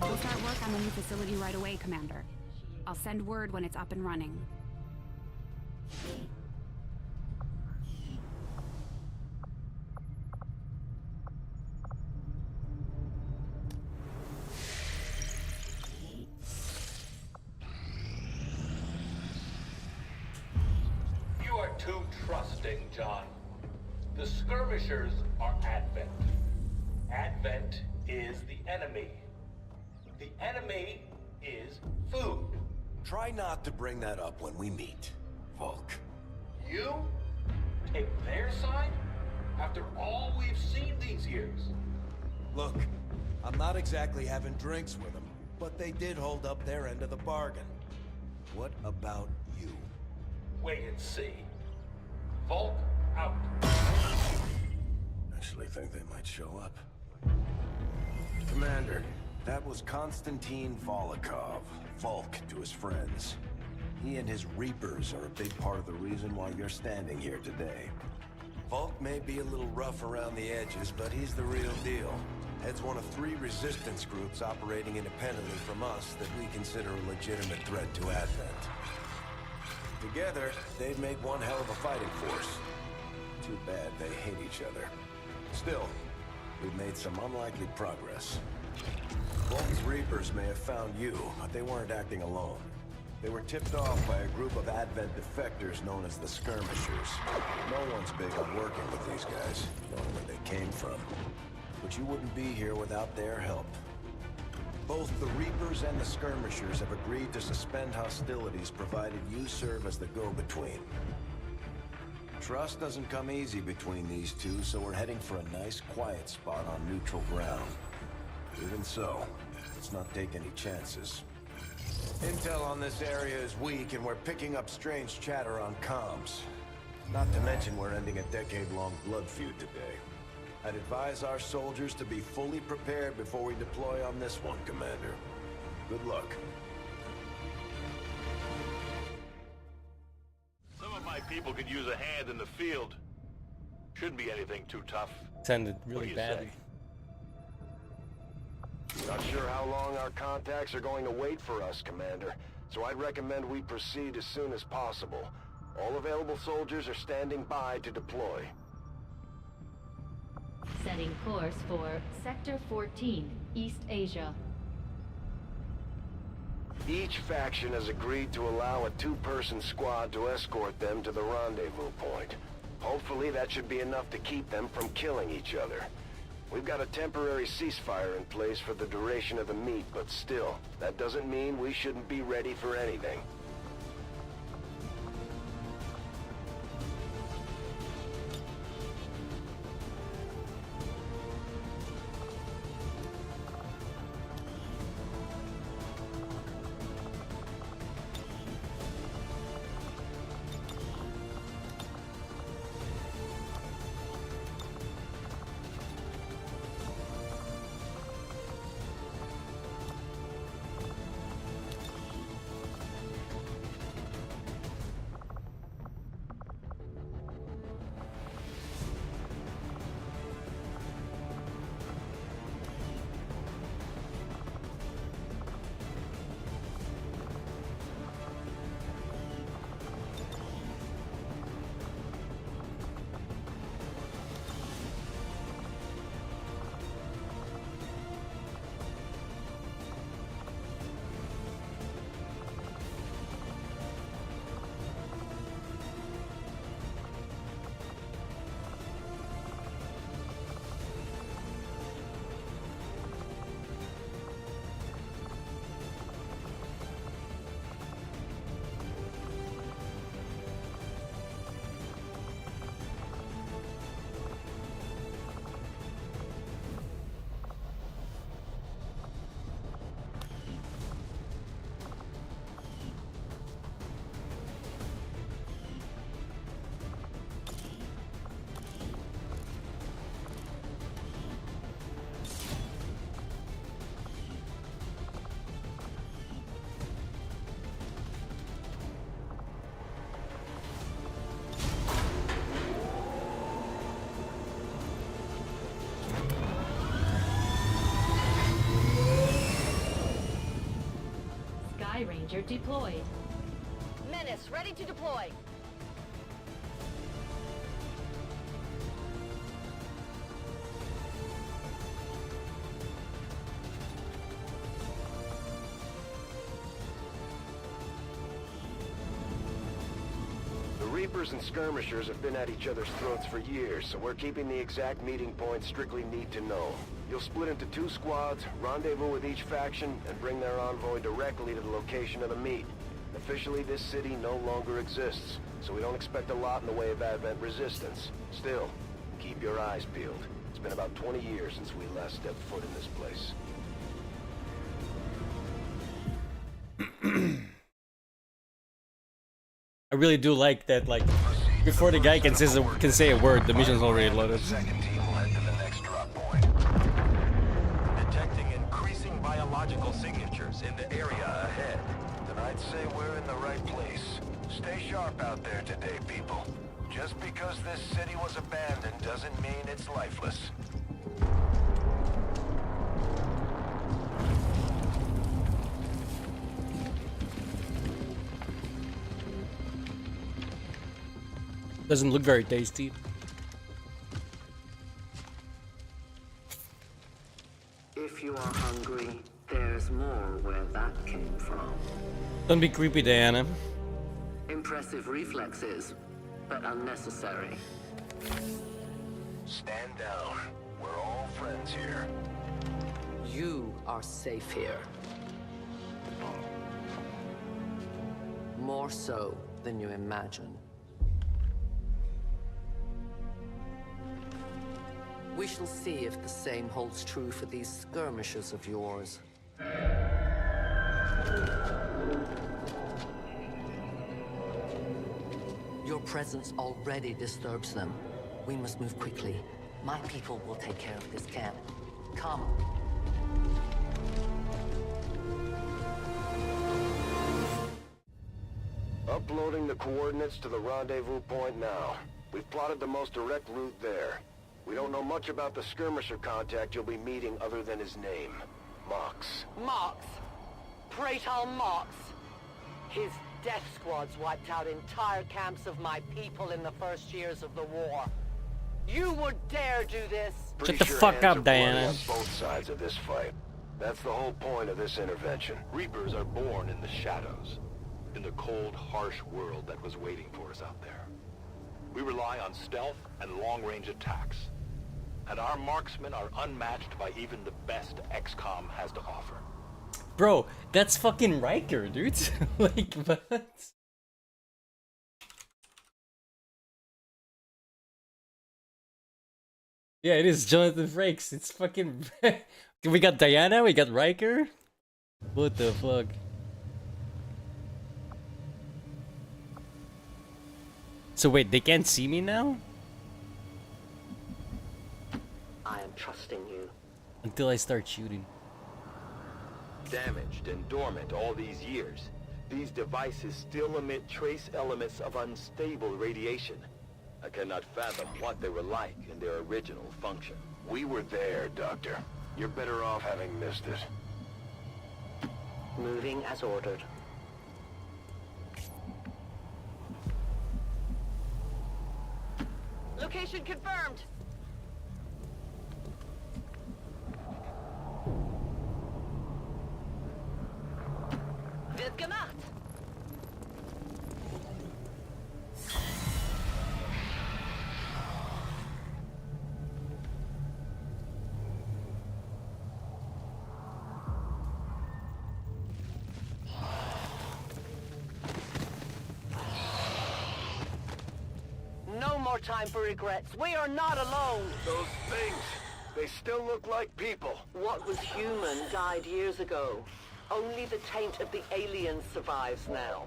We'll start work on the new facility right away, Commander. I'll send word when it's up and running. You are too trusting, John. The skirmishers are Advent. Advent is the enemy. The enemy is food. Try not to bring that up when we meet, Volk. You take their side after all we've seen these years. Look, I'm not exactly having drinks with them, but they did hold up their end of the bargain. What about you? Wait and see. Volk out. Actually think they might show up. Commander, that was Konstantin Volokov, Volk to his friends. He and his Reapers are a big part of the reason why you're standing here today. Volk may be a little rough around the edges, but he's the real deal. Heads one of 3 resistance groups operating independently from us that we consider a legitimate threat to Advent. Together, they'd make one hell of a fighting force. Too bad they hate each other. Still, we've made some unlikely progress. Volk's Reapers may have found you, but they weren't acting alone. They were tipped off by a group of Advent defectors known as the Skirmishers. No one's big on working with these guys, knowing where they came from. But you wouldn't be here without their help. Both the Reapers and the Skirmishers have agreed to suspend hostilities provided you serve as the go-between. Trust doesn't come easy between these two, so we're heading for a nice, quiet spot on neutral ground. Even so, let's not take any chances. Intel on this area is weak, and we're picking up strange chatter on comms. Not to mention we're ending a decade-long blood feud today. I'd advise our soldiers to be fully prepared before we deploy on this one, Commander. Good luck. Some of my people could use a hand in the field. Shouldn't be anything too tough. Sounded What do really you bad. say? Not sure how long our contacts are going to wait for us, Commander, so I'd recommend we proceed as soon as possible. All available soldiers are standing by to deploy. Setting course for Sector 14, East Asia. Each faction has agreed to allow a two-person squad to escort them to the rendezvous point. Hopefully that should be enough to keep them from killing each other. We've got a temporary ceasefire in place for the duration of the meet, but still, that doesn't mean we shouldn't be ready for anything. Sky Ranger deployed. Menace, ready to deploy. The Reapers and Skirmishers have been at each other's throats for years, so we're keeping the exact meeting point strictly need to know. You'll split into two squads, rendezvous with each faction, and bring their envoy directly to the location of the meet. Officially, this city no longer exists, so we don't expect a lot in the way of Advent resistance. Still, keep your eyes peeled. It's been about 20 years since we last stepped foot in this place. I really do like that, like, before the guy can say a word, the mission's already loaded. Detecting increasing biological signatures in the area ahead. Then I'd say we're in the right place. Stay sharp out there today, people. Just because this city was abandoned doesn't mean it's lifeless. Doesn't look very tasty. If you are hungry, there's more where that came from. Don't be creepy, Diana. Impressive reflexes, but unnecessary. Stand down. We're all friends here. You are safe here. More so than you imagine. We shall see if the same holds true for these skirmishers of yours. Your presence already disturbs them. We must move quickly. My people will take care of this camp. Come. Uploading the coordinates to the rendezvous point now. We've plotted the most direct route there. We don't know much about the skirmisher contact you'll be meeting other than his name. Mox. Mox. Praetal Mox. His death squads wiped out entire camps of my people in the first years of the war. You would dare do this? Shut the fuck up, Diana. On both sides of this fight. That's the whole point of this intervention. Reapers are born in the shadows, in the cold, harsh world that was waiting for us out there. We rely on stealth and long-range attacks, and our marksmen are unmatched by even the best XCOM has to offer. Bro, that's fucking Riker, dude. Like, what? Yeah, it is Jonathan Frakes. It's fucking... We got Diana, we got Riker. What the fuck? So wait, they can't see me now? I am trusting you. Until I start shooting. Damaged and dormant all these years, these devices still emit trace elements of unstable radiation. I cannot fathom what they were like in their original function. We were there, Doctor. You're better off having missed it. Moving as ordered. Location confirmed. Wird gemacht. No more time for regrets. We are not alone. Those things, they still look like people. What was human died years ago. Only the taint of the aliens survives now.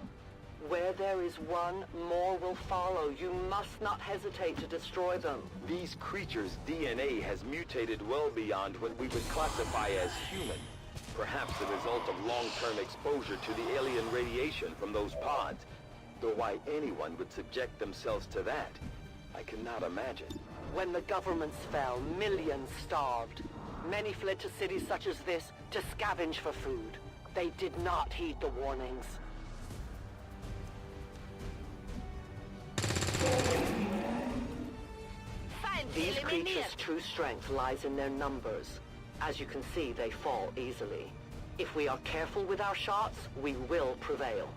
Where there is one, more will follow. You must not hesitate to destroy them. These creatures' DNA has mutated well beyond what we would classify as human. Perhaps the result of long-term exposure to the alien radiation from those pods. Though why anyone would subject themselves to that, I cannot imagine. When the governments fell, millions starved. Many fled to cities such as this to scavenge for food. They did not heed the warnings. These creatures' true strength lies in their numbers. As you can see, they fall easily. If we are careful with our shots, we will prevail.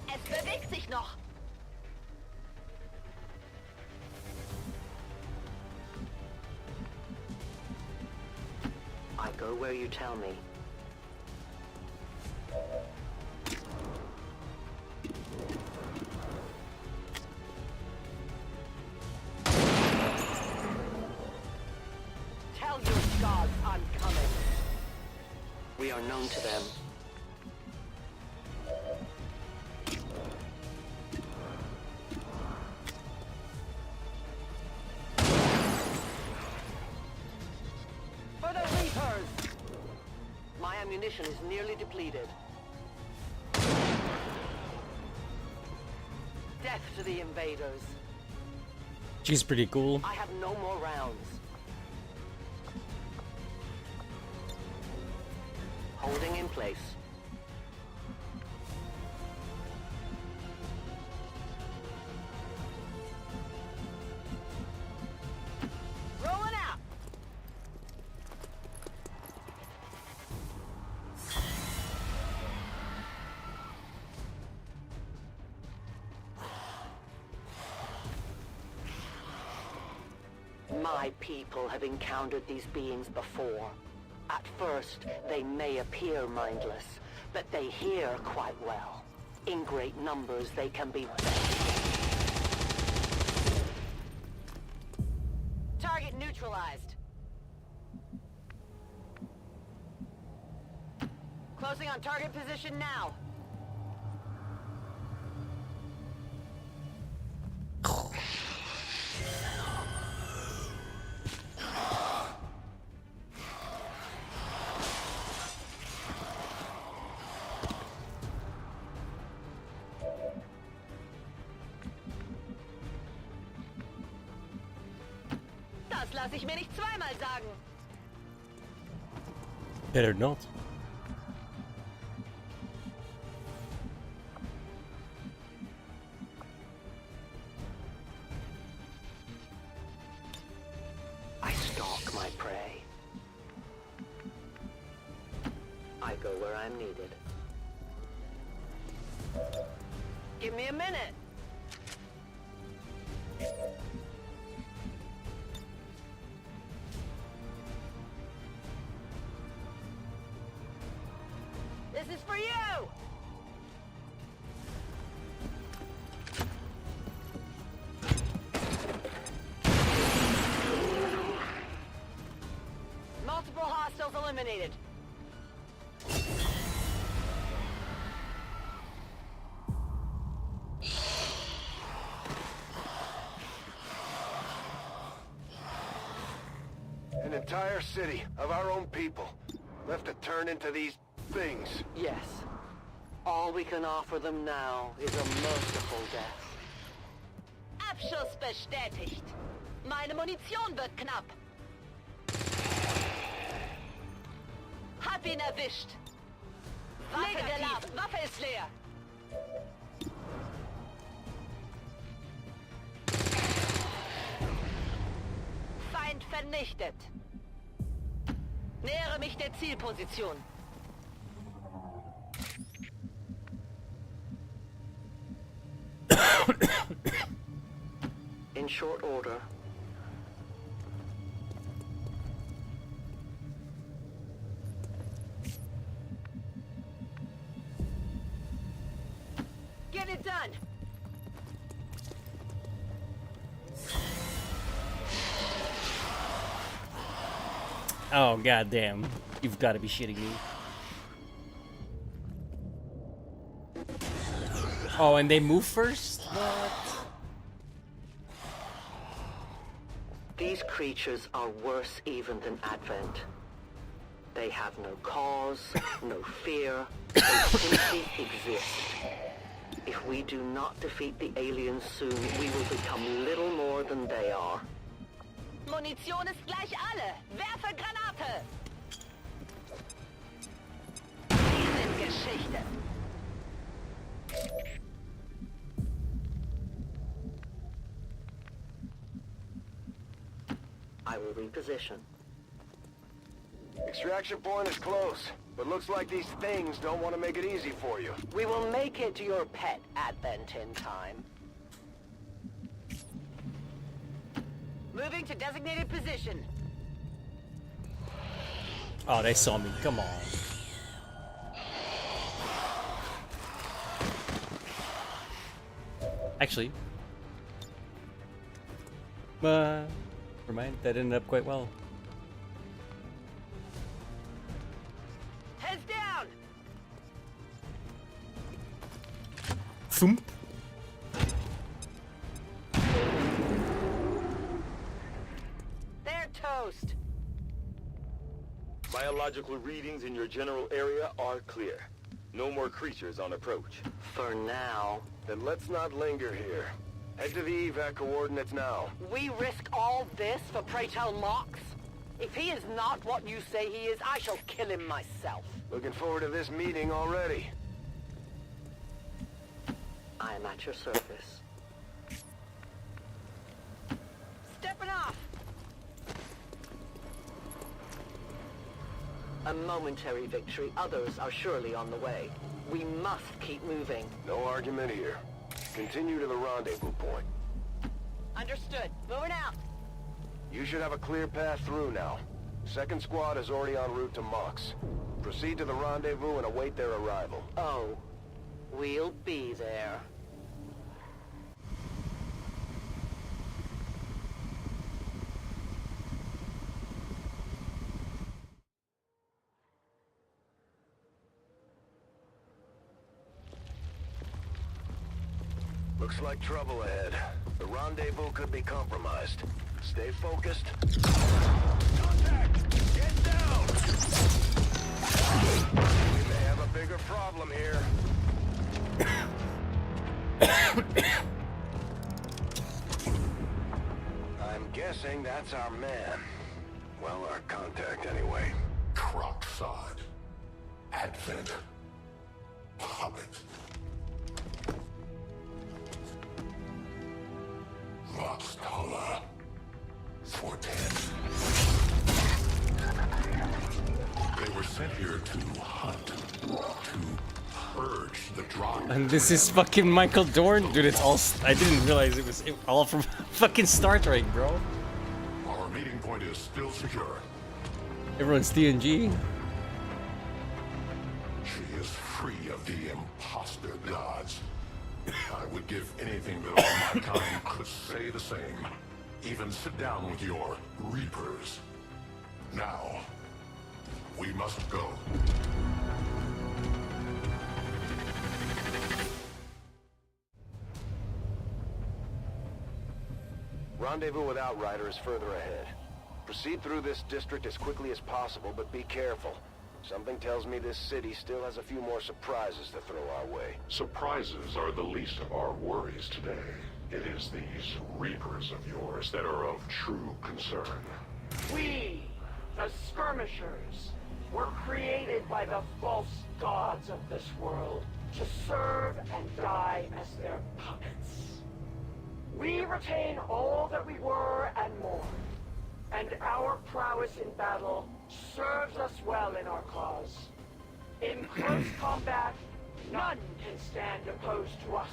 Es bewegt sich noch. I go where you tell me. Tell your gods I'm coming. We are known to them. For the Reapers! My ammunition is nearly depleted. Death to the invaders. She's pretty cool. I have no more rounds. Holding in place. My people have encountered these beings before. At first, they may appear mindless, but they hear quite well. In great numbers, they can be... Target neutralized. Closing on target position now. Das lasse ich mir nicht zweimal sagen. Better not. I stalk my prey. I go where I'm needed. Give me a minute. This is for you! Multiple hostiles eliminated. An entire city of our own people left to turn into these things. Yes. All we can offer them now is a merciful death. Abschuss bestätigt. Meine Munition wird knapp. Hab ihn erwischt. Waffe geladen. Waffe ist leer. Feind vernichtet. Nähere mich der Zielposition. In short order. Get it done. Oh goddamn! You've got to be shitting me. Oh, and they move first? What? These creatures are worse even than Advent. They have no cause, no fear, they simply exist. If we do not defeat the aliens soon, we will become little more than they are. Munition ist gleich alle. Werfe Granate. Sie sind Geschichte. I will reposition. Extraction point is close, but looks like these things don't want to make it easy for you. We will make it to your pet Advent in time. Moving to designated position. Oh, they saw me. Come on. Actually, never mind. That ended up quite well. Heads down. Thump. They're toast. Biological readings in your general area are clear. No more creatures on approach. For now. Then let's not linger here. Head to the evac coordinates now. We risk all this for pray tell Mox? If he is not what you say he is, I shall kill him myself. Looking forward to this meeting already. I am at your service. Stepping off. A momentary victory. Others are surely on the way. We must keep moving. No argument here. Continue to the rendezvous point. Understood. Moving out. You should have a clear path through now. Second squad is already en route to Mox. Proceed to the rendezvous and await their arrival. Oh, we'll be there. Looks like trouble ahead. The rendezvous could be compromised. Stay focused. Contact! Get down! We may have a bigger problem here. I'm guessing that's our man. Well, our contact anyway. Crocksod. Advent. Hobbit. Voxtala. 410. They were sent here to hunt. To purge the Draugr. And this is fucking Michael Dorn? Dude, it's all... I didn't realize it was all from fucking Star Trek, bro. Our meeting point is still secure. Everyone's TNG. She is free of the imposter gods. I would give anything that all my kind could say the same. Even sit down with your Reapers. Now, we must go. Rendezvous with Outrider is further ahead. Proceed through this district as quickly as possible, but be careful. Something tells me this city still has a few more surprises to throw our way. Surprises are the least of our worries today. It is these Reapers of yours that are of true concern. We, the Skirmishers, were created by the false gods of this world to serve and die as their puppets. We retain all that we were and more, and our prowess in battle serves us well in our cause. In close combat, none can stand opposed to us.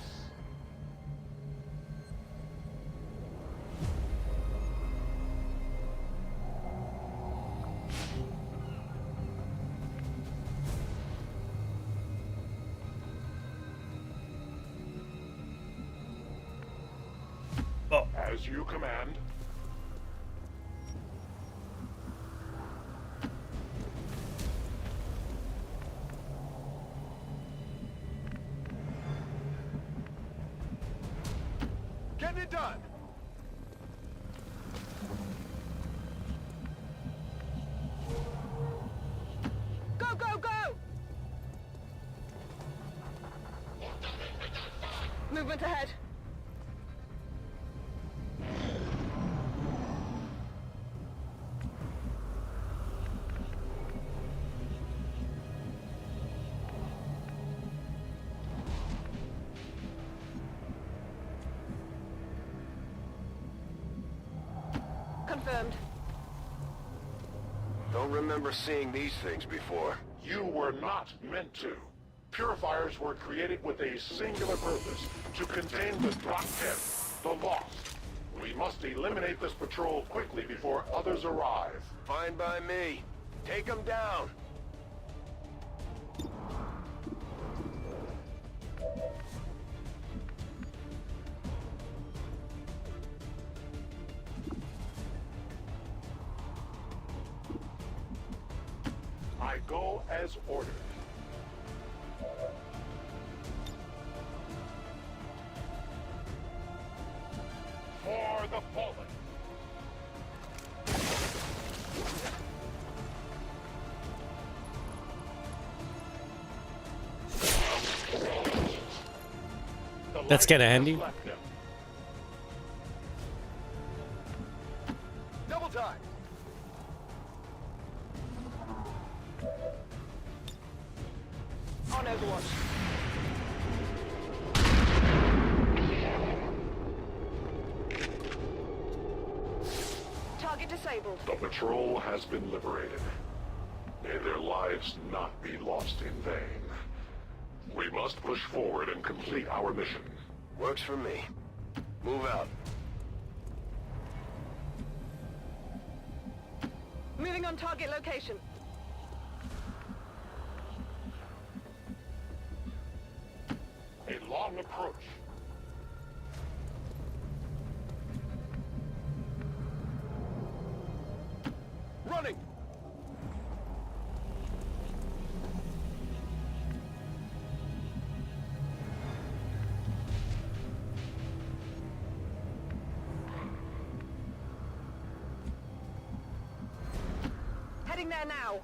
As you command. Getting it done! Go, go, go! Movement ahead. Confirmed. Don't remember seeing these things before. You were not meant to. Purifiers were created with a singular purpose, to contain the Draugr, the Lost. We must eliminate this patrol quickly before others arrive. Fine by me. Take them down. I go as ordered. For the fallen. That's kind of handy. Double time. On Overwatch. Target disabled. The patrol has been liberated. May their lives not be lost in vain. We must push forward and complete our mission. Works for me. Move out. Moving on target location. A long approach. Running! Heading there now.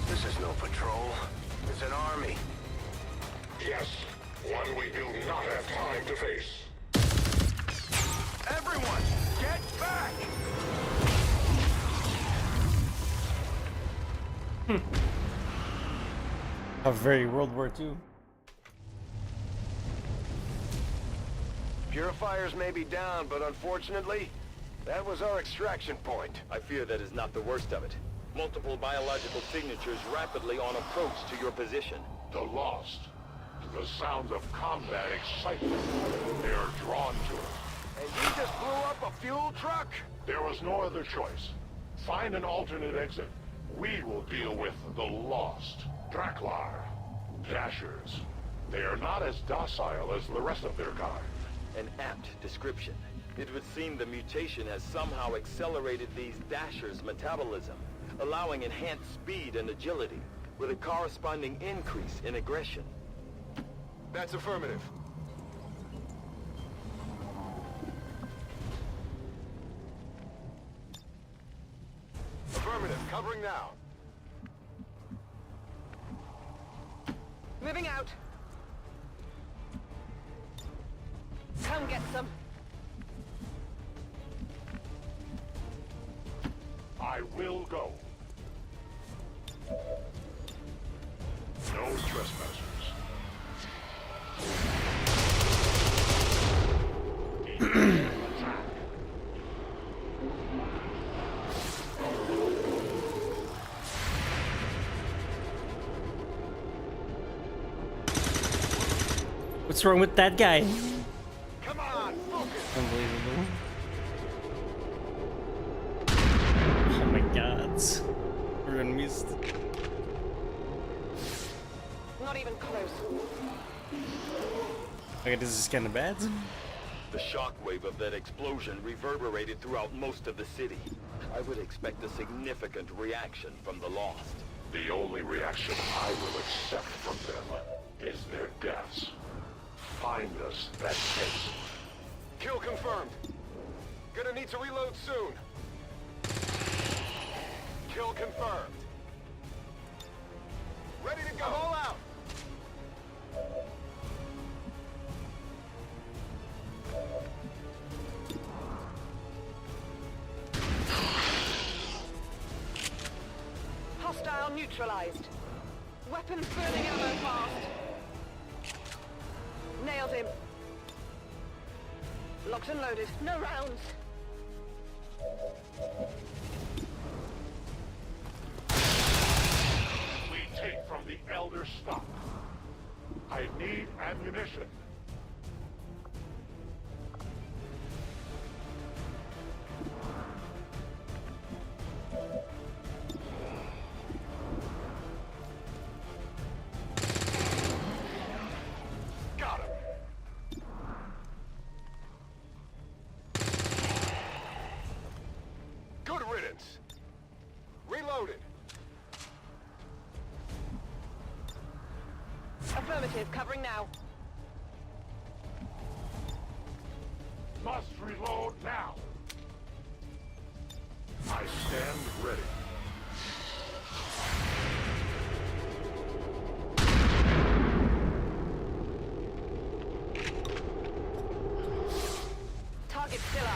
This is no patrol. It's an army. Yes, one we do not have time to face. Everyone, get back! A very World War II. Purifiers may be down, but unfortunately, that was our extraction point. I fear that is not the worst of it. Multiple biological signatures rapidly on approach to your position. The Lost. The sounds of combat excitement. They are drawn to it. And you just blew up a fuel truck? There was no other choice. Find an alternate exit. We will deal with the Lost. Draklar. Dashers. They are not as docile as the rest of their kind. An apt description. It would seem the mutation has somehow accelerated these Dashers' metabolism, allowing enhanced speed and agility, with a corresponding increase in aggression. That's affirmative. Affirmative, covering now. Moving out. Come get some. I will go. No trespassers. What's wrong with that guy? Come on, focus. Unbelievable. Oh my god. We're gonna miss. Not even close. Okay, this is kind of bad. The shockwave of that explosion reverberated throughout most of the city. I would expect a significant reaction from the Lost. The only reaction I will accept from them is their deaths. Find us that case. Kill confirmed. Gonna need to reload soon. Kill confirmed. Ready to go. All out. Hostile neutralized. Weapons burning ammo fast. Nailed him. Locked and loaded. No rounds. We take from the Elder stock. I need ammunition. Got him. Good riddance. Reloaded. Affirmative, covering now. Must reload now. I stand ready. Target still up.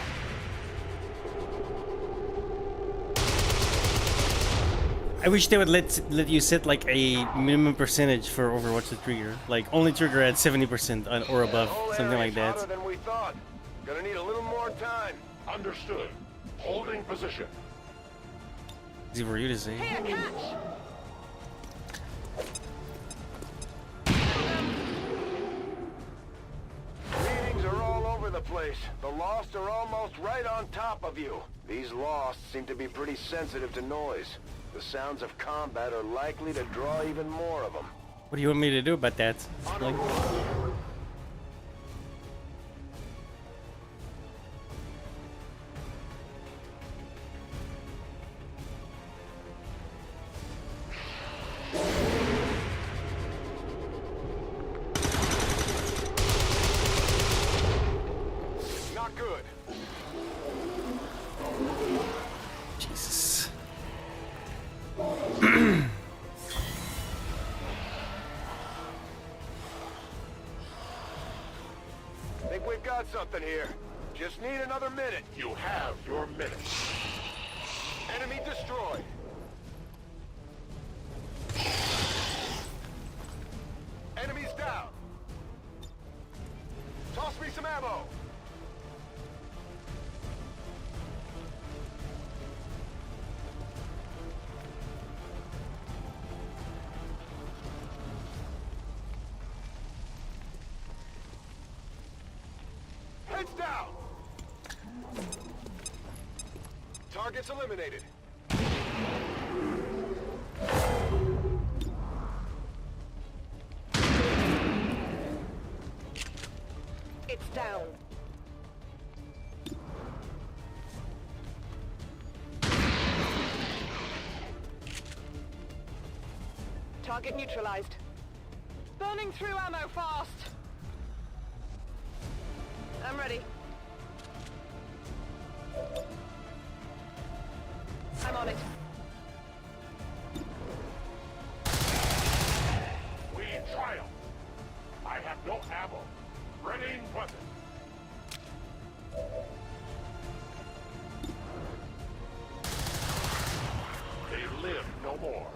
I wish they would let you set like a minimum percentage for Overwatch to trigger. Like only trigger at 70% or above, something like that. Hotter than we thought. Gonna need a little more time. Understood. Holding position. Easy for you to say. Here, catch! the place. The Lost are almost right on top of you. These Lost seem to be pretty sensitive to noise. The sounds of combat are likely to draw even more of them. What do you want me to do about that? Like... Not good. Jesus. Think we've got something here. Just need another minute. You have your minute. Enemy destroyed. Enemies down. Toss me some ammo. Heads down. Targets eliminated. It's down. Target neutralized. Burning through ammo fast. I'm ready. I'm on it. We triumph. I have no ammo. Ready weapon. They live no more.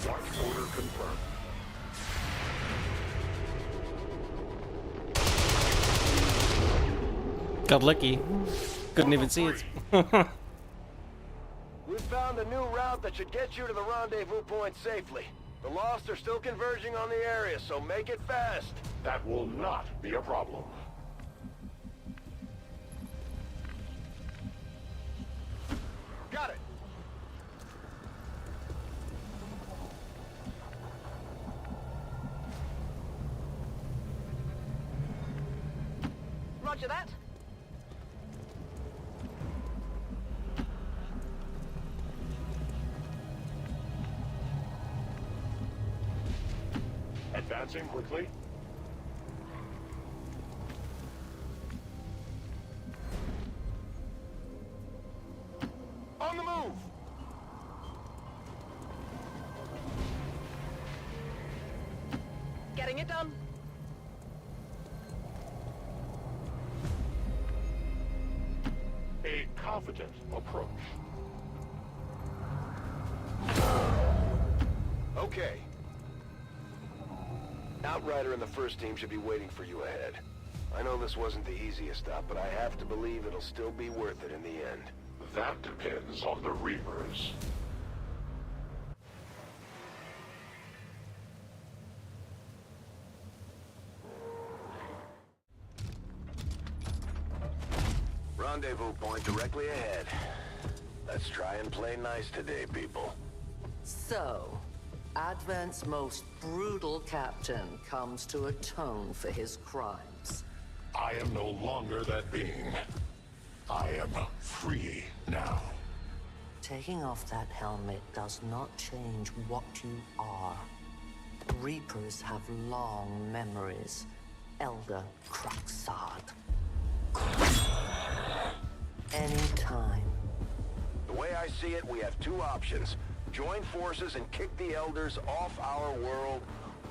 Watch order confirmed. Got lucky. Couldn't even see it. We found a new route that should get you to the rendezvous point safely. The Lost are still converging on the area, so make it fast. That will not be a problem. Got it. Roger that. Advancing quickly. On the move. Getting it done. A confident approach. Okay. Outrider and the first team should be waiting for you ahead. I know this wasn't the easiest stop, but I have to believe it'll still be worth it in the end. That depends on the Reapers. Rendezvous point directly ahead. Let's try and play nice today, people. So, Advent's most brutal captain comes to atone for his crimes. I am no longer that being. I am free now. Taking off that helmet does not change what you are. Reapers have long memories. Elder Cruxard. Anytime. The way I see it, we have two options. Join forces and kick the Elders off our world,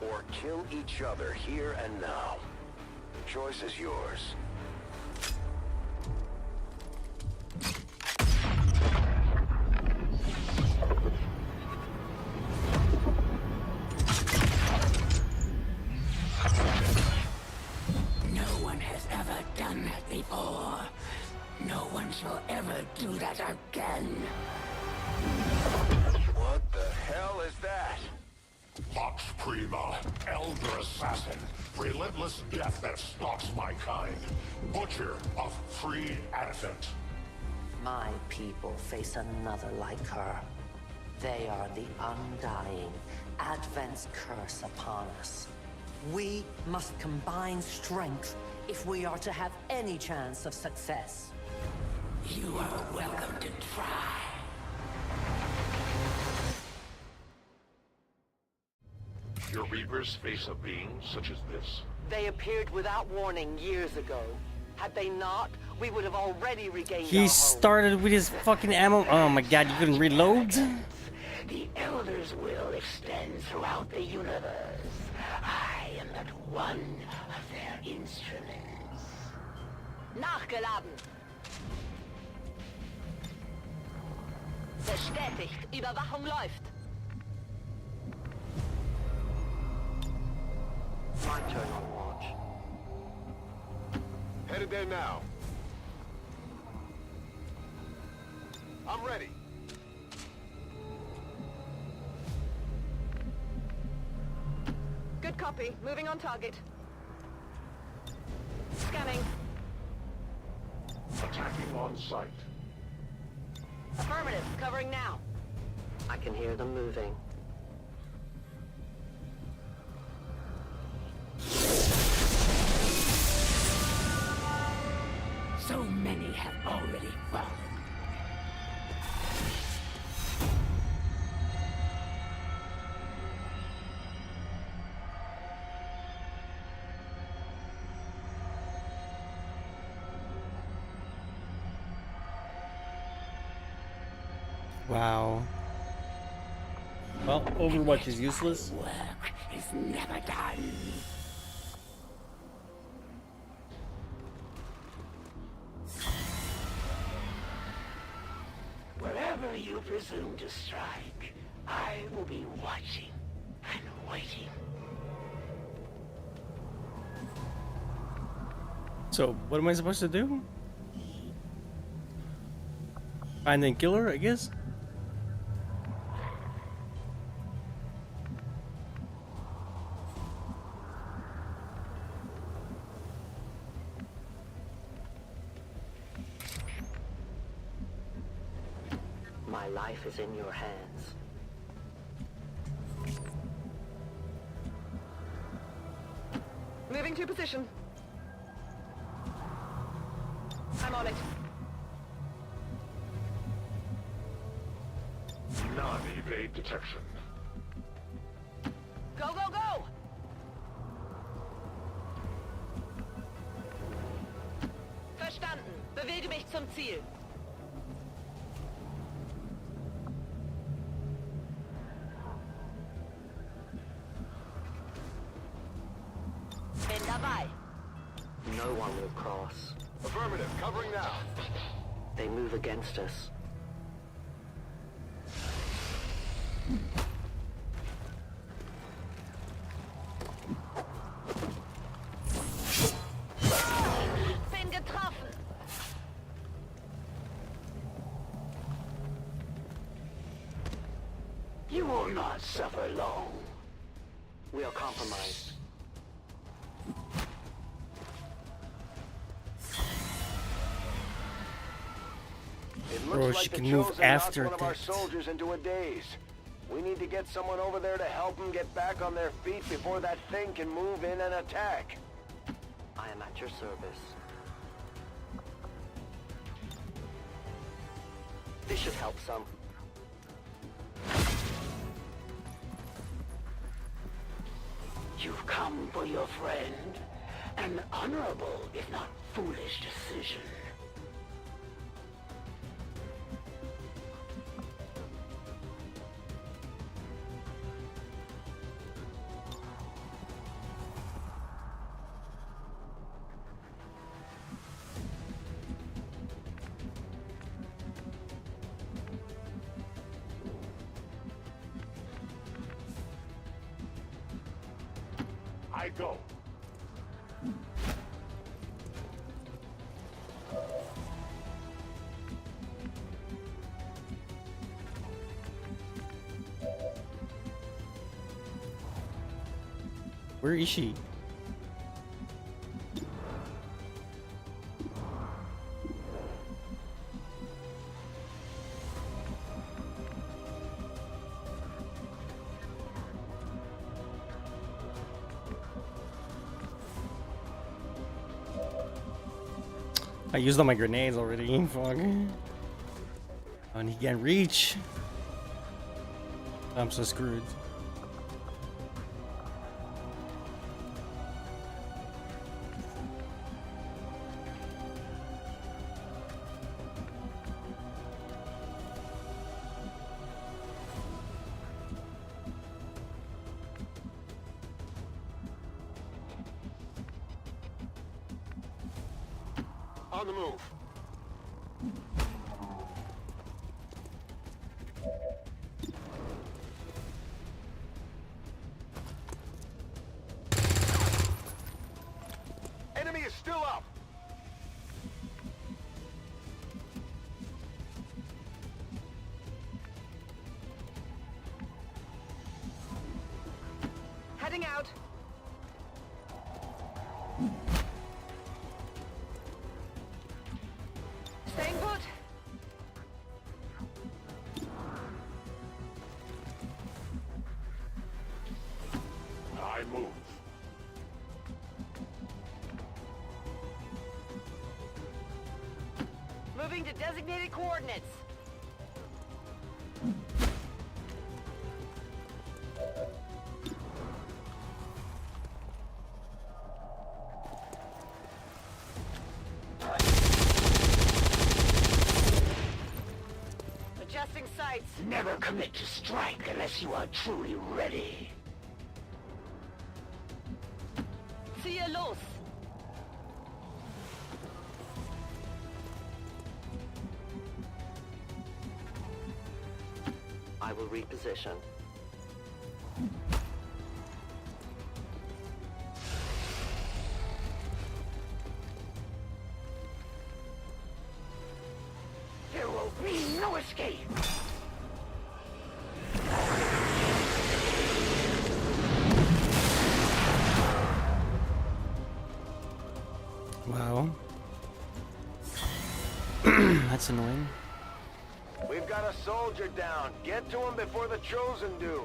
or kill each other here and now. The choice is yours. No one has ever done that before. No one shall ever do that again. What the hell is that? Vox Prima, Elder Assassin, relentless death that stalks my kind, Butcher of Free Advent. My people face another like her. They are the undying, Advent's curse upon us. We must combine strength if we are to have any chance of success. You are welcome to try. Your Reapers face a being such as this? They appeared without warning years ago. Had they not, we would have already regained our He home. started with his fucking ammo. Oh my god, you couldn't reload? The Elder's will extends throughout the universe. I am but one of their instruments. Nachgeladen. Bestätigt. Überwachung läuft. My turn on watch. Headed there now. I'm ready. Good copy. Moving on target. Scanning. Attacking on sight. Affirmative. Covering now. I can hear them moving. So many have already fallen. Wow. Well, Overwatch is useless. Work is never done. Wherever you presume to strike, I will be watching and waiting. So, what am I supposed to do? Find and kill her, I guess? My life is in your hands. Moving to position. I'm on it. Non-evade detection. Go, go, go! Verstanden. Bewege mich zum Ziel. Bin dabei. No one will cross. Affirmative, covering now. They move against us. Bin getroffen. You will not suffer long. We are compromised. It Bro, looks she like the can move Chosen after knocked one of our that. soldiers into a daze. We need to get someone over there to help them get back on their feet before that thing can move in and attack. I am at your service. This should help some. You've come for your friend. An honorable, if not foolish, decision. I go. Where is she? I used all my grenades already. Fuck. And he can't reach. I'm so screwed. On the move. Enemy is still up. Heading out. Staying put. I move. Moving to designated coordinates. Adjusting sights. Never commit to strike unless you are truly ready. Ziehe los. I will reposition. There will be no escape. Wow. That's annoying. We've got a soldier down. Get to him before the Chosen do.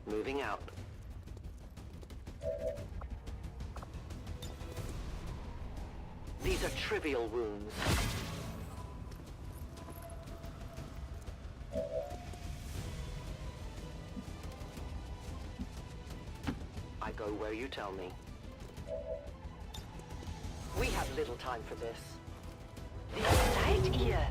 Moving out. These are trivial wounds. I go where you tell me. We have little time for this. Wie seid ihr?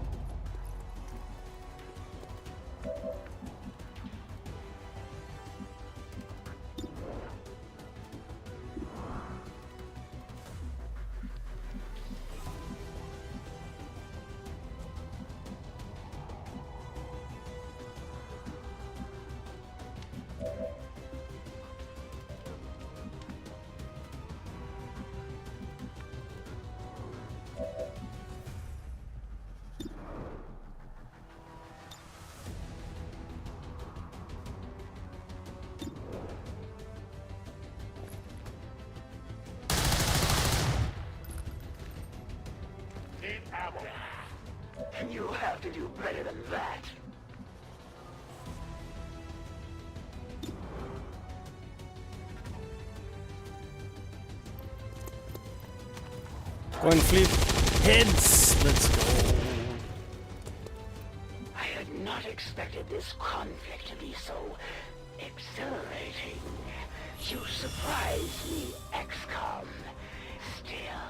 Need ammo. And you have to do better than that. Go and flip heads. Let's go. I had not expected this conflict to be so exhilarating. You surprise me, XCOM. Still,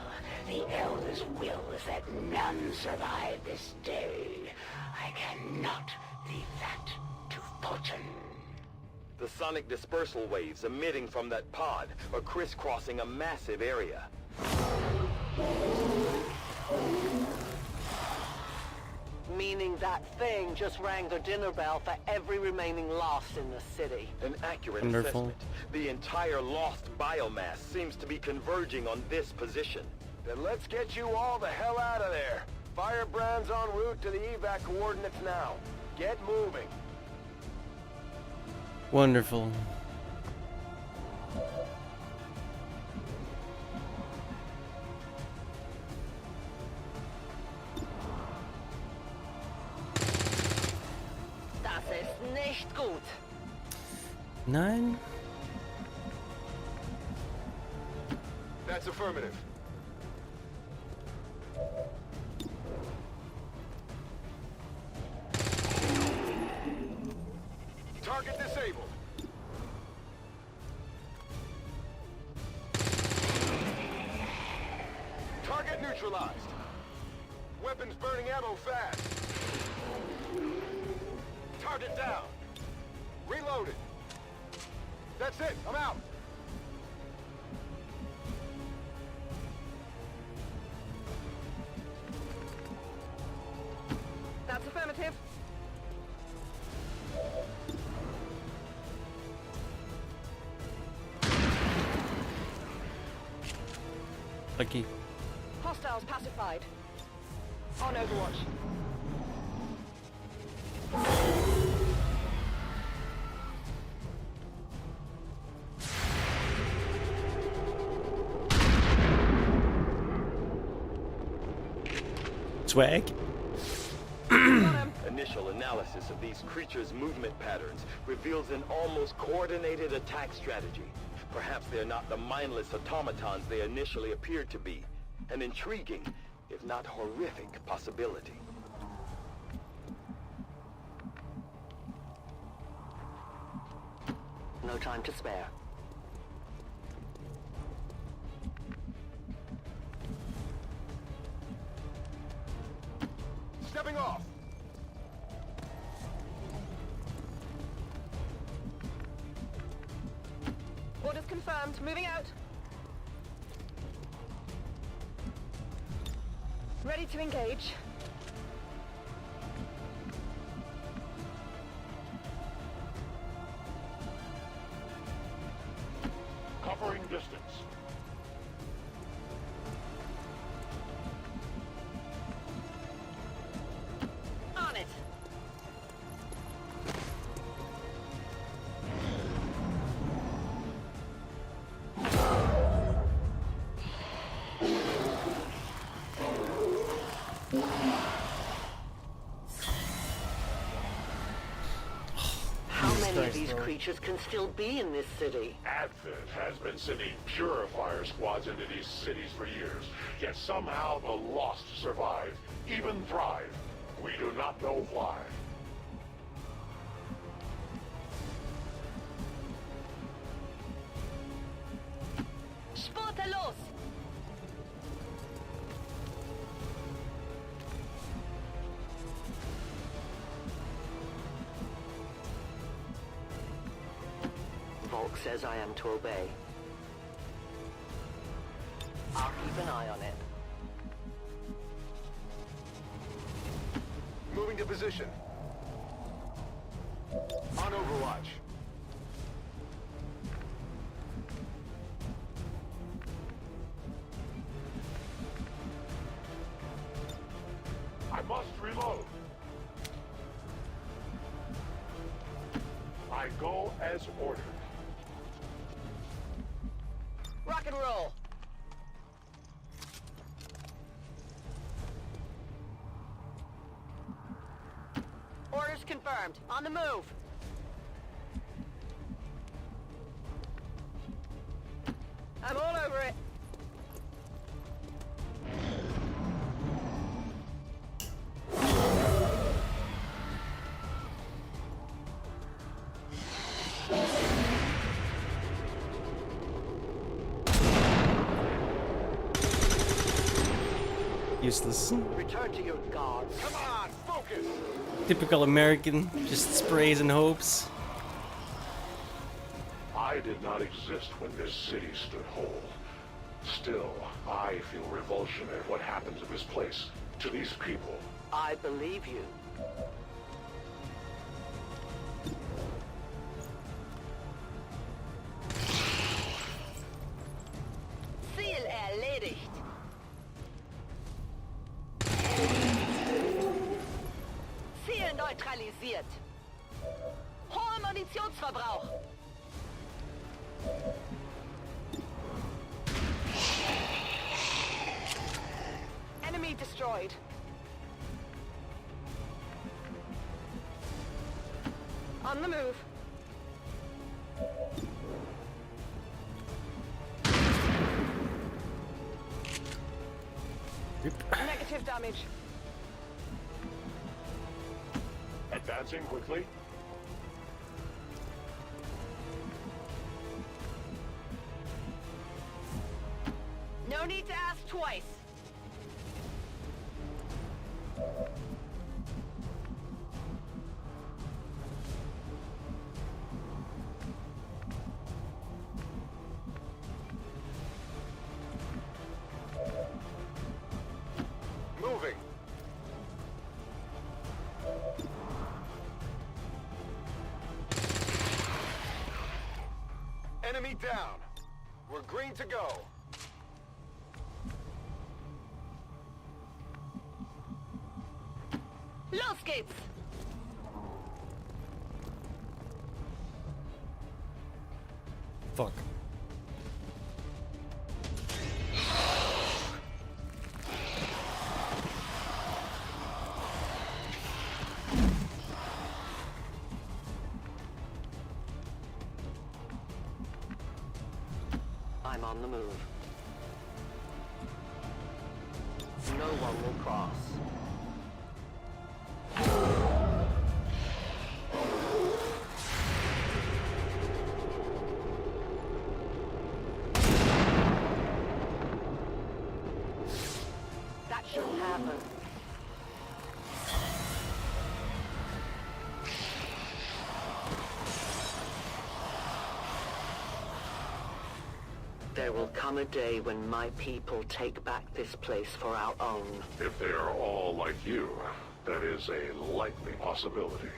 the Elder's will is that none survive this day. I cannot leave that to fortune. The sonic dispersal waves emitting from that pod are crisscrossing a massive area. meaning that thing just rang the dinner bell for every remaining lost in the city. An accurate Wonderful. assessment. The entire lost biomass seems to be converging on this position. Then let's get you all the hell out of there. Firebrand's en route to the evac coordinates now. Get moving. Wonderful. Das ist nicht gut. 9. That's affirmative. Target disabled. Target neutralized. Weapons burning ammo fast. Target down. Reloaded. That's it. I'm out. That's affirmative. Lucky. Hostiles pacified. On Overwatch. Swag. Initial analysis of these creatures' movement patterns reveals an almost coordinated attack strategy. Perhaps they're not the mindless automatons they initially appeared to be. An intriguing, if not horrific, possibility. No time to spare. Stepping off. Orders confirmed. Moving out. Ready to engage. Covering distance. On it. How many of these creatures can still be in this city? Advent has been sending purifier squads into these cities for years, yet somehow the lost survive, even thrive. We do not know why. Spurte los. Volk says I am to obey. I'll keep an eye on it. Moving to position. On Overwatch. I must reload. I go as ordered. Rock and roll. Orders confirmed. On the move. I'm all over it. Useless. Return to your gods. Come on, focus. Typical American, just sprays and hopes. I did not exist when this city stood whole. Still, I feel revulsion at what happened to this place, to these people. I believe you. Ziel erledigt. Ziel neutralisiert. Hoher Munitionsverbrauch. Enemy destroyed. On the move. Negative damage. Advancing quickly. No need to ask twice. Moving. Enemy down. We're green to go. Los geht's! Fuck. I'm on the move. No one will cross. That shouldn't happen. There will come a day when my people take back this place for our own. If they are all like you, that is a likely possibility.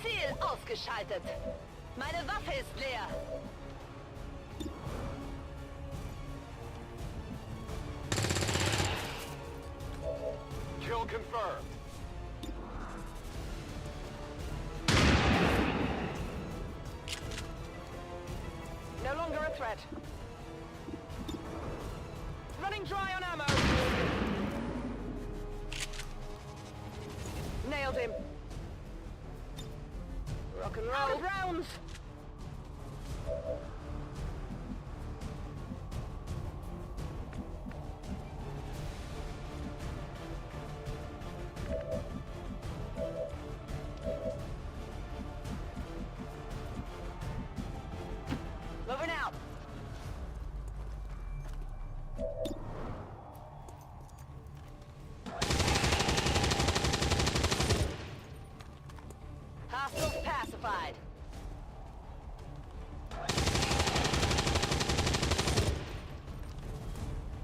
Ziel ausgeschaltet. Meine Waffe ist leer. Kill confirmed. No longer a threat. Running dry on ammo. Nailed him. Rock and roll. Out of rounds. Moving out. Hostiles pacified.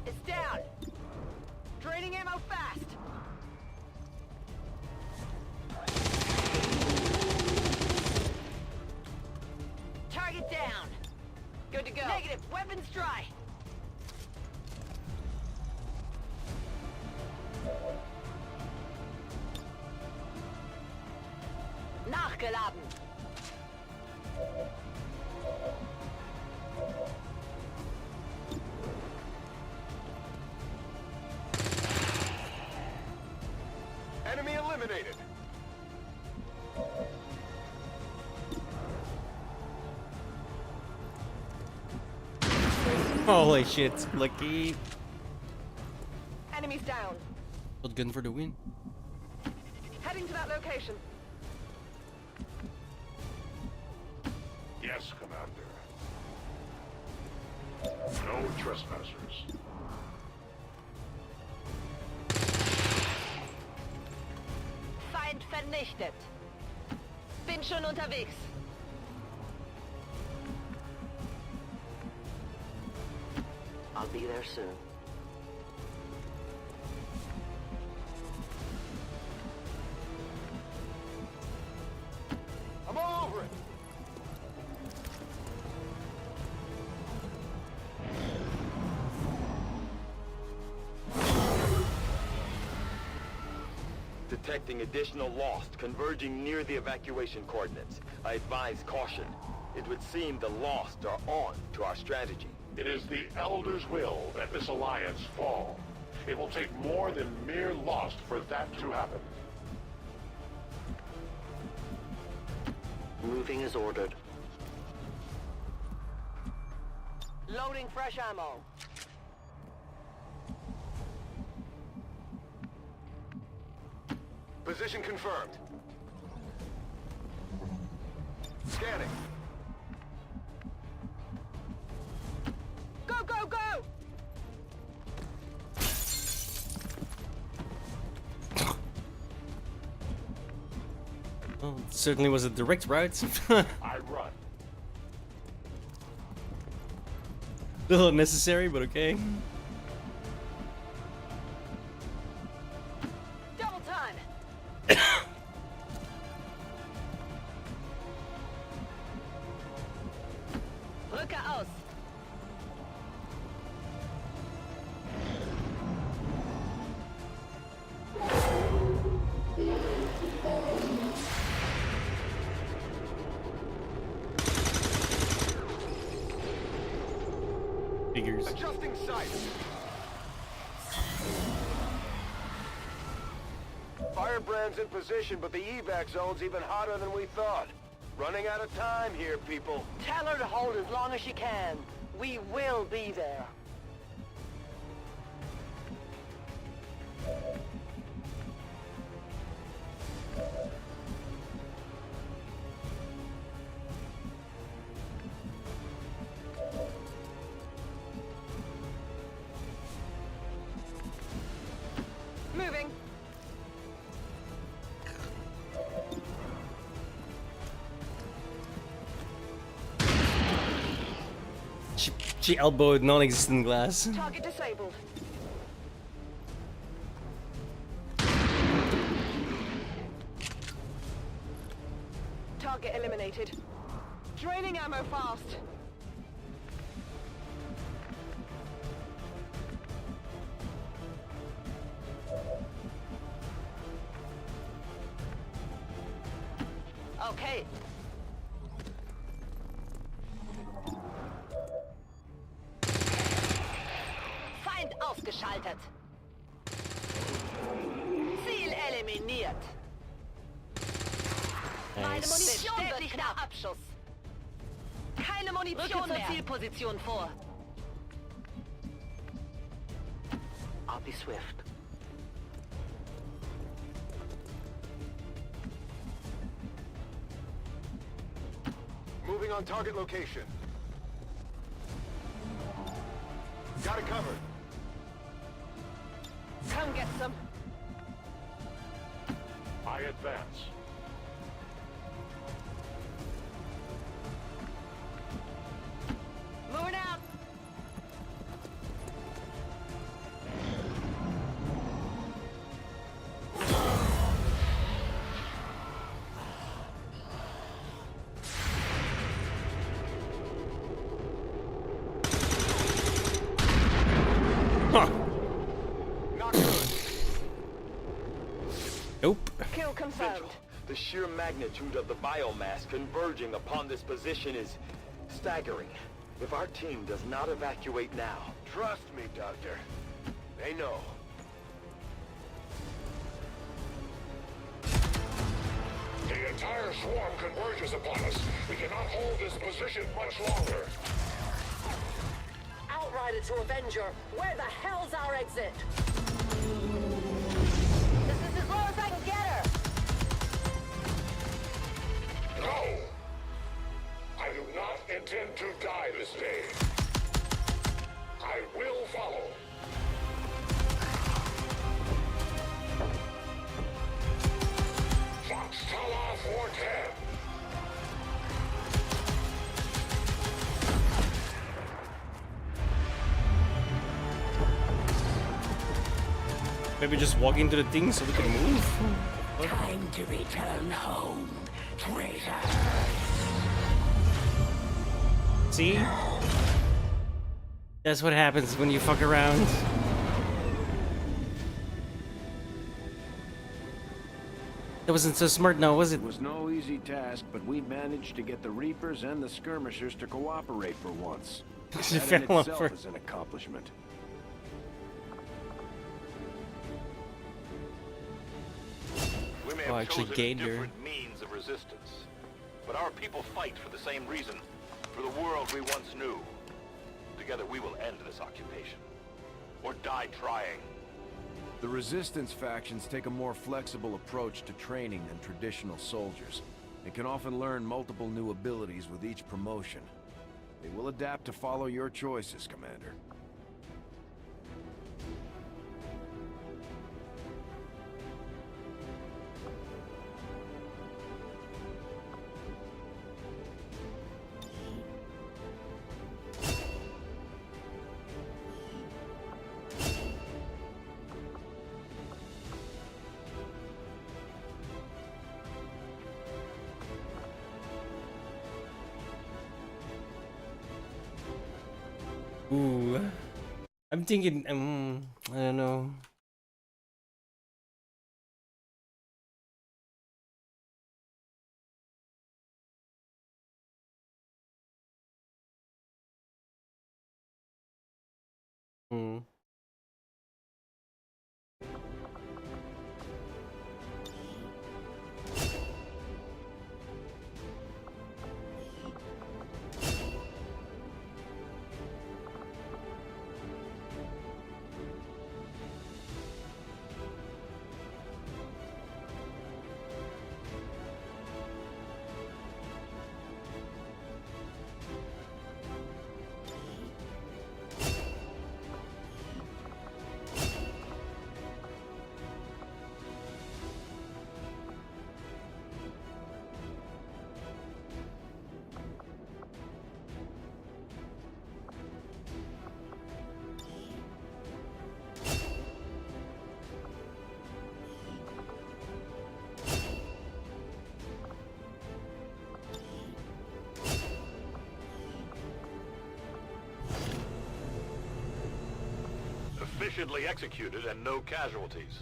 It's down. Draining ammo fast. Target down. Good to go. Negative. Weapons dry. Nachgeladen. Enemy eliminated. Holy shit, Blicky. Enemies down. Gun for the win. Heading to that location. Yes, Commander. No trespassers. Feind vernichtet. Bin schon unterwegs. I'll be there soon. I'm all over it! Detecting additional Lost converging near the evacuation coordinates. I advise caution. It would seem the Lost are on to our strategy. It is the Elder's will that this alliance fall. It will take more than mere Lost for that to happen. Moving as ordered. Loading fresh ammo. Position confirmed. Scanning. Go, go, go! Well, it certainly was a direct route. I run. A little unnecessary, but okay. Double time! Rücke aus! Figures. Adjusting sight. Firebrand's in position, but the evac zone's even hotter than we thought. Running out of time here, people. Tell her to hold as long as she can. We will be there. Moving. She elbowed non-existent glass. Target disabled. Target eliminated. Draining ammo fast. Okay. Feind ausgeschaltet. Ziel eliminiert. Meine Munition wird knapp. Abschuss. Keine Munition mehr. Zielposition vor. I'll be swift. Moving on target location. Got it covered. Come get some. I advance. Moving out. Not good. Nope. Kill confirmed. Vigil, the sheer magnitude of the biomass converging upon this position is staggering. If our team does not evacuate now... Trust me, Doctor. They know. The entire swarm converges upon us. We cannot hold this position much longer. Outrider to Avenger. Where the hell's our exit? This is as low as I can get her. No! I do not intend to die this day. I will follow. Fox Tala 410. Maybe just walk into the thing so we can move? Time to return home, traitor. See? That's what happens when you fuck around. That wasn't so smart now, was it? It was no easy task, but we managed to get the Reapers and the Skirmishers to cooperate for once. That in itself is an accomplishment. We may have chosen different means of resistance, but our people fight for the same reason, for the world we once knew. Together we will end this occupation, or die trying. The Resistance factions take a more flexible approach to training than traditional soldiers, and can often learn multiple new abilities with each promotion. They will adapt to follow your choices, Commander. Ooh. I'm thinking, I don't know. Efficiently executed and no casualties.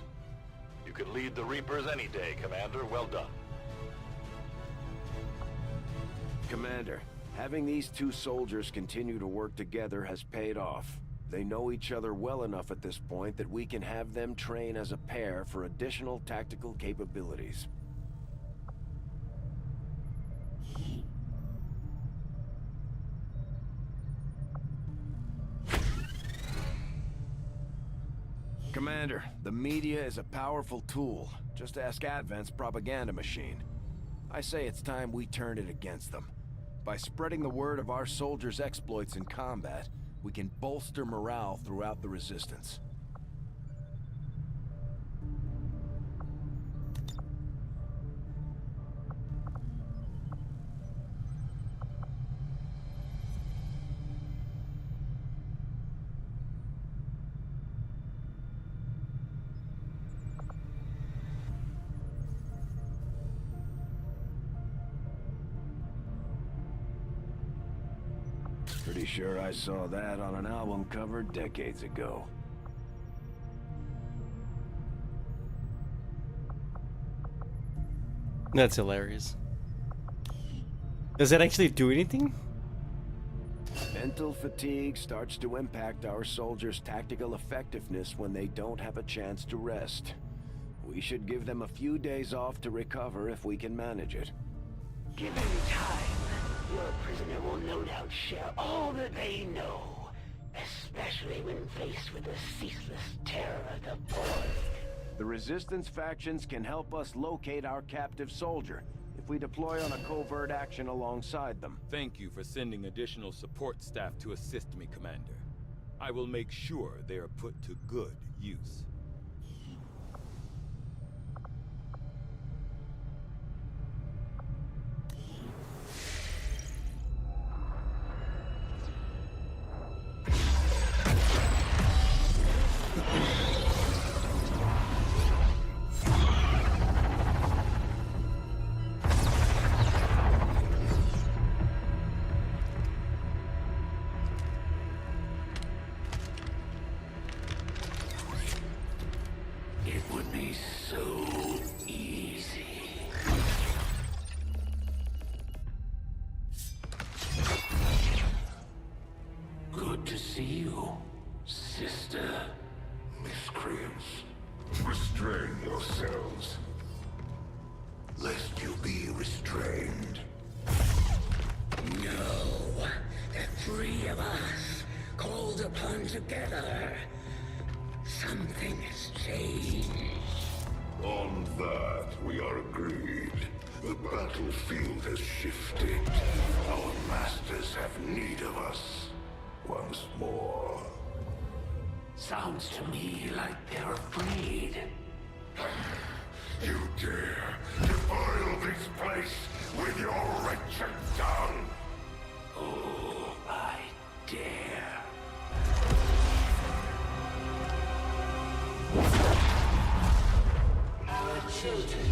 You could lead the Reapers any day, Commander. Well done. Commander, having these two soldiers continue to work together has paid off. They know each other well enough at this point that we can have them train as a pair for additional tactical capabilities. Commander, the media is a powerful tool. Just ask Advent's propaganda machine. I say it's time we turn it against them. By spreading the word of our soldiers' exploits in combat, we can bolster morale throughout the Resistance. Pretty sure I saw that on an album cover decades ago. That's hilarious. Does that actually do anything? Mental fatigue starts to impact our soldiers' tactical effectiveness when they don't have a chance to rest. We should give them a few days off to recover if we can manage it. Given time, your prisoner will no doubt share all that they know, especially when faced with the ceaseless terror of the Borg. The Resistance factions can help us locate our captive soldier if we deploy on a covert action alongside them. Thank you for sending additional support staff to assist me, Commander. I will make sure they are put to good use. see you, sister. Miscreants, restrain yourselves, lest you be restrained. No, the three of us, called upon together. Something has changed. On that, we are agreed. The battlefield has shifted. Our masters have need of us once more. Sounds to me like they're afraid. You dare defile this place with your wretched tongue? Oh, I dare. Our children.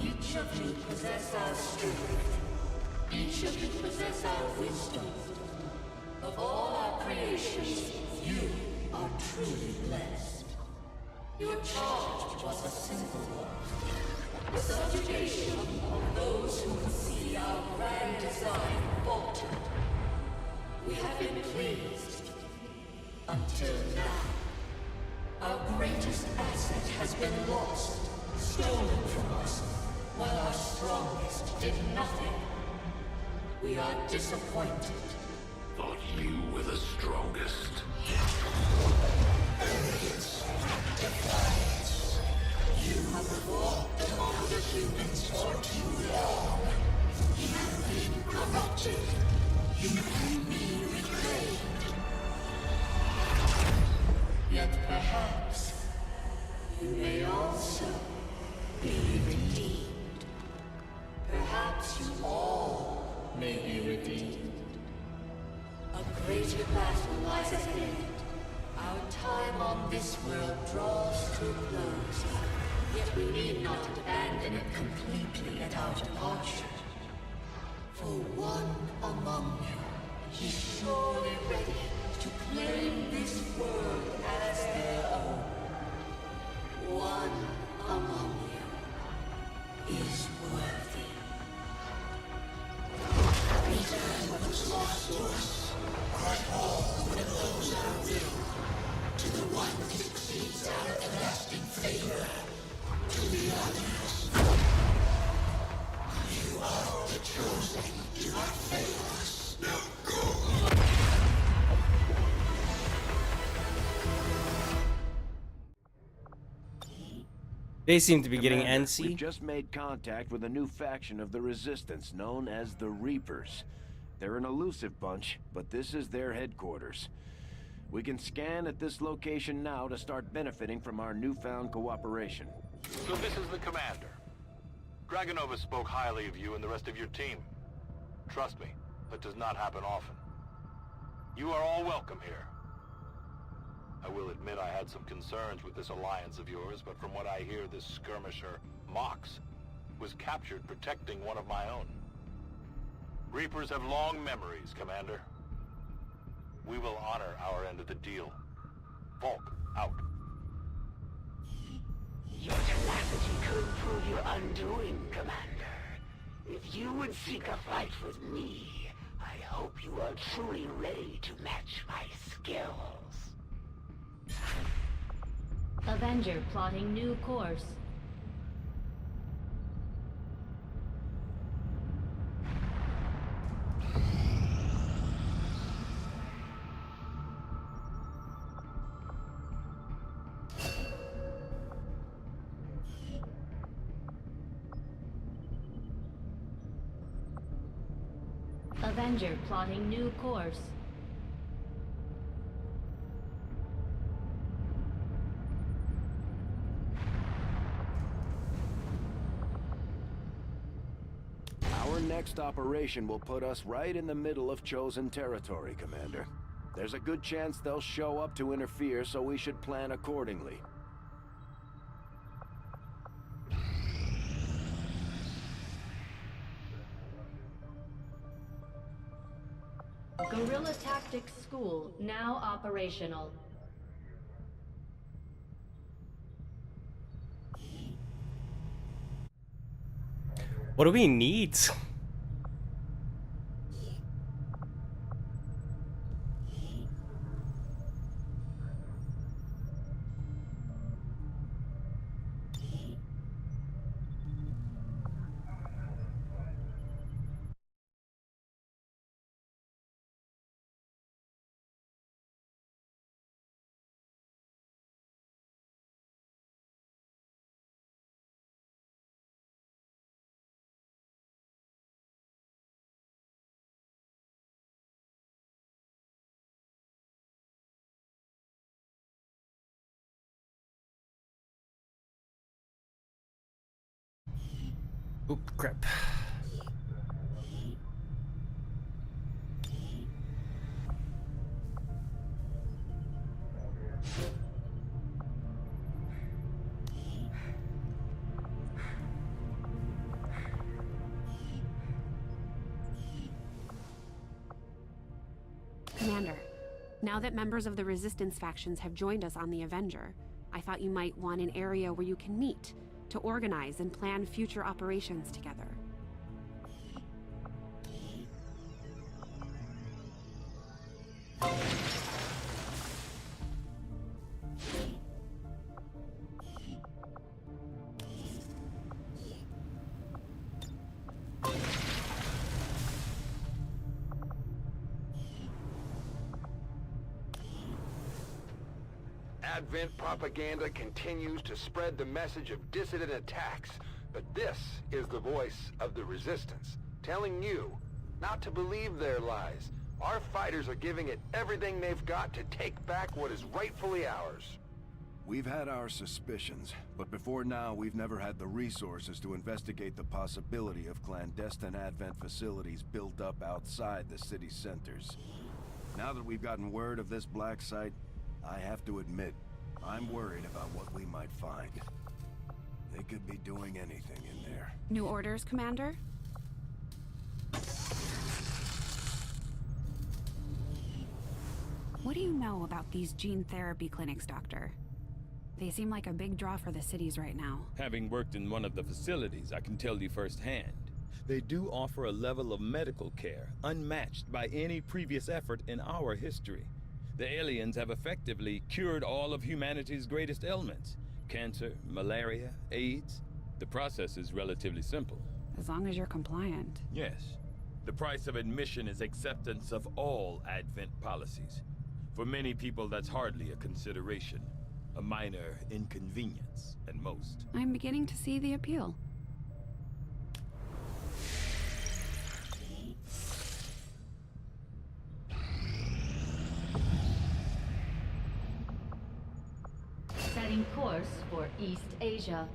Each of you possess our strength. Each of you possess our wisdom. Of all our creations, you are truly blessed. Your charge was a simple one. The subjugation of those who would see our grand design falter. We have been pleased. Until now. Our greatest asset has been lost, stolen from us, while our strongest did nothing. We are disappointed. Thought you were the strongest. Arrogance, defiance. You have fought among the humans for too long. You've been corrupted. You can be reclaimed. Yet perhaps you may also be redeemed. Perhaps you all may be redeemed. A greater battle lies ahead. Our time on this world draws to a close. Yet we need not abandon it completely at our departure. For one among you is surely ready to claim this world as their own. One among you is worthy. Return what was lost to us. Grant all that those our will. To the one that exceeds our everlasting favor. To the others. You are the chosen. Do not fail us. Now go. They seem to be getting Commander, antsy. We've just made contact with a new faction of the Resistance known as the Reapers. They're an elusive bunch, but this is their headquarters. We can scan at this location now to start benefiting from our newfound cooperation. So this is the commander. Dragonova spoke highly of you and the rest of your team. Trust me, that does not happen often. You are all welcome here. I will admit I had some concerns with this alliance of yours, but from what I hear, this skirmisher, Mox, was captured protecting one of my own. Reapers have long memories, Commander. We will honor our end of the deal. Volk, out. Your tenacity could prove your undoing, Commander. If you would seek a fight with me, I hope you are truly ready to match my skills. Avenger plotting new course. Avenger plotting new course. Our next operation will put us right in the middle of chosen territory, Commander. There's a good chance they'll show up to interfere, so we should plan accordingly. Guerrilla Tactics School now operational. What do we need? Oh, crap. Commander, now that members of the Resistance factions have joined us on the Avenger, I thought you might want an area where you can meet to organize and plan future operations together. Advent propaganda continues to spread the message of dissident attacks, but this is the voice of the Resistance, telling you not to believe their lies. Our fighters are giving it everything they've got to take back what is rightfully ours. We've had our suspicions, but before now we've never had the resources to investigate the possibility of clandestine Advent facilities built up outside the city centers. Now that we've gotten word of this black site, I have to admit, I'm worried about what we might find. They could be doing anything in there. New orders, Commander? What do you know about these gene therapy clinics, Doctor? They seem like a big draw for the cities right now. Having worked in one of the facilities, I can tell you firsthand. They do offer a level of medical care unmatched by any previous effort in our history. The aliens have effectively cured all of humanity's greatest ailments. Cancer, malaria, AIDS. The process is relatively simple. As long as you're compliant. Yes. The price of admission is acceptance of all Advent policies. For many people, that's hardly a consideration. A minor inconvenience, at most. I'm beginning to see the appeal. Setting course for East Asia.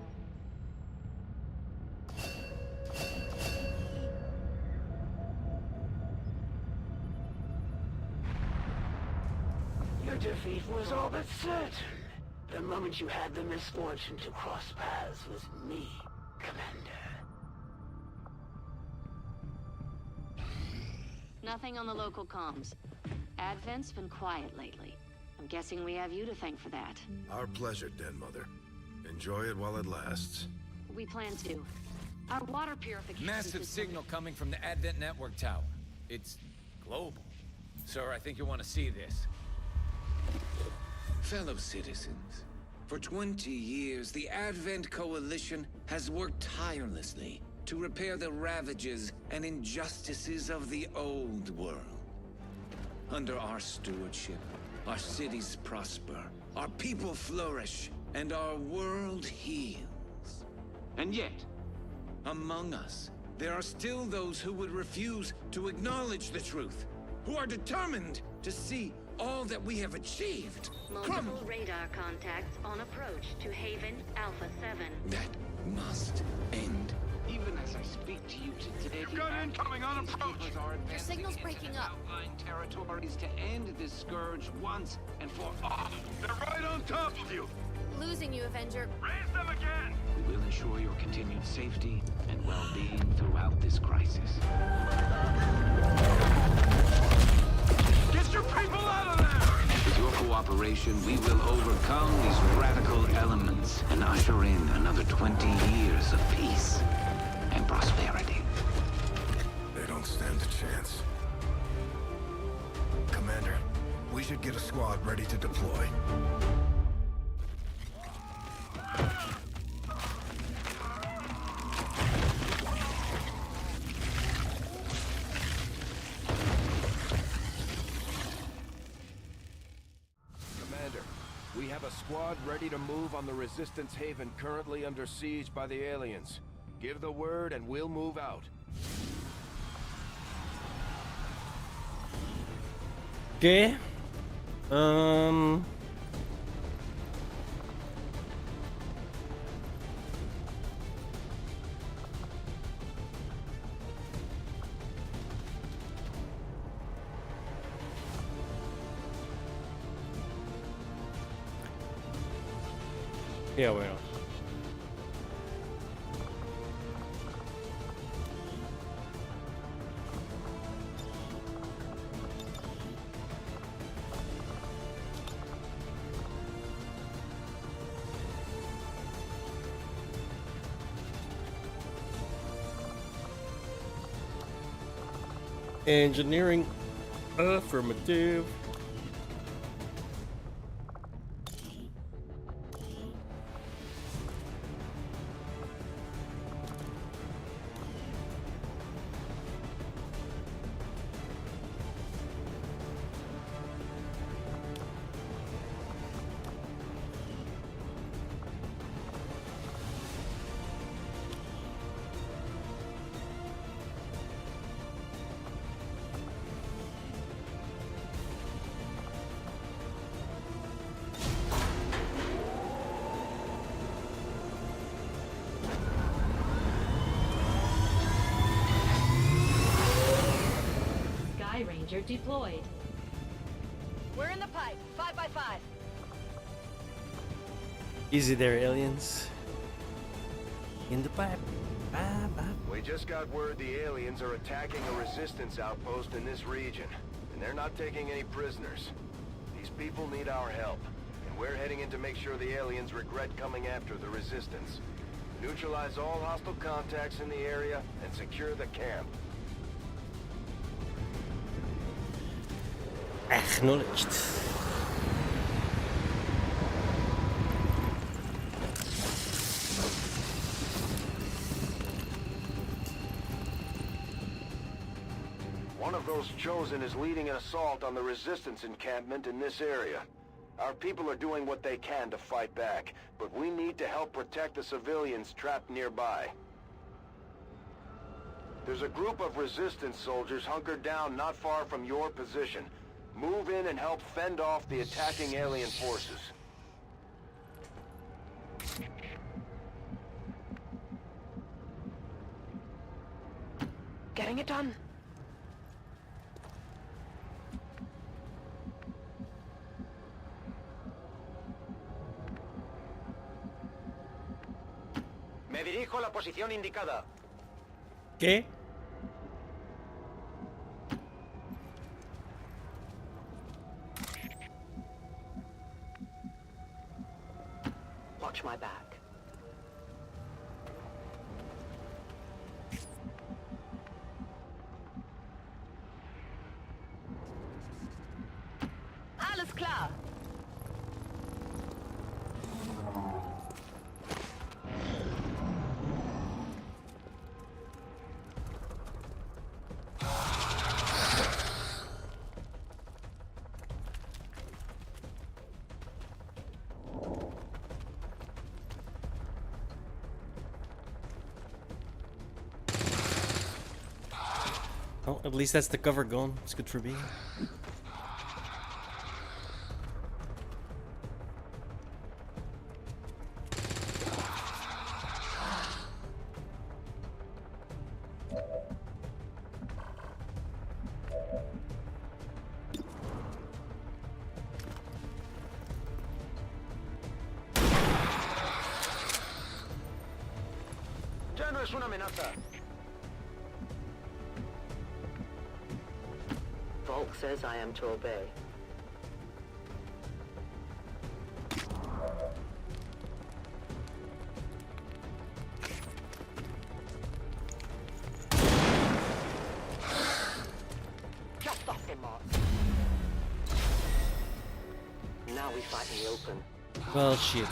Your defeat was all but certain. The moment you had the misfortune to cross paths with me, Commander. Nothing on the local comms. Advent's been quiet lately. I'm guessing we have you to thank for that. Our pleasure, Den Mother. Enjoy it while it lasts. We plan to. Our water purification Massive system- signal coming from the Advent Network Tower. It's global. Sir, I think you want to see this. Fellow citizens, for 20 years, the Advent Coalition has worked tirelessly to repair the ravages and injustices of the old world. Under our stewardship, our cities prosper, our people flourish, and our world heals. And yet, among us, there are still those who would refuse to acknowledge the truth, who are determined to see all that we have achieved Multiple radar contacts on approach to Haven Alpha 7. That must end. Even as I speak to you today, You've got incoming on approach! Your signal's breaking up. Outlying territories to end this scourge once and for all. They're right on top of you! Losing you, Avenger. Raise them again! We will ensure your continued safety and well-being throughout this crisis. Get your people out of there! With your cooperation, we will overcome these radical elements and usher in another 20 years of peace and prosperity. They don't stand a chance. Commander, we should get a squad ready to deploy. Commander, we have a squad ready to move on the Resistance Haven currently under siege by the aliens. Give the word and we'll move out. Okay. Yeah, why not? Engineering. Affirmative. Sky Ranger deployed. We're in the pipe. 5 by 5. Easy there, aliens. In the pipe. We just got word the aliens are attacking a resistance outpost in this region, and they're not taking any prisoners. These people need our help, and we're heading in to make sure the aliens regret coming after the resistance. Neutralize all hostile contacts in the area and secure the camp. Acknowledged. One of those chosen is leading an assault on the resistance encampment in this area. Our people are doing what they can to fight back, but we need to help protect the civilians trapped nearby. There's a group of resistance soldiers hunkered down not far from your position. Move in and help fend off the attacking alien forces. Getting it done. Me dirijo a la posición indicada. ¿Qué? Watch my back. Alles klar. Well, at least that's the cover gone. It's good for me. Ya no es una amenaza. Volk says I am to obey. Just off him, Mark. Now we fight in the open. Well, shit.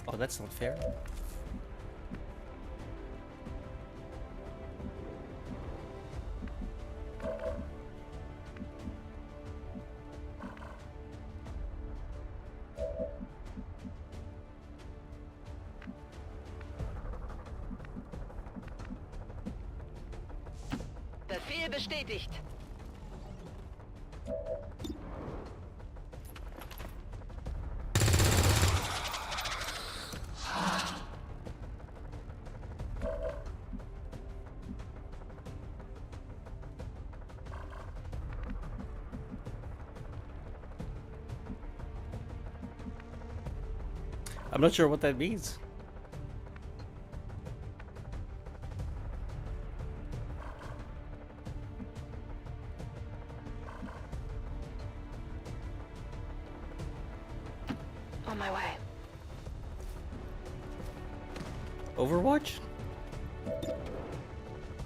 Oh, that's not fair. Befehl bestätigt. I'm not sure what that means. On my way. Overwatch?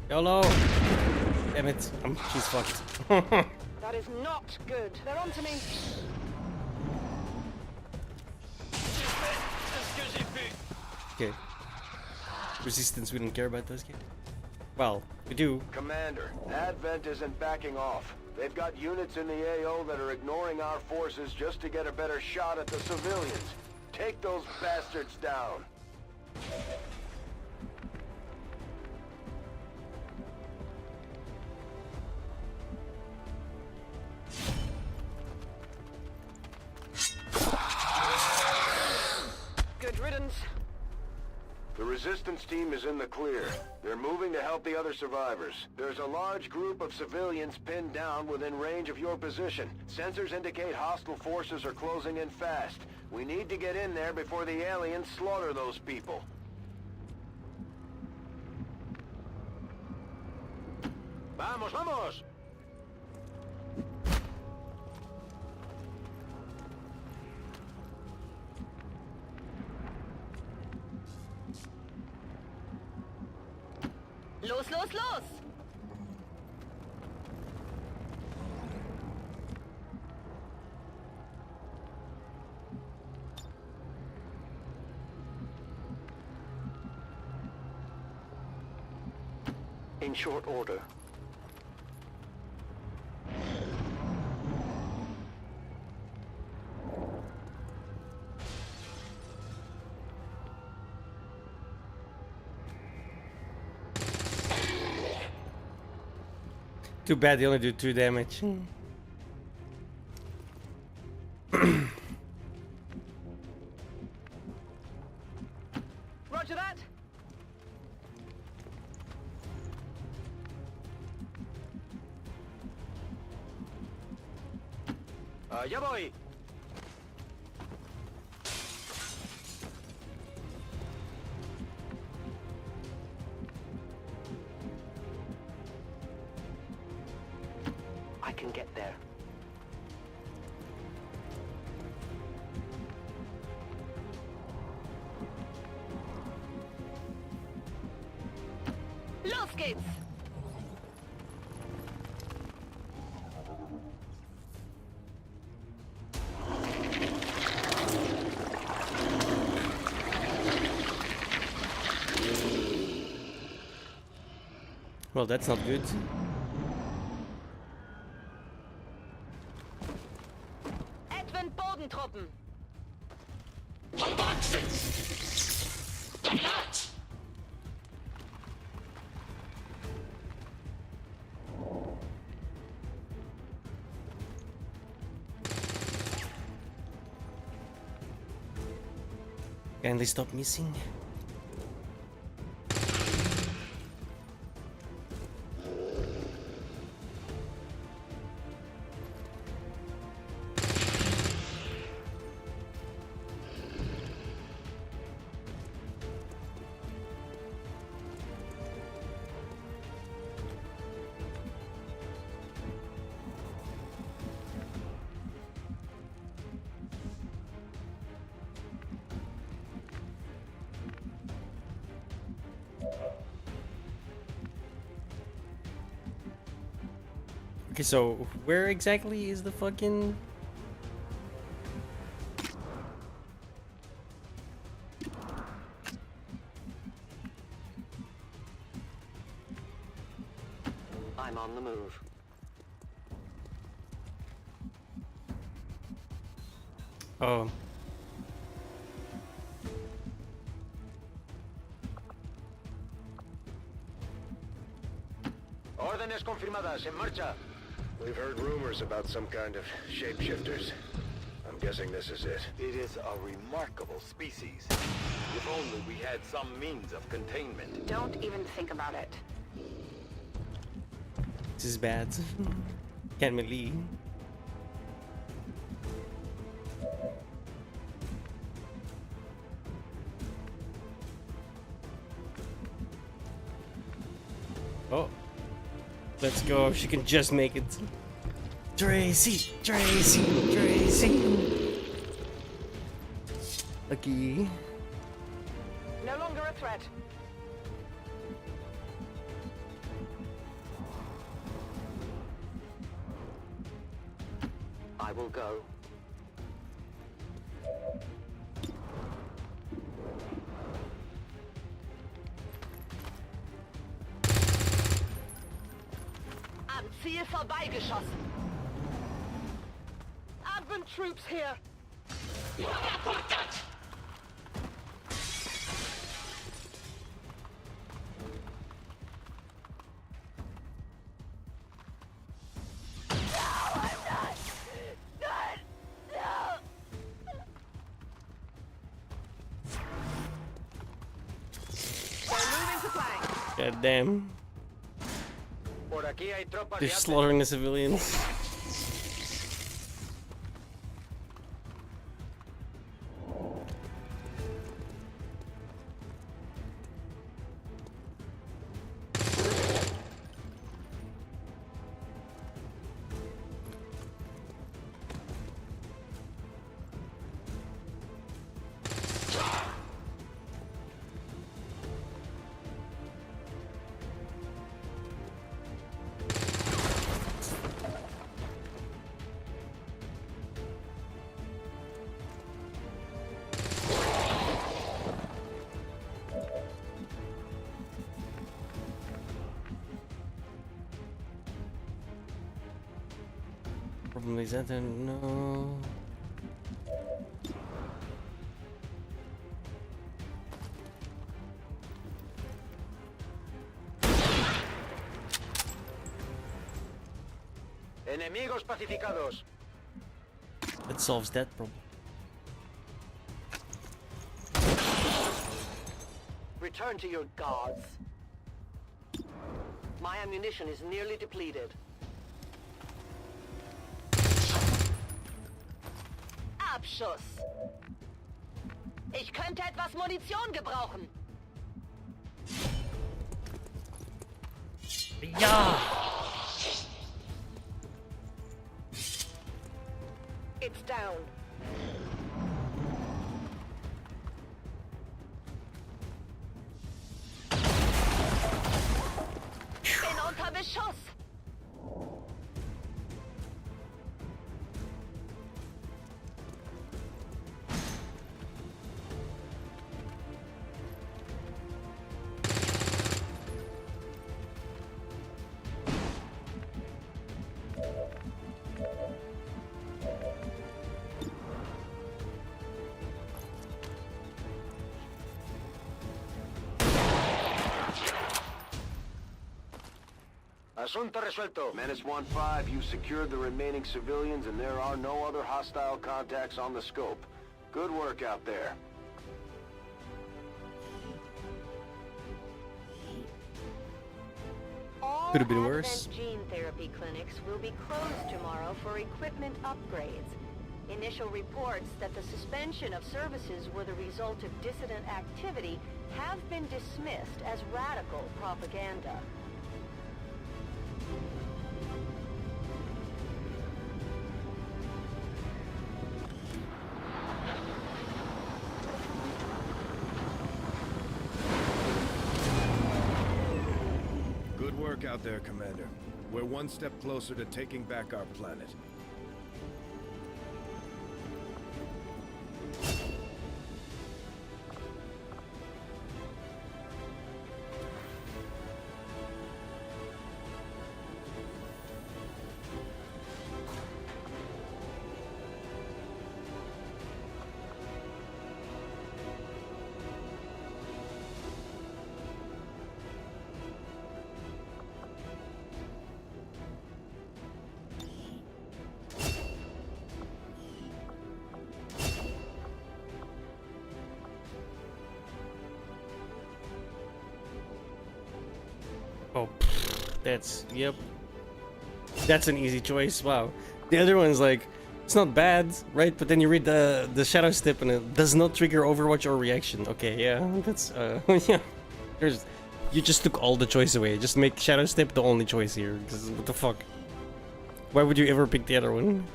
YOLO! Damn it, she's fucked. That is not good. They're on to me. Okay. Resistance, we don't care about those games. Well, we do. Commander, Advent isn't backing off. They've got units in the AO that are ignoring our forces just to get a better shot at the civilians. Take those bastards down. Good riddance. The resistance team is in the clear. They're moving to help the other survivors. There's a large group of civilians pinned down within range of your position. Sensors indicate hostile forces are closing in fast. We need to get in there before the aliens slaughter those people. Vamos, vamos! Los, los, los! In short order. Too bad they only do 2 damage. Roger that. Ya voy. I can get there. Los geht's! Well, that's not good. Advent Bodentruppen! Can they stop missing? Okay, so where exactly is the fucking... I'm on the move. Oh. Órdenes confirmadas, en marcha. We've heard rumors about some kind of shapeshifters. I'm guessing this is it. It is a remarkable species. If only we had some means of containment. Don't even think about it. This is bad. Can't believe. Let's go. She can just make it. Tracy, Tracy, Tracy. Lucky. No longer a threat. I will go. Am Ziel vorbeigeschossen. Advent troops here. God damn. They're slaughtering the civilians. Problem is that no. Enemigos pacificados. That solves that problem. Return to your gods. My ammunition is nearly depleted. Abschuss. Ich könnte etwas Munition gebrauchen. Ja. It's down. Bin unter Beschuss. Asunto resuelto. Menace 1-5, you secured the remaining civilians and there are no other hostile contacts on the scope. Good work out there. All Could have been worse. Advent gene therapy clinics will be closed tomorrow for equipment upgrades. Initial reports that the suspension of services were the result of dissident activity have been dismissed as radical propaganda. Good work out there, Commander. We're one step closer to taking back our planet. Oh, that's, yep. That's an easy choice. Wow. The other one's like, it's not bad, right? But then you read the shadow step and it does not trigger Overwatch or reaction. Okay, yeah, that's, yeah. There's You just took all the choice away. Just make Shadow Step the only choice here. Because what the fuck? Why would you ever pick the other one?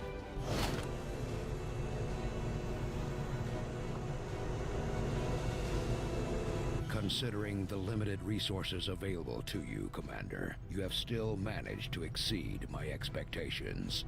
Considering the limited resources available to you, Commander, you have still managed to exceed my expectations.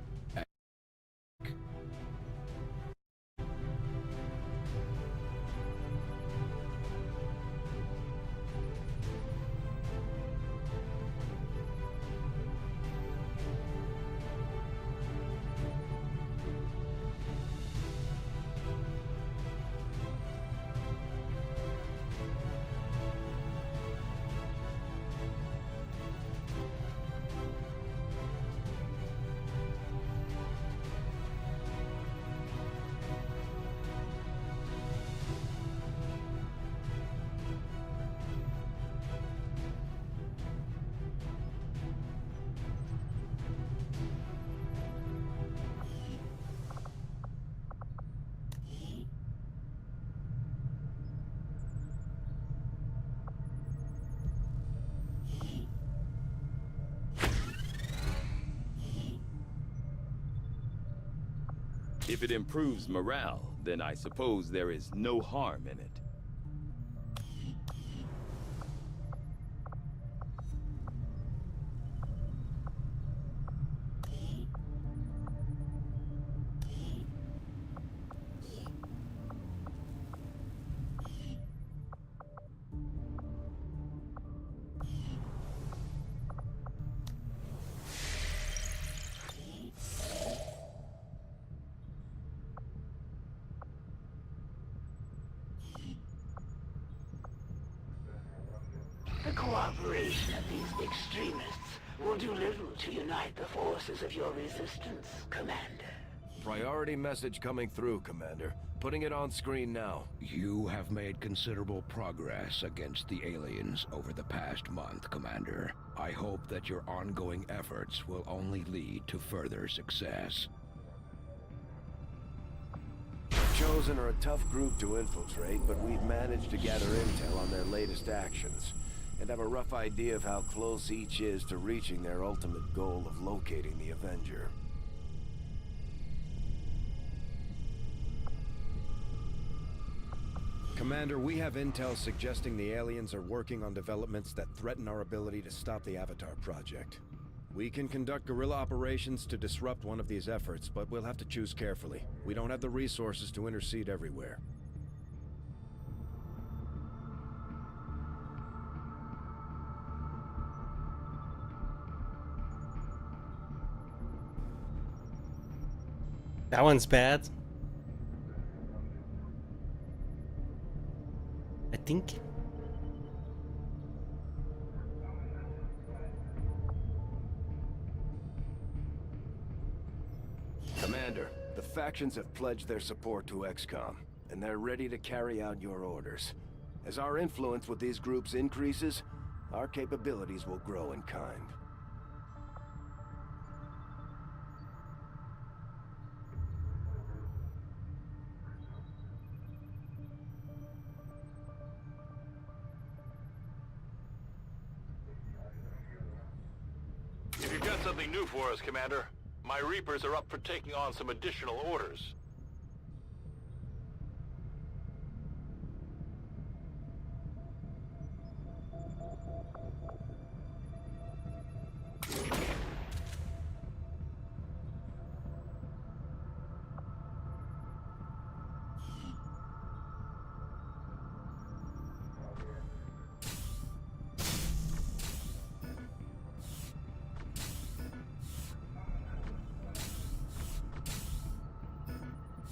If it improves morale, then I suppose there is no harm in it. The cooperation of these extremists will do little to unite the forces of your resistance, Commander. Priority message coming through, Commander. Putting it on screen now. You have made considerable progress against the aliens over the past month, Commander. I hope that your ongoing efforts will only lead to further success. Chosen are a tough group to infiltrate, but we've managed to gather intel on their latest actions, and have a rough idea of how close each is to reaching their ultimate goal of locating the Avenger. Commander, we have intel suggesting the aliens are working on developments that threaten our ability to stop the Avatar project. We can conduct guerrilla operations to disrupt one of these efforts, but we'll have to choose carefully. We don't have the resources to intercede everywhere. That one's bad. I think. Commander, the factions have pledged their support to XCOM, and they're ready to carry out your orders. As our influence with these groups increases, our capabilities will grow in kind. If you've got something new for us, Commander, my Reapers are up for taking on some additional orders.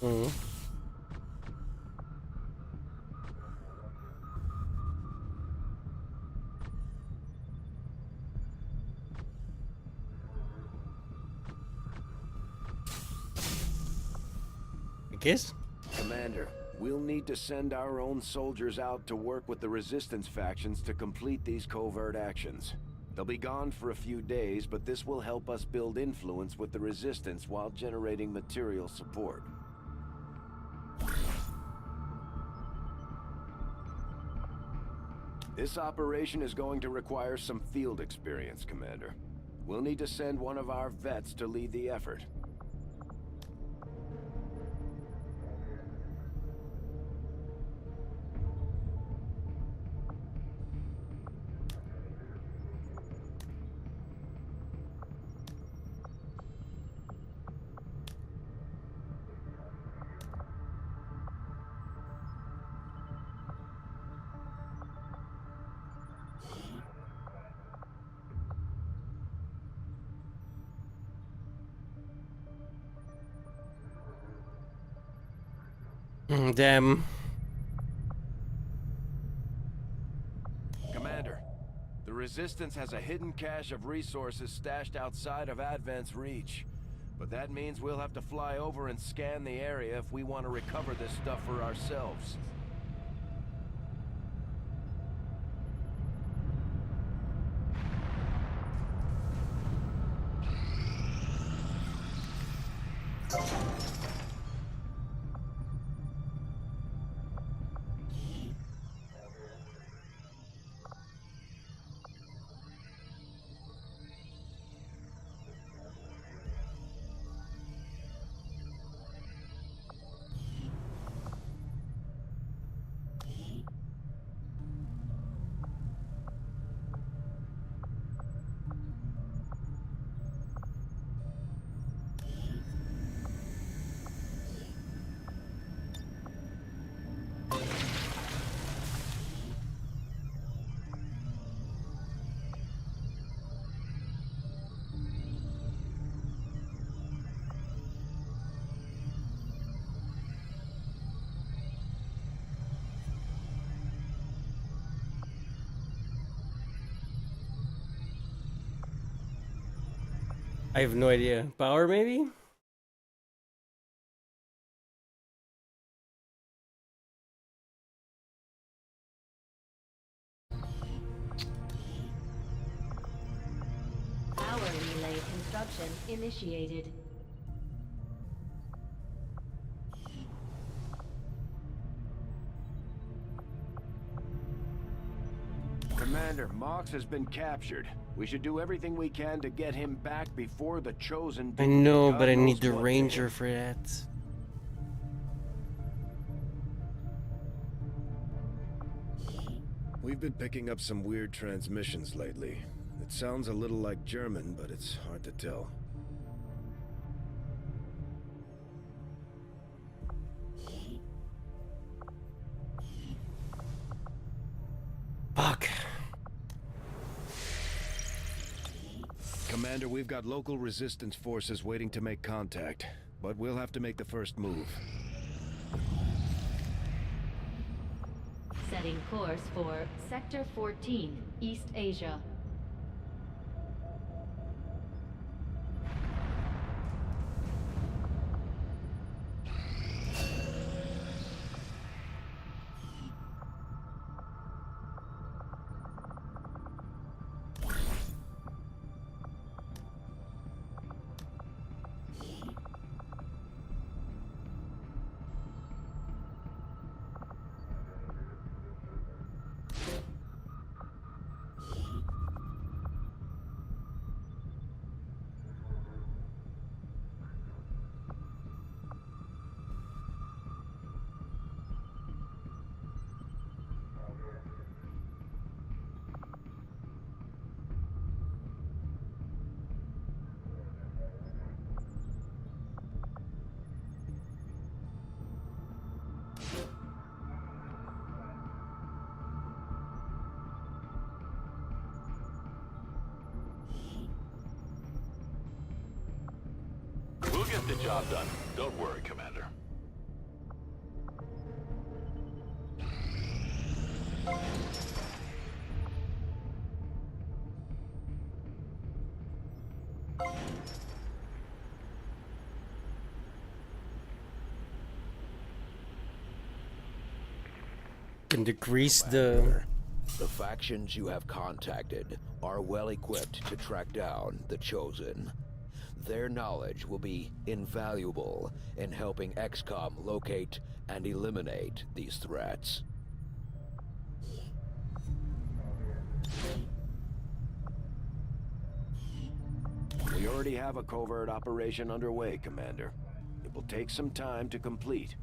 Mm-hmm. I guess. Commander, we'll need to send our own soldiers out to work with the Resistance factions to complete these covert actions. They'll be gone for a few days, but this will help us build influence with the Resistance while generating material support. This operation is going to require some field experience, Commander. We'll need to send one of our vets to lead the effort. Damn. Commander, the Resistance has a hidden cache of resources stashed outside of Advent's reach. But that means we'll have to fly over and scan the area if we want to recover this stuff for ourselves. I have no idea. Power, maybe? Power relay construction initiated. Commander, Mox has been captured. We should do everything we can to get him back before the Chosen do I know, God but I knows need the what to ranger him. for that. We've been picking up some weird transmissions lately. It sounds a little like German, but it's hard to tell. Fuck. Commander, we've got local resistance forces waiting to make contact, but we'll have to make the first move. Setting course for Sector 14, East Asia. We'll get the job done. Don't worry, Commander. Can decrease the... The factions you have contacted are well equipped to track down the Chosen. Their knowledge will be invaluable in helping XCOM locate and eliminate these threats. We already have a covert operation underway, Commander. It will take some time to complete.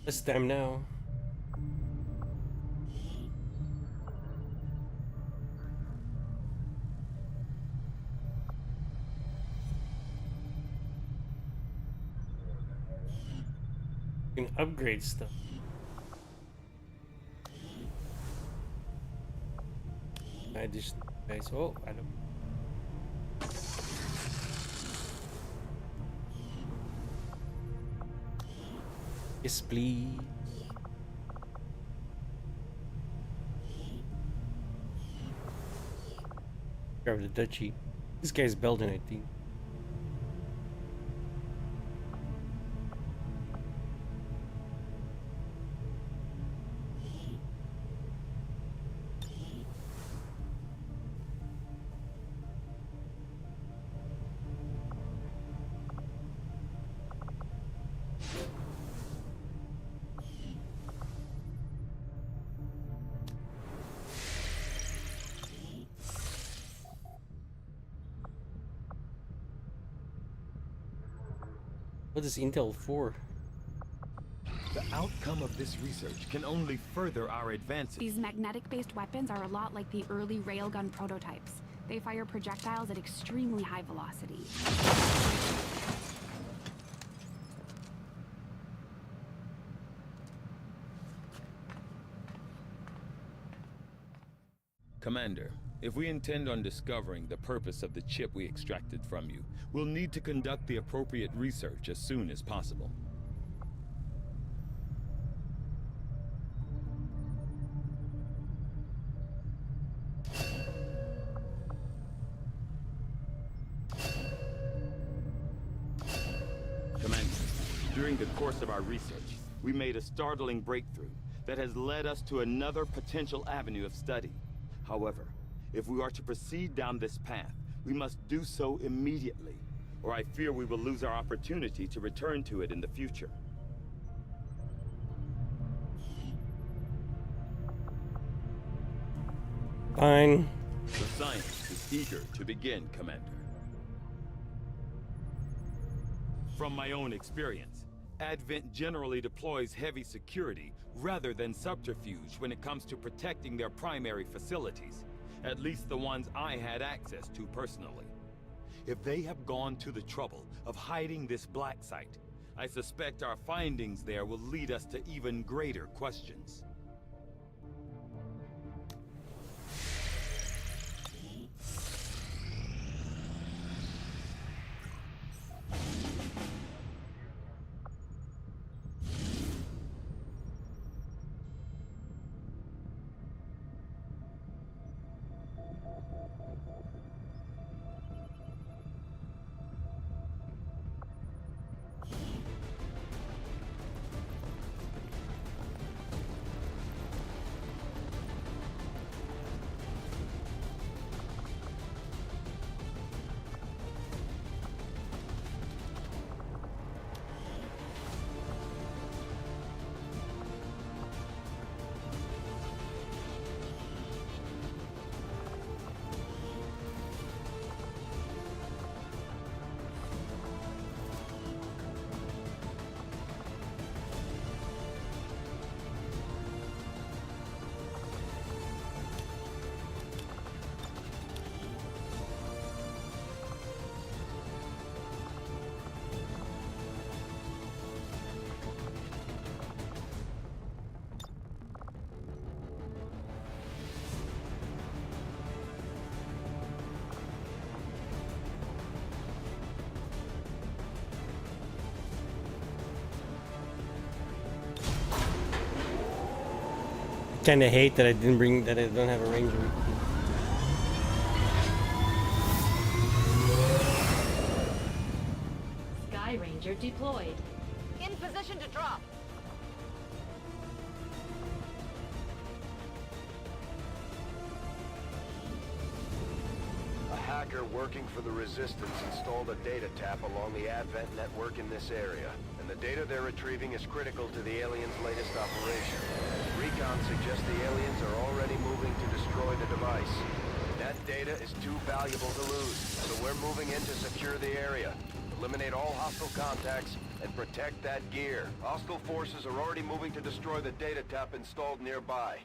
This time now. You can upgrade stuff. I just guys. Oh, I don't. Yes, please. Grab the duchy. This guy's building, I think. What is Intel for? The outcome of this research can only further our advances. These magnetic-based weapons are a lot like the early railgun prototypes. They fire projectiles at extremely high velocity. Commander, if we intend on discovering the purpose of the chip we extracted from you, we'll need to conduct the appropriate research as soon as possible. Commander, during the course of our research, we made a startling breakthrough that has led us to another potential avenue of study. However, if we are to proceed down this path, we must do so immediately, or I fear we will lose our opportunity to return to it in the future. Fine. The science is eager to begin, Commander. From my own experience, Advent generally deploys heavy security rather than subterfuge when it comes to protecting their primary facilities, at least the ones I had access to personally. If they have gone to the trouble of hiding this black site, I suspect our findings there will lead us to even greater questions. Kinda hate that I don't have a ranger. Sky Ranger deployed. In position to drop. A hacker working for the Resistance installed a data tap along the Advent network in this area, and the data they're retrieving is critical to the aliens' latest operation. Recon suggests the aliens are already moving to destroy the device. data is too valuable to lose, so we're moving in to secure the area. Eliminate all hostile contacts and protect that gear. Hostile forces are already moving to destroy the data tap installed nearby.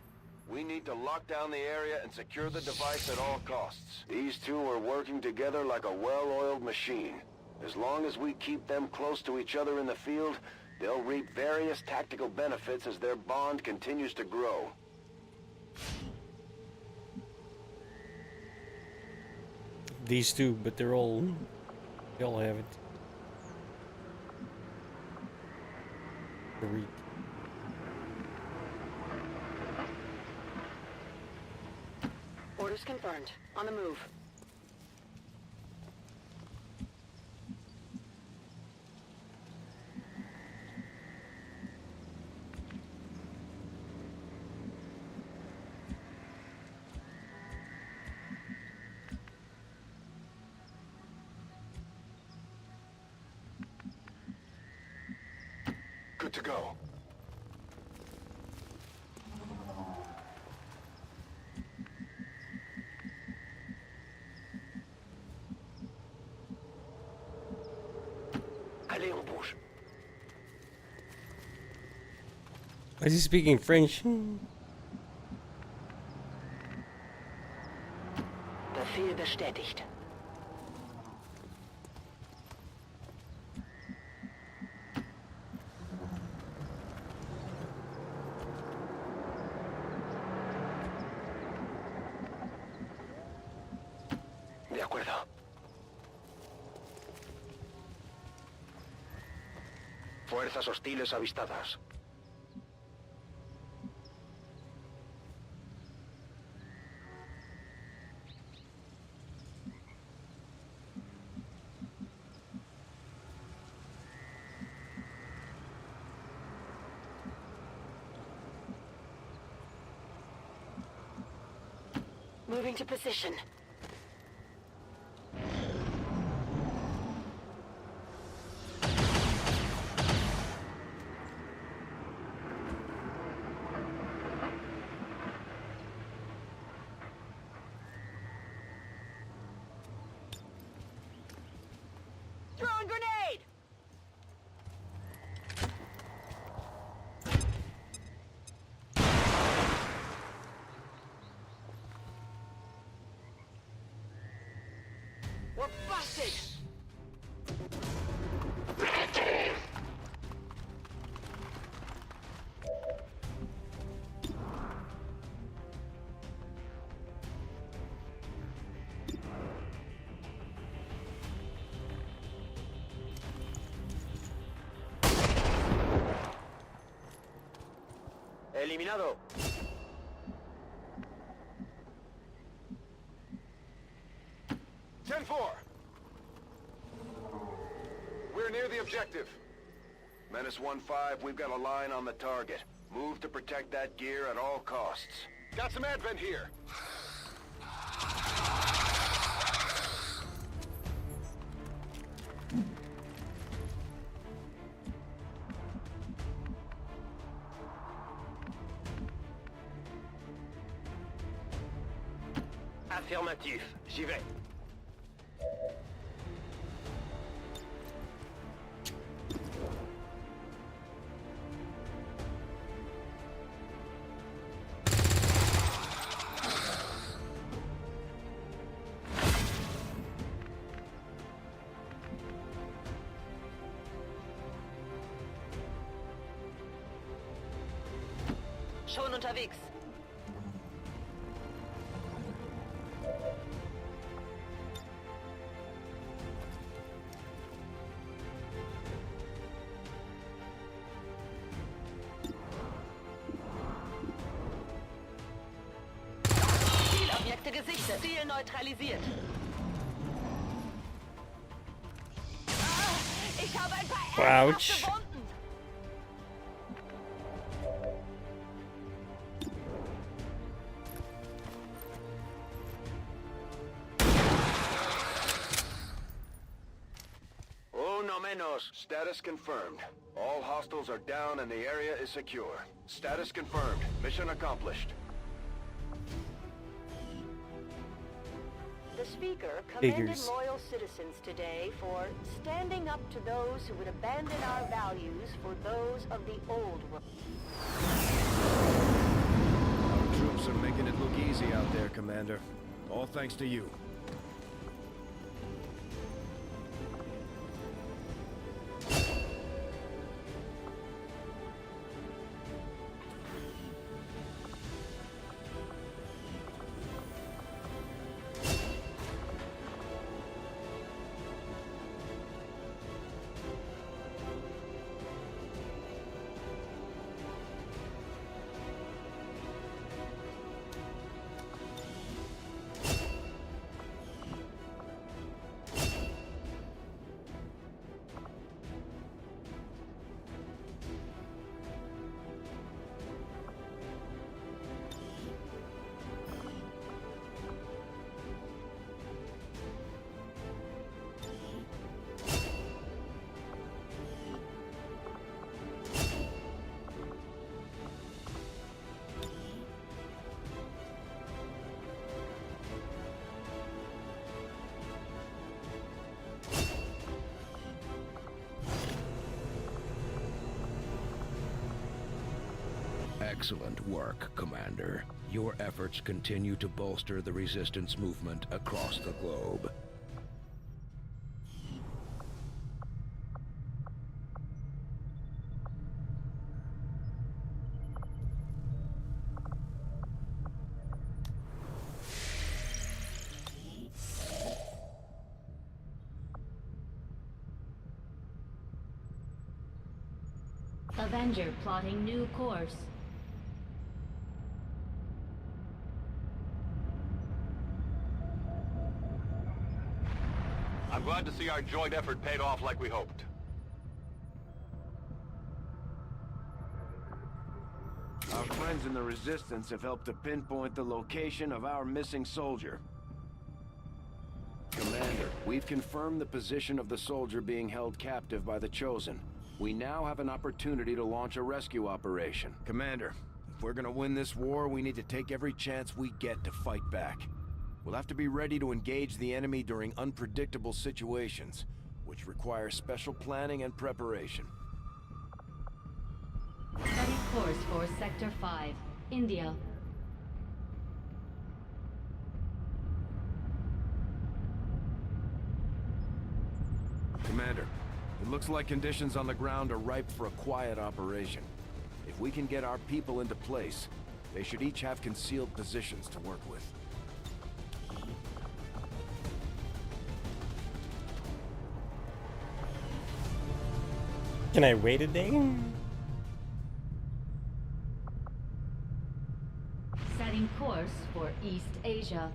We need to lock down the area and secure the device at all costs. These two are working together like a well-oiled machine. As long as we keep them close to each other in the field, they'll reap various tactical benefits as their bond continues to grow. These two, but they all have it. Three. Orders confirmed. On the move. Good to go. Allez, on bouge. Why is he speaking French? Befehl bestätigt. De acuerdo. Fuerzas hostiles avistadas. Moving to position. Throwing grenade! We're busted! Eliminado. We're near the objective. Menace 1-5, we've got a line on the target. Move to protect that gear at all costs. Got some advent here. Affirmatif, j'y vais. Schon unterwegs. Zielobjekte gesichtet. Ziel neutralisiert. Ich habe ein paar ernsthafte Wunden. Status confirmed. All hostiles are down and the area is secure. Status confirmed. Mission accomplished. The speaker commended Figures. loyal citizens today for standing up to those who would abandon our values for those of the old world. Our troops are making it look easy out there, Commander. All thanks to you. Excellent work, Commander. Your efforts continue to bolster the resistance movement across the globe. Avenger plotting new course. I'm glad to see our joint effort paid off like we hoped. Our friends in the Resistance have helped to pinpoint the location of our missing soldier. Commander, we've confirmed the position of the soldier being held captive by the Chosen. We now have an opportunity to launch a rescue operation. Commander, if we're gonna win this war, we need to take every chance we get to fight back. We'll have to be ready to engage the enemy during unpredictable situations, which require special planning and preparation. Study course for Sector 5, India. Commander, it looks like conditions on the ground are ripe for a quiet operation. If we can get our people into place, they should each have concealed positions to work with. Can I wait a day? Setting course for East Asia.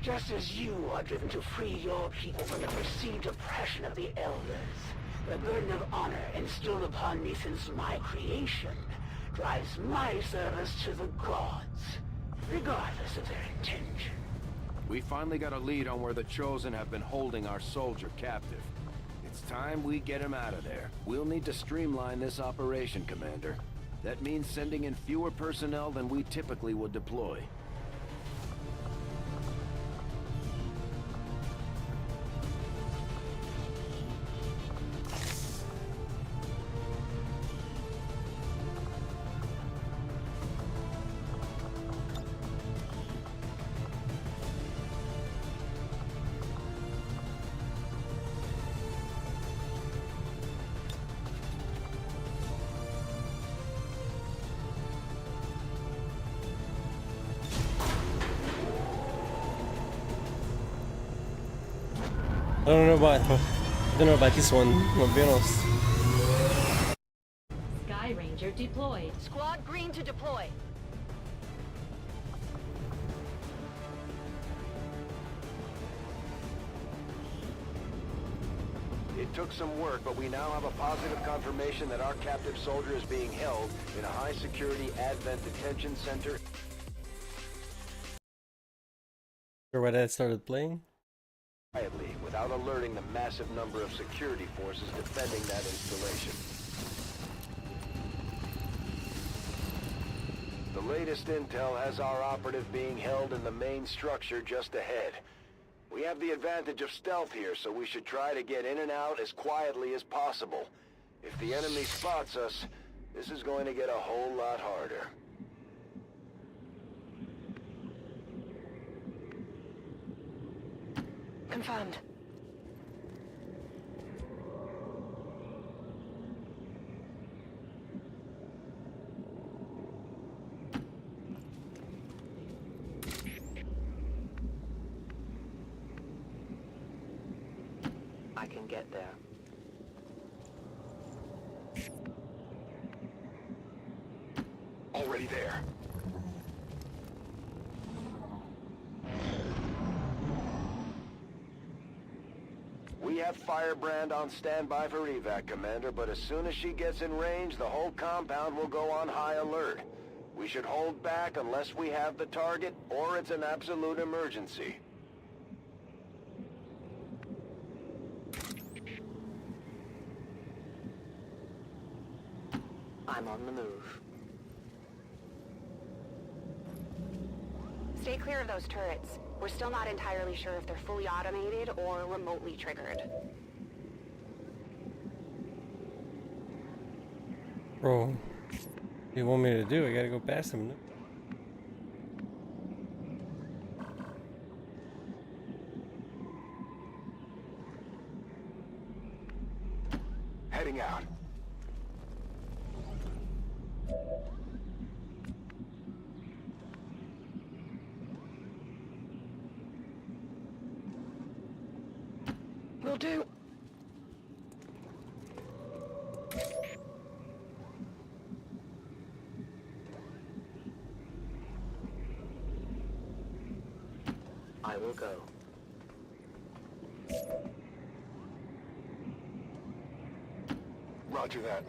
Just as you are driven to free your people from the perceived oppression of the Elders, the burden of honor instilled upon me since my creation drives my service to the gods, regardless of their intention. We finally got a lead on where the Chosen have been holding our soldier captive. It's time we get him out of there. We'll need to streamline this operation, Commander. That means sending in fewer personnel than we typically would deploy. I don't know about this one, I'll be honest. Sky Ranger deployed. Squad green to deploy. It took some work, but we now have a positive confirmation that our captive soldier is being held in a high-security Advent detention center. Sure why that started playing? quietly without alerting the massive number of security forces defending that installation. The latest intel has our operative being held in the main structure just ahead. We have the advantage of stealth here, so we should try to get in and out as quietly as possible. If the enemy spots us, this is going to get a whole lot harder. Confirmed. I can get there. Already there. We have Firebrand on standby for evac, Commander, but as soon as she gets in range, the whole compound will go on high alert. We should hold back unless we have the target, or it's an absolute emergency. I'm on the move. Stay clear of those turrets. We're still not entirely sure if they're fully automated or remotely triggered. Bro, what do you want me to do? I gotta go past them. No? Heading out. Will do. I will go. Roger that.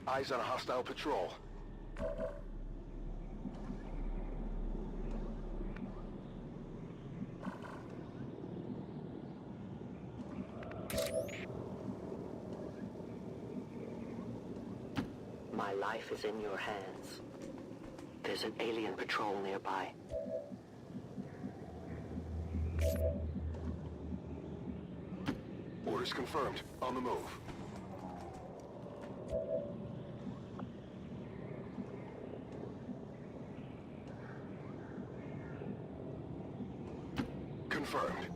Eyes on a hostile patrol. My life is in your hands. There's an alien patrol nearby. Orders confirmed. On the move. Confirmed.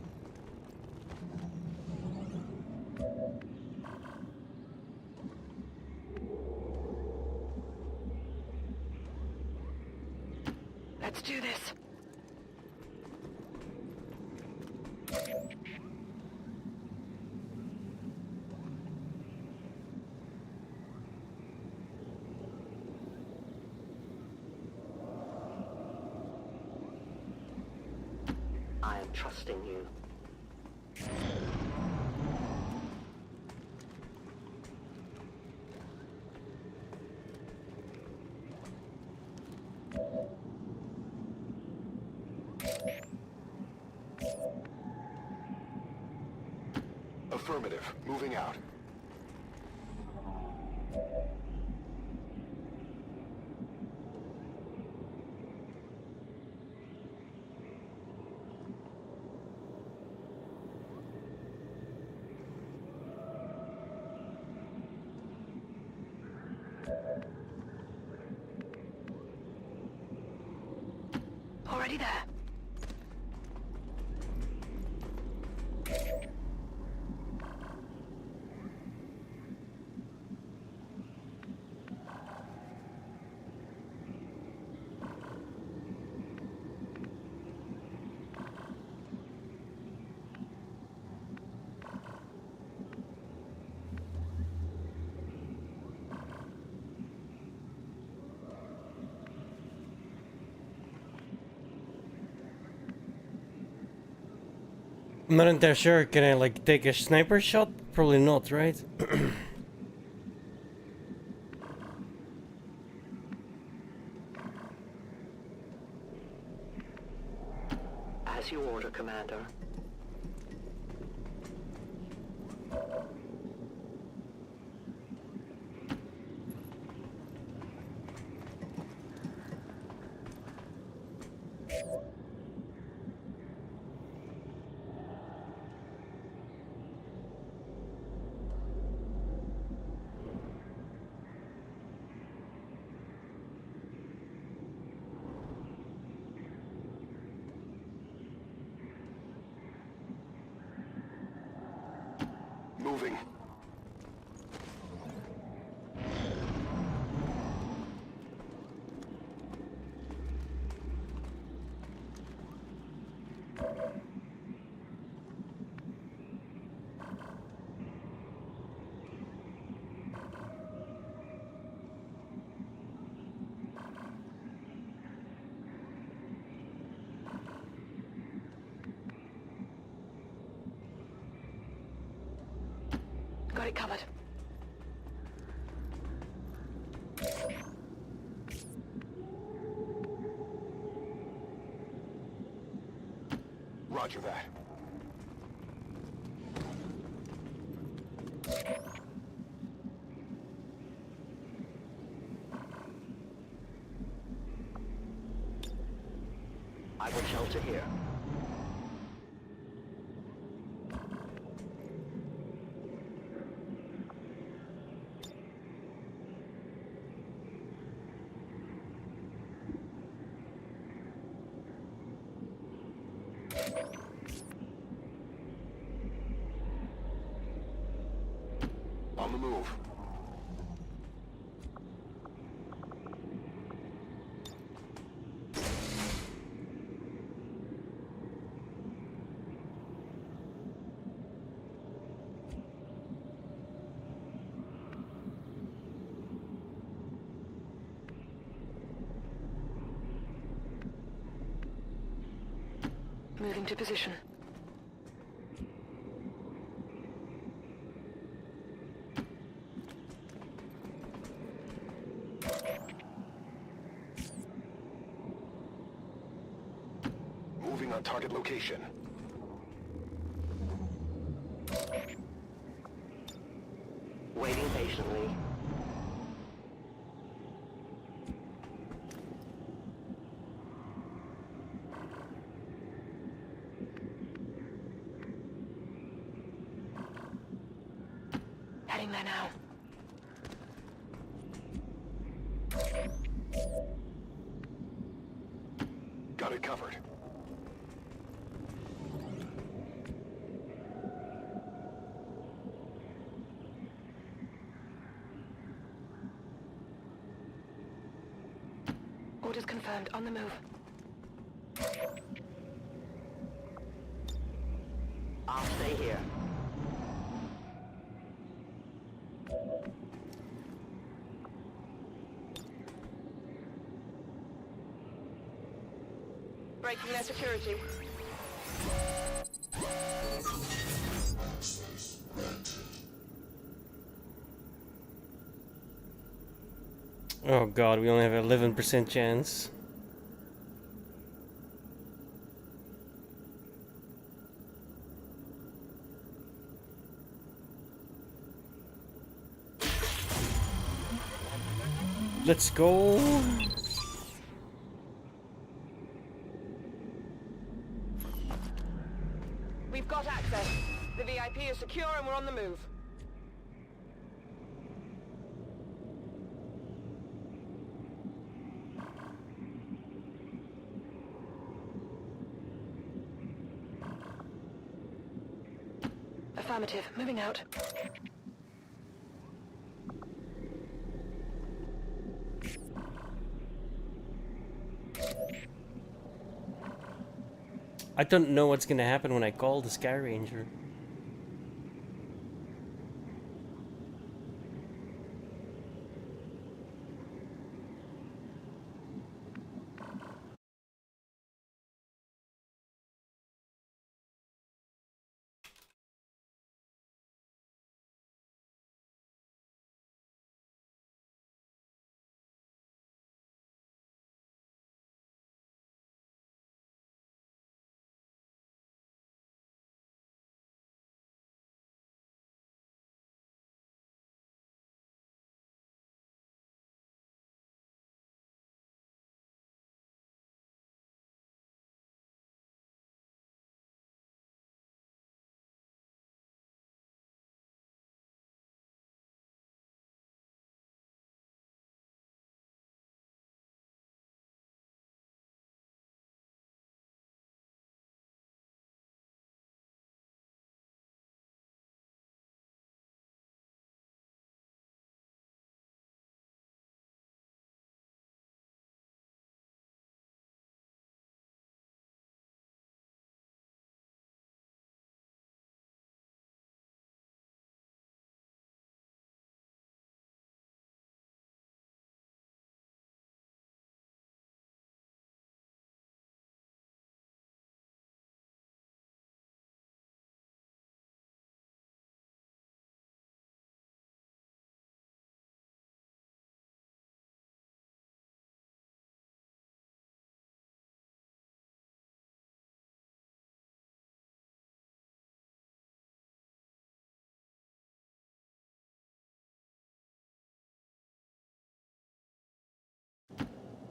Let's do this. I am trusting you. Affirmative. Moving out. Already there. I'm not entirely sure. Can I like take a sniper shot? Probably not, right? As you order, Commander. Moving. Got it covered. Roger that. I will shelter here. On the move. Moving to position. Moving on target location. Waiting patiently. Heading there now. Got it covered. Orders confirmed. On the move. I'll stay here. Breaking their security. Oh god, we only have 11% chance. Let's go. We've got access. The VIP is secure and we're on the move. Affirmative. Moving out. I don't know what's gonna happen when I call the Sky Ranger.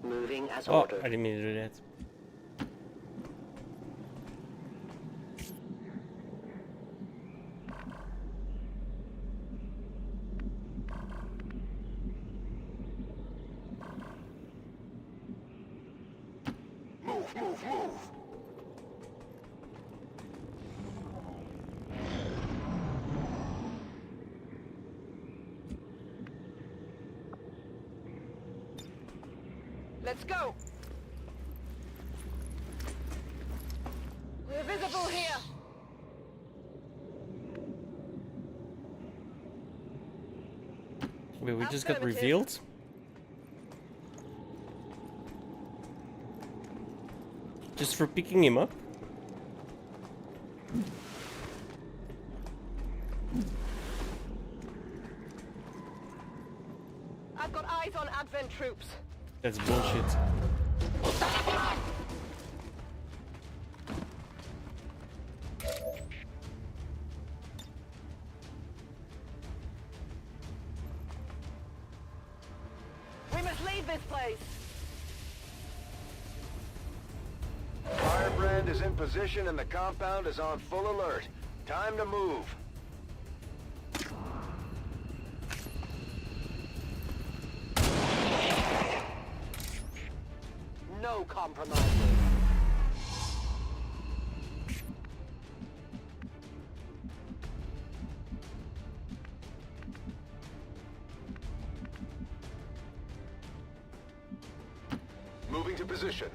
Moving as Oh, ordered. I didn't mean to do that. Move, move, move! Let's go! We're visible here! Wait, we just got Affirmative. revealed? Just for picking him up? I've got eyes on Advent troops. That's bullshit. We must leave this place! Firebrand is in position and the compound is on full alert. Time to move. No compromise. Moving to position.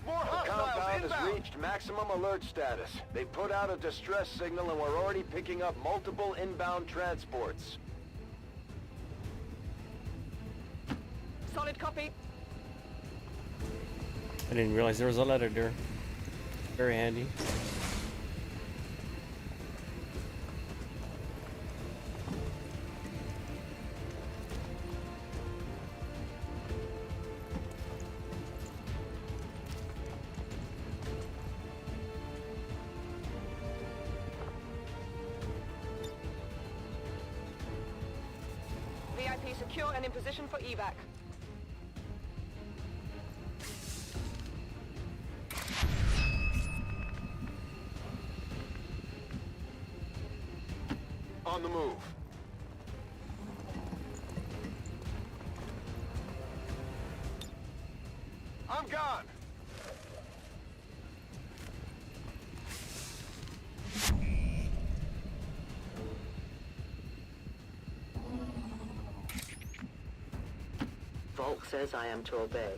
The compound has reached maximum alert status. They put out a distress signal and we're already picking up multiple inbound transports. Solid copy. I didn't realize there was a ladder there. Very handy. VIP secure and in position for evac. On the move. I'm gone. Volk says I am to obey.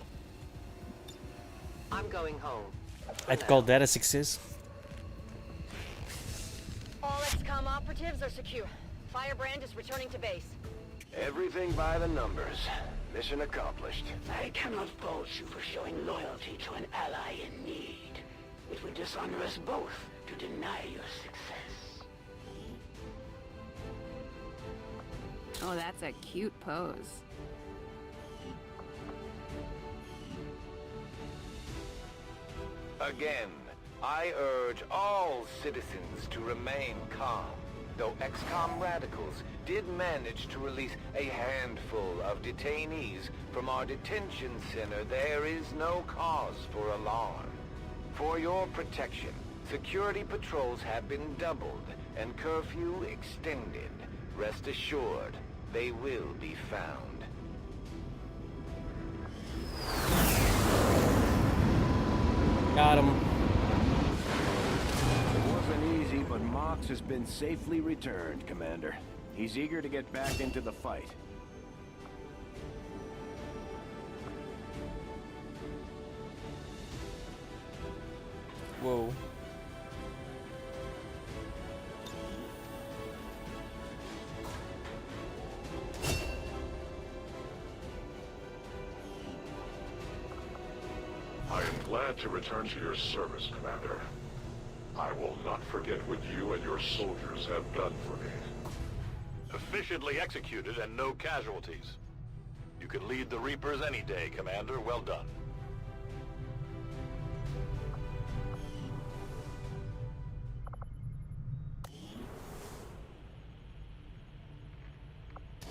I'm going home. I'd call that a success. All XCOM operatives are secure. Firebrand is returning to base. Everything by the numbers. Mission accomplished. I cannot fault you for showing loyalty to an ally in need. It would dishonor us both to deny your success. Oh, that's a cute pose. Again, I urge all citizens to remain calm. Though XCOM radicals did manage to release a handful of detainees from our detention center, there is no cause for alarm. For your protection, security patrols have been doubled and curfew extended. Rest assured, they will be found. Got him. It wasn't easy, but Mox has been safely returned, Commander. He's eager to get back into the fight. Whoa. I am glad to return to your service, Commander. I will not forget what you and your soldiers have done for me. Efficiently executed and no casualties. You could lead the Reapers any day, Commander. Well done.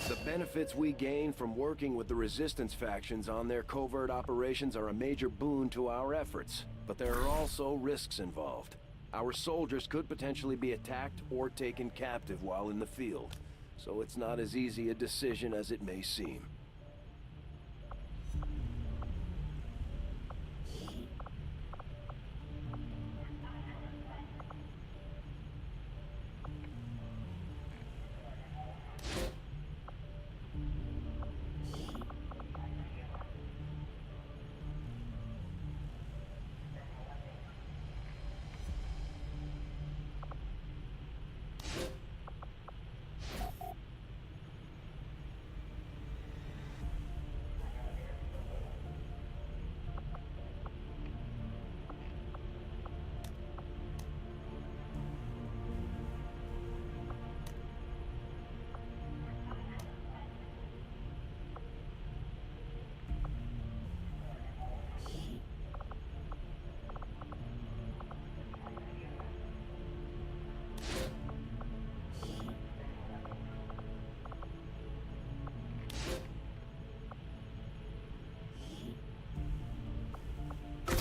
The benefits we gain from working with the Resistance factions on their covert operations are a major boon to our efforts, but there are also risks involved. Our soldiers could potentially be attacked or taken captive while in the field, so it's not as easy a decision as it may seem.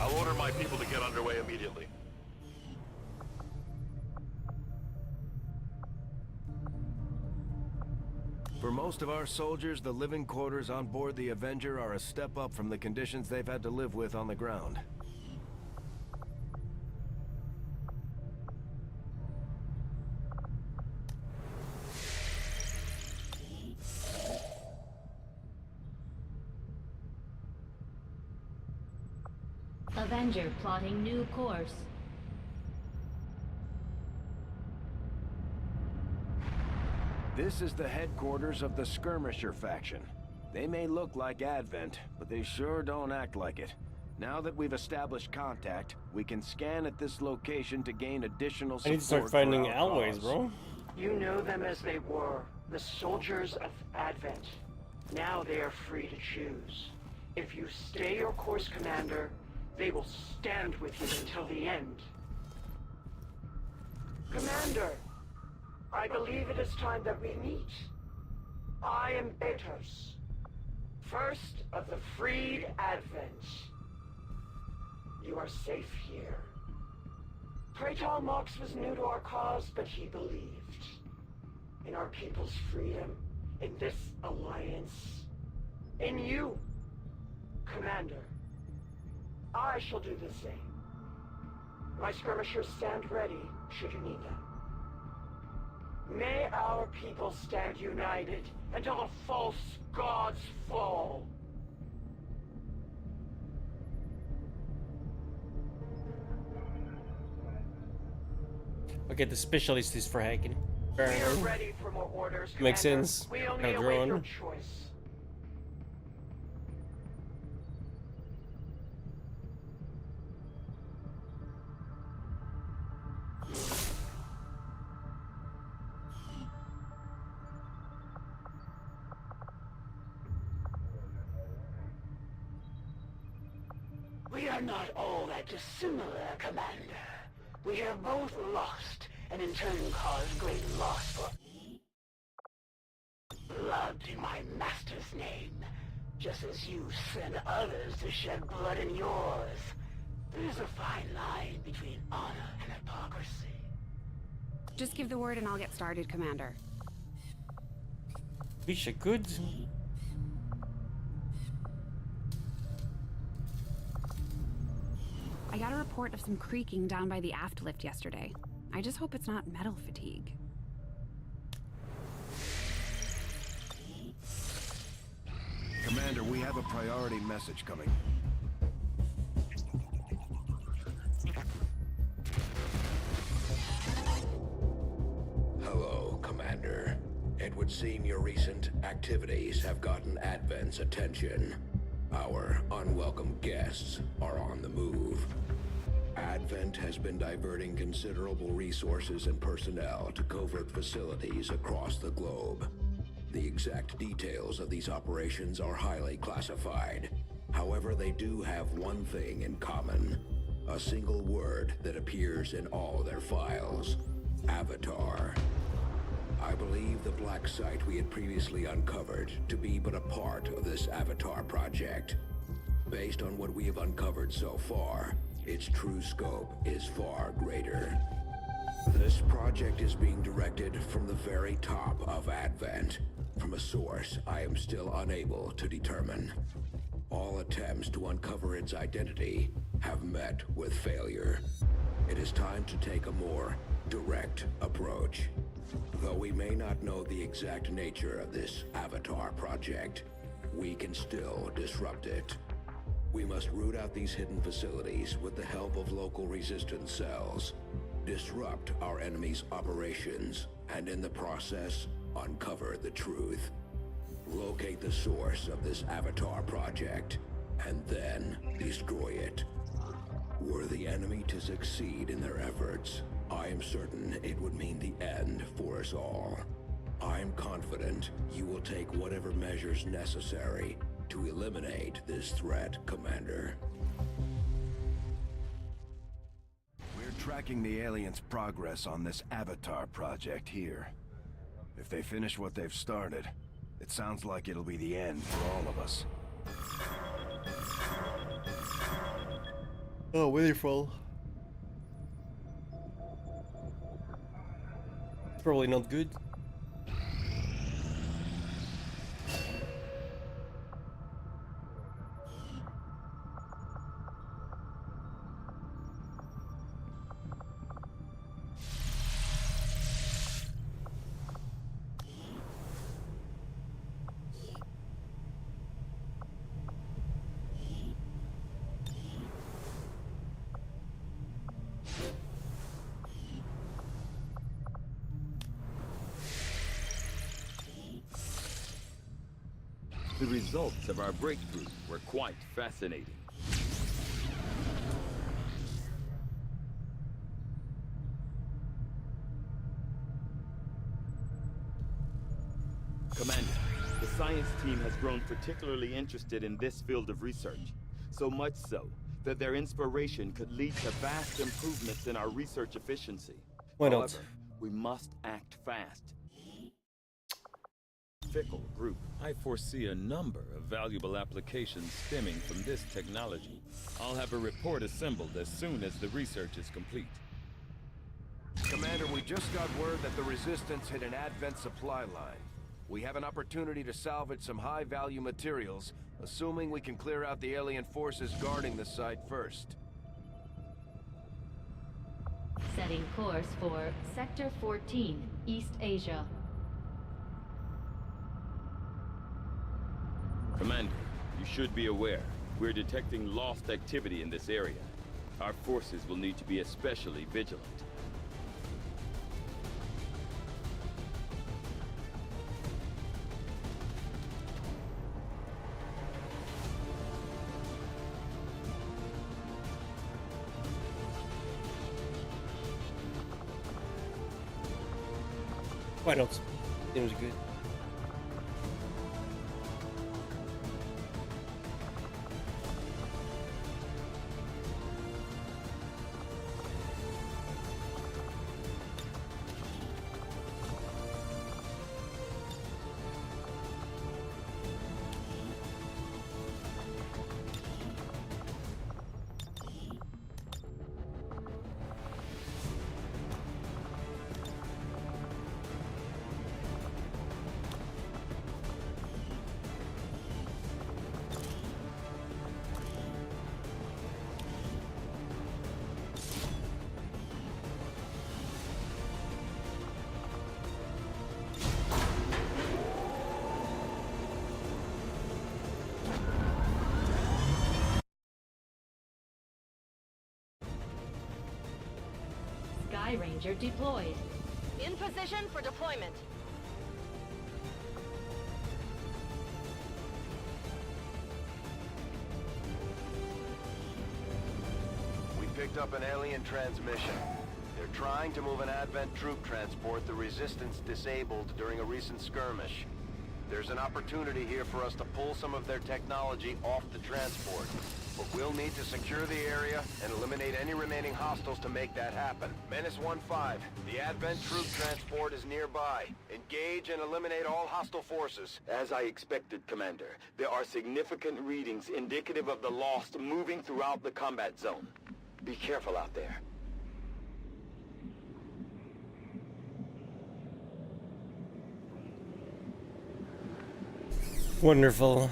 I'll order my people to get underway immediately. For most of our soldiers, the living quarters on board the Avenger are a step up from the conditions they've had to live with on the ground. Avenger plotting new course. This is the headquarters of the Skirmisher faction. They may look like Advent, but they sure don't act like it. Now that we've established contact, we can scan at this location to gain additional support. I need to start finding alloys, bro. You know them as they were, the soldiers of Advent. Now they are free to choose. If you stay your course, Commander, they will stand with you until the end. Commander, I believe it is time that we meet. I am Betos, first of the freed Advent. You are safe here. Praetor Mox was new to our cause, but he believed in our people's freedom, in this alliance, in you, Commander. I shall do the same. My skirmishers stand ready, should you need them. May our people stand united until the false gods fall. Okay, the specialist is for hacking. We are ready for more orders, Makes Commander. sense. We only Kinda await your grown. choice. We are not all that dissimilar, Commander. We have both lost, and in turn caused great loss for blood in my master's name, just as you send others to shed blood in yours. There's a fine line between honor and hypocrisy. Just give the word and I'll get started, Commander. Wish I could. I got a report of some creaking down by the aft lift yesterday. I just hope it's not metal fatigue. Commander, we have a priority message coming. Hello, Commander. It would seem your recent activities have gotten Advent's attention. Our unwelcome guests are on the move. Advent has been diverting considerable resources and personnel to covert facilities across the globe. The exact details of these operations are highly classified. However, they do have one thing in common. A single word that appears in all their files. Avatar. I believe the black site we had previously uncovered to be but a part of this Avatar project. Based on what we have uncovered so far, its true scope is far greater. This project is being directed from the very top of Advent, from a source I am still unable to determine. All attempts to uncover its identity have met with failure. It is time to take a more direct approach. Though we may not know the exact nature of this Avatar project, we can still disrupt it. We must root out these hidden facilities with the help of local resistance cells, disrupt our enemy's operations, and in the process, uncover the truth. Locate the source of this Avatar project, and then destroy it. Were the enemy to succeed in their efforts, I am certain it would mean the end for us all. I am confident you will take whatever measures necessary to eliminate this threat, Commander. We're tracking the aliens' progress on this Avatar project here. If they finish what they've started, it sounds like it'll be the end for all of us. Oh, wonderful. Probably not good. The results of our breakthrough were quite fascinating. Commander, the science team has grown particularly interested in this field of research. So much so that their inspiration could lead to vast improvements in our research efficiency. Why not? However, we must act fast. Fickle group. I foresee a number of valuable applications stemming from this technology. I'll have a report assembled as soon as the research is complete. Commander, we just got word that the Resistance hit an Advent supply line. We have an opportunity to salvage some high-value materials, assuming we can clear out the alien forces guarding the site first. Setting course for Sector 14, East Asia. Commander, you should be aware, we're detecting lost activity in this area. Our forces will need to be especially vigilant. Why not? It was good. Sky Ranger deployed. In position for deployment. We picked up an alien transmission. They're trying to move an Advent troop transport the Resistance disabled during a recent skirmish. There's an opportunity here for us to pull some of their technology off the transport. But we'll need to secure the area and eliminate any remaining hostiles to make that happen. Menace 1-5, the Advent troop transport is nearby. Engage and eliminate all hostile forces. As I expected, Commander, there are significant readings indicative of the Lost moving throughout the combat zone. Be careful out there. Wonderful.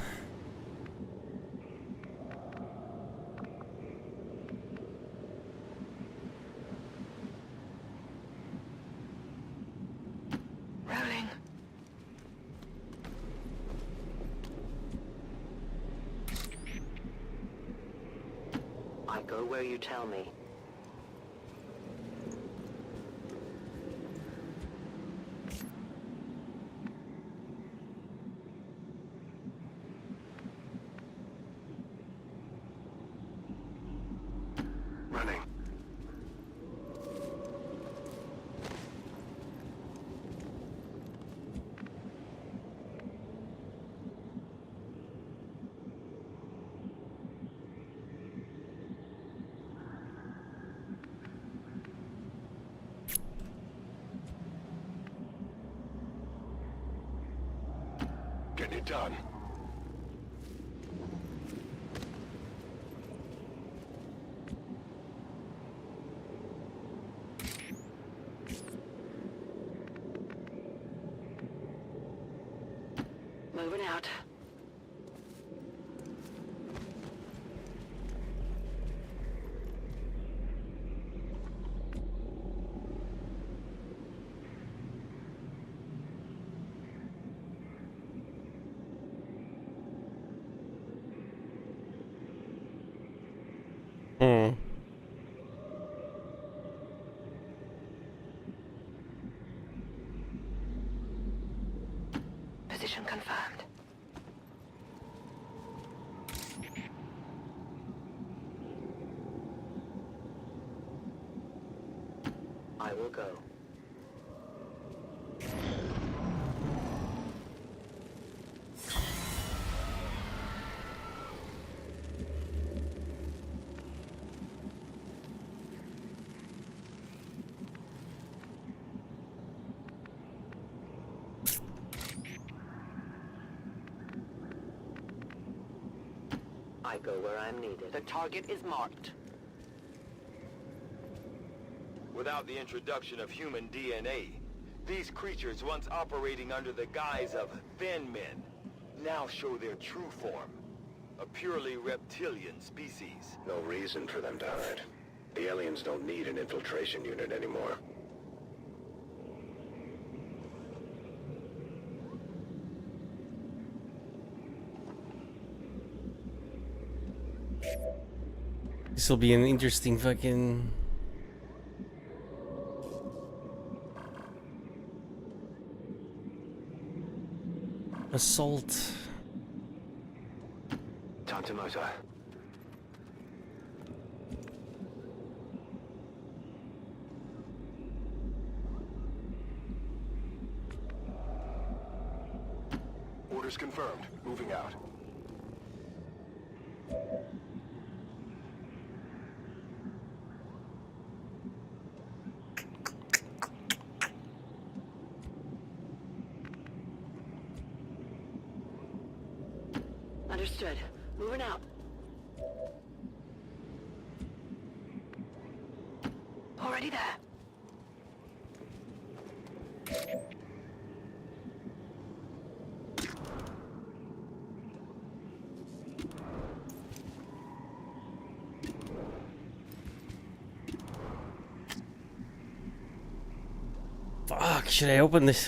Rolling. I go where you tell me. Running. Get it done. Moving out. Position confirmed. I will go. I go where I'm needed. The target is marked. Without the introduction of human DNA, these creatures once operating under the guise of thin men now show their true form. A purely reptilian species. No reason for them to hide. The aliens don't need an infiltration unit anymore. This will be an interesting fucking assault. Time to motor. Orders confirmed. Moving out. Understood. Moving out. Already there. Fuck, should I open this?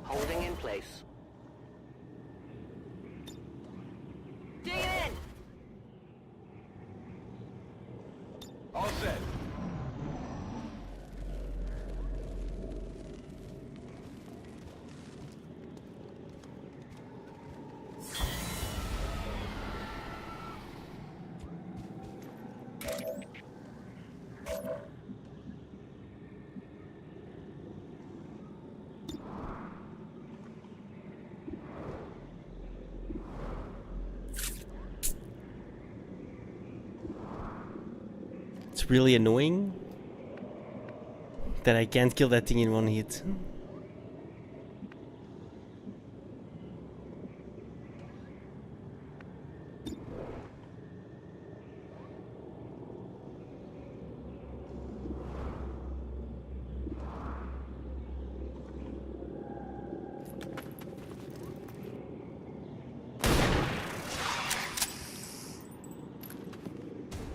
Holding in place. Dig it in! All set. really annoying that I can't kill that thing in one hit.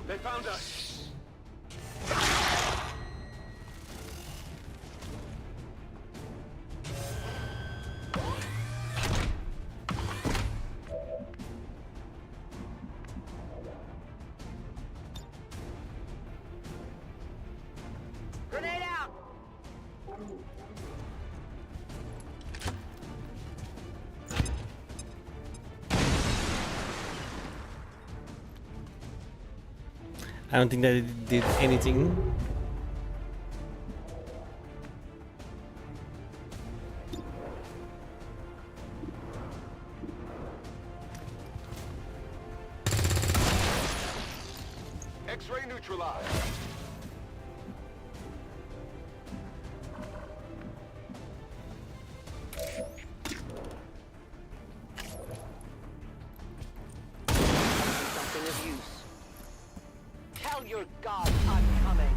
They found us. Grenade out! I don't think that it did anything. X-ray neutralized. Something of use. Tell your gods I'm coming.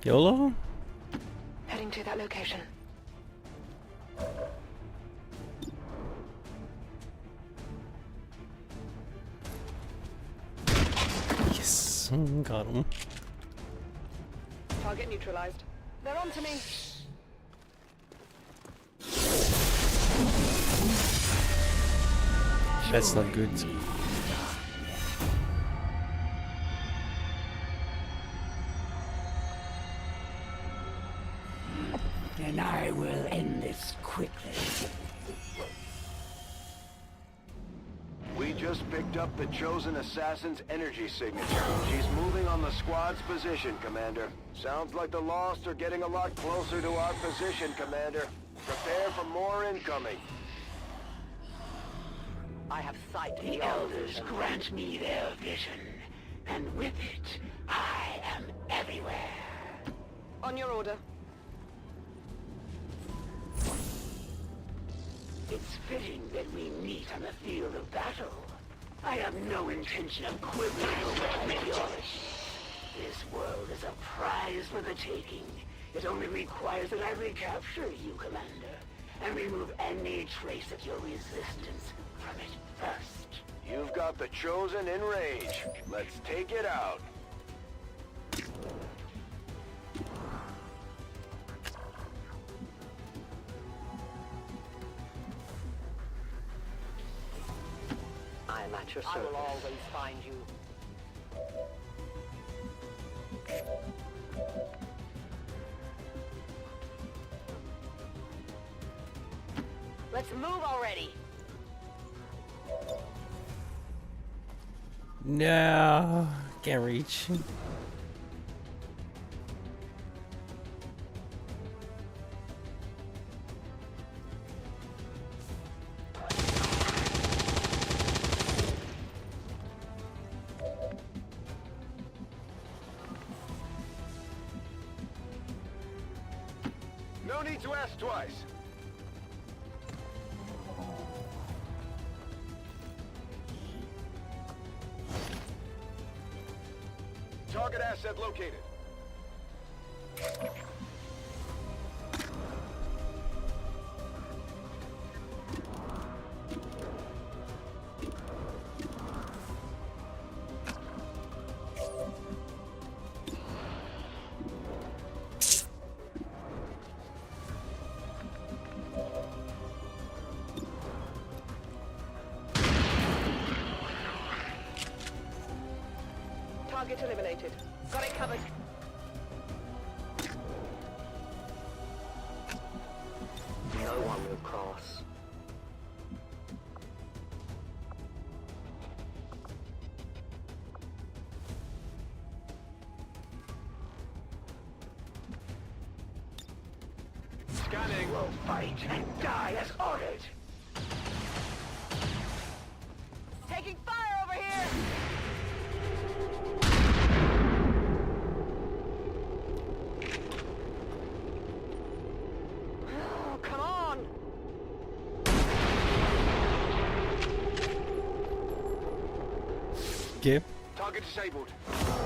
YOLO? Heading to that location. Yes, got him. Target neutralized. They're on to me. That's not good. And I will end this quickly. We just picked up the Chosen Assassin's energy signature. She's moving on the squad's position, Commander. Sounds like the Lost are getting a lot closer to our position, Commander. Prepare for more incoming. I have sight The Elders grant me their vision, and with it, I am everywhere. On your order. It's fitting that we meet on the field of battle. I have no intention of quibbling over ideology. This world is a prize for the taking. It only requires that I recapture you, Commander, and remove any trace of your resistance from it first. You've got the Chosen in rage. Let's take it out. I'm at your service. I will always find you. Let's move already. No, can't reach. No need to ask twice. Target asset located. Target eliminated. Got it covered. No one will cross. Scanning. Will fight and die as ordered. Taking fire over here! Oh, come on! Okay. Target disabled.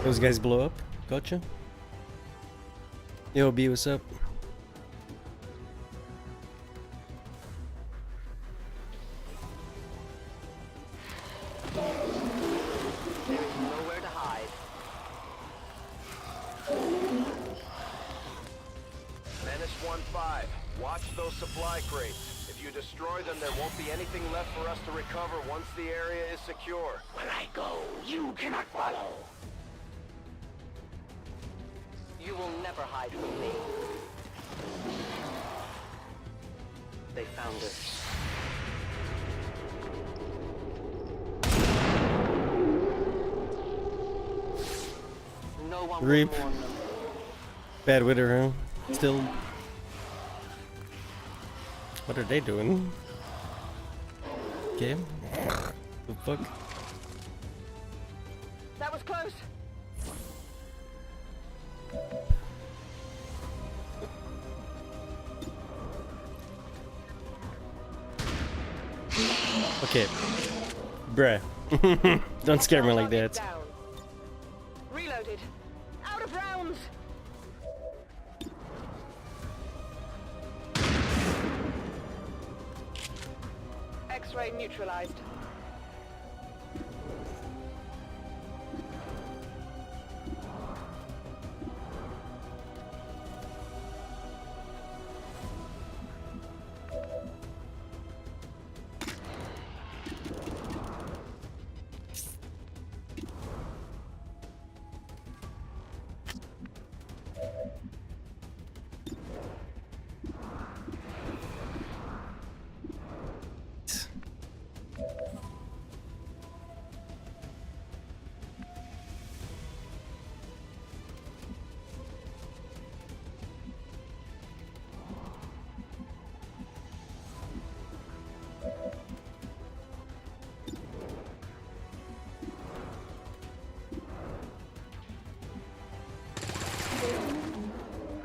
Those guys blow up. Gotcha. Yo, B, what's up? Nowhere to hide. Menace 1-5. Watch those supply crates. If you destroy them, there won't be anything left for us to recover once the area is secure. Where I go, you cannot follow. You will never hide from me. They found us. No one will Reap. mourn them. Bad with her, huh? Still. What are they doing? Okay. The fuck? That was close. Okay. Bruh. Don't scare me like that. Down. Reloaded. Out of rounds. X-ray neutralized.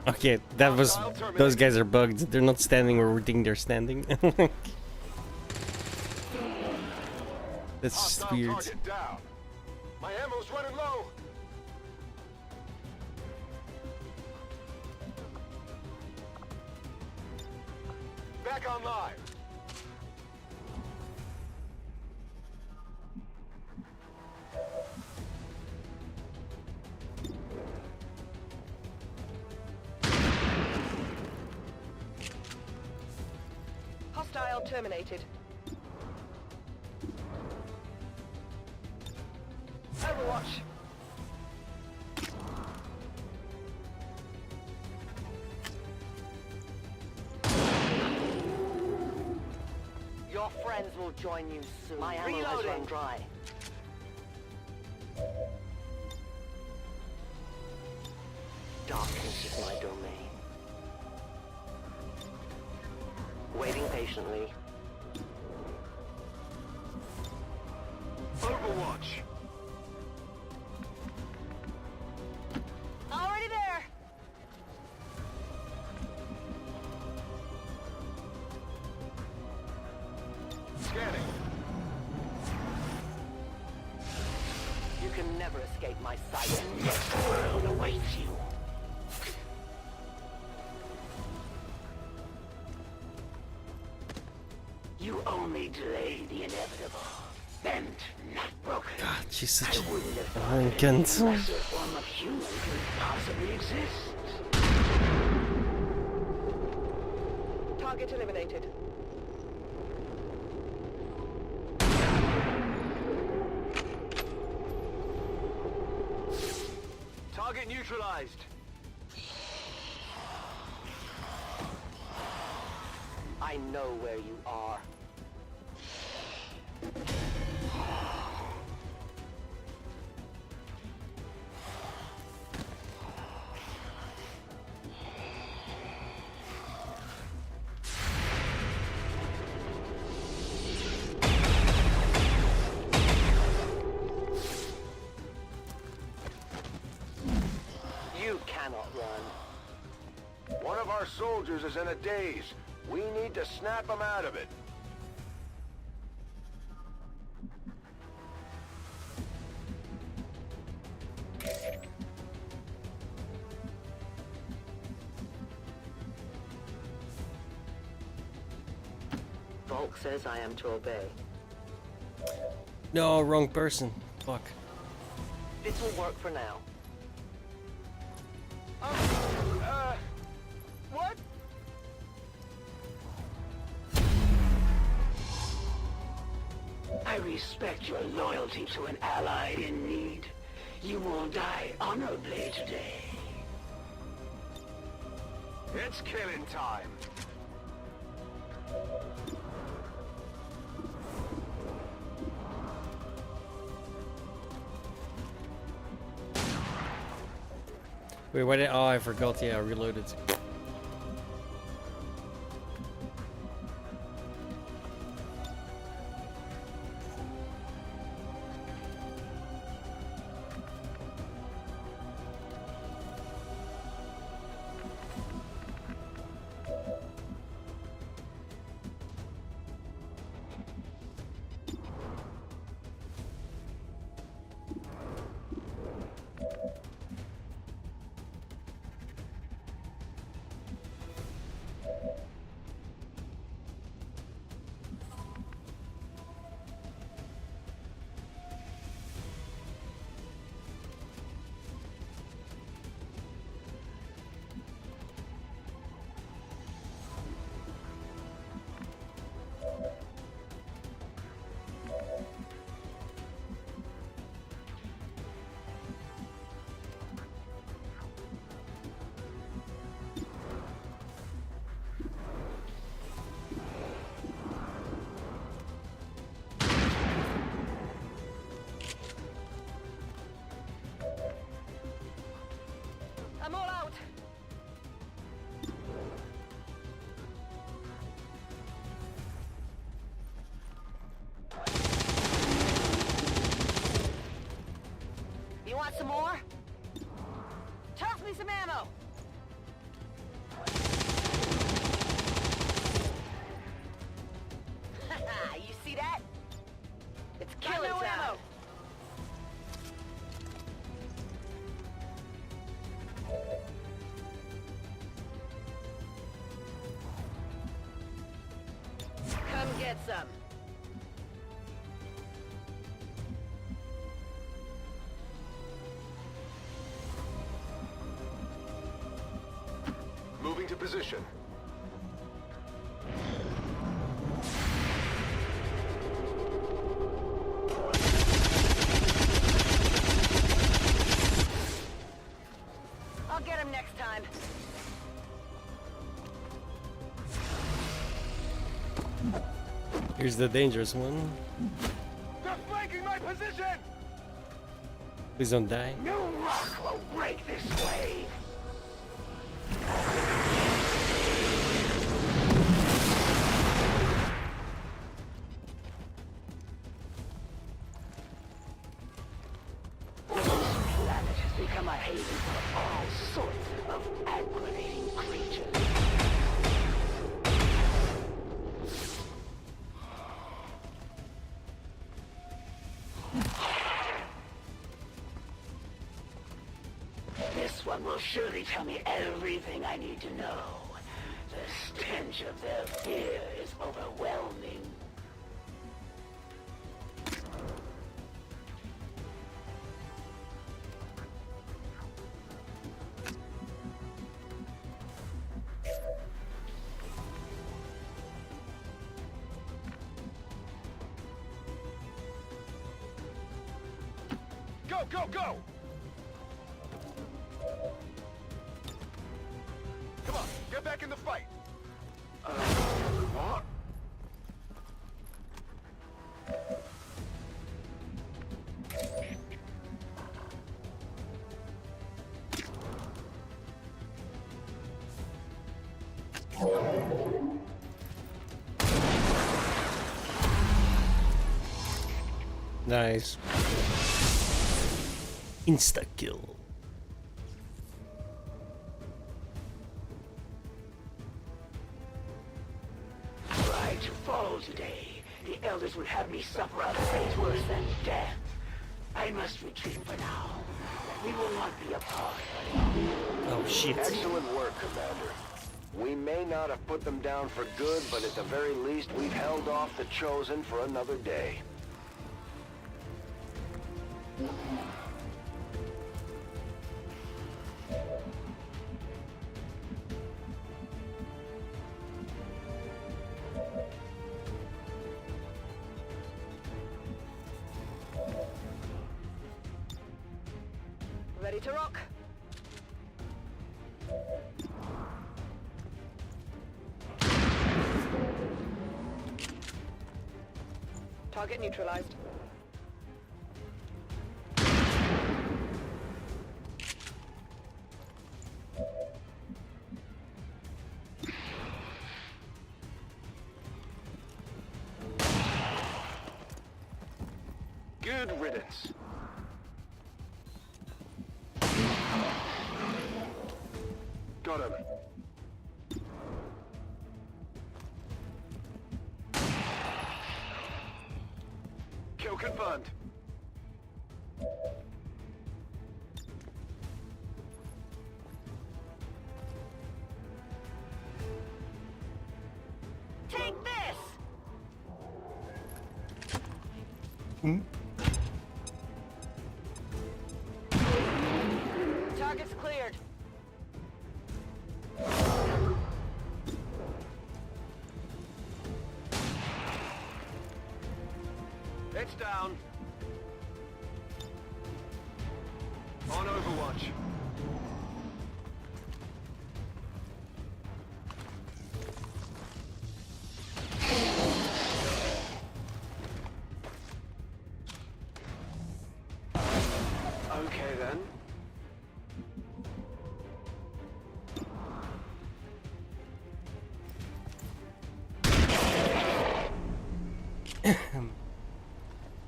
Okay, that was. Those guys are bugged. They're not standing where we think they're standing. That's just weird. Target down. My ammo's running low. Back online. Hostile terminated. Overwatch. Your friends will join you soon. My ammo has run dry. Darkness is my domain. Waiting patiently. Overwatch. Already there. Scanning. You can never escape my sight. The world awaits you. You only delay the inevitable. Bent, not broken. God, she's such I wouldn't have a thought any cunt. lesser form of human could possibly exist. Target eliminated. Target neutralized. I know where you are. cannot run. One of our soldiers is in a daze. We need to snap him out of it. Volk says I am to obey. No, wrong person. Fuck. This will work for now. What? I respect your loyalty to an ally in need. You will die honorably today. It's killing time. Wait, why did? Oh, I forgot. Yeah, I reloaded. I'm all out. You want some more? Toss me some ammo. You see that? It's killing time. Ammo. Come get some. Moving to position. I'll get him next time. Here's the dangerous one. They're flanking my position! Please don't die. No rock will break this wave. This planet has become a haven for all sorts of aggravating creatures. This one will surely tell me everything I need to know. The stench of their fear is overwhelming. Go, go, go! Come on, get back in the fight! What? Nice. Insta kill. Elders would have me suffer a fate worse than death. I must retreat for now. We will not be a part of it. Oh shit. Excellent work, Commander. We may not have put them down for good, but at the very least, we've held off the Chosen for another day. Ready to rock? Target neutralized. Good riddance. Got him. Kill confirmed. Take this! Target's cleared. It's down. On Overwatch. Okay then.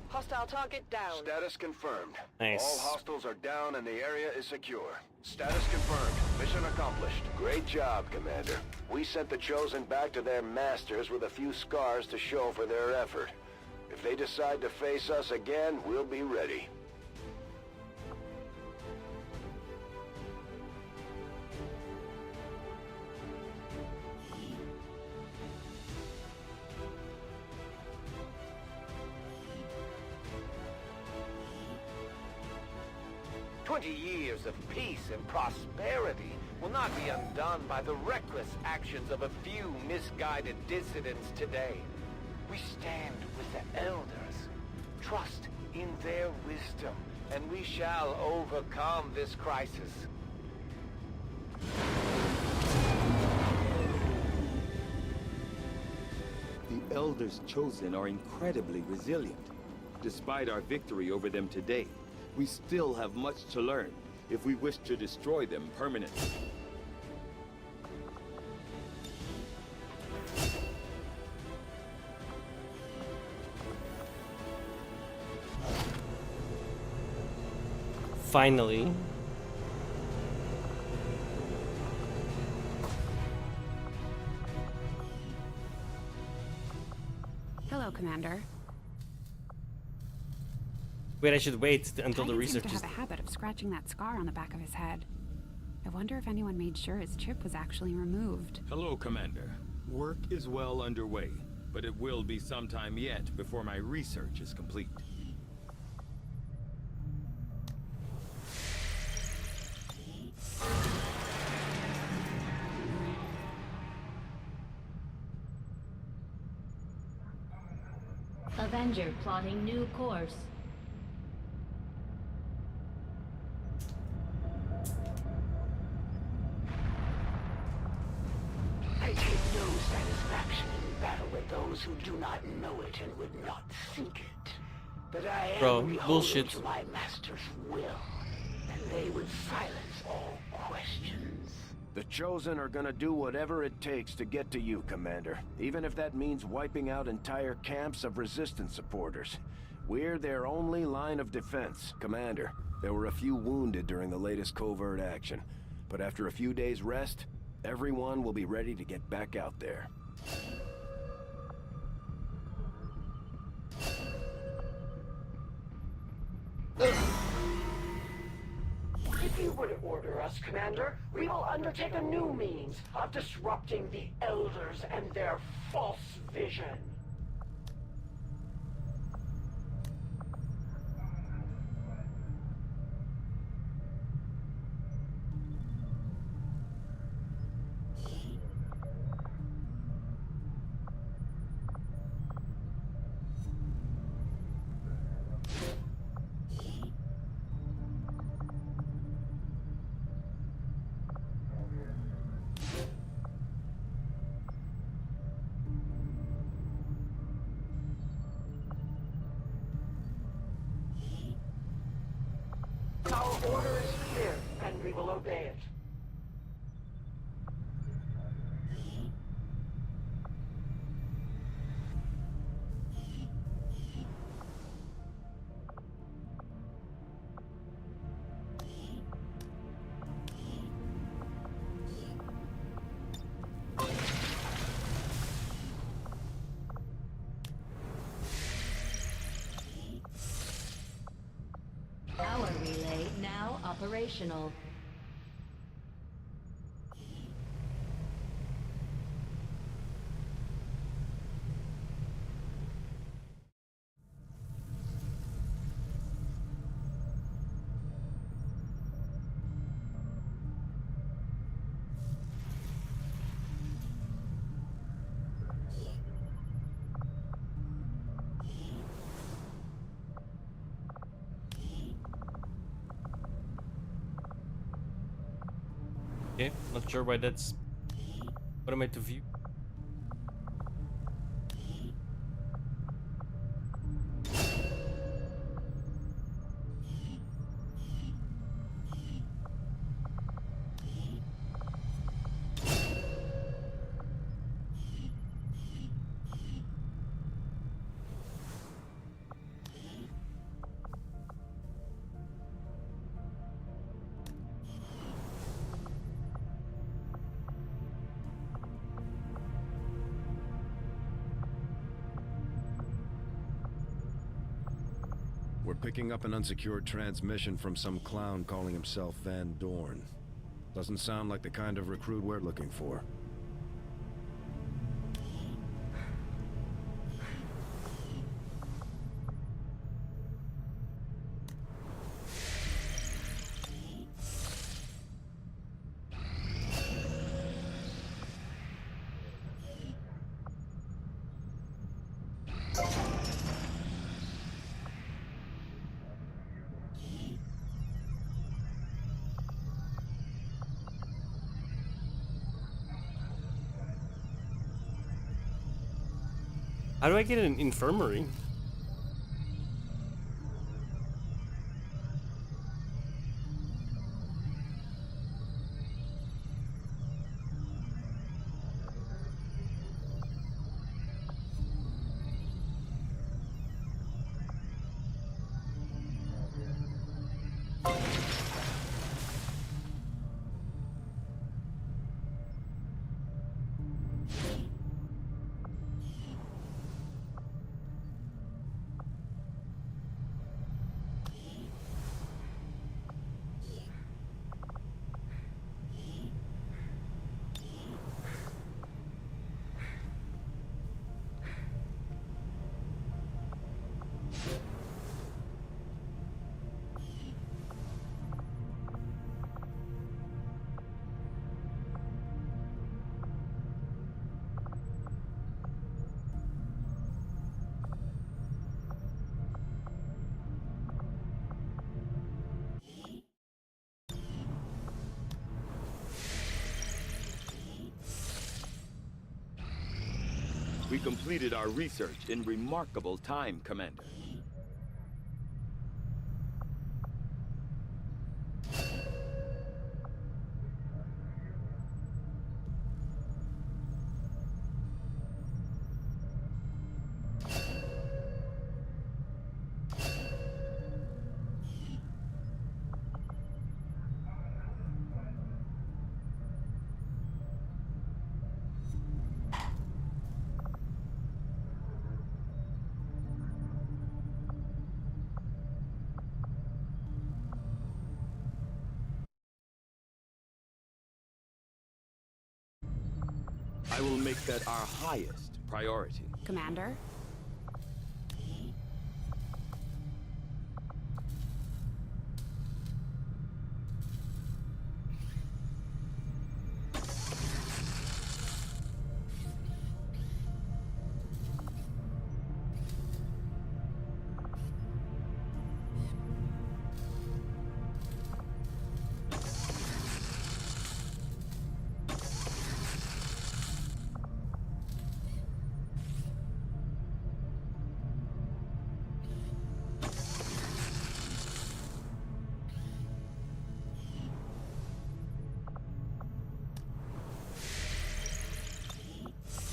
Hostile target down. Status confirmed. Nice. All hostiles are down and the area is secure. Status confirmed. Mission accomplished. Great job, Commander. We sent the Chosen back to their masters with a few scars to show for their effort. If they decide to face us again, we'll be ready. Years of peace and prosperity will not be undone by the reckless actions of a few misguided dissidents today. We stand with the Elders, trust in their wisdom, and we shall overcome this crisis. The Elders Chosen are incredibly resilient. Despite our victory over them today, we still have much to learn if we wish to destroy them permanently. Finally. Hello, Commander. Wait, I should wait until the Titan research seems is... to have a habit of scratching that scar on the back of his head. I wonder if anyone made sure his chip was actually removed. Hello, Commander. Work is well underway, but it will be some time yet before my research is complete. Avenger plotting new course. I take no satisfaction in battle with those who do not know it and would not seek it. But I am beholden bullshit. to my master's will, and they would silence all questions. The Chosen are gonna do whatever it takes to get to you, Commander. Even if that means wiping out entire camps of Resistance supporters. We're their only line of defense. Commander, there were a few wounded during the latest covert action. But after a few days' rest, everyone will be ready to get back out there. If you would order us, Commander, we will undertake a new means of disrupting the Elders and their false vision. Our order is clear, and we will obey it. Power relay now operational. Okay, not sure why that's. What am I to view? We're picking up an unsecured transmission from some clown calling himself Van Dorn. Doesn't sound like the kind of recruit we're looking for. How do I get an infirmary? We completed our research in remarkable time, Commander. I will make that our highest priority. Commander?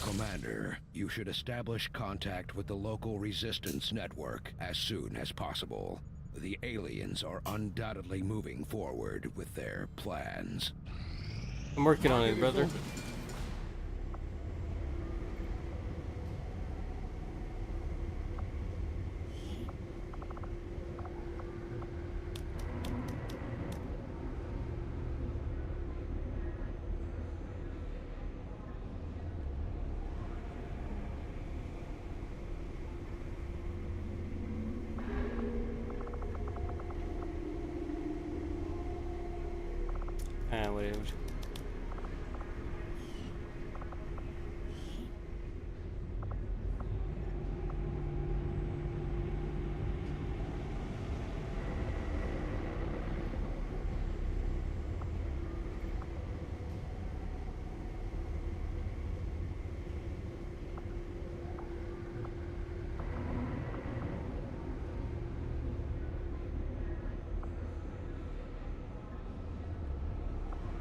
Commander, you should establish contact with the local resistance network as soon as possible. The aliens are undoubtedly moving forward with their plans. I'm working on it, brother.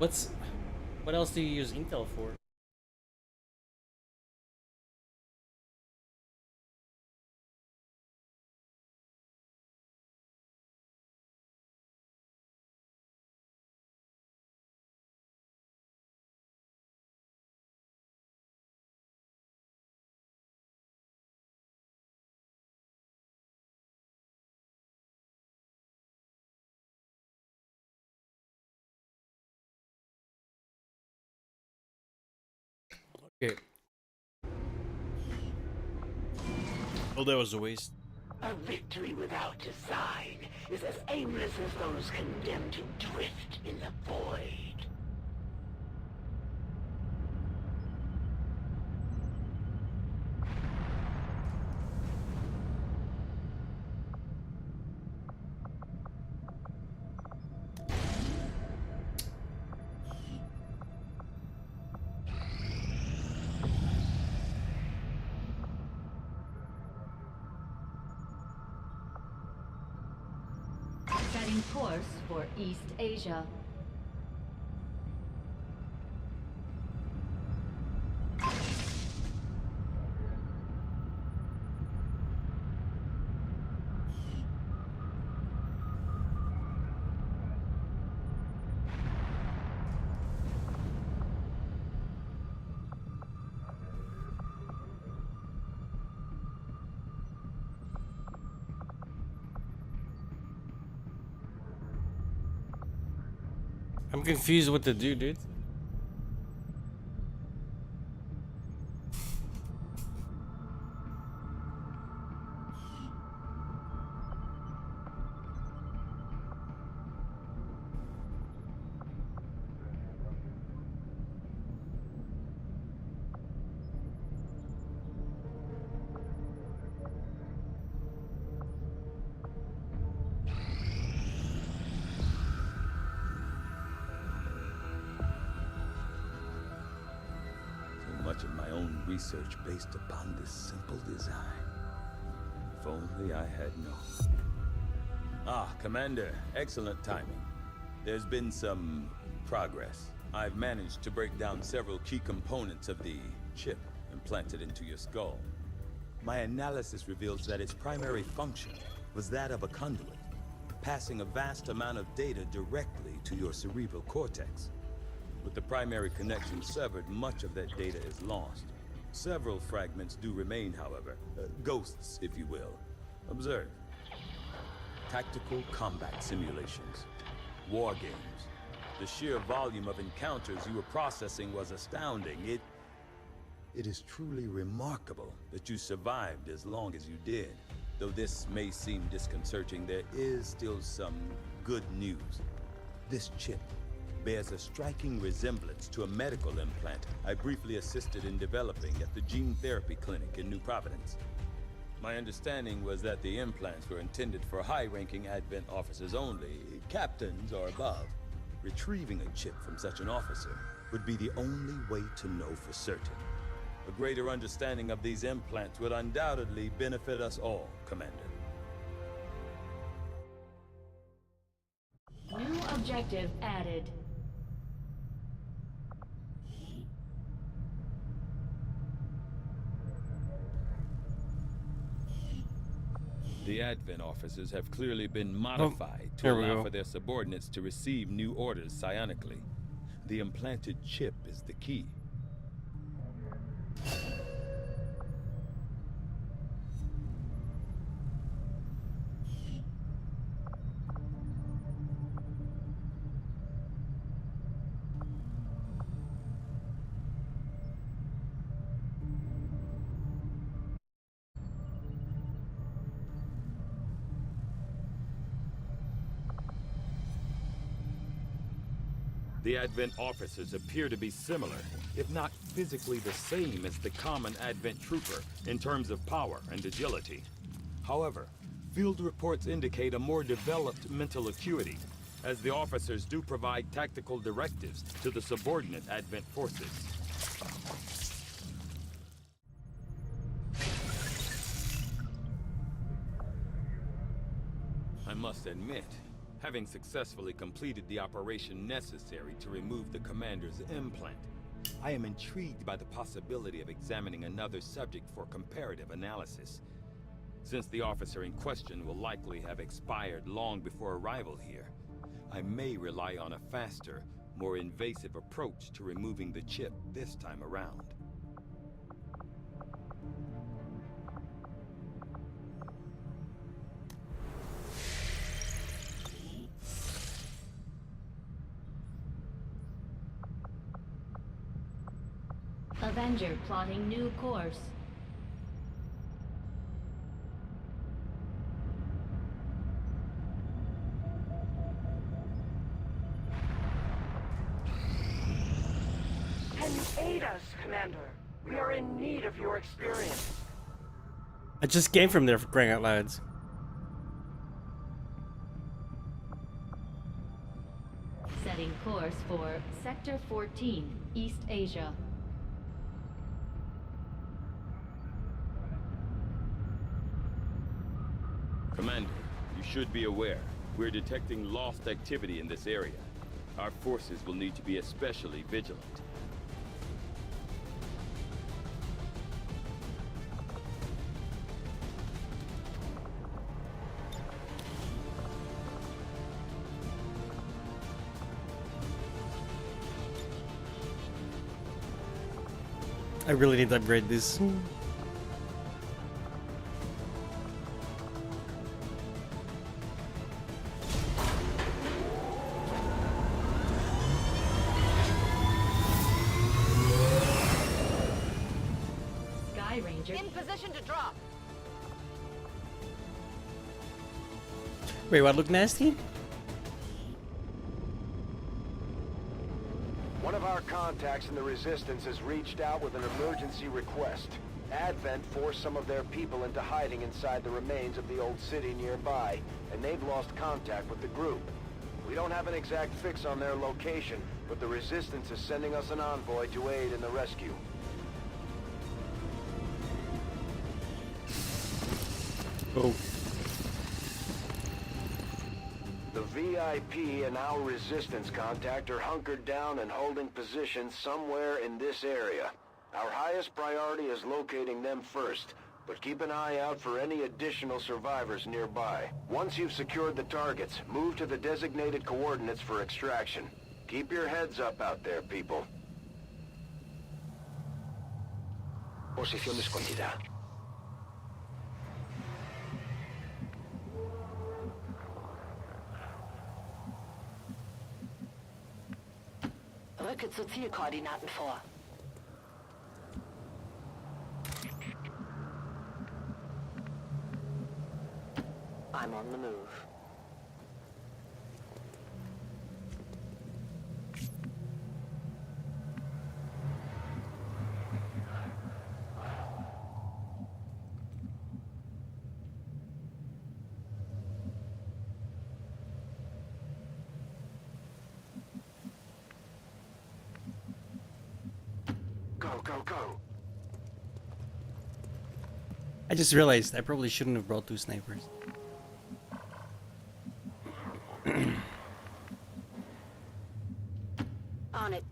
Whatever. What else do you use Intel for? Okay. Oh, that was a waste. A victory without design is as aimless as those condemned to drift in the void. Setting course for East Asia. I'm confused what to do, dude. Much of my own research based upon this simple design. If only I had known. Ah, Commander, excellent timing. There's been some progress. I've managed to break down several key components of the chip implanted into your skull. My analysis reveals that its primary function was that of a conduit, passing a vast amount of data directly to your cerebral cortex. With the primary connection severed, much of that data is lost. Several fragments do remain, however. Ghosts, if you will. Observe. Tactical combat simulations. War games. The sheer volume of encounters you were processing was astounding. It is truly remarkable that you survived as long as you did. Though this may seem disconcerting, there is still some good news. This chip bears a striking resemblance to a medical implant I briefly assisted in developing at the gene therapy clinic in New Providence. My understanding was that the implants were intended for high-ranking Advent officers only, captains or above. Retrieving a chip from such an officer would be the only way to know for certain. A greater understanding of these implants would undoubtedly benefit us all, Commander. New objective added. The Advent officers have clearly been modified to here we allow go. for their subordinates to receive new orders psionically. The implanted chip is the key. The Advent officers appear to be similar, if not physically the same as the common Advent trooper in terms of power and agility. However, field reports indicate a more developed mental acuity, as the officers do provide tactical directives to the subordinate Advent forces. I must admit, having successfully completed the operation necessary to remove the commander's implant, I am intrigued by the possibility of examining another subject for comparative analysis. Since the officer in question will likely have expired long before arrival here, I may rely on a faster, more invasive approach to removing the chip this time around. Avenger plotting new course. Can you aid us, Commander? We are in need of your experience. I just came from there, for crying out loud. Setting course for Sector 14, East Asia. Commander, you should be aware, we're detecting lost activity in this area. Our forces will need to be especially vigilant. I really need to upgrade this. Sky Ranger. In position to drop. Wait, what? Look nasty? One of our contacts in the Resistance has reached out with an emergency request. Advent forced some of their people into hiding inside the remains of the old city nearby, and they've lost contact with the group. We don't have an exact fix on their location, but the Resistance is sending us an envoy to aid in the rescue. Oh. The VIP and our Resistance contact are hunkered down and holding position somewhere in this area. Our highest priority is locating them first, but keep an eye out for any additional survivors nearby. Once you've secured the targets, move to the designated coordinates for extraction. Keep your heads up out there, people. Posición escondida. Rücke zu Zielkoordinaten vor. I just realized I probably shouldn't have brought 2 snipers. On it.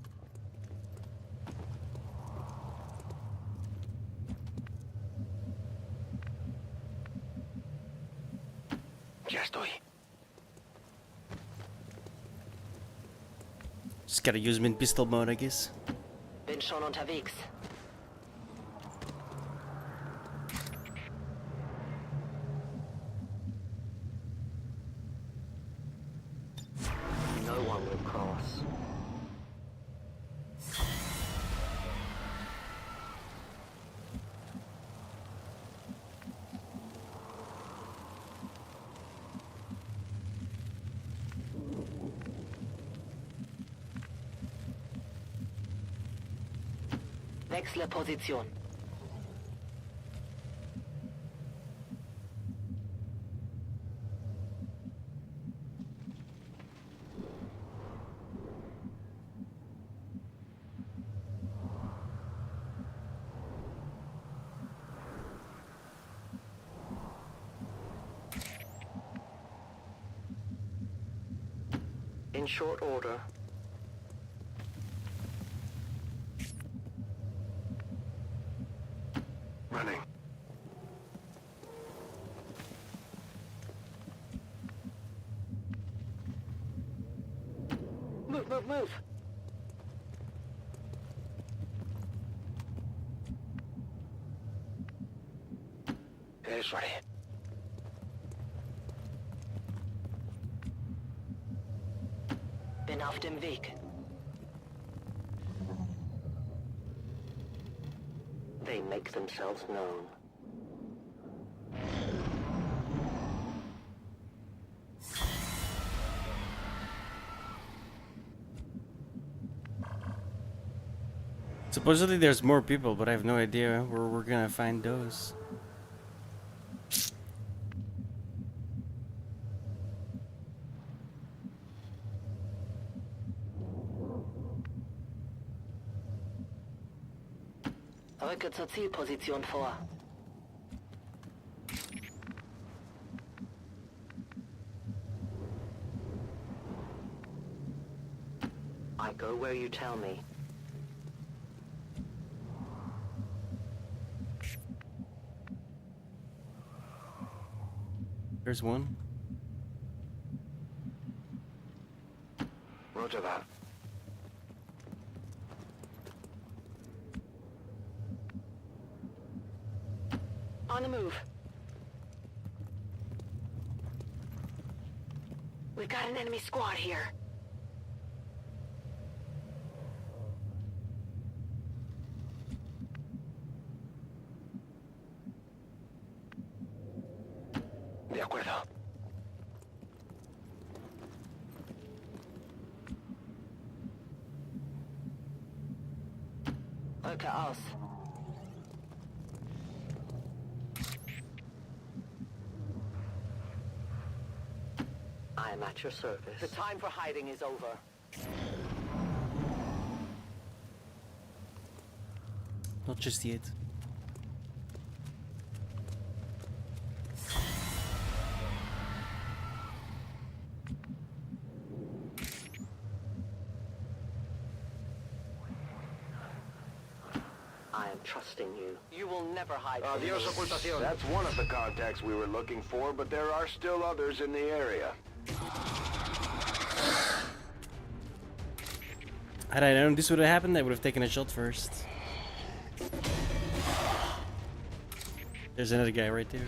Ya estoy. Just gotta use them in pistol mode, I guess. Bin schon unterwegs. No one will cross. Wechsle Position. In short order. Running. Move, move, move. Eso haré. Bin auf dem Weg. They make themselves known. Supposedly there's more people, but I have no idea where we're gonna find those. Rücke zur Zielposition vor. I go where you tell me. There's one. Roger that. On the move. We've got an enemy squad here. De acuerdo. Rücke aus. I am at your service. The time for hiding is over. Not just yet. I am trusting you. You will never hide from Adios, me. ocultación. That's one of the contacts we were looking for, but there are still others in the area. Had I known this would have happened, I would have taken a shot first. There's another guy right there.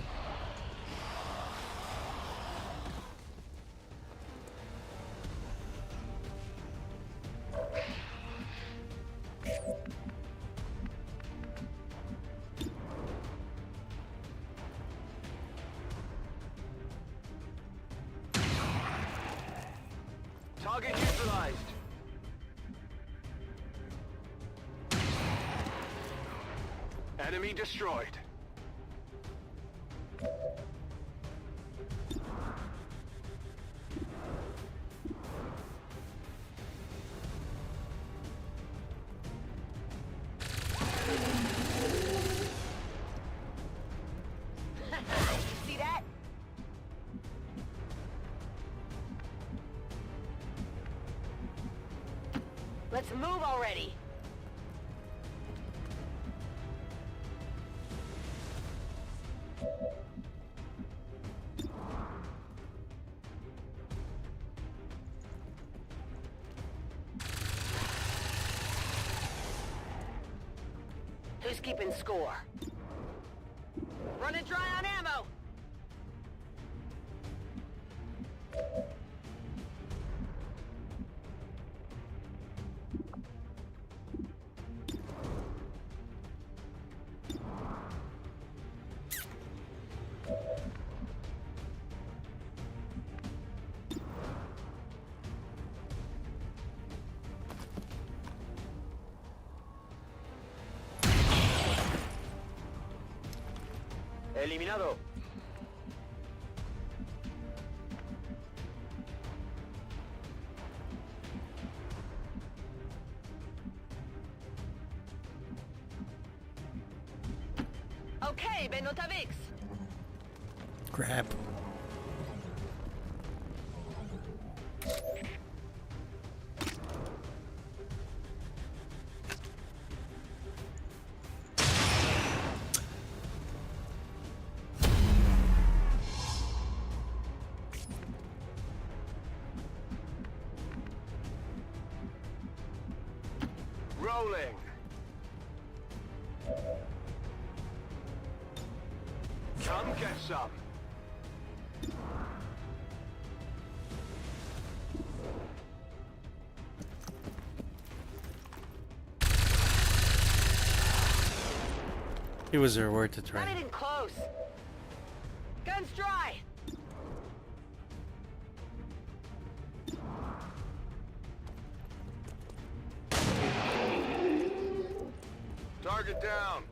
Target neutralized. Enemy destroyed. Let's move already. Who's keeping score? Running dry on ammo! Eliminado. Okay, Benotavix. Crap. Rolling. Come get some. It was worth a try. Not even close. Guns dry. Target down.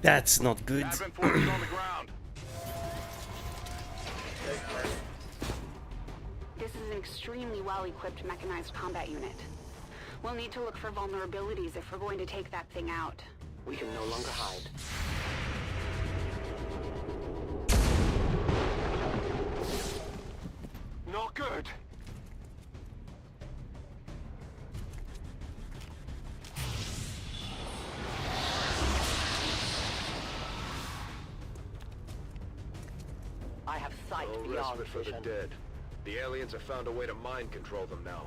That's not good. Advent forces on the ground. This is an extremely well-equipped mechanized combat unit. We'll need to look for vulnerabilities if we're going to take that thing out. We can no longer hide. Not good. I have sight No beyond respite for the vision. dead. The aliens have found a way to mind control them now.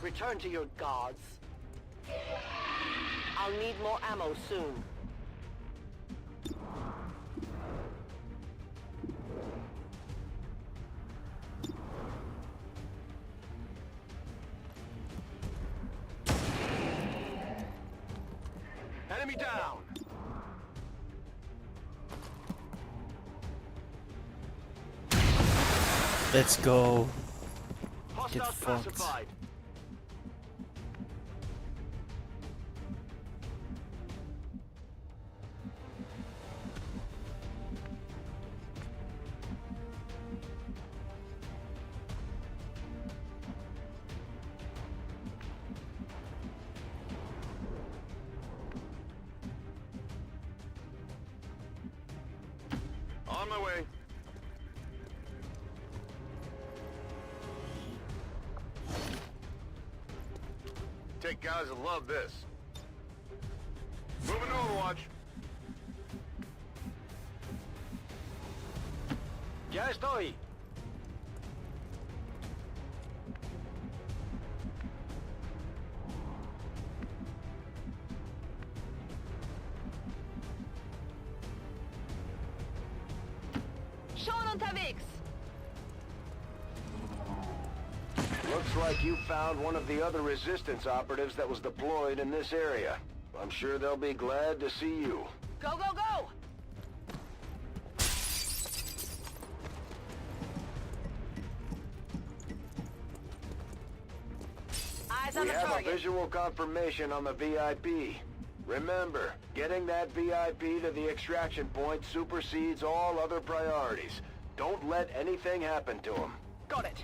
Return to your gods. I'll need more ammo soon. Enemy down! Let's go. Get Hostiles fucked. pacified. On my way. Take guys that love this. Moving to Overwatch. Ya estoy. Benotavix. Looks like you found one of the other resistance operatives that was deployed in this area. I'm sure they'll be glad to see you. Go, go, go! Eyes on We the have a target. visual confirmation on the VIP. Remember, getting that VIP to the extraction point supersedes all other priorities. Don't let anything happen to him. Got it.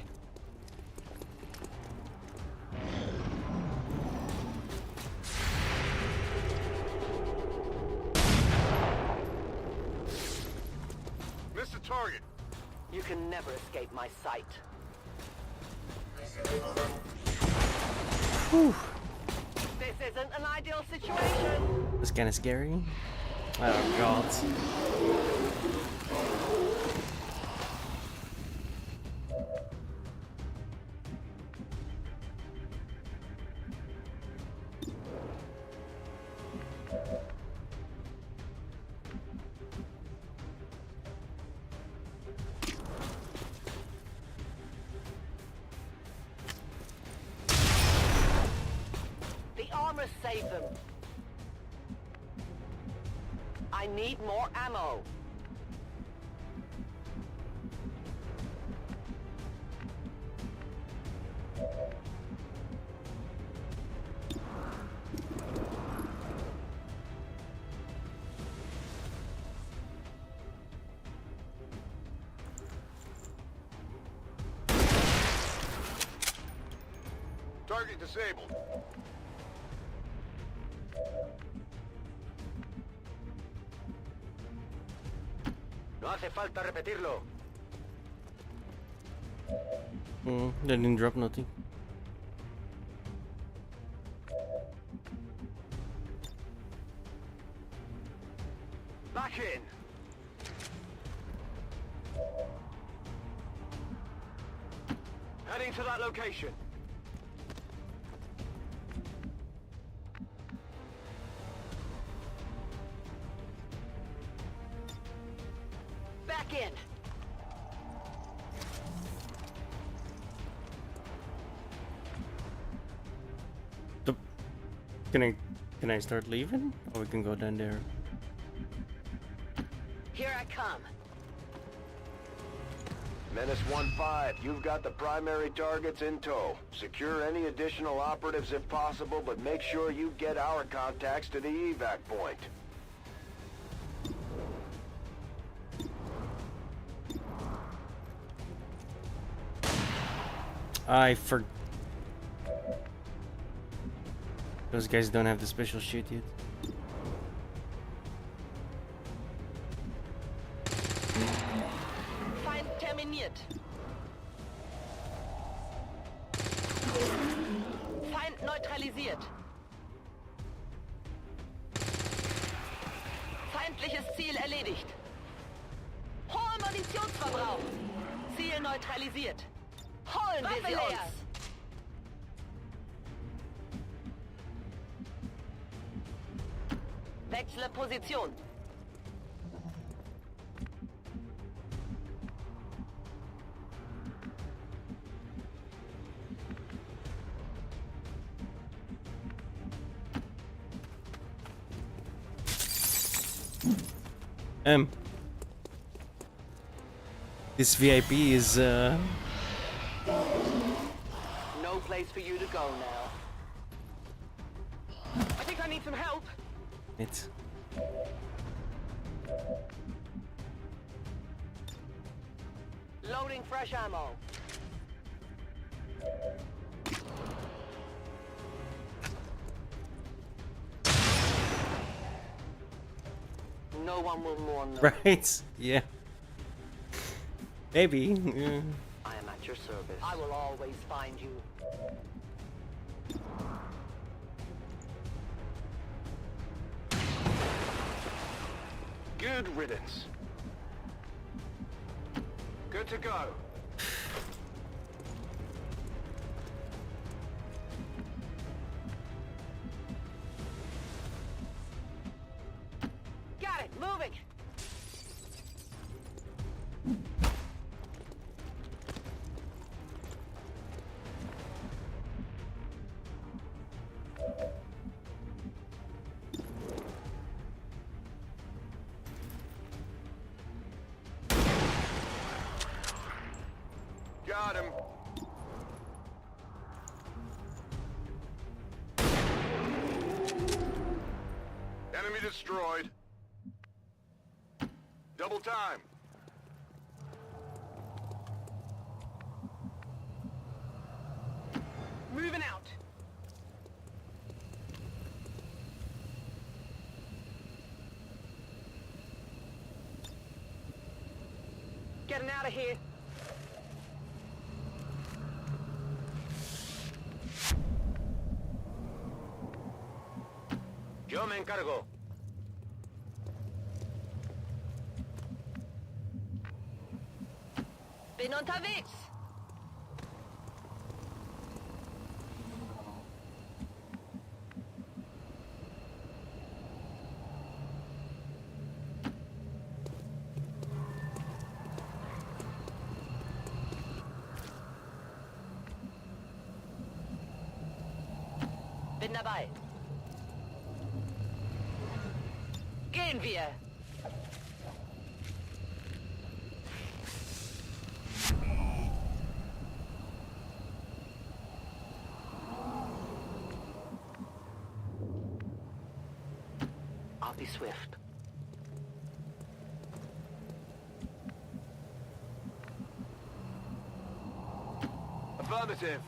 Missed the target. You can never escape my sight. Whew. This isn't an ideal situation. That's kind of scary. Oh god. The armor saved them. I need more ammo. Target disabled. No hace falta repetirlo. They didn't drop nothing. Back in. Heading to that location. Back in. Can I start leaving? Or we can go down there. Here I come. Menace 1-5, you've got the primary targets in tow. Secure any additional operatives if possible, but make sure you get our contacts to the evac point. I forgot. Those guys don't have the special shit yet. Feind terminiert. Feind neutralisiert. Feindliches Ziel erledigt. Hoher Munitionsverbrauch. Ziel neutralisiert. Holen wir sie uns. Wechsle Position. This VIP is No place for you to go now. I think I need some help. it. Loading fresh ammo. No one will mourn them. Right? Yeah. Maybe. Yeah. I am at your service. I will always find you. Good riddance. Good to go. Got it, moving. Enemy destroyed. Double time. Moving out. Getting out of here. Yo me encargo. Bin unterwegs. Bin dabei. Gehen wir. I'll be swift. Affirmative.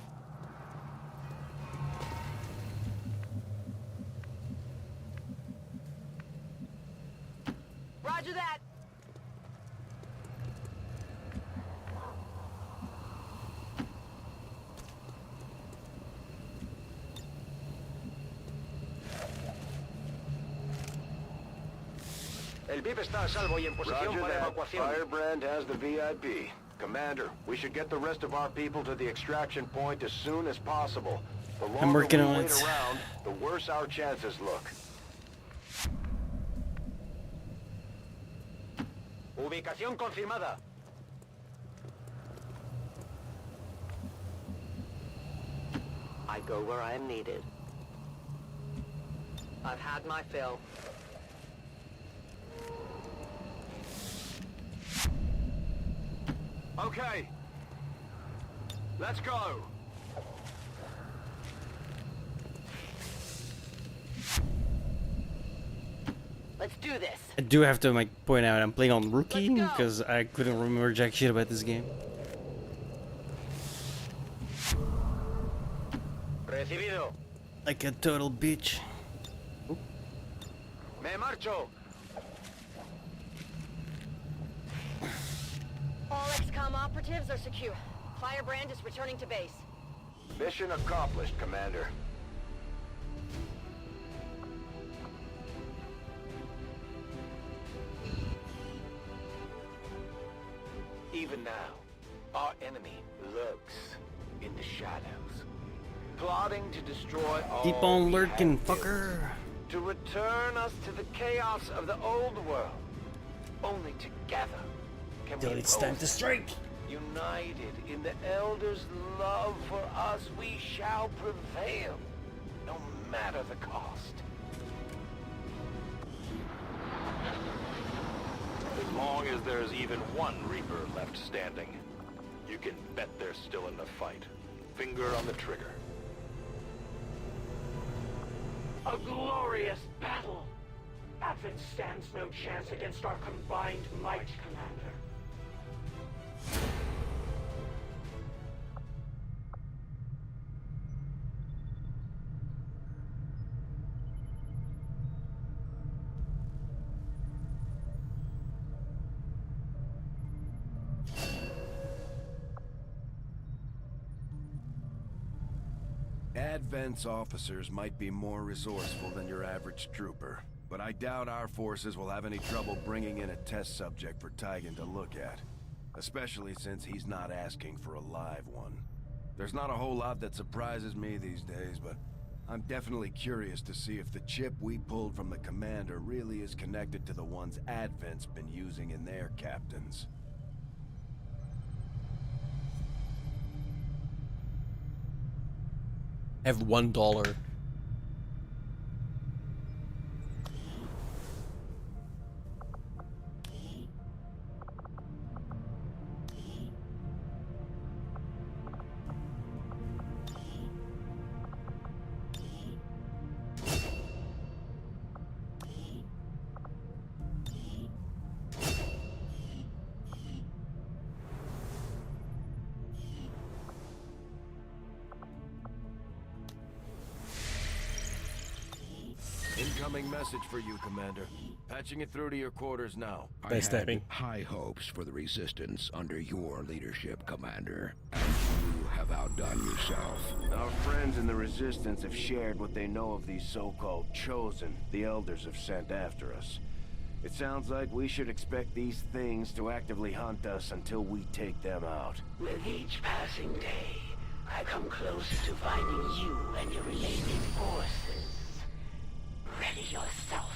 Roger that. El VIP está a salvo y en posición para evacuación. Firebrand has the VIP. Commander, we should get the rest of our people to the extraction point as soon as possible. The longer I'm working we on wait it. around, the worse our chances look. Ubicación confirmada. I go where I am needed. I've had my fill. Okay. Let's go. Let's do this. I do have to like point out I'm playing on rookie because I couldn't remember jack shit about this game. Recibido. Like a total bitch. Me marcho. All XCOM operatives are secure. Firebrand is returning to base. Mission accomplished, Commander. Even now, our enemy lurks in the shadows, plotting to destroy all. Keep on we lurking, have built, fucker. to return us to the chaos of the old world. Only together can Till we it's time oppose to it. strike. United in the Elder's love for us, we shall prevail, no matter the cost. As long as there's even one Reaper left standing, you can bet they're still in the fight. Finger on the trigger. A glorious battle! Advent stands no chance against our combined might, Commander. Advent's officers might be more resourceful than your average trooper, but I doubt our forces will have any trouble bringing in a test subject for Tygan to look at. Especially since he's not asking for a live one. There's not a whole lot that surprises me these days, but I'm definitely curious to see if the chip we pulled from the commander really is connected to the ones Advent's been using in their captains. Have $1. incoming message for you, Commander. Patching it through to your quarters now. I had high hopes for the Resistance under your leadership, Commander. And you have outdone yourself. Our friends in the Resistance have shared what they know of these so-called Chosen the Elders have sent after us. It sounds like we should expect these things to actively hunt us until we take them out. With each passing day, I come closer to finding you and your remaining forces. Ready yourself.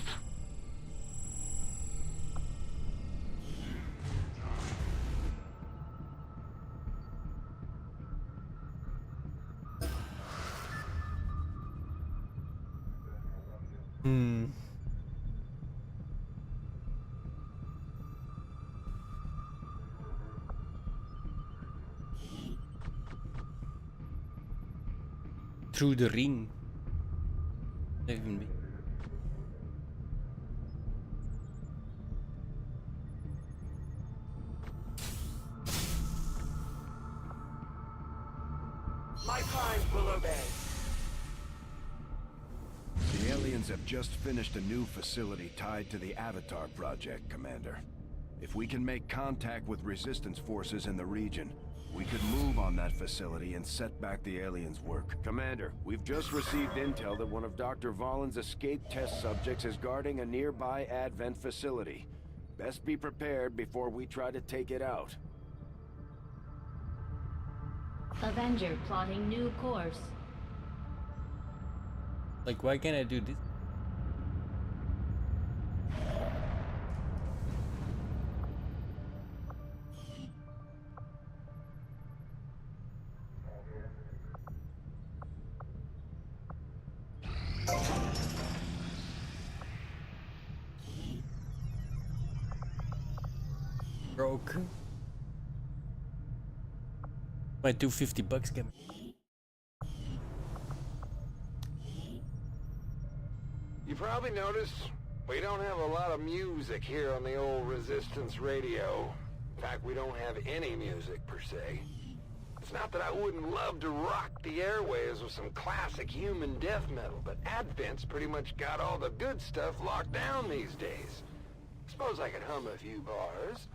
Through the ring. Even me. My crimes will obey. The aliens have just finished a new facility tied to the Avatar project, Commander. If we can make contact with Resistance forces in the region, we could move on that facility and set back the aliens' work. Commander, we've just received intel that one of Dr. Vollin's escape test subjects is guarding a nearby Advent facility. Best be prepared before we try to take it out. Avenger plotting new course. Like, why can't I do this? Broke. My $250 get me. You probably noticed we don't have a lot of music here on the old Resistance radio. In fact, we don't have any music per se. It's not that I wouldn't love to rock the airwaves with some classic human death metal, but Advent's pretty much got all the good stuff locked down these days. Suppose I could hum a few bars.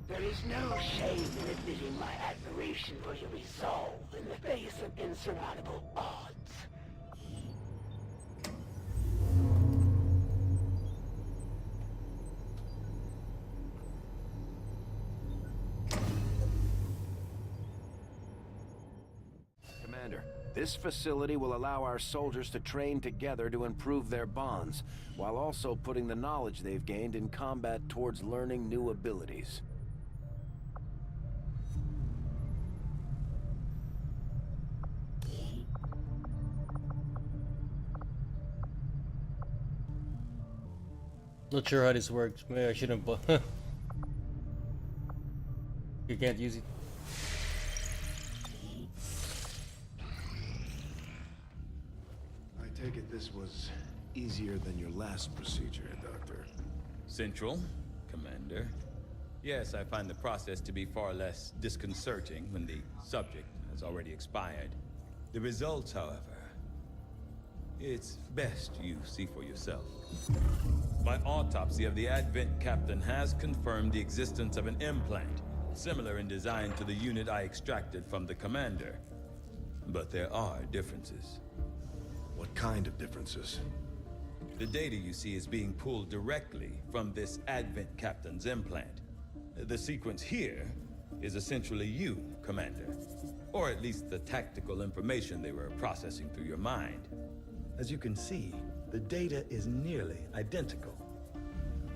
There is no shame in admitting my admiration for your resolve in the face of insurmountable odds. Commander, this facility will allow our soldiers to train together to improve their bonds, while also putting the knowledge they've gained in combat towards learning new abilities. Not sure how this works. Maybe I shouldn't. You can't use it. I take it this was easier than your last procedure, Doctor. Central, Commander. Yes, I find the process to be far less disconcerting when the subject has already expired. The results, however, it's best you see for yourself. My autopsy of the Advent captain has confirmed the existence of an implant, similar in design to the unit I extracted from the commander. But there are differences. What kind of differences? The data you see is being pulled directly from this Advent captain's implant. The sequence here is essentially you, Commander. Or at least the tactical information they were processing through your mind. As you can see, the data is nearly identical.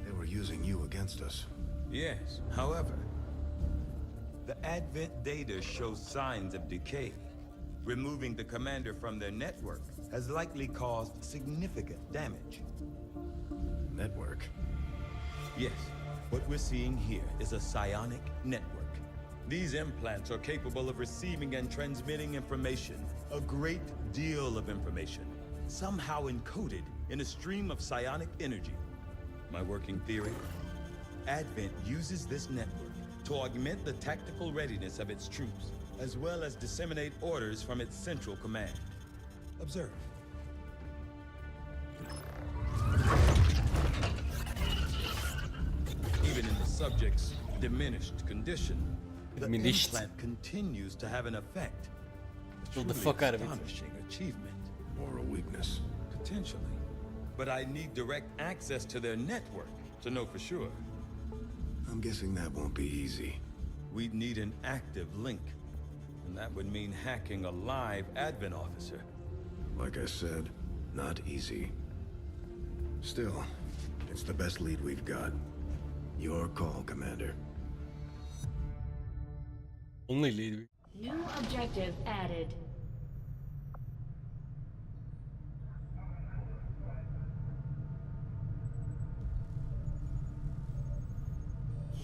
They were using you against us. Yes, however, the Advent data shows signs of decay. Removing the commander from their network has likely caused significant damage. Network? Yes, what we're seeing here is a psionic network. These implants are capable of receiving and transmitting information, a great deal of information, somehow encoded in a stream of psionic energy. My working theory? Advent uses this network to augment the tactical readiness of its troops, as well as disseminate orders from its central command. Observe. Even in the subject's diminished condition, the implant continues to have an effect. Kill the fuck out of it. Astonishing achievement. Or a weakness. Potentially. But I need direct access to their network to know for sure. I'm guessing that won't be easy. We'd need an active link. And that would mean hacking a live Advent officer. Like I said, not easy. Still, it's the best lead we've got. Your call, Commander. Only lead. New objective added.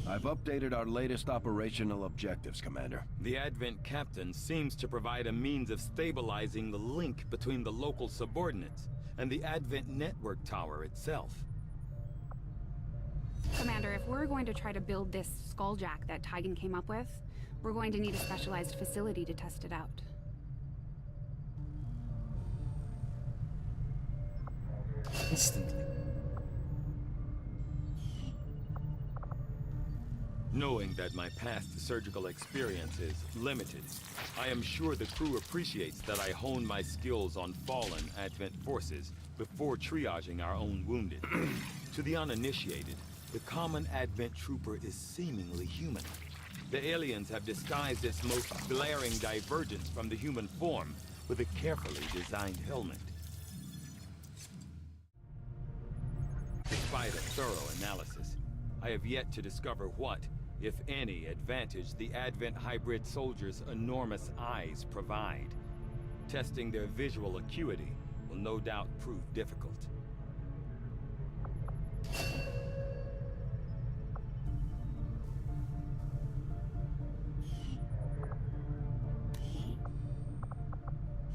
I've updated our latest operational objectives, Commander. The Advent captain seems to provide a means of stabilizing the link between the local subordinates and the Advent network tower itself. Commander, if we're going to try to build this skulljack that Tygan came up with, we're going to need a specialized facility to test it out. Instantly. Knowing that my past surgical experience is limited, I am sure the crew appreciates that I hone my skills on fallen Advent forces before triaging our own wounded. To the uninitiated, the common Advent trooper is seemingly human. The aliens have disguised its most glaring divergence from the human form with a carefully designed helmet. Despite a thorough analysis, I have yet to discover what, if any, advantage the Advent hybrid soldiers' enormous eyes provide. Testing their visual acuity will no doubt prove difficult.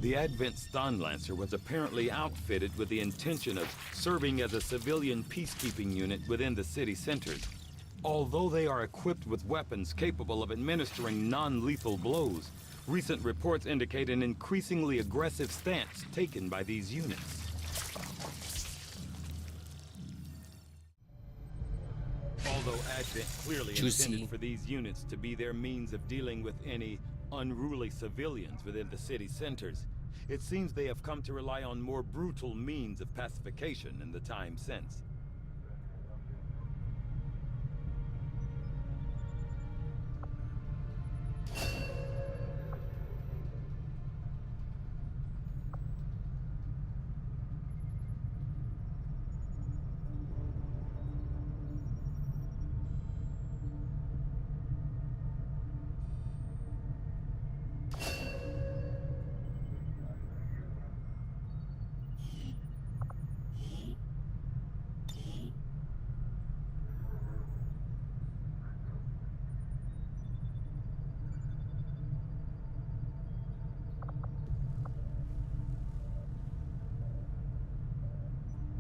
The Advent Stun Lancer was apparently outfitted with the intention of serving as a civilian peacekeeping unit within the city centers. Although they are equipped with weapons capable of administering non-lethal blows, recent reports indicate an increasingly aggressive stance taken by these units. Although Advent clearly intended for these units to be their means of dealing with any unruly civilians within the city centers, it seems they have come to rely on more brutal means of pacification in the time since.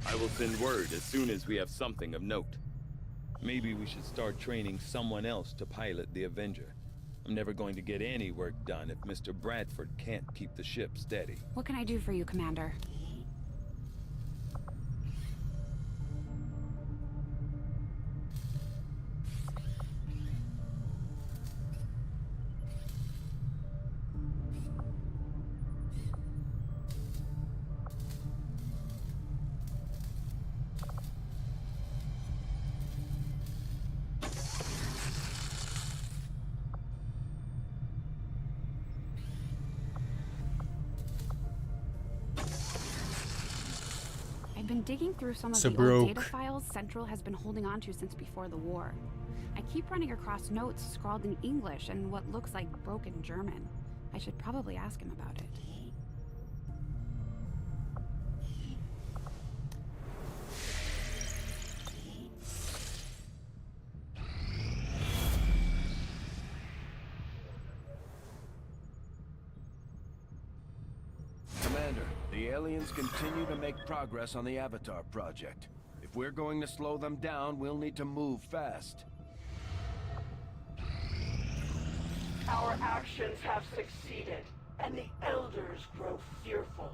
I will send word as soon as we have something of note. Maybe we should start training someone else to pilot the Avenger. I'm never going to get any work done if Mr. Bradford can't keep the ship steady. What can I do for you, Commander? been digging through some of So the broke. old data files Central has been holding on to since before the war. I keep running across notes scrawled in English and what looks like broken German. I should probably ask him about it. Commander, the aliens continue to make progress on the Avatar project. If we're going to slow them down, we'll need to move fast. Our actions have succeeded, and the Elders grow fearful.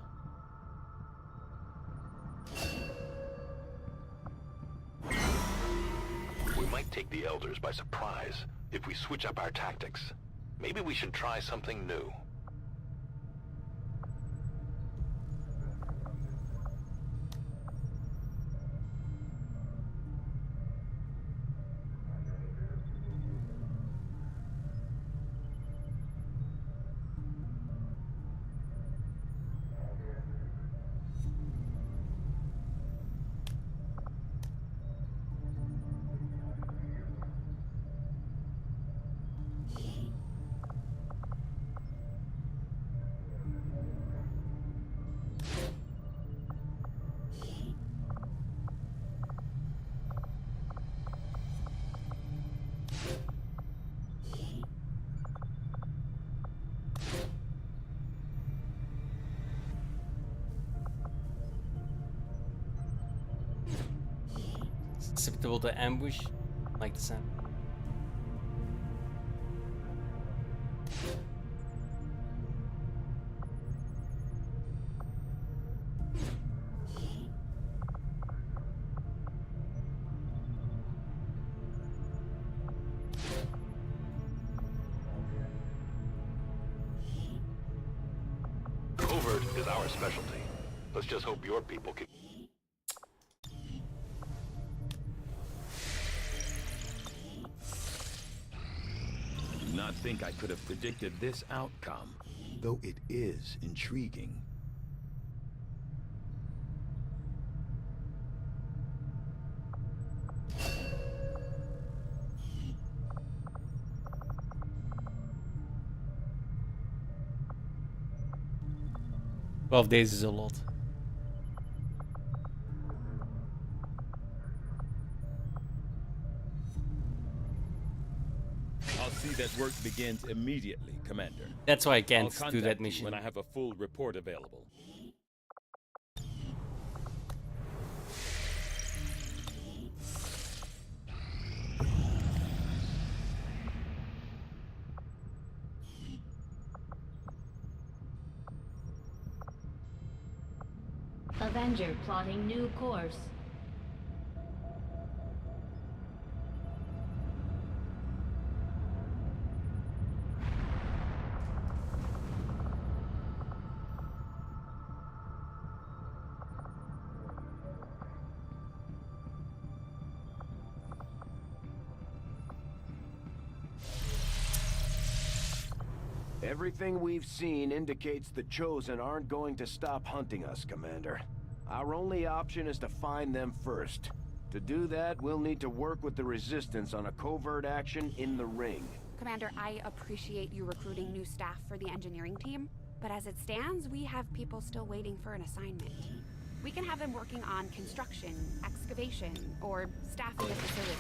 We might take the Elders by surprise if we switch up our tactics. Maybe we should try something new. Susceptible to ambush, like the sound. Covert is our specialty. Let's just hope your people can... I do not think I could have predicted this outcome, though it is intriguing. Well, days is a lot. I'll see that work begins immediately, Commander. That's why I can't I'll do contact that you mission. when I have a full report available. Avenger plotting new course. Everything we've seen indicates the Chosen aren't going to stop hunting us, Commander. Our only option is to find them first. To do that, we'll need to work with the Resistance on a covert action in the ring. Commander, I appreciate you recruiting new staff for the engineering team, but as it stands, we have people still waiting for an assignment. We can have them working on construction, excavation, or staffing the facility.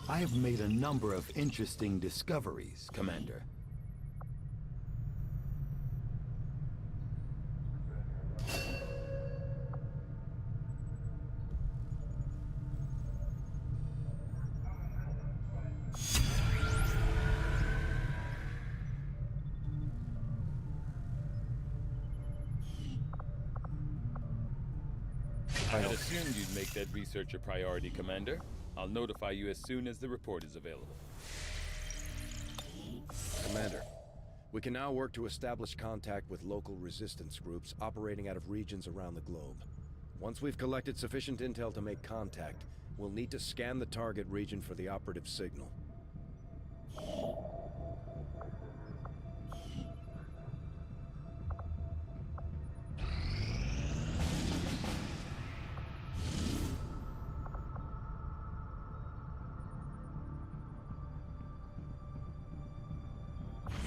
I have made a number of interesting discoveries, Commander. I had assumed you'd make that research a priority, Commander. I'll notify you as soon as the report is available. Commander, we can now work to establish contact with local resistance groups operating out of regions around the globe. Once we've collected sufficient intel to make contact, We'll need to scan the target region for the operative signal.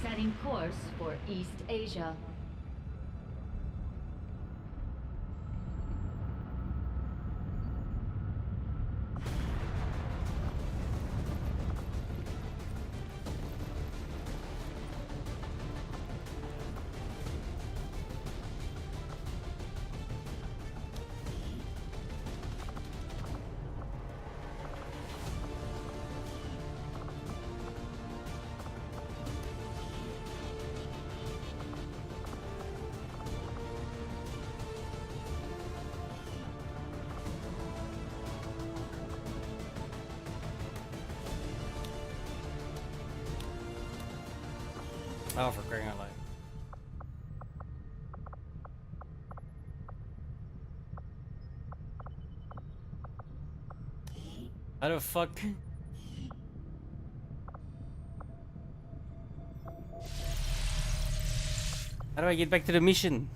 Setting course for East Asia. Oh, for crying out loud. How the fuck? How do I get back to the mission?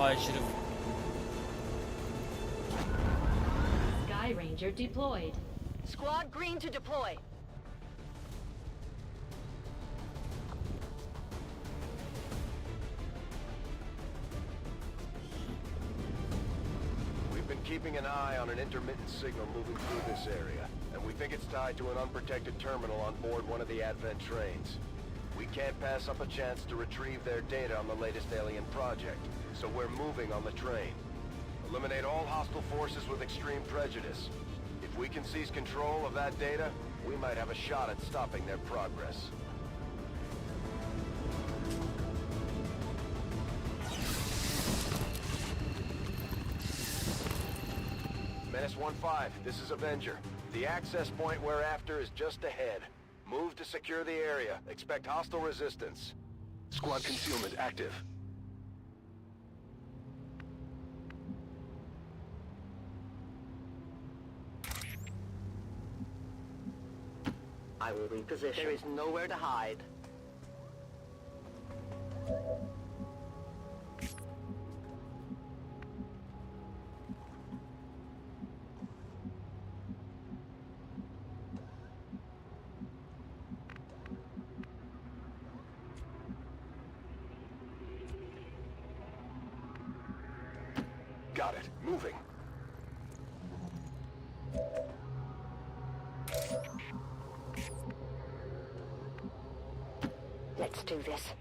Oh, I should have. Sky Ranger deployed. Squad green to deploy. We've been keeping an eye on an intermittent signal moving through this area, and we think it's tied to an unprotected terminal on board one of the Advent trains. We can't pass up a chance to retrieve their data on the latest alien project, so we're moving on the train. Eliminate all hostile forces with extreme prejudice. If we can seize control of that data, we might have a shot at stopping their progress. Menace 1-5, this is Avenger. The access point we're after is just ahead. Move to secure the area. Expect hostile resistance. Squad concealment active. I will reposition. There is nowhere to hide. Got it. Moving. Let's do this.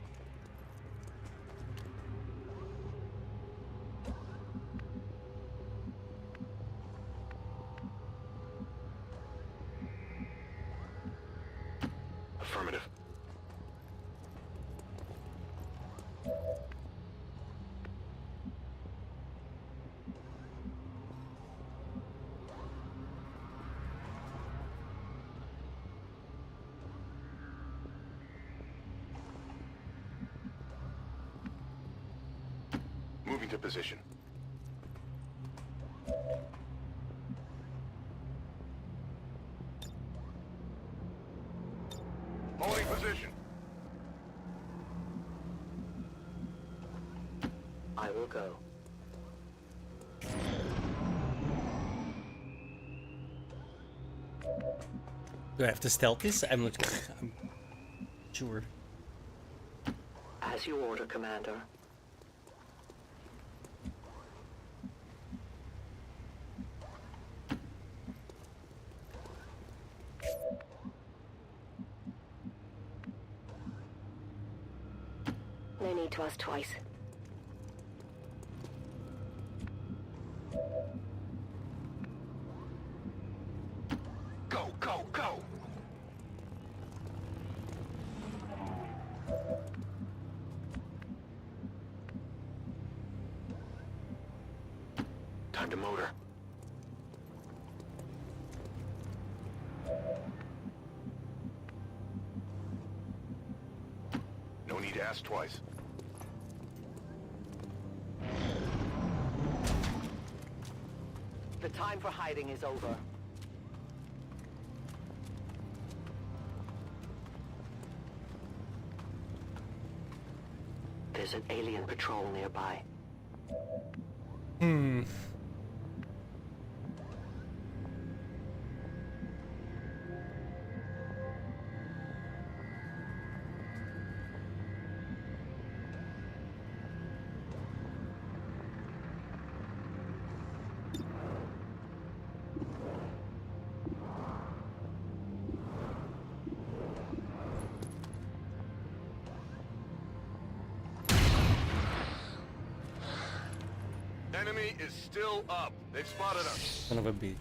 Affirmative. Moving to position. Holding position. I will go. Do I have to stealth this? I'm not I'm sure. As you order, Commander. No need to ask twice. Go, go, go! Time to motor. No need to ask twice. The time for hiding is over. There's an alien patrol nearby. Hmm. Enemy is still up. They've spotted us. Son of a bitch.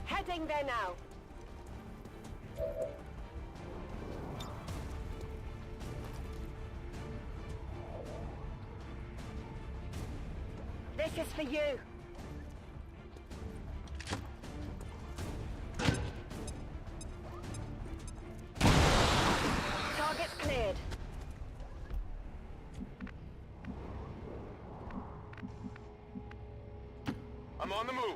Heading there now. This is for you. Target's cleared. I'm on the move.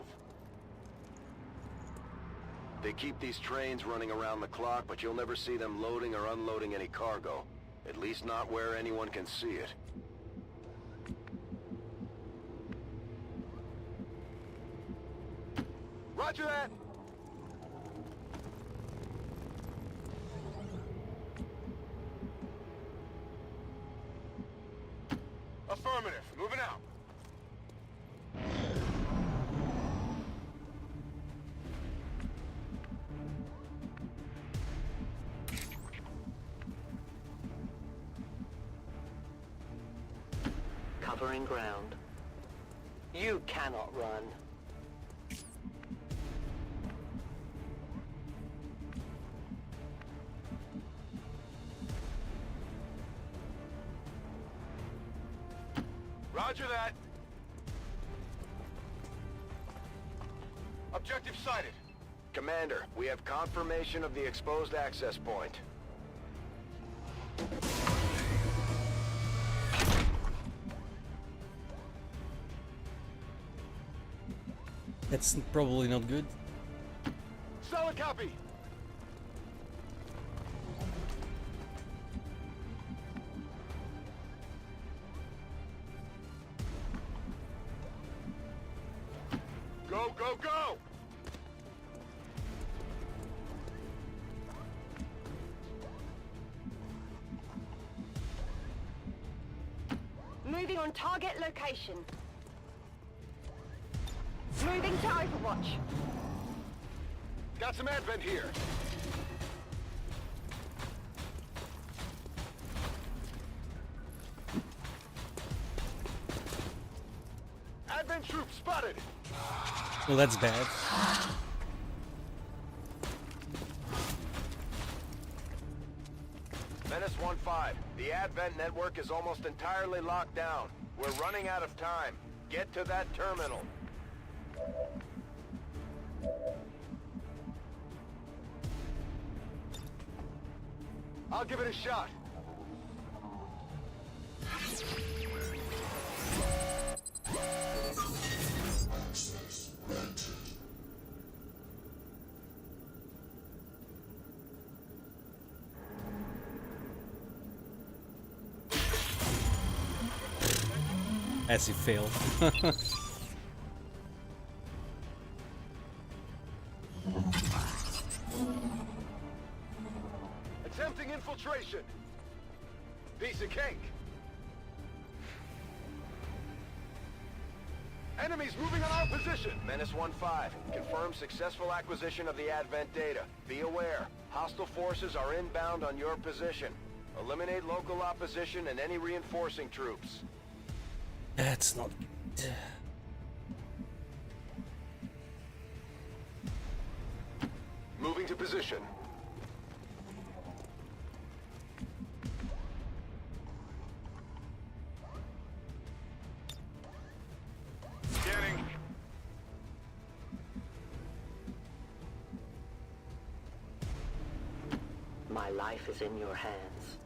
They keep these trains running around the clock, but you'll never see them loading or unloading any cargo. At least not where anyone can see it. Roger that! Affirmative. Moving out. Covering ground. You cannot run. Roger that. Objective sighted. Commander, we have confirmation of the exposed access point. That's probably not good. Solid copy. Go, go, go! Moving on target location. Moving to Overwatch. Got some advent here. Advent troops spotted. Well, that's bad. Menace 1-5. The Advent network is almost entirely locked down. We're running out of time. Get to that terminal. I'll give it a shot. As he failed. Attempting infiltration. Piece of cake. Enemies moving on our position. Menace 1-5. Confirm successful acquisition of the Advent data. Be aware, hostile forces are inbound on your position. Eliminate local opposition and any reinforcing troops. That's not good. Moving to position. Scanning. My life is in your hands.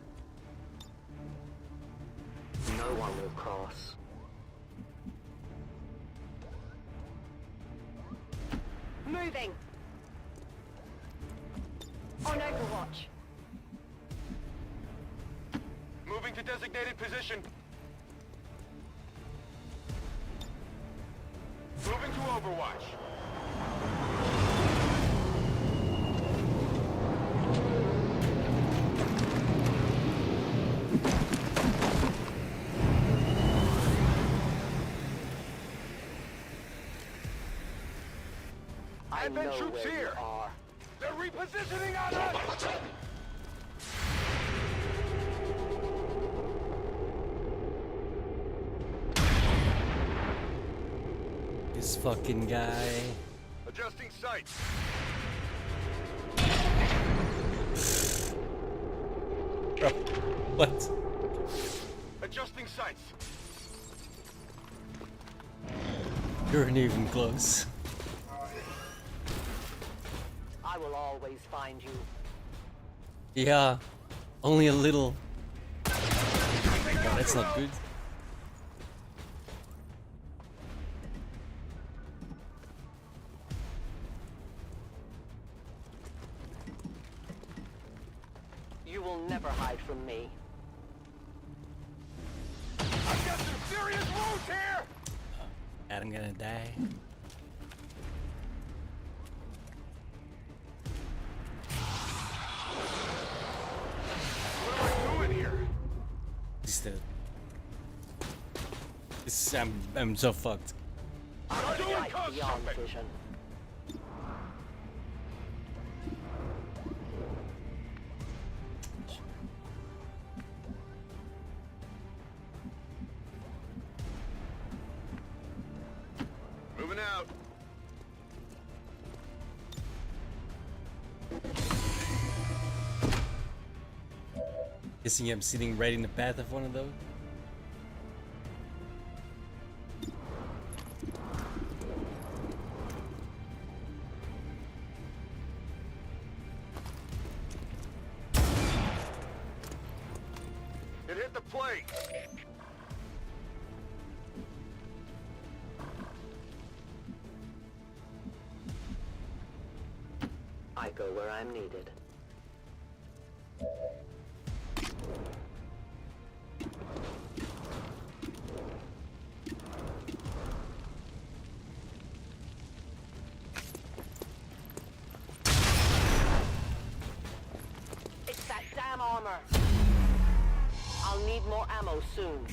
No one will cross. Moving. On Overwatch. Moving to designated position. Moving to Overwatch. Advent troops here. They're repositioning on us. This fucking guy. Adjusting sights. Bro, what? Adjusting sights. You're not even close. I will always find you. Yeah, only a little. Oh, that's not good. You will never hide from me. I've got some serious wounds here. I'm gonna die. I'm so fucked. I'm beyond vision. Moving out. Guessing I'm sitting right in the path of one of those. hit the plate! I go where I'm needed. It's that damn armor. I'll need more ammo soon.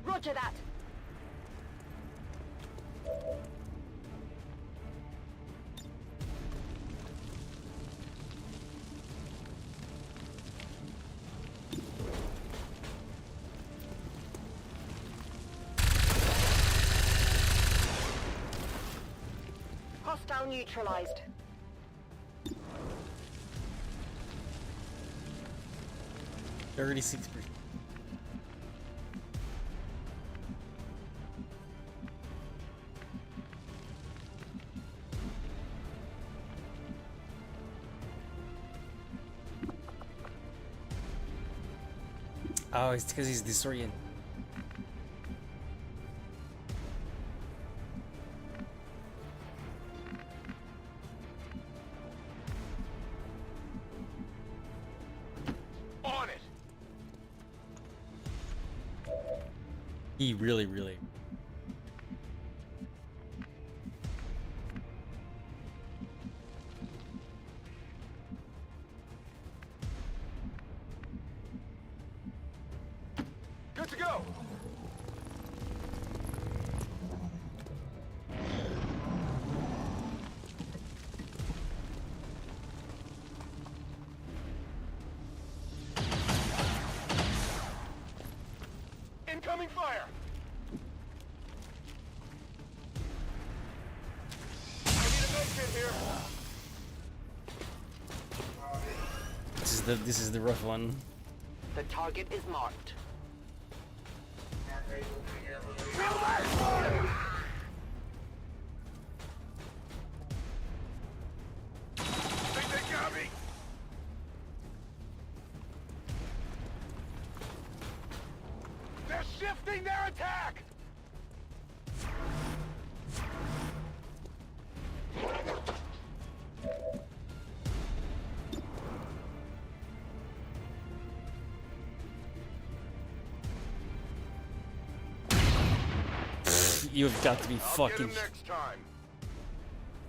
Roger that. Hostile neutralized. 36%. Oh, it's because he's disoriented. On it! He really. Good to go! Incoming fire! I need a medkit here! This is the rough one. The target is marked. Think they got me? They're shifting their attack! You've got to be I'll get fucking 'em next time.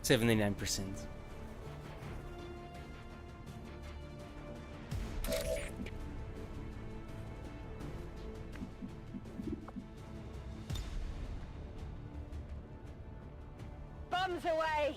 79%. Bombs away!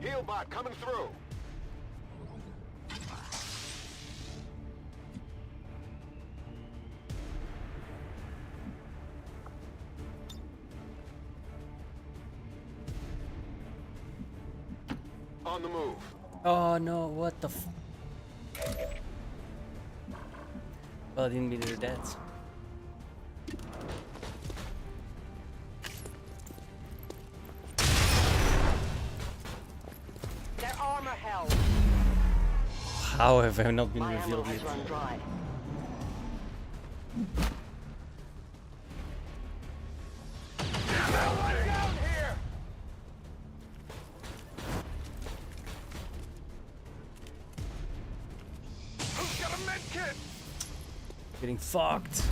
Healbot coming through. On the move. Oh no, what the f... Well, I didn't mean to do that. Their armor held. How have I not been My ammo revealed has yet? run dry. Down here! Who's got a medkit? Getting fucked.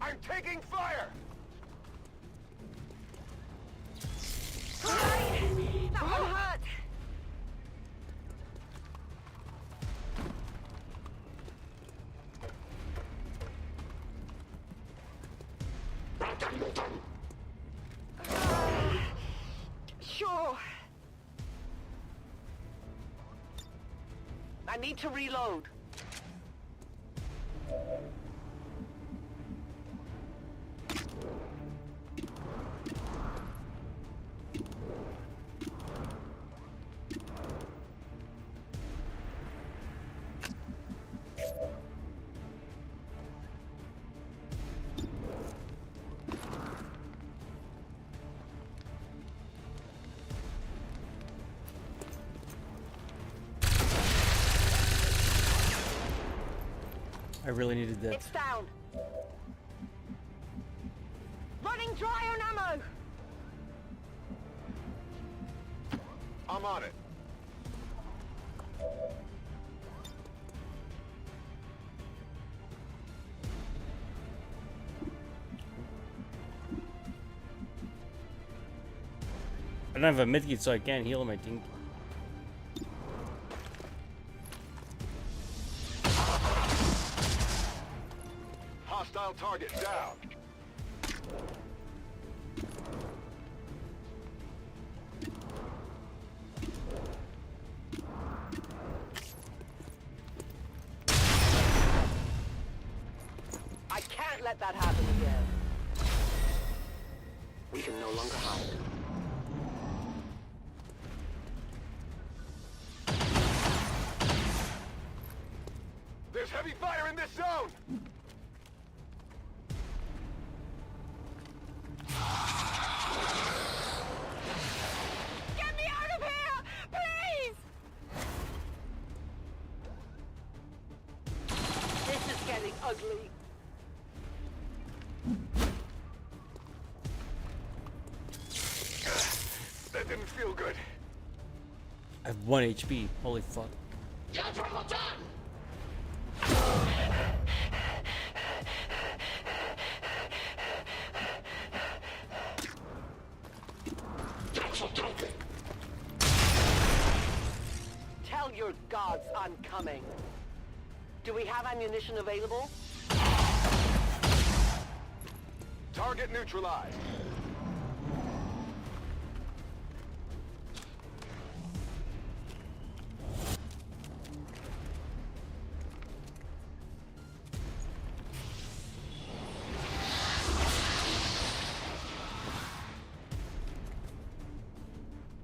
I'm taking fire! That one hurt! I need to reload. I really needed that. It's down. Running dry on ammo. I'm on it. I don't have a medkit, so I can't heal him, I think. Hostile target down. I can't let that happen again. We can no longer hide. There's heavy fire in this zone. Get me out of here, please! This is getting ugly. That didn't feel good. I have 1 HP. Holy fuck. Tell your gods I'm coming. Do we have ammunition available? Target neutralized.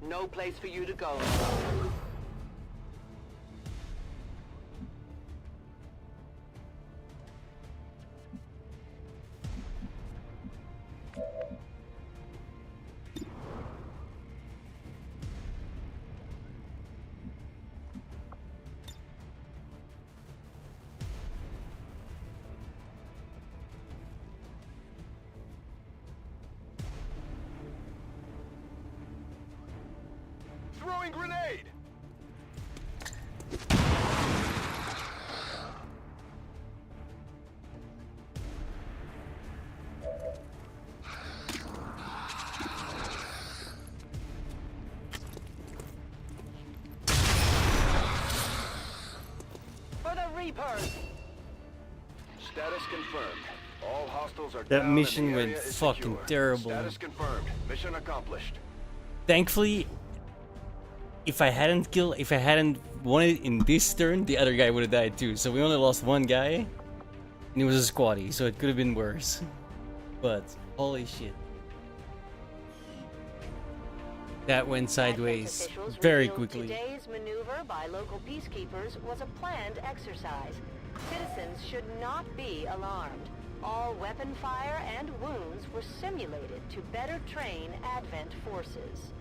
No place for you to go. Throwing grenade! For the Reapers! Status confirmed. All hostiles are That down mission and the went area is fucking secure. terrible. Status confirmed. Mission accomplished. Thankfully, if I hadn't won it in this turn, the other guy would have died too. So we only lost one guy, and he was a squatty, so it could have been worse. But holy shit, that went sideways Officials very revealed quickly. Today's maneuver by local peacekeepers was a planned exercise. Citizens should not be alarmed. All weapon fire and wounds were simulated to better train Advent forces.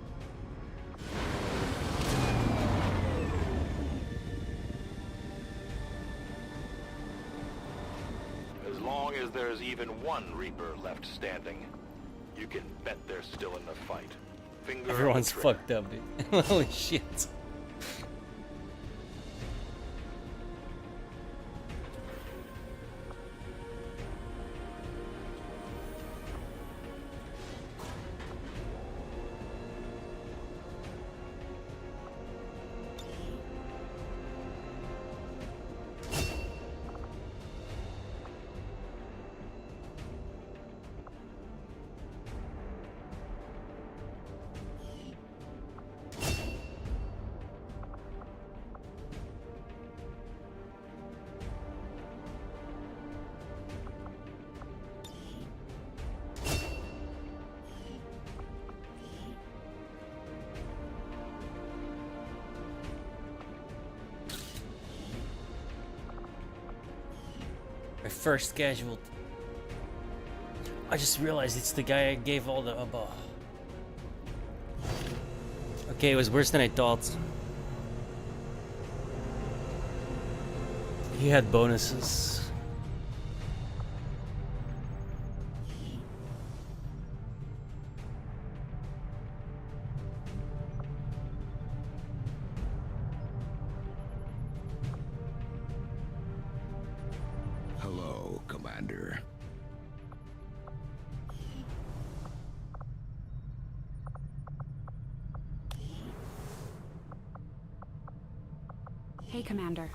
As long as there's even one Reaper left standing, you can bet they're still in the fight. Finger on the Everyone's trigger. fucked up, dude. Holy shit. first casualty. I just realized it's the guy I gave all the above. Okay, it was worse than I thought. He had bonuses. Hello, Commander. Hey, Commander.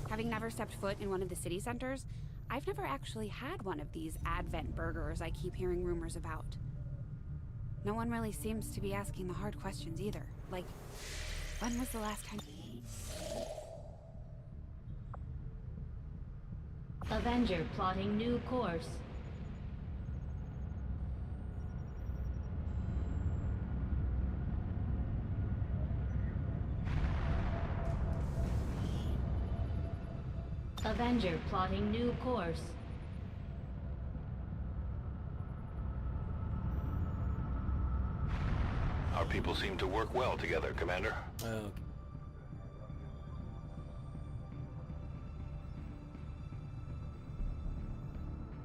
Having never stepped foot in one of the city centers, I've never actually had one of these Advent burgers I keep hearing rumors about. No one really seems to be asking the hard questions either. Like, when was the last time... Avenger plotting new course. Avenger plotting new course. Our people seem to work well together, Commander. Okay.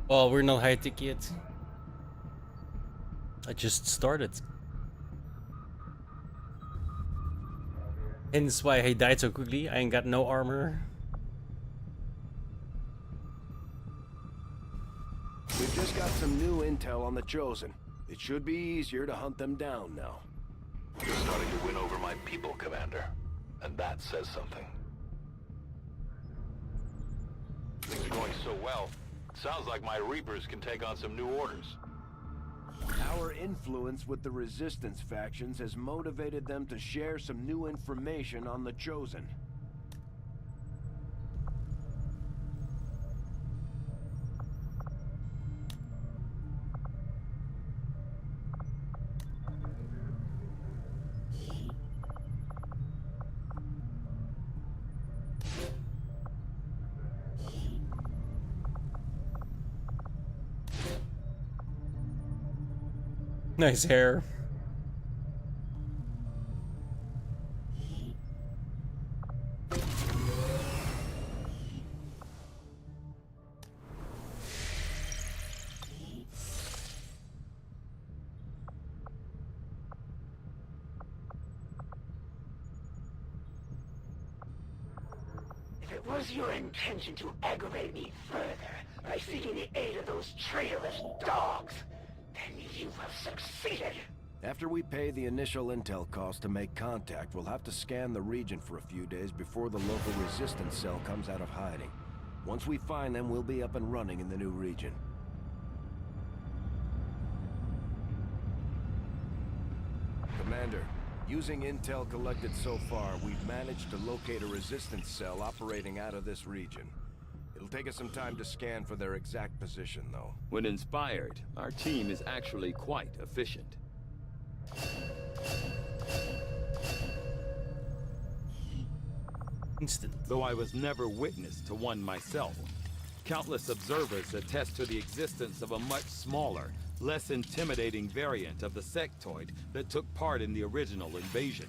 Well, we're not high-tech yet. I just started. Hence why I died so quickly. I ain't got no armor. We've just got some new intel on the Chosen. It should be easier to hunt them down now. You're starting to win over my people, Commander. And that says something. Things are going so well. Sounds like my Reapers can take on some new orders. Our influence with the Resistance factions has motivated them to share some new information on the Chosen. Nice hair. If it was your intention to aggravate me further by seeking the aid of those traitorous dogs, then you have succeeded. After we pay the initial intel cost to make contact, we'll have to scan the region for a few days before the local resistance cell comes out of hiding. Once we find them, we'll be up and running in the new region. Commander, using intel collected so far, we've managed to locate a resistance cell operating out of this region. It'll take us some time to scan for their exact position, though. When inspired, our team is actually quite efficient. Instant. Though I was never witness to one myself, countless observers attest to the existence of a much smaller, less intimidating variant of the sectoid that took part in the original invasion.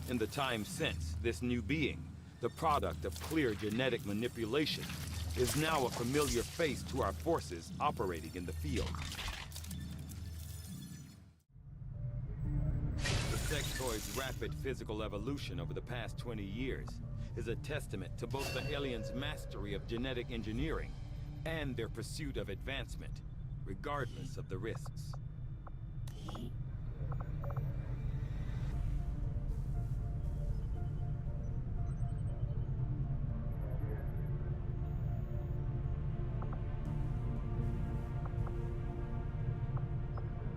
In the time since, this new being, the product of clear genetic manipulation, is now a familiar face to our forces operating in the field. The sectoid's rapid physical evolution over the past 20 years is a testament to both the aliens' mastery of genetic engineering and their pursuit of advancement, regardless of the risks.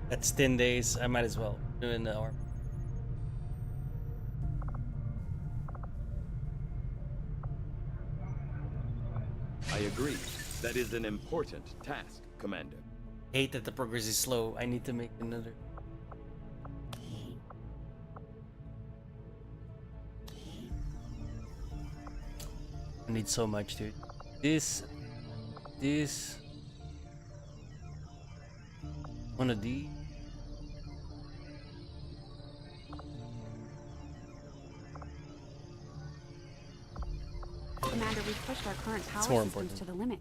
That's 10 days. I might as well do it in the arm. I agree. That is an important task, Commander. hate that the progress is slow. I need to make another. I need so much, dude. This. One of these. Commander, we've pushed our current power systems to the limit.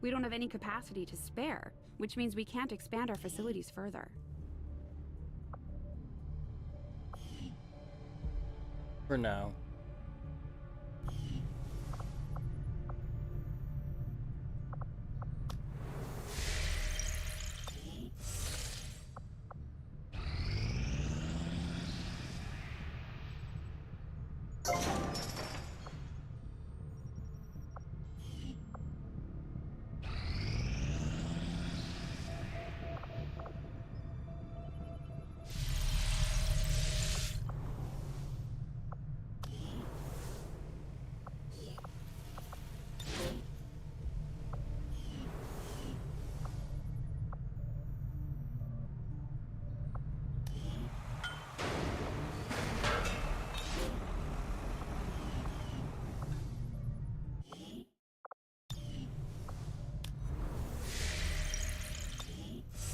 We don't have any capacity to spare, which means we can't expand our facilities further. For now.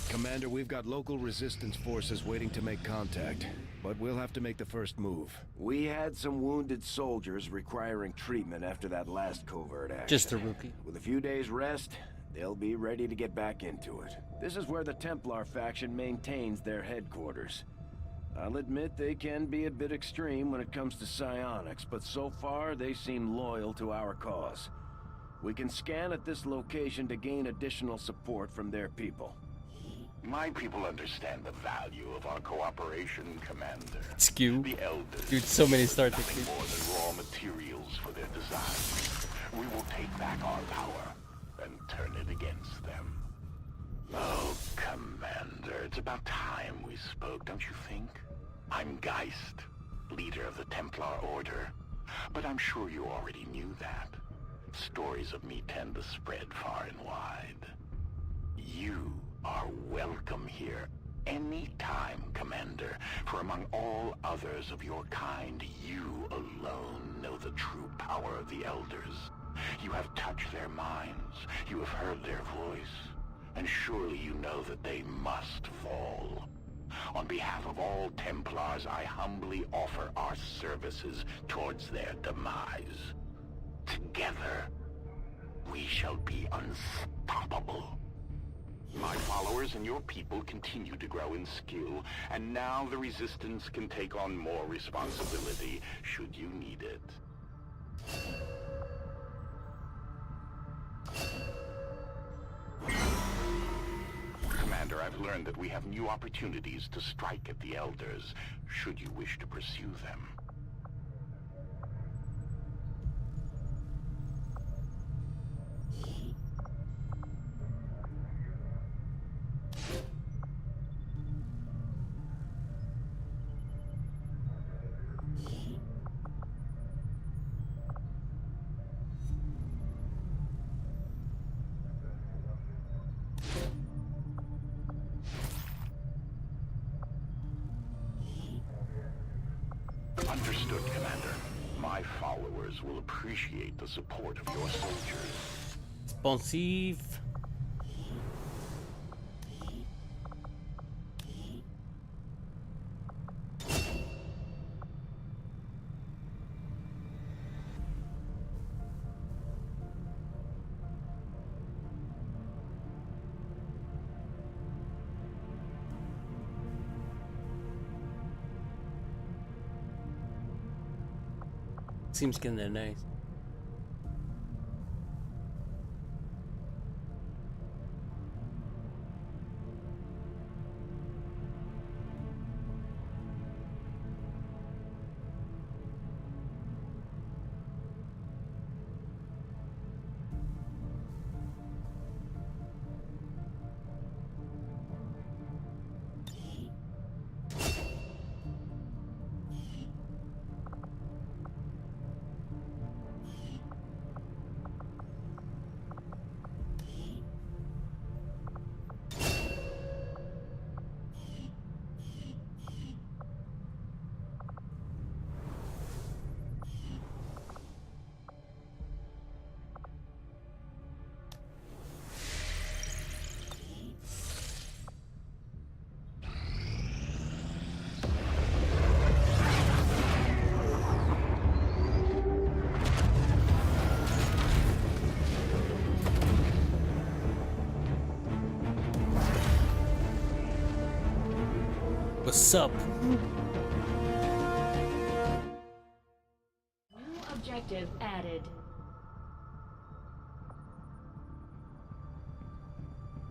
Commander, we've got local resistance forces waiting to make contact, but we'll have to make the first move. We had some wounded soldiers requiring treatment after that last covert action. Just a rookie. With a few days rest, they'll be ready to get back into it. This is where the Templar faction maintains their headquarters. I'll admit they can be a bit extreme when it comes to psionics, but so far they seem loyal to our cause. We can scan at this location to gain additional support from their people. My people understand the value of our cooperation, Commander. Skew. The Elders. Dude, so many start nothing more than raw materials for their design. We will take back our power and turn it against them. Oh, Commander, it's about time we spoke, don't you think? I'm Geist, leader of the Templar Order. But I'm sure you already knew that. Stories of me tend to spread far and wide. You are welcome here anytime, Commander, for among all others of your kind, you alone know the true power of the Elders. You have touched their minds, you have heard their voice, and surely you know that they must fall. On behalf of all Templars, I humbly offer our services towards their demise. Together, we shall be unstoppable. My followers and your people continue to grow in skill, and now the Resistance can take on more responsibility, should you need it. Commander, I've learned that we have new opportunities to strike at the Elders, should you wish to pursue them. Understood, Commander. My followers will appreciate the support of your soldiers. Responsive. Seems kinda nice. What's up? New objective added.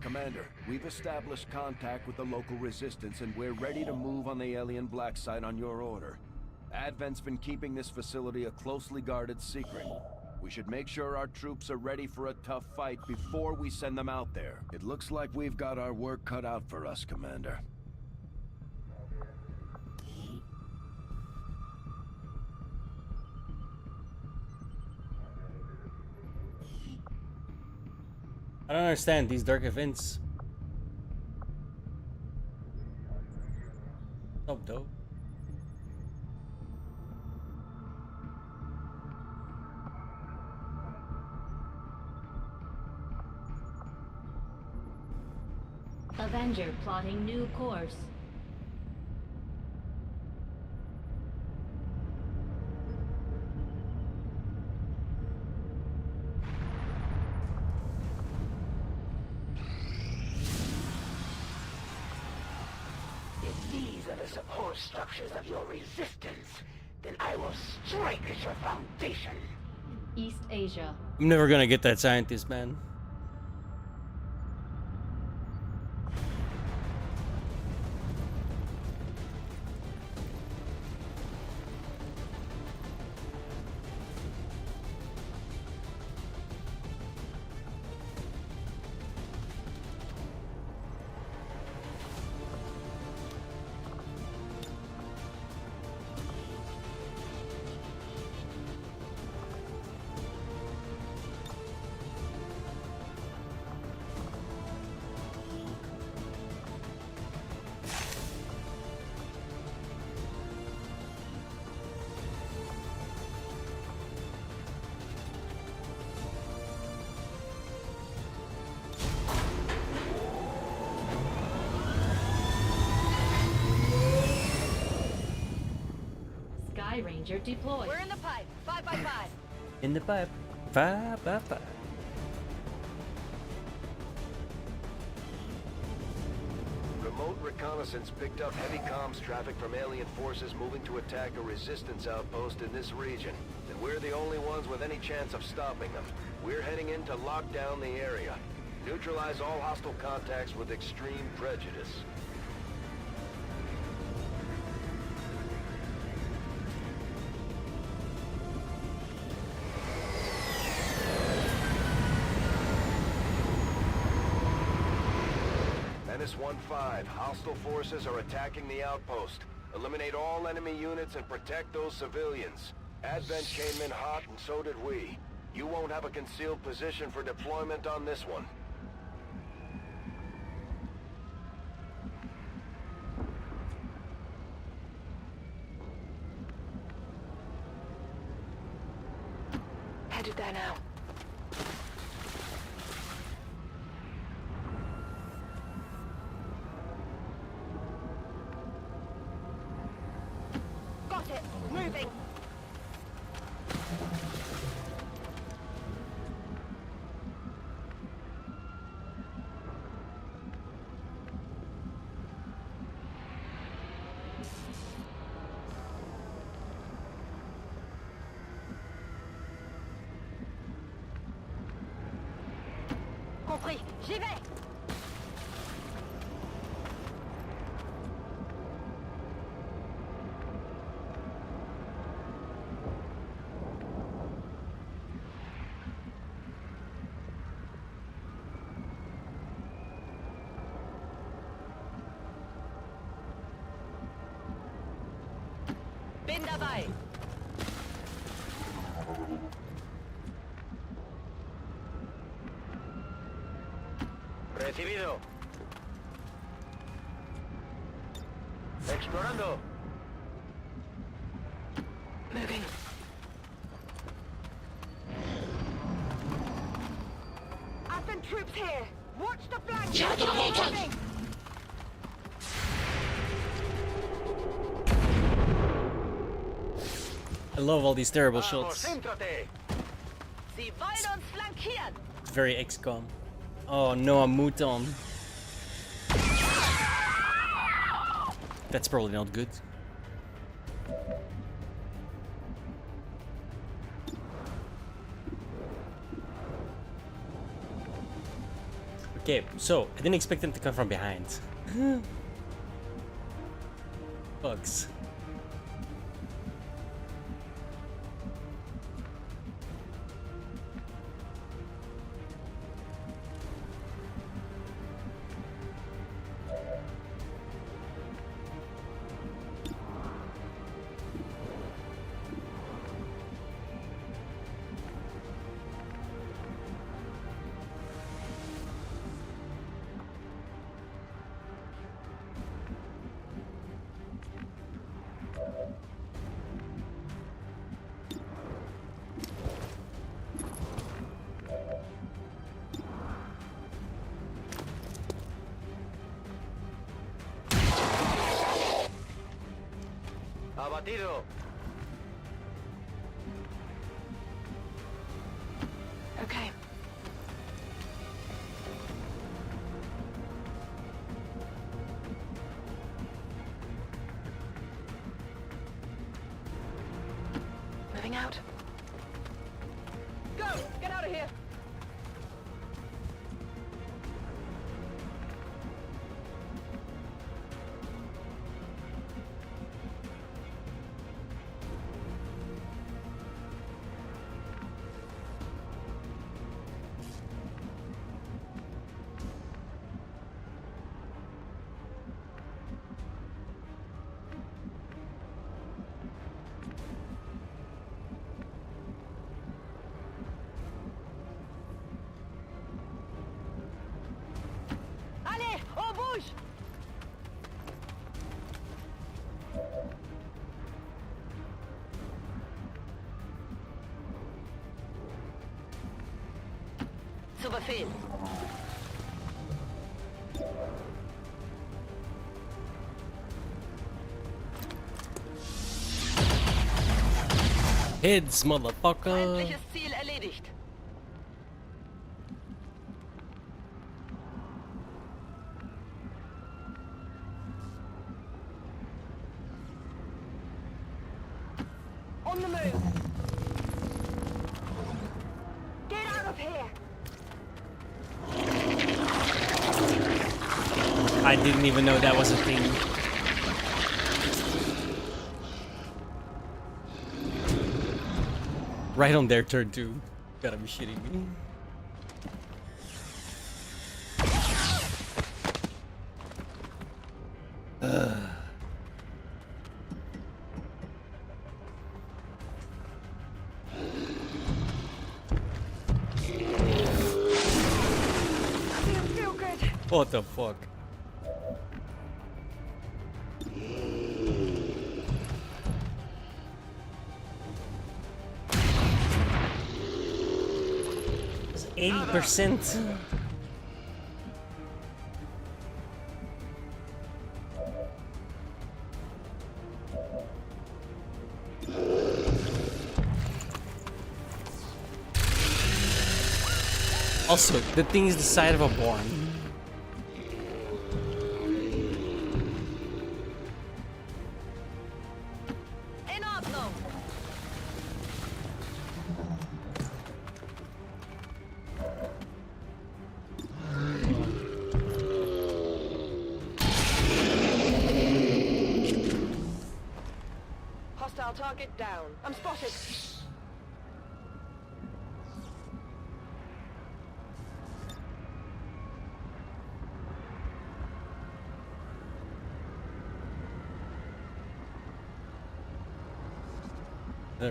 Commander, we've established contact with the local resistance and we're ready to move on the alien black site on your order. Advent's been keeping this facility a closely guarded secret. We should make sure our troops are ready for a tough fight before we send them out there. It looks like we've got our work cut out for us, Commander. I don't understand these dark events. So dope. Avenger plotting new course. If these are the support structures of your resistance, then I will strike at your foundation. East Asia. I'm never gonna get that scientist, man. Sky Ranger deployed. We're in the pipe. 5 by 5. In the pipe. 5 by 5. Remote reconnaissance picked up heavy comms traffic from alien forces moving to attack a resistance outpost in this region. And we're the only ones with any chance of stopping them. We're heading in to lock down the area. Neutralize all hostile contacts with extreme prejudice. Menace 1-5, hostile forces are attacking the outpost. Eliminate all enemy units and protect those civilians. Advent came in hot and so did we. You won't have a concealed position for deployment on this one. Headed there now. Got it. Moving. Compris. J'y vais. Bin dabei. Recibido. Explorando. Moving. Advent troops here. Watch the flank. I love all these terrible shots. Sie wollen uns flankieren. It's very XCOM. Oh no, a Mouton. That's probably not good. Okay, so I didn't expect them to come from behind. Bugs. Abatido. Okay. Moving out. Go! Get out of here! Allez, on bouge! Zu Befehl. Heads, motherfucker. Feindliches Ziel erledigt. On the move. Get out of here. I didn't even know that was a thing. Right on their turn too. Gotta be shitting me. Feel good. What the fuck? It's 80%. Also, the thing is the side of a barn. In Ordnung. Hostile target down. I'm spotted.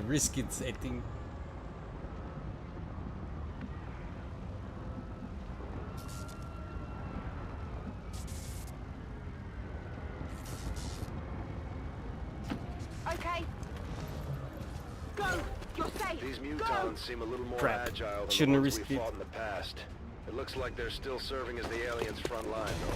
Risk it, I think. Okay. Go! You're safe! These mutons seem a little more Crap. agile than Shouldn't the have ones we risked it. fought in the past. It looks like they're still serving as the aliens' front line, though.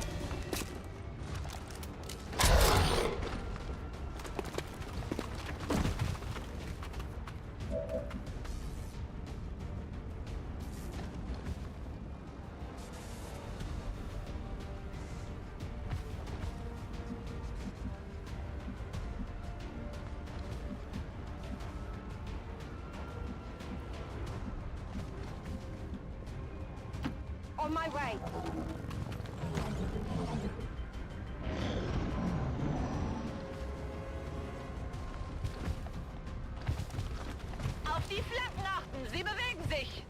my way. Auf die Flanken achten, sie bewegen sich.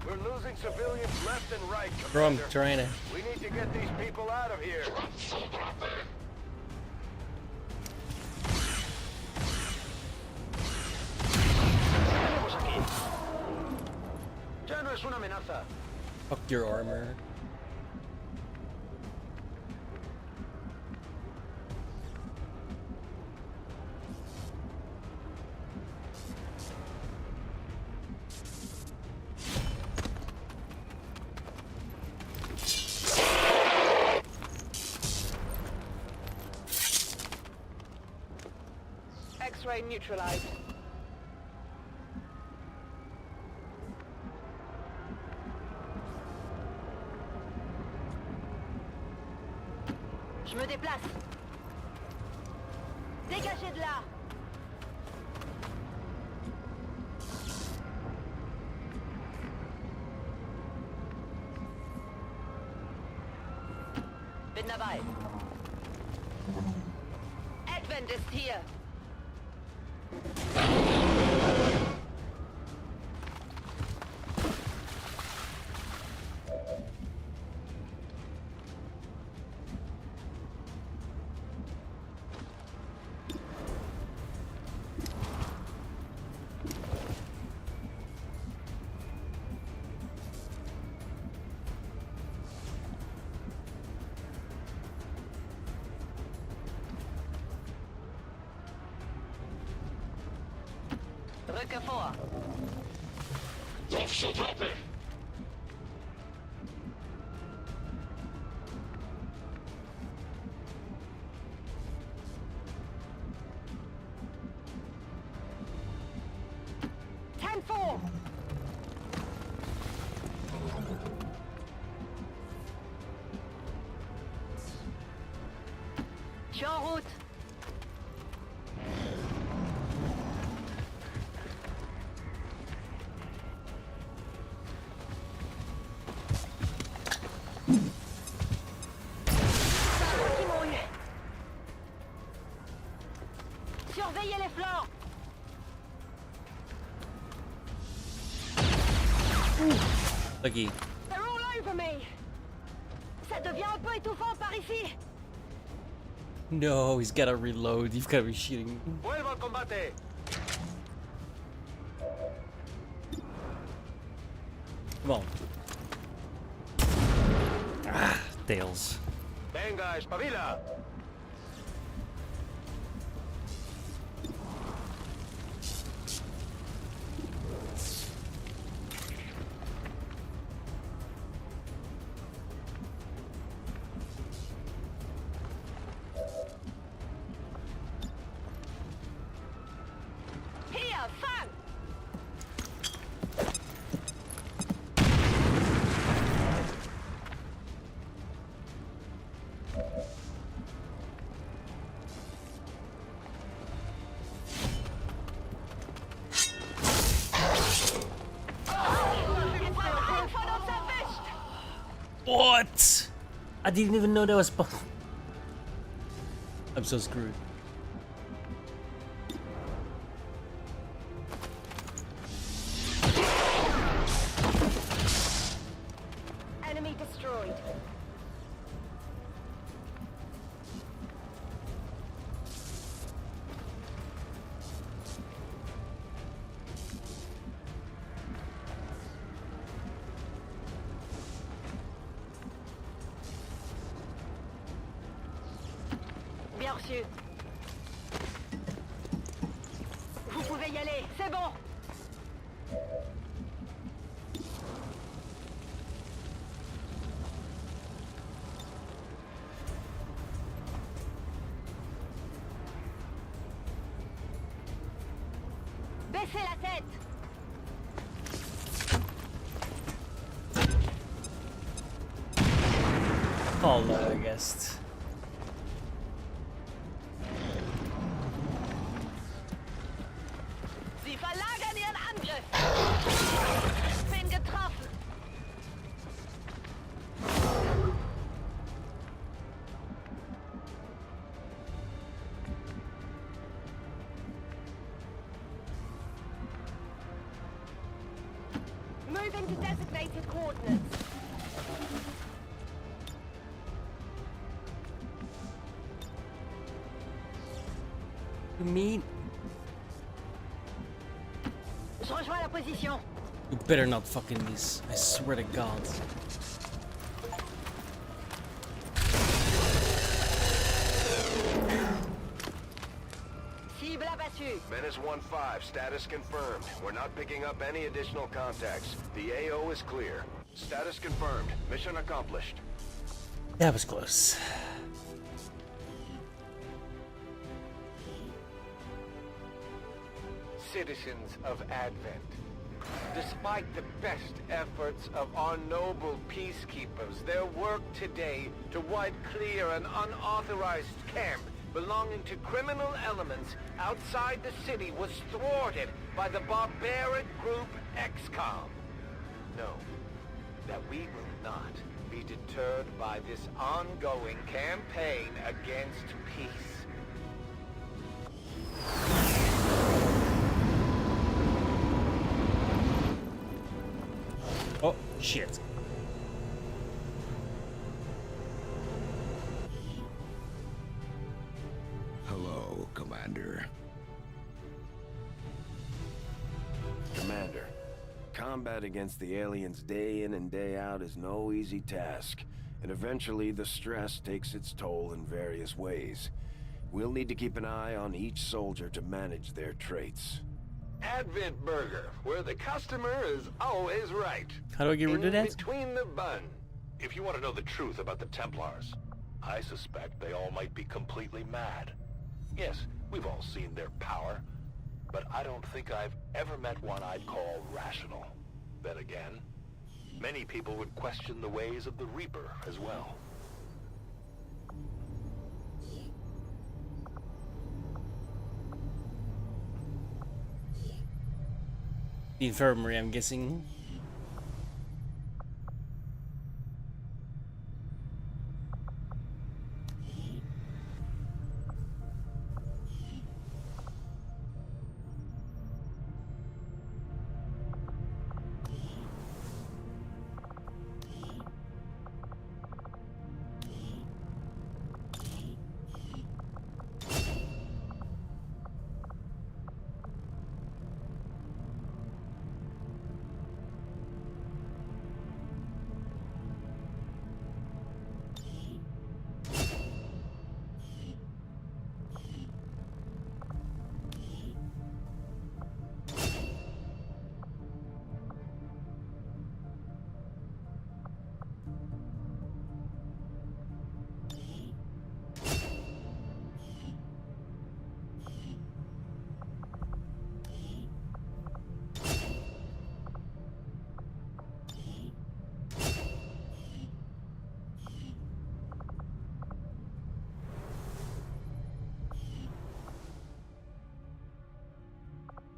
We're losing civilians left and right, Bro, I'm Commander. trying to. We need to get these people out of here. Tenemos aquí. Ya no es una amenaza. Fuck your armor. X-ray neutralized. Je me déplace. Dégagez de là. Bin dabei. Advent ist hier. Rücke vor. Tempo. Je suis en route. Surveillez les flancs. Lucky. They're all over me. Ça devient un peu étouffant par ici. No, he's gotta reload. You've gotta be shooting. Vuelvo al combate. Come on. Ah, Dales. Venga, espabila. Here, fang. What? I didn't even know that was. I'm so screwed. Enemy destroyed. Bien reçu. Vous pouvez y aller, c'est bon. Baissez la tête. Oh, no, I guess. Move into designated coordinates. You mean? Je rejoins la position. You better not fucking miss. I swear to God. Cible abattue. Menace 1-5, status confirmed. We're not picking up any additional contacts. The AO is clear. Status confirmed. Mission accomplished. That was close. Citizens of Advent, despite the best efforts of our noble peacekeepers, their work today to wipe clear an unauthorized camp belonging to criminal elements outside the city was thwarted by the barbaric group XCOM. Know that we will not be deterred by this ongoing campaign against peace. Oh, shit. Hello, Commander. Commander, combat against the aliens day in and day out is no easy task, and eventually the stress takes its toll in various ways. We'll need to keep an eye on each soldier to manage their traits. Advent Burger, where the customer is always right. How do I get rid of that? Between the bun. If you want to know the truth about the Templars, I suspect they all might be completely mad. Yes, we've all seen their power, but I don't think I've ever met one I'd call rational. Then again, many people would question the ways of the Reaper as well. The infirmary, I'm guessing.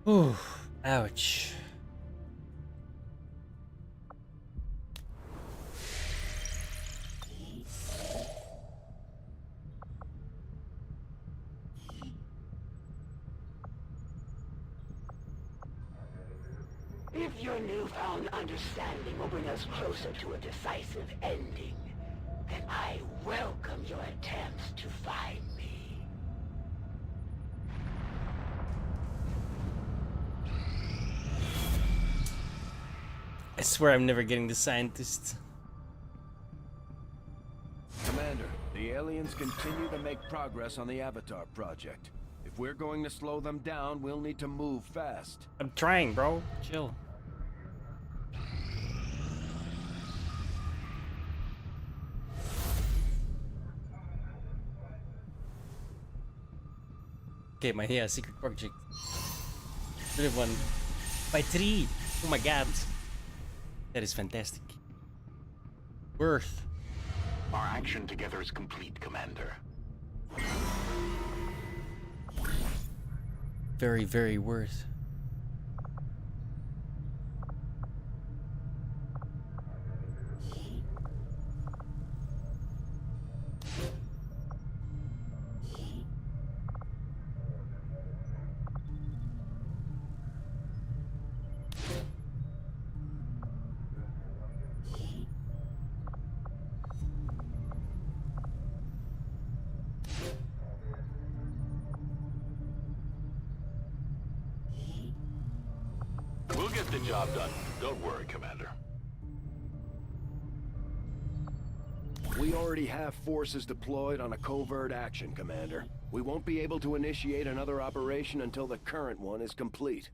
Ooh, ouch. If your newfound understanding will bring us closer to a decisive ending, then I welcome your attempts to find me. I swear I'm never getting the scientist. Commander, the aliens continue to make progress on the Avatar project. If we're going to slow them down, we'll need to move fast. I'm trying, bro. Chill. Okay, my secret project. Really one by 3. Oh my god. That is fantastic. Worth. Our action together is complete, Commander. Very, very worth. job done. Don't worry, Commander. We already have forces deployed on a covert action, Commander. We won't be able to initiate another operation until the current one is complete.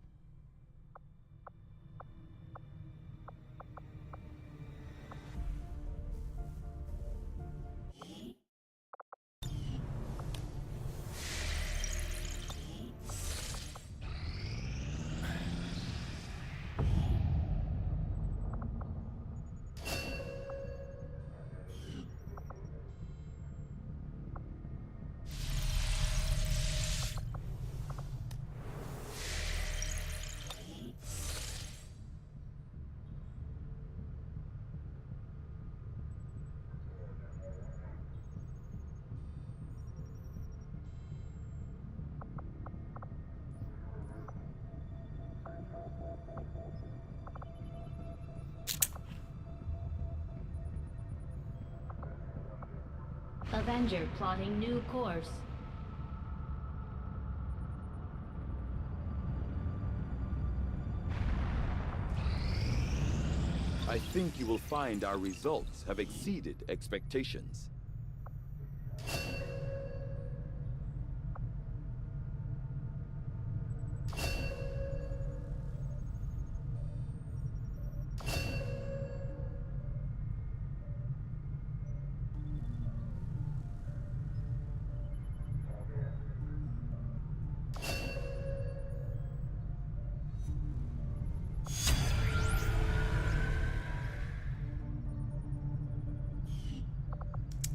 Avenger plotting new course. I think you will find our results have exceeded expectations.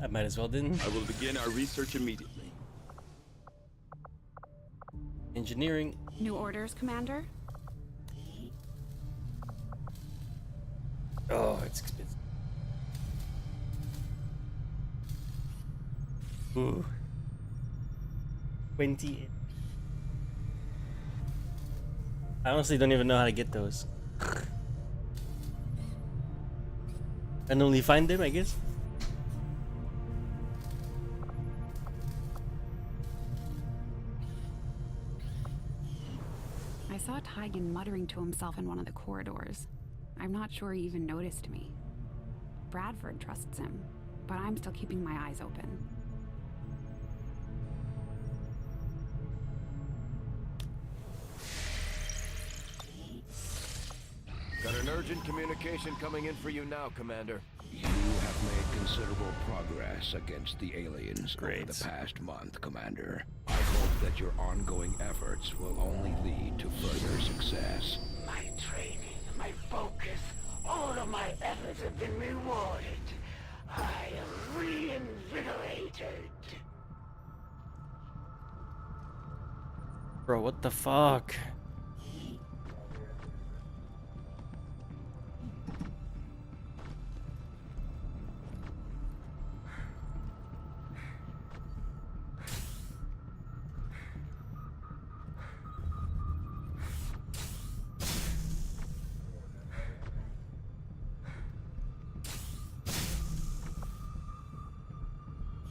I might as well didn't. I will begin our research immediately. Engineering. New orders, Commander? Oh, it's expensive. Ooh. 20. I honestly don't even know how to get those. And only find them, I guess. I saw Tygan muttering to himself in one of the corridors. I'm not sure he even noticed me. Bradford trusts him, but I'm still keeping my eyes open. Got an urgent communication coming in for you now, Commander. You have made considerable progress against the aliens over Great. the past month, Commander. I hope that your ongoing efforts will only lead to further success. My training, my focus, all of my efforts have been rewarded. I am reinvigorated. Bro, what the fuck?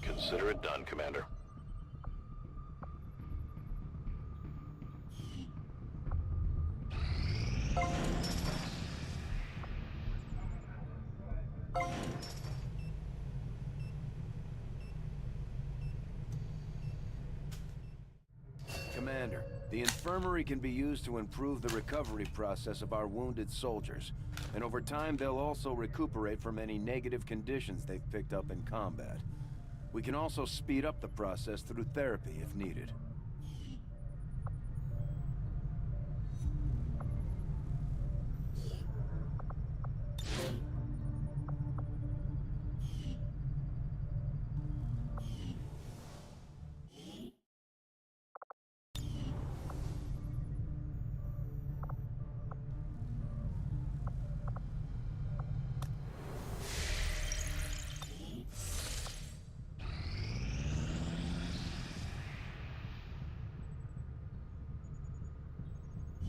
Consider it done, Commander. Commander, the infirmary can be used to improve the recovery process of our wounded soldiers. And over time, they'll also recuperate from any negative conditions they've picked up in combat. We can also speed up the process through therapy if needed.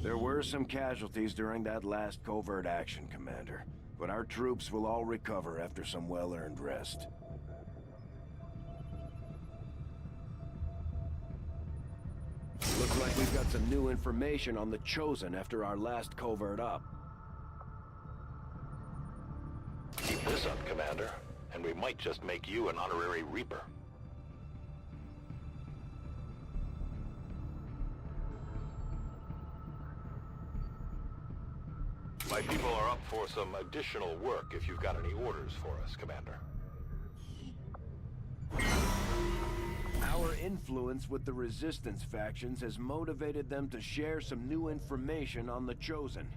There were some casualties during that last covert action, Commander. But our troops will all recover after some well-earned rest. Looks like we've got some new information on the Chosen after our last covert op. Keep this up, Commander, and we might just make you an honorary Reaper. My people are up for some additional work if you've got any orders for us, Commander. Our influence with the Resistance factions has motivated them to share some new information on the Chosen.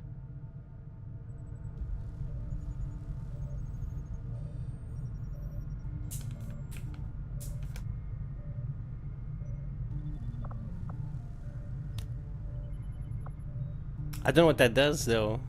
I don't know what that does though.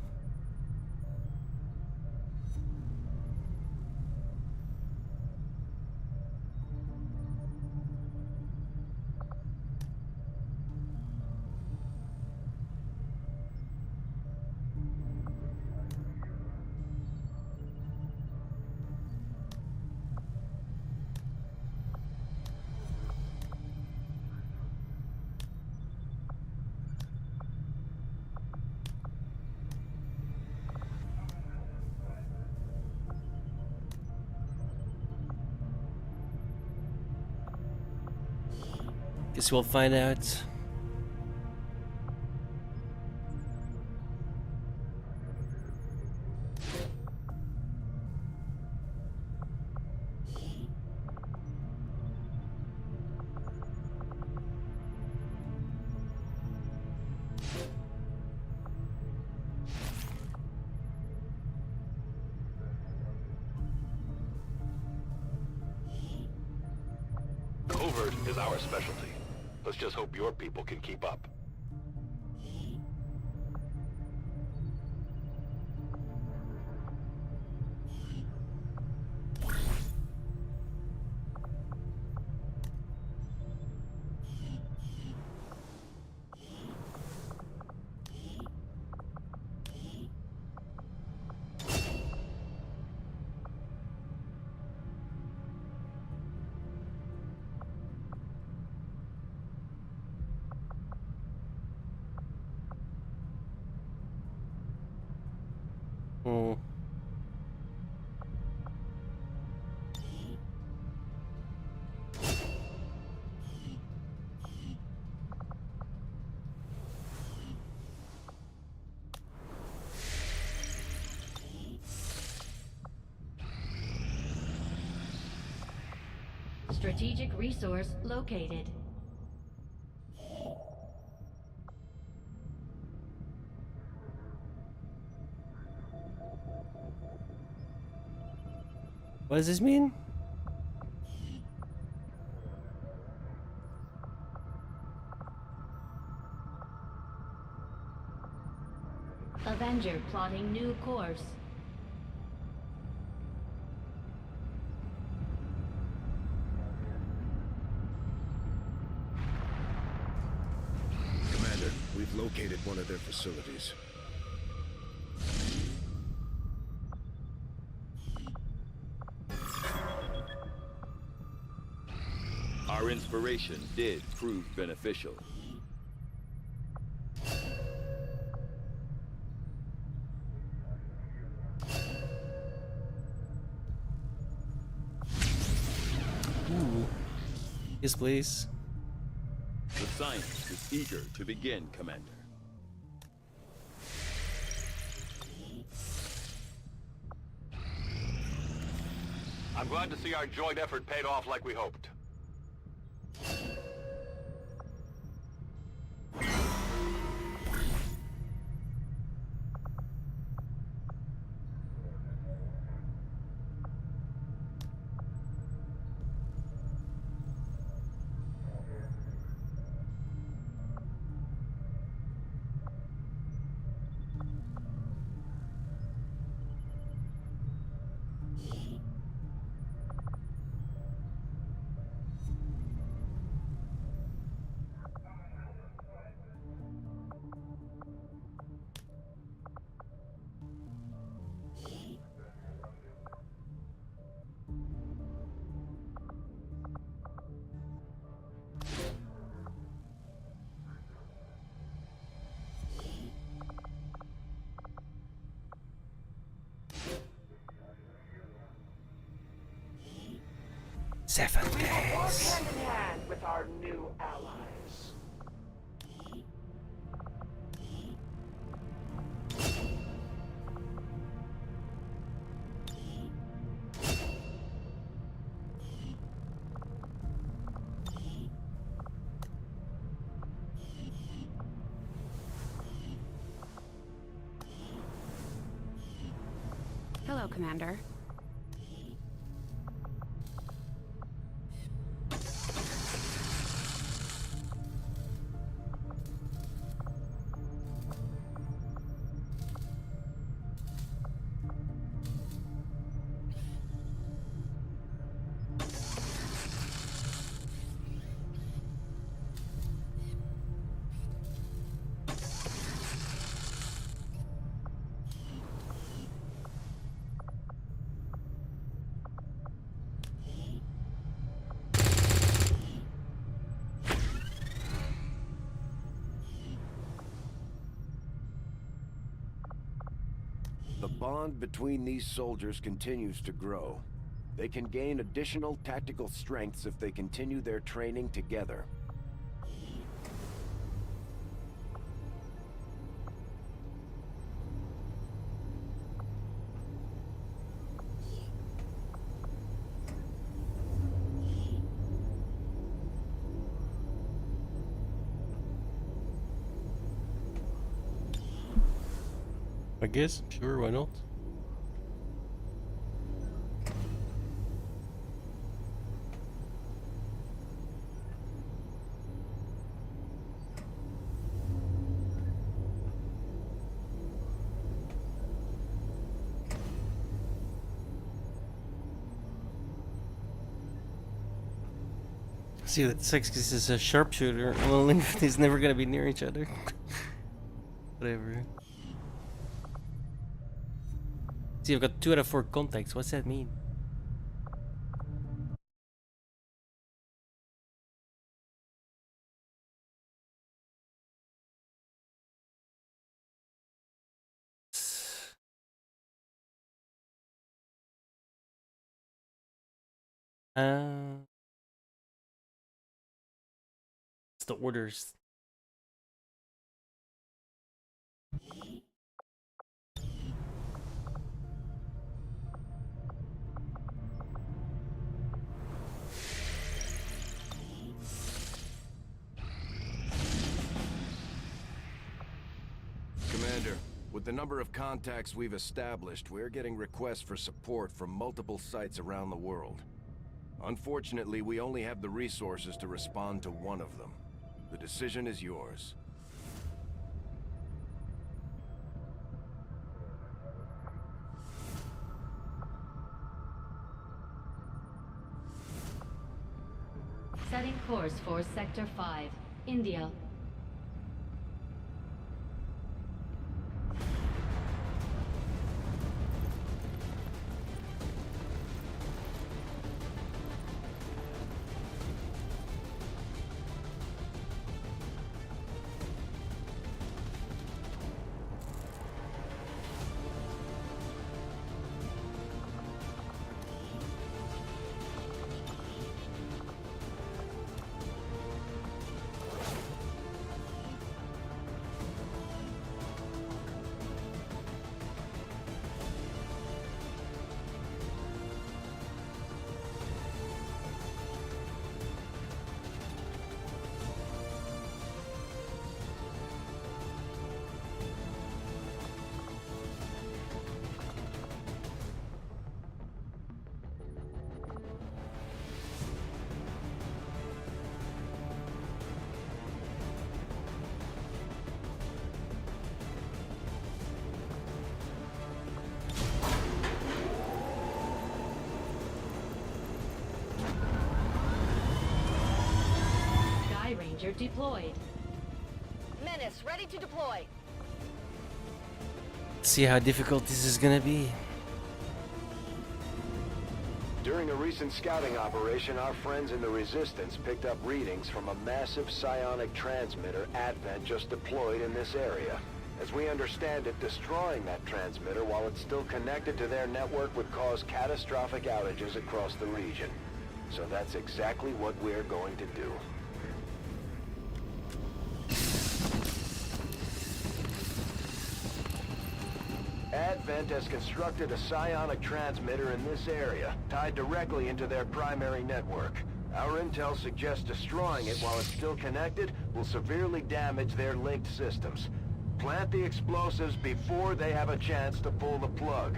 Guess we'll find out. Covert is our specialty. Let's just hope your people can keep up. Hmm. Strategic resource located. What does this mean? Avenger plotting new course. Commander, we've located one of their facilities. Our inspiration did prove beneficial. Ooh. Yes, please. The science is eager to begin, Commander. I'm glad to see our joint effort paid off like we hoped. 7 We will work days. hand in hand with our new allies. Hello, Commander. The bond between these soldiers continues to grow. They can gain additional tactical strengths if they continue their training together. I guess, sure, why not? See, that sucks because he's a sharpshooter. Well, he's never gonna be near each other. Whatever. See, I've got 2 out of 4 contacts. What's that mean? It's the orders. Commander, with the number of contacts we've established, we're getting requests for support from multiple sites around the world. Unfortunately, we only have the resources to respond to one of them. The decision is yours. Setting course for Sector 5, India. Ranger deployed. Menace, ready to deploy. Let's see how difficult this is gonna be. During a recent scouting operation, our friends in the Resistance picked up readings from a massive psionic transmitter Advent just deployed in this area. As we understand it, destroying that transmitter while it's still connected to their network would cause catastrophic outages across the region. So that's exactly what we're going to do. Advent has constructed a psionic transmitter in this area, tied directly into their primary network. Our intel suggests destroying it while it's still connected will severely damage their linked systems. Plant the explosives before they have a chance to pull the plug.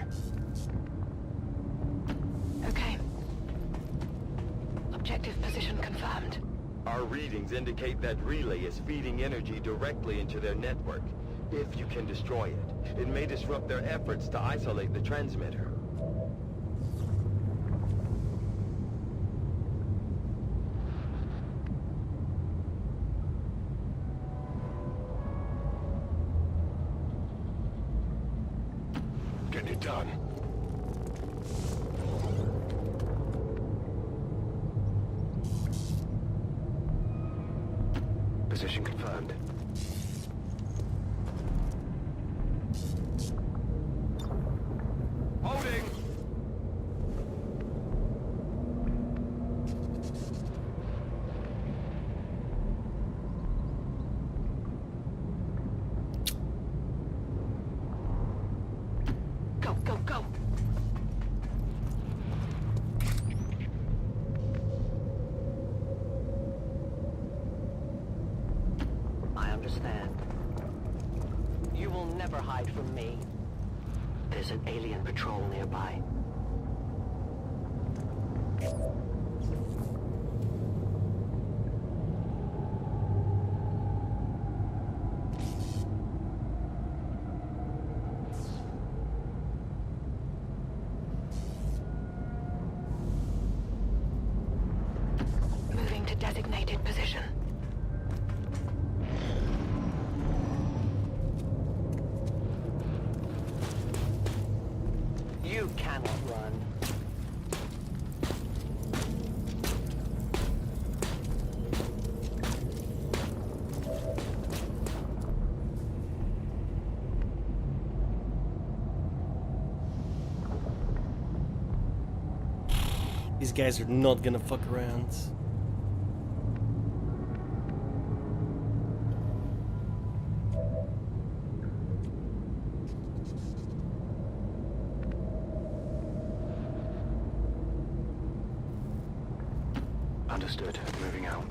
Okay. Objective position confirmed. Our readings indicate that relay is feeding energy directly into their network. If you can destroy it, it may disrupt their efforts to isolate the transmitter. Get it done. Position confirmed. Holding! Go, go, go! I understand. You will never hide from me. There's an alien patrol nearby. Moving to designated position. You cannot run. These guys are not gonna fuck around. Understood. Moving out.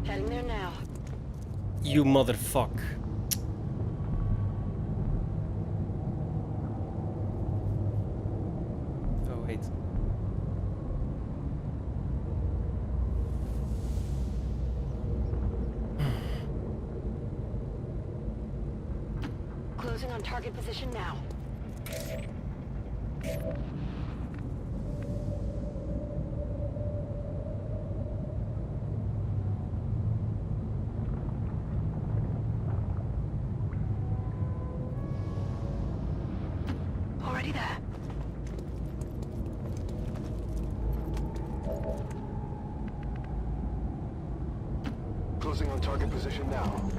Heading there now. You motherfuck. Oh, wait. Closing on target position now. Already there. Closing on target position now.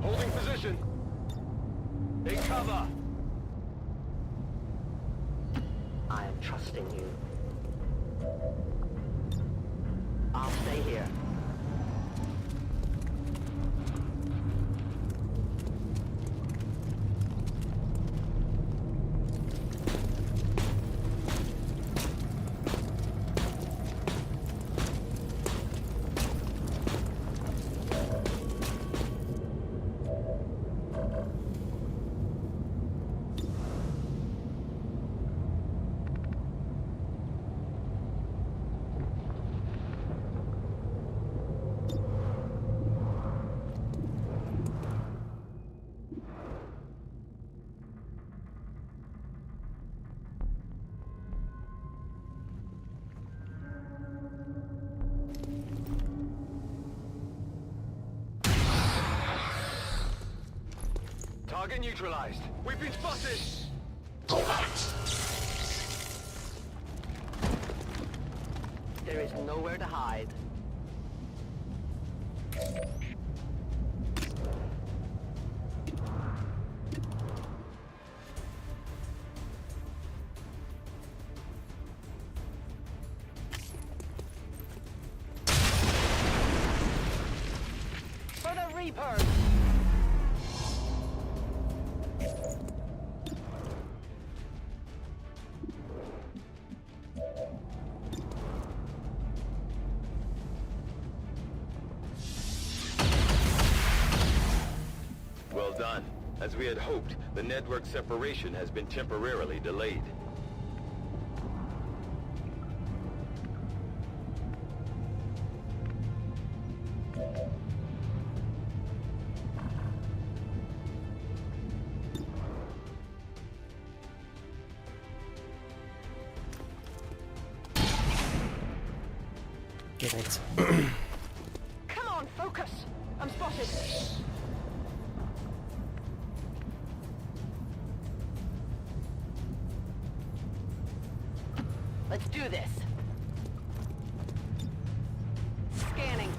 Holding position. Take cover. I am trusting you. I'll stay here. Target neutralized. We've been spotted. There is nowhere to hide. For the Reapers! Well done. As we had hoped, the network separation has been temporarily delayed. Get it. Come on, focus! I'm spotted! Let's do this. Scanning.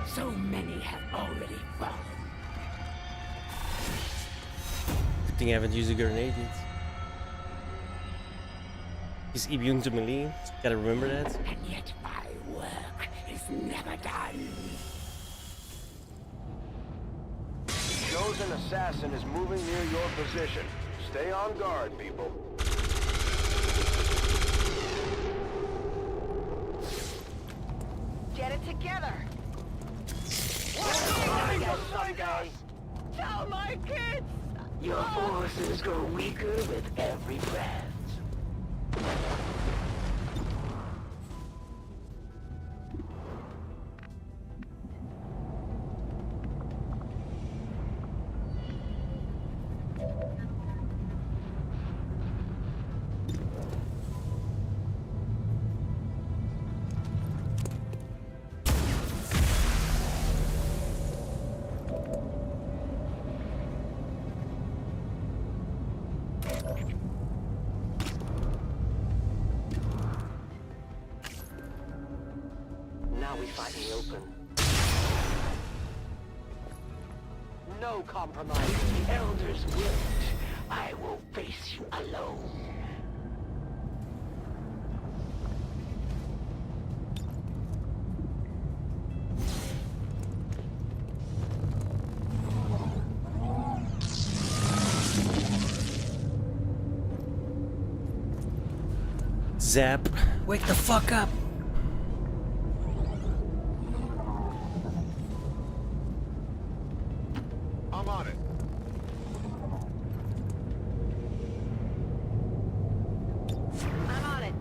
So many have already fallen. Good thing I haven't used a grenade yet. He's immune to melee. Gotta remember that. And yet my work is never done. The chosen assassin is moving near your position. Stay on guard, people. Get it together! Tell my kids! Your forces grow weaker with every breath. Now we fight in the open. No compromise. The elders will it. I will face you alone. Zap. Wake the fuck up. I'm on it. I'm on it.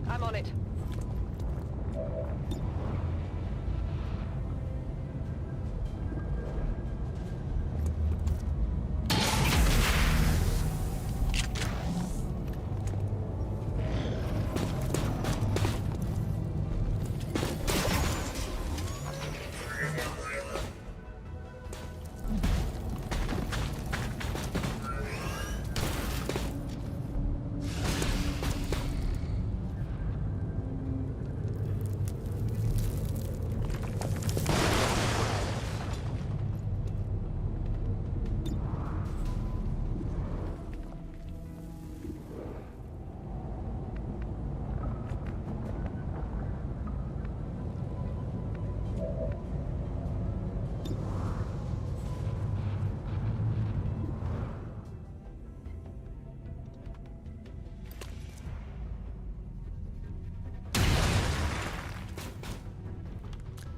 I'm on it.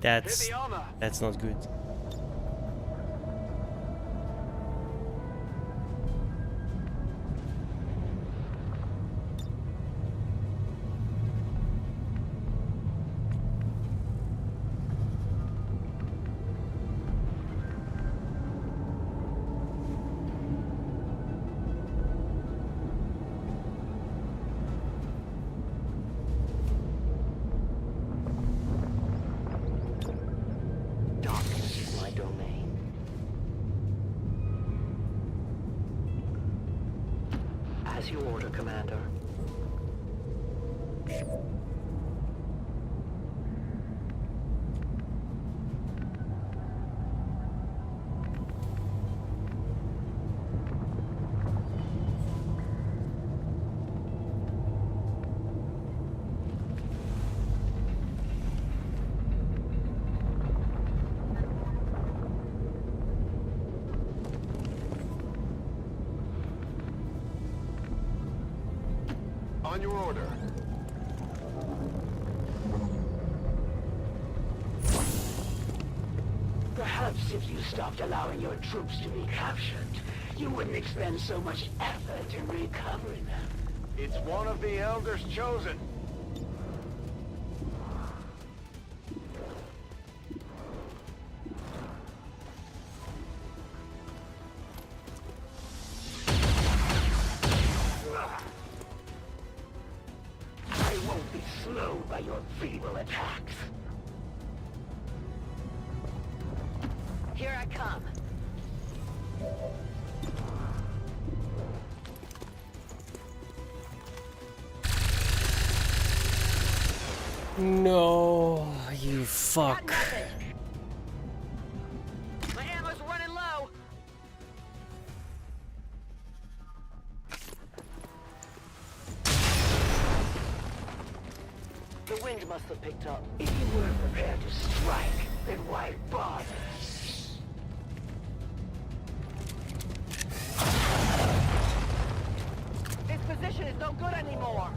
That's not good. As you order, Commander. On your order. Perhaps if you stopped allowing your troops to be captured, you wouldn't expend so much effort in recovering them. It's one of the Elders chosen. I won't be slowed by your feeble attacks. Here I come. No, you fuck. My ammo's running low. The wind must have picked up. If you weren't prepared to strike, then why bother? This position is no good anymore.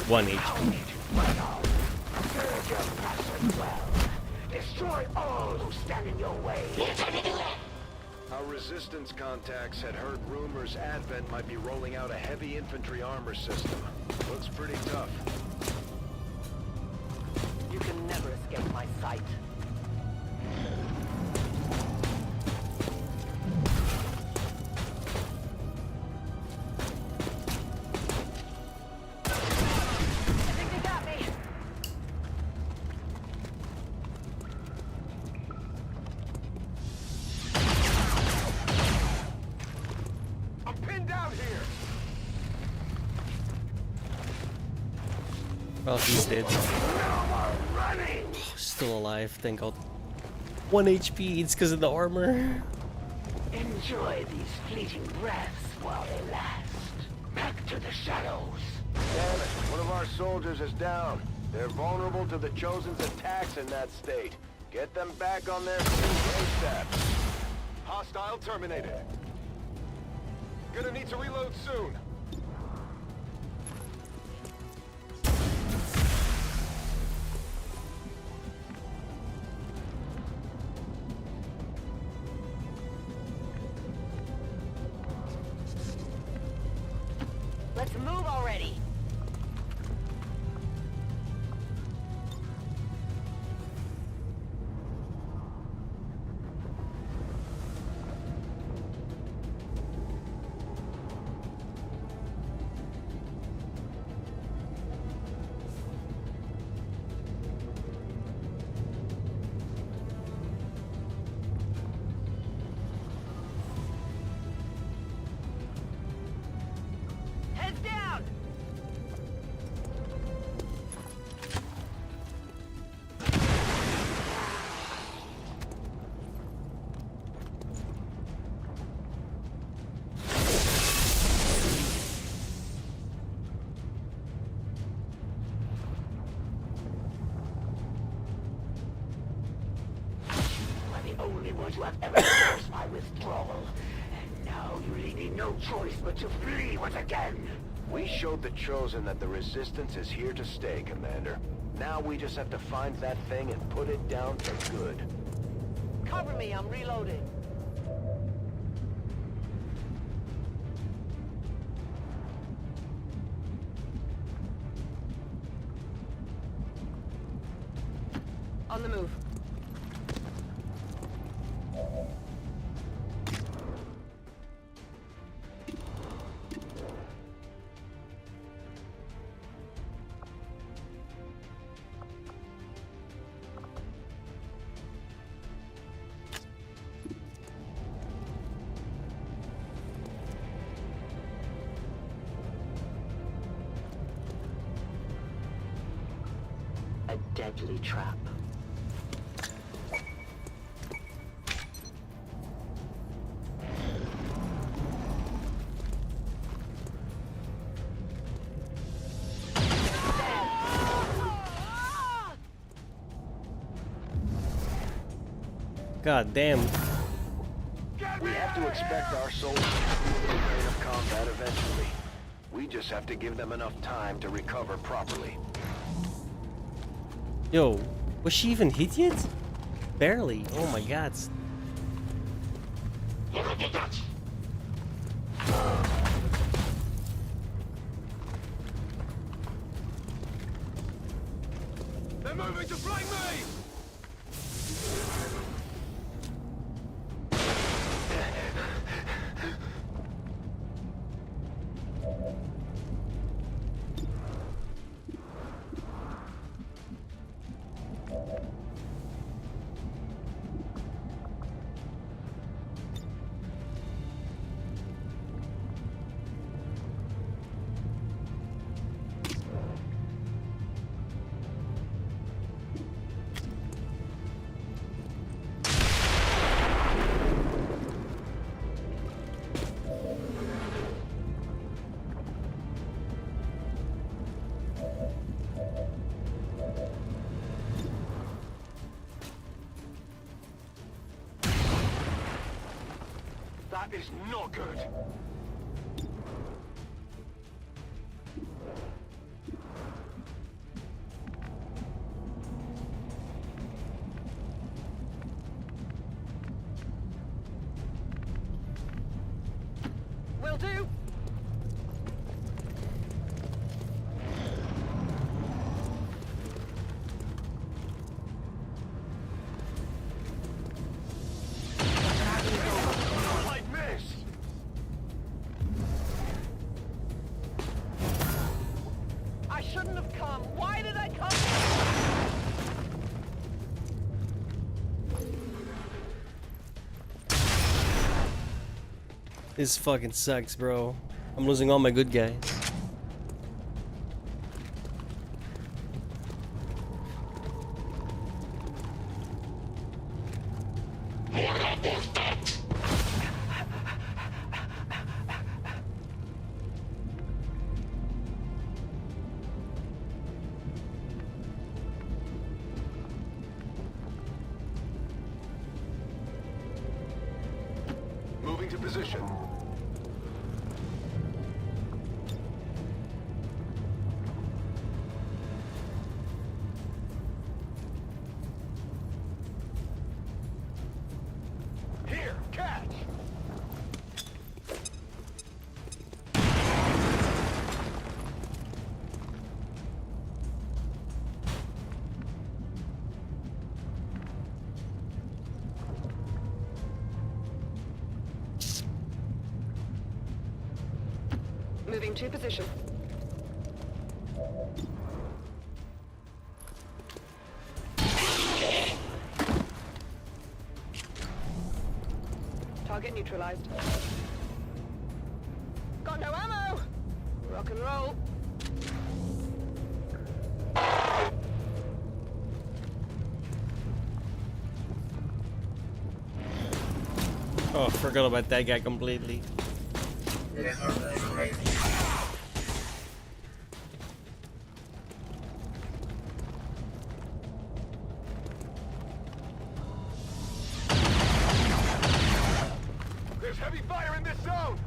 One HP. Destroy all who stand in your way. Our resistance contacts had heard rumors Advent might be rolling out a heavy infantry armor system. Looks pretty tough. You can never escape my sight. I think they got me. I'm pinned down here. Well, he's dead. Still alive, thank God. 1 HP, it's because of the armor. Enjoy these fleeting breaths while they last. Back to the shadows. Damn it, one of our soldiers is down. They're vulnerable to the Chosen's attacks in that state. Get them back on their feet ASAP. Hostile terminated. Gonna need to reload soon. Let's move already. Heads down. You are the only ones who have ever forced my withdrawal. And now you leave me no choice but to flee once again. We showed the Chosen that the Resistance is here to stay, Commander. Now we just have to find that thing and put it down for good. Cover me, I'm reloading. On the move. deadly trap. God damn. We have to expect our soldiers to move in line of combat eventually. We just have to give them enough time to recover properly. Yo, was she even hit yet? Barely. Oh my god. They're moving to flank me! That is not good. Will do. I shouldn't have come. Why did I come? This fucking sucks, bro. I'm losing all my good guys. Moving to position. Here, catch! Moving to position. Target neutralized. Got no ammo! Rock and roll. Oh, forgot about that guy completely. There's heavy fire in this zone!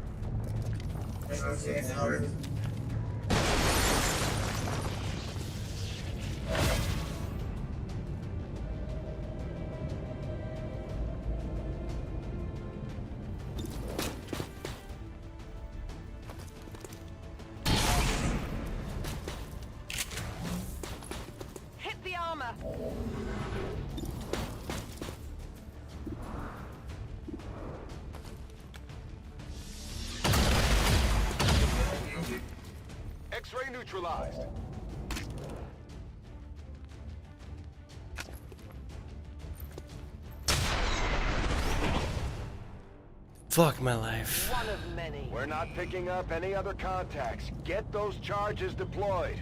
Hit the armor! X-ray neutralized. Fuck my life. One of many. We're not picking up any other contacts. Get those charges deployed.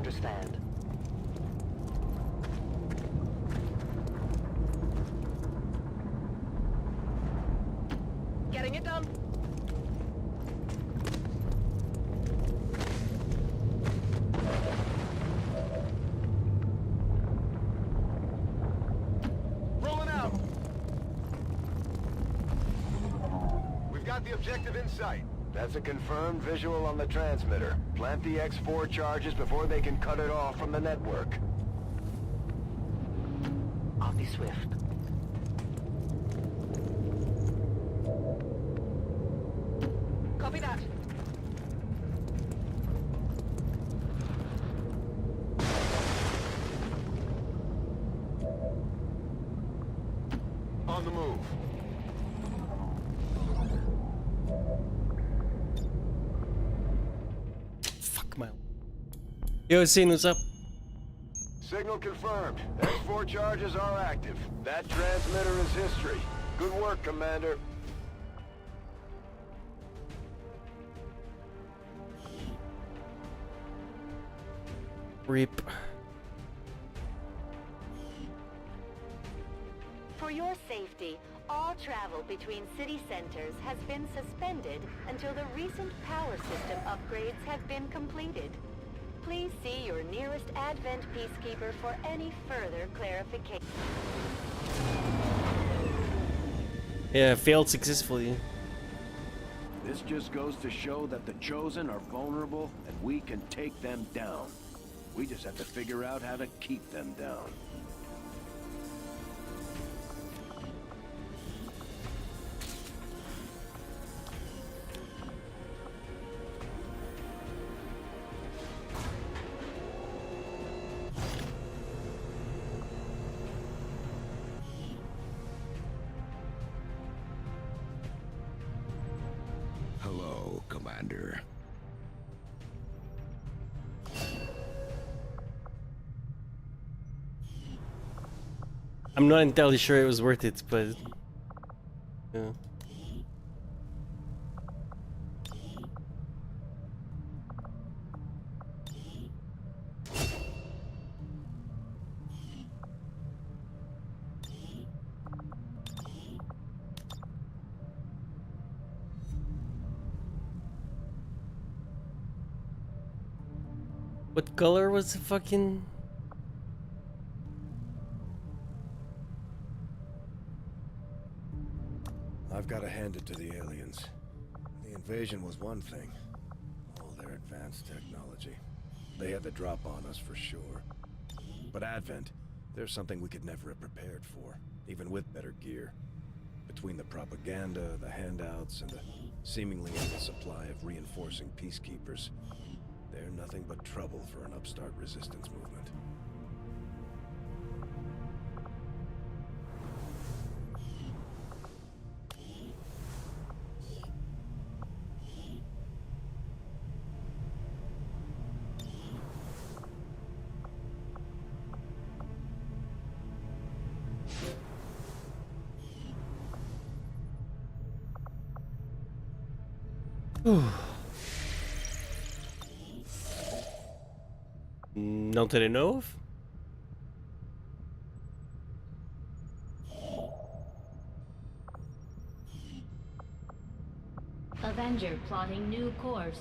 understand. Getting it done. Rolling out. We've got the objective in sight. That's a confirmed visual on the transmitter. Plant the X4 charges before they can cut it off from the network. I'll be swift. Copy that. On the move. Fuck my. Yo, Scene, what's up? Signal confirmed. X4 charges are active. That transmitter is history. Good work, Commander. Reap. For your safety, all travel between city centers has been suspended until the recent power system upgrades have been completed. Please see your nearest Advent Peacekeeper for any further clarification. Yeah, failed successfully. This just goes to show that the Chosen are vulnerable and we can take them down. We just have to figure out how to keep them down. Hello, Commander. I'm not entirely sure it was worth it, but yeah. What color was the fucking... I've got to hand it to the aliens. The invasion was one thing. All their advanced technology. They had the drop on us for sure. But Advent, there's something we could never have prepared for, even with better gear. Between the propaganda, the handouts, and the seemingly endless supply of reinforcing peacekeepers, they're nothing but trouble for an upstart resistance movement. Not that I know of. Avenger plotting new course.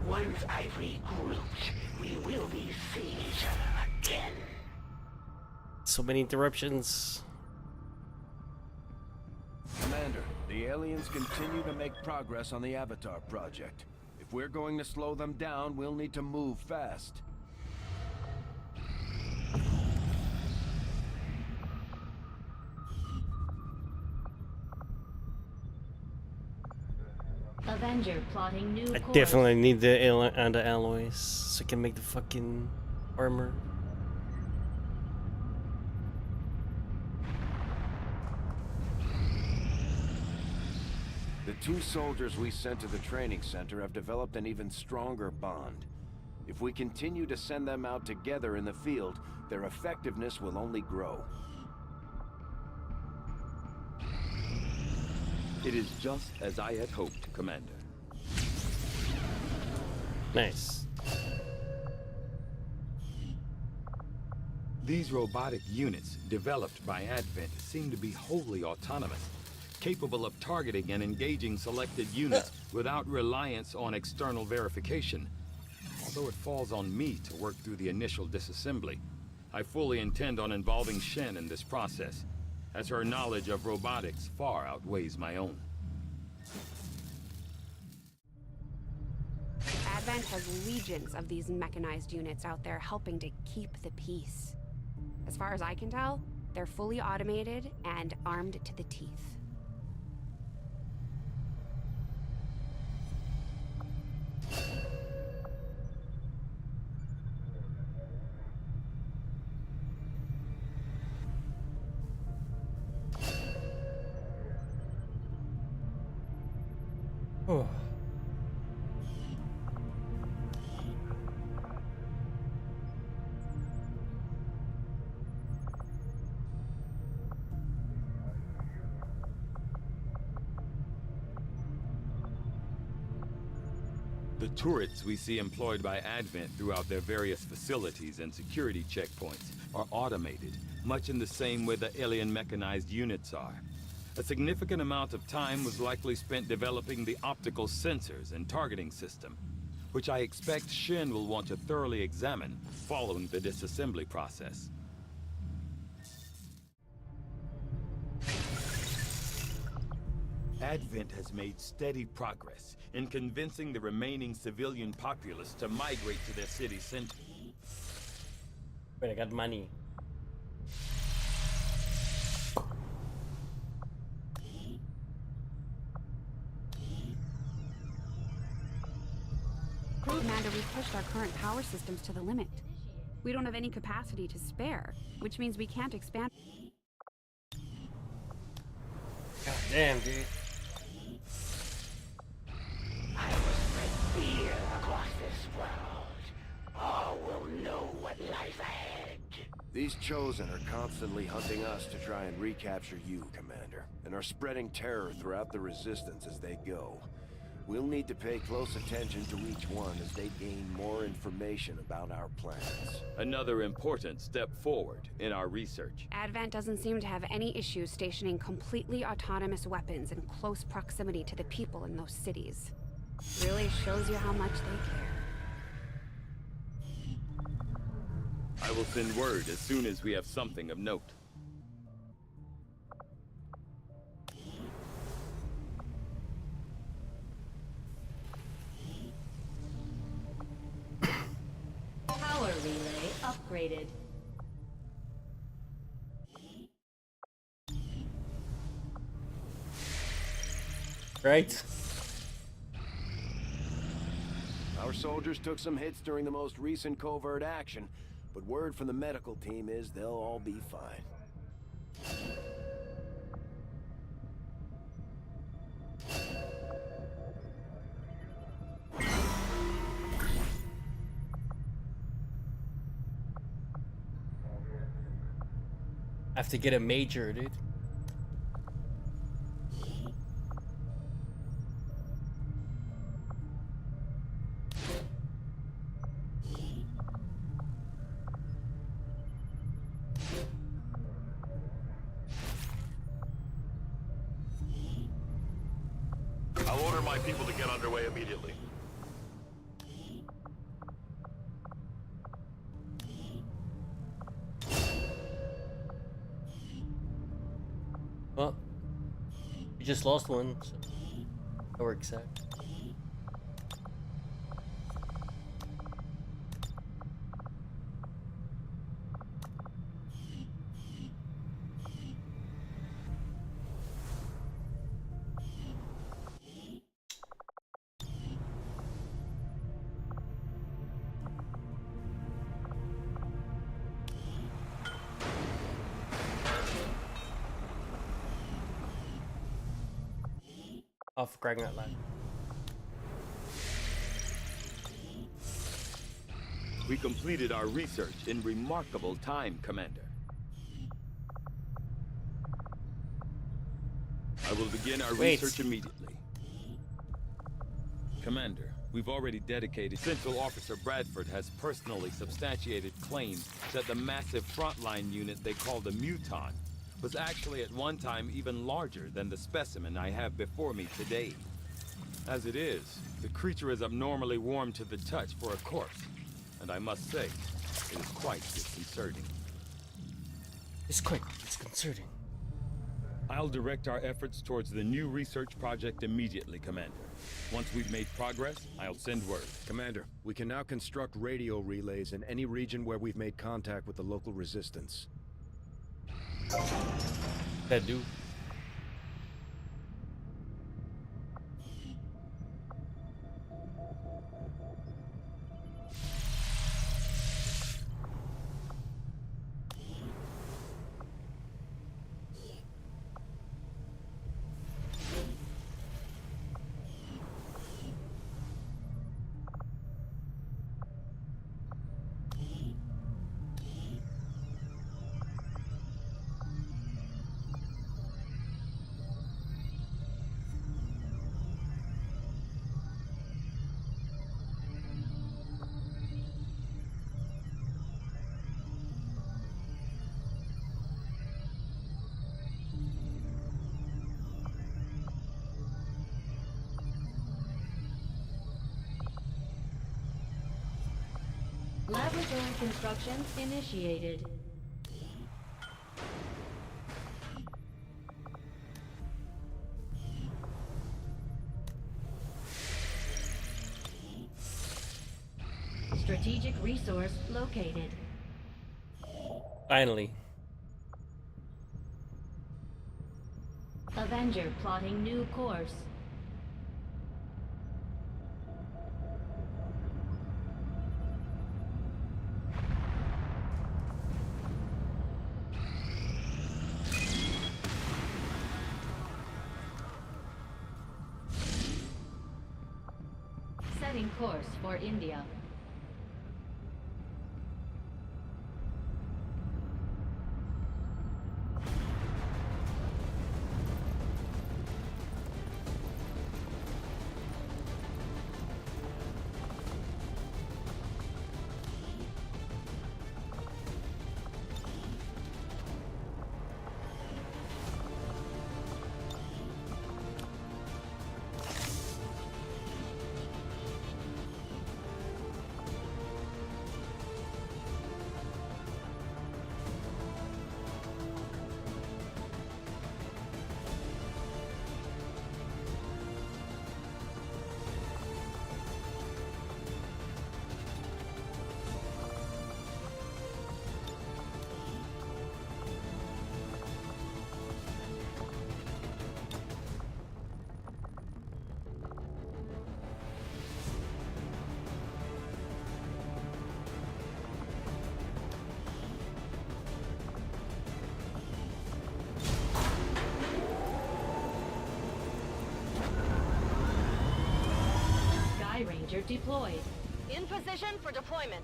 Once I've regrouped, we will be siege again. So many interruptions. Commander, the aliens continue to make progress on the Avatar project. If we're going to slow them down, we'll need to move fast. Avenger plotting new I course. definitely need the alloys so I can make the fucking armor. The two soldiers we sent to the training center have developed an even stronger bond. If we continue to send them out together in the field, their effectiveness will only grow. It is just as I had hoped, Commander. Nice. These robotic units, developed by Advent, seem to be wholly autonomous, capable of targeting and engaging selected units without reliance on external verification. Although it falls on me to work through the initial disassembly, I fully intend on involving Shen in this process, as her knowledge of robotics far outweighs my own. Advent has legions of these mechanized units out there helping to keep the peace. As far as I can tell, they're fully automated and armed to the teeth. Oh. The turrets we see employed by Advent throughout their various facilities and security checkpoints are automated, much in the same way the alien mechanized units are. A significant amount of time was likely spent developing the optical sensors and targeting system, which I expect Shen will want to thoroughly examine following the disassembly process. Advent has made steady progress in convincing the remaining civilian populace to migrate to their city center. Wait, I got money. Commander, we've pushed our current power systems to the limit. We don't have any capacity to spare, which means we can't expand. God damn, dude. I will spread fear across this world. All will know what lies ahead. These Chosen are constantly hunting us to try and recapture you, Commander, and are spreading terror throughout the Resistance as they go. We'll need to pay close attention to each one as they gain more information about our plans. Another important step forward in our research. Advent doesn't seem to have any issues stationing completely autonomous weapons in close proximity to the people in those cities. Really shows you how much they care. I will send word as soon as we have something of note. Power relay upgraded. Right. Our soldiers took some hits during the most recent covert action, but word from the medical team is they'll all be fine. I have to get a major, dude. I'll order my people to get underway immediately. Well, we just lost one, so that works out. Oh, for crying out loud. We completed our research in remarkable time, Commander. I will begin our Wait. research immediately. Commander, we've already dedicated. Central Officer Bradford has personally substantiated claims that the massive frontline unit they call the Muton was actually at one time even larger than the specimen I have before me today. As it is, the creature is abnormally warm to the touch for a corpse, and I must say, it is quite disconcerting. It's quite disconcerting. I'll direct our efforts towards the new research project immediately, Commander. Once we've made progress, I'll send word. Commander, we can now construct radio relays in any region where we've made contact with the local resistance. That do. Laboratory construction initiated. Strategic resource located. Finally. Avenger plotting new course. Setting course for India. Ranger deployed. In position for deployment.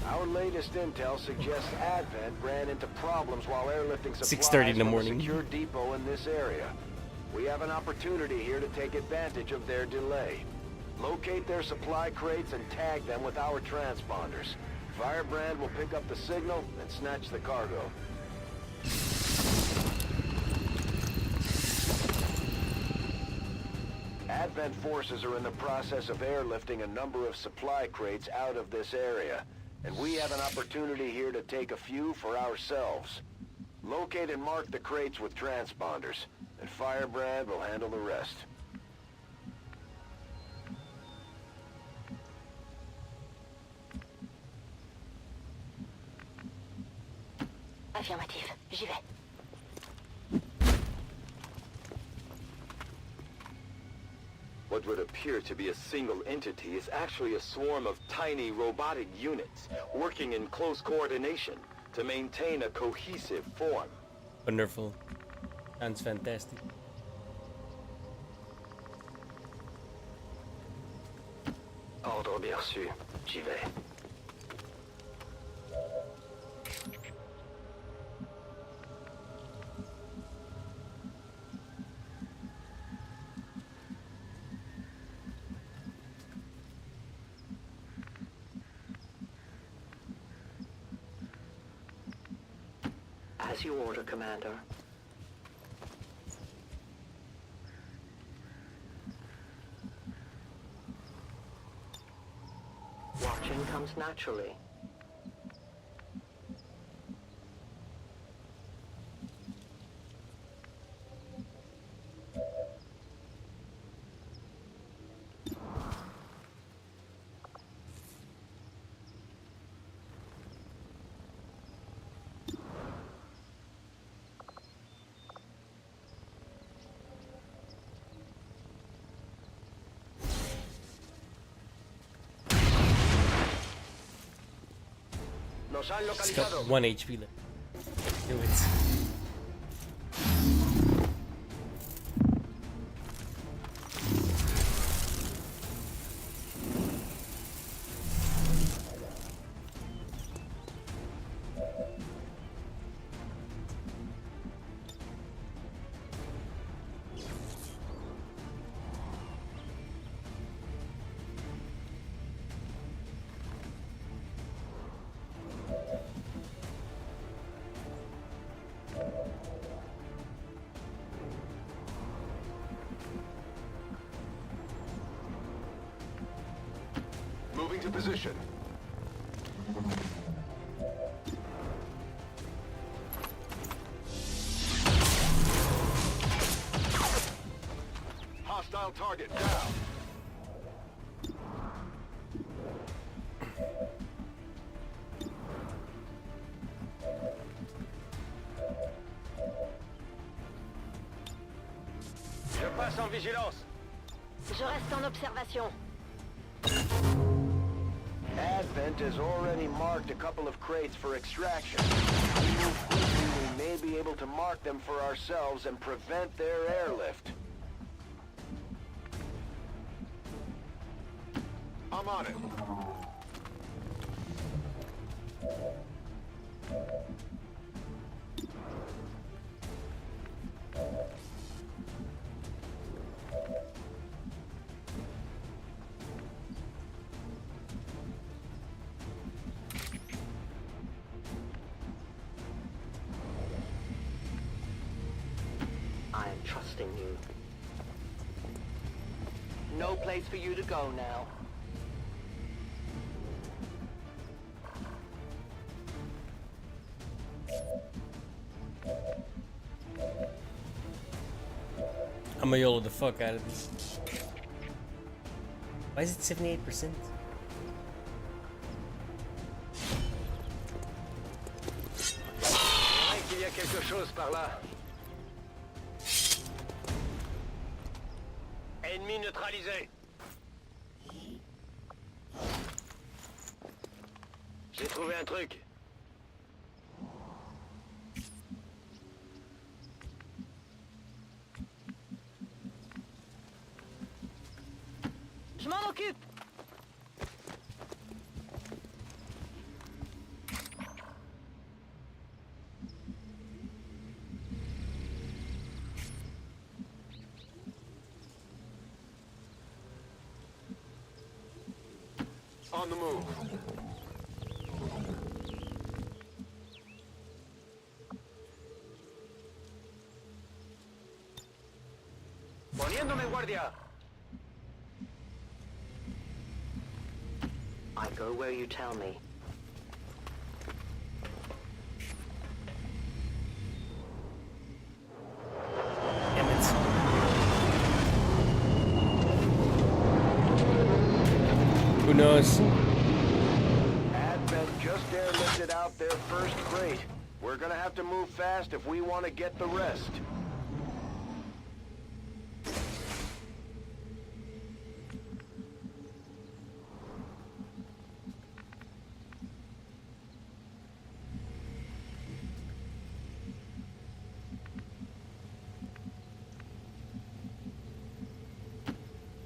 Our latest intel suggests Advent ran into problems while airlifting supplies 6:30 in the from morning. a secure depot in this area. We have an opportunity here to take advantage of their delay. Locate their supply crates and tag them with our transponders. Firebrand will pick up the signal and snatch the cargo. Advent forces are in the process of airlifting a number of supply crates out of this area, and we have an opportunity here to take a few for ourselves. Locate and mark the crates with transponders, and Firebrand will handle the rest. Affirmative, j'y vais. What would appear to be a single entity is actually a swarm of tiny robotic units working in close coordination to maintain a cohesive form. Wonderful. Sounds fantastic. Ordre bien reçu. J'y vais. As you order, Commander. Watching comes naturally. Nos han It's got localizado. 1 HP left. Do it. Moving to position. Hostile target down. Je passe en vigilance. Je reste en observation. Advent has already marked a couple of crates for extraction. If we move quickly, we may be able to mark them for ourselves and prevent their airlift. I'm on it. I am trusting you. No place for you to go now. I'm gonna YOLO the fuck out of this. Why is it 78%? Il y a quelque chose par là. Ennemi neutralisé. J'ai trouvé un truc. Je m'en occupe. On the move. Poniéndome guardia. I go where you tell me. Damn it. Who knows? Advent just airlifted out their first crate. We're gonna have to move fast if we want to get the rest.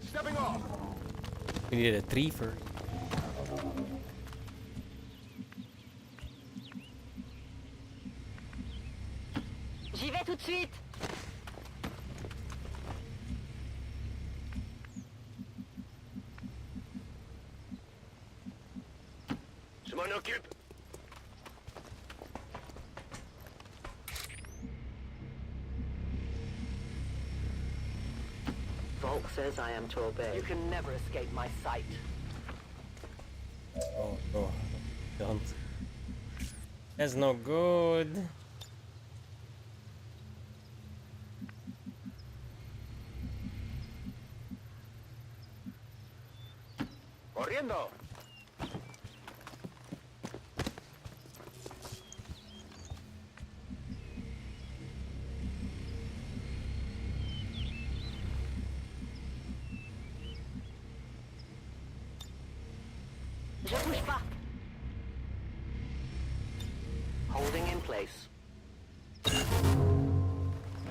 Stepping off. We needed a 3 for. J'y vais tout de suite. Je m'en occupe. says I am to obey. You can never escape my sight. Oh, no. Don't. That's no good. Corriendo! Je bouge pas. Holding in place.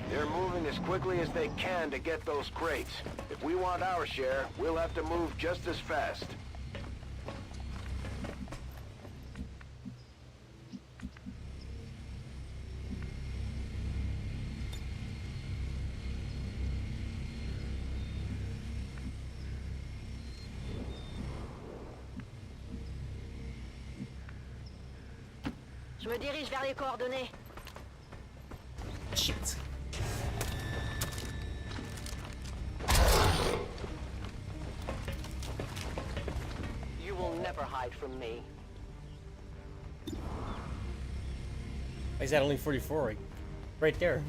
They're moving as quickly as they can to get those crates. If we want our share, we'll have to move just as fast. Je me dirige vers les coordonnées. Shit. You will never hide from me. Why is that only 44? Right there.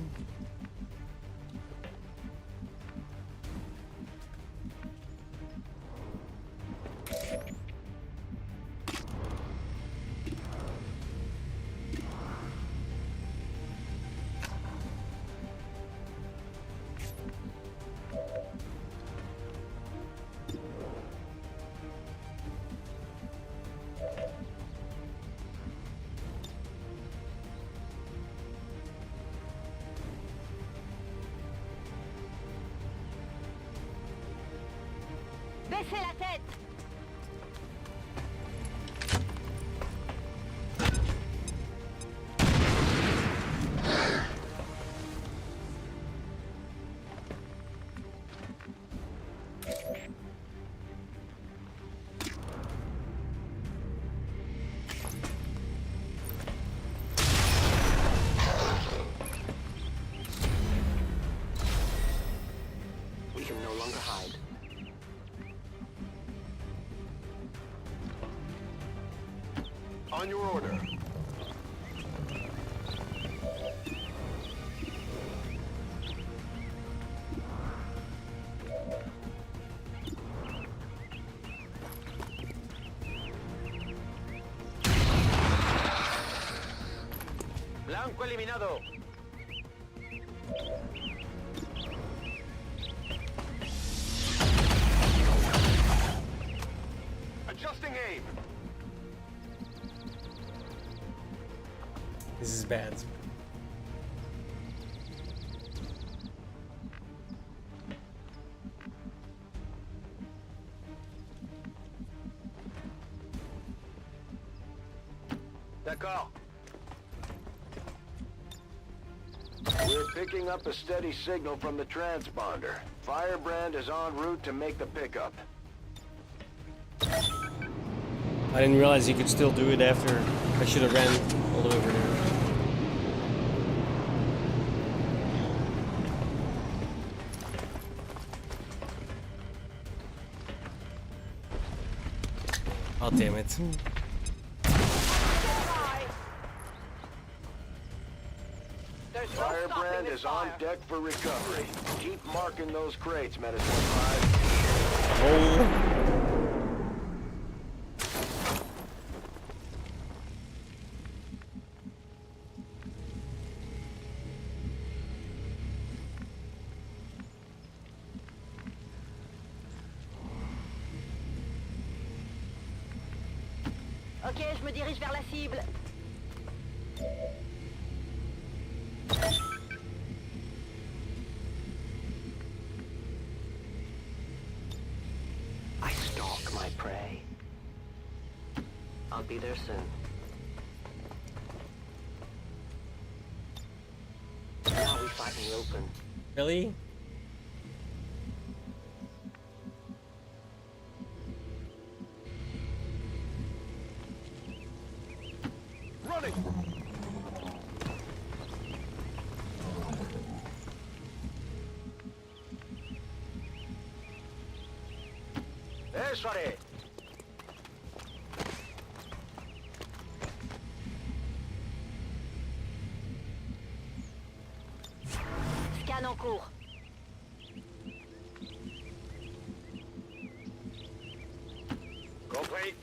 Baissez la tête! We can no longer hide. On your order. Blanco eliminado. Adjusting aim. This is bad. D'accord. We're picking up a steady signal from the transponder. Firebrand is en route to make the pickup. I didn't realize you could still do it after. I should have ran all the way over there. Oh, damn it. Firebrand is on deck for recovery. Keep marking those crates, Medicine 5. Oh. Ok, je me dirige vers la cible. I stalk my prey. I'll be there soon. Now we fight in the open. Really? Running! Ready. Scan en cours. Compris.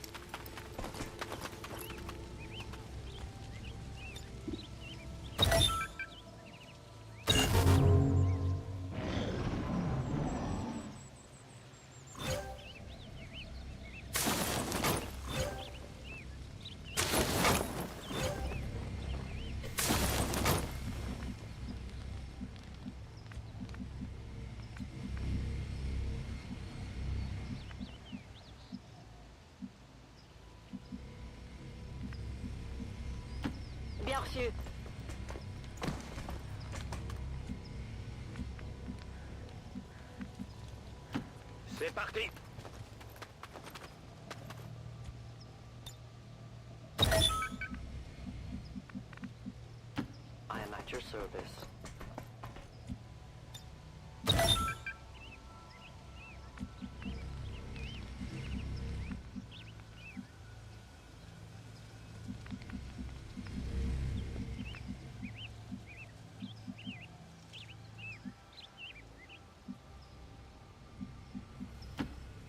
Bien reçu. C'est parti. I am at your service.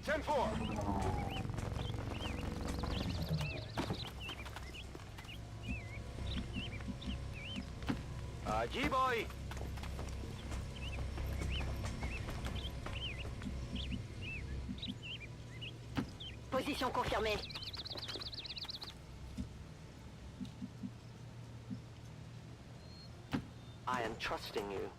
Ten-4. G-boy. Position confirmée. I am trusting you.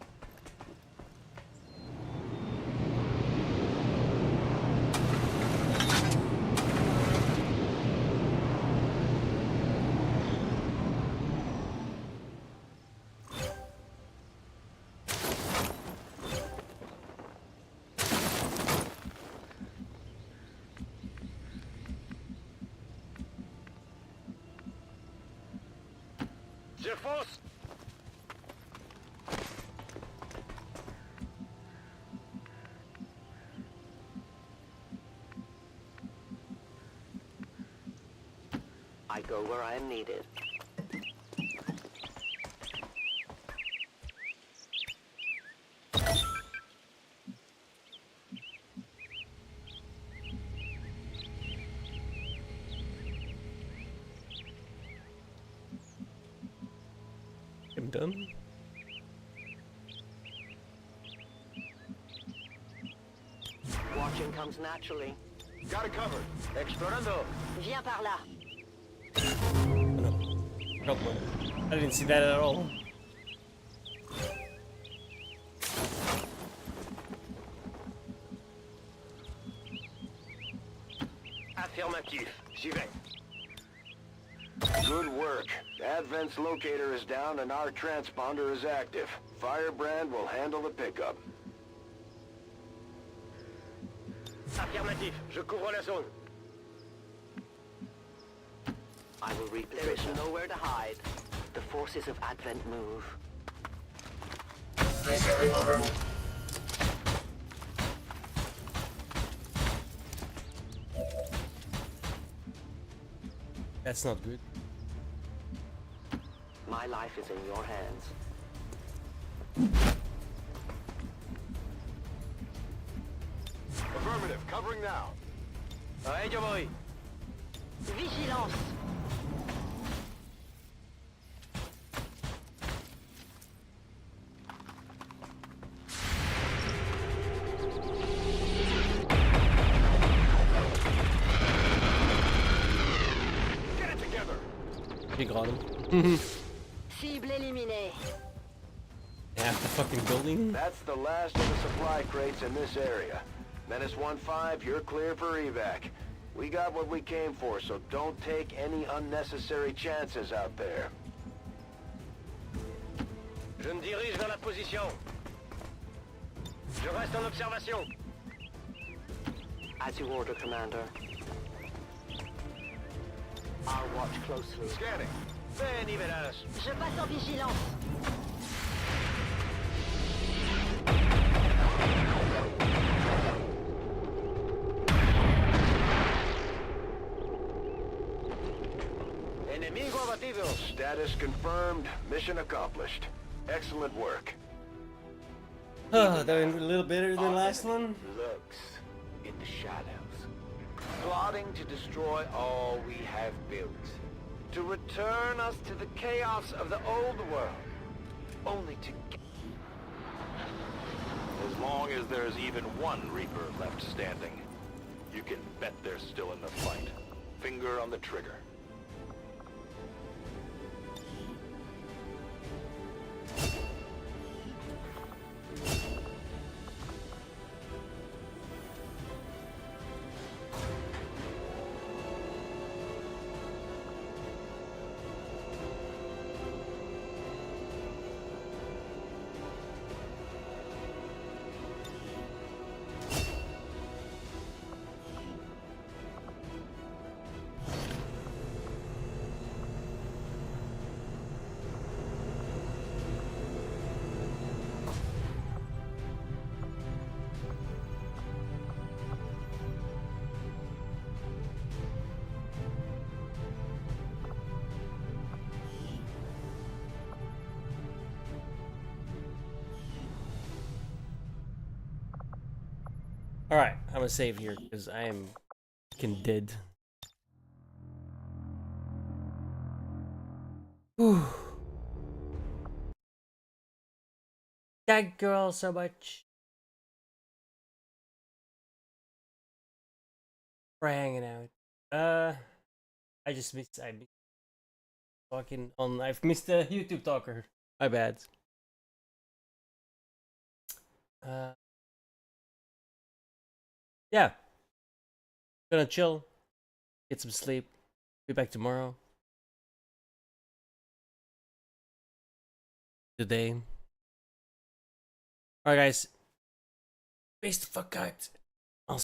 Je fonce. I go where I am needed. I'm done. Watching comes naturally. Got it covered. Explorando. Viens par là. No. I didn't see that at all. Affirmatif. J'y vais. Good work. Advent's locator is down and our transponder is active. Firebrand will handle the pickup. Affirmatif. Je couvre la zone. I will reposition. There is nowhere to hide. The forces of Advent move. That's not good. My life is in your hands. Affirmative. Covering now. Hey, boy. Vigilance. Get it together. You got him. Cible éliminée. Half the fucking building. That's the last of the supply crates in this area. Menace 1-5, you're clear for evac. We got what we came for, so don't take any unnecessary chances out there. Je me dirige vers la position. Je reste en observation. As you order, Commander. I'll watch closely. Scanning. Ven y verás. Je passe en vigilance. Enemigo abatido. Status confirmed. Mission accomplished. Excellent work. Oh, that went a little better than the last one. Lurks in the shadows, plotting to destroy all we have built, to return us to the chaos of the old world, only to As long as there's even one Reaper left standing, you can bet they're still in the fight. Finger on the trigger. Alright, I'm gonna save here because I am fucking dead. Whew. That girl so much for hanging out. I missed talking on. I've missed the YouTube talker. My bad. Yeah. Gonna chill, get some sleep, be back tomorrow. Today. Alright guys. Peace the fuck out.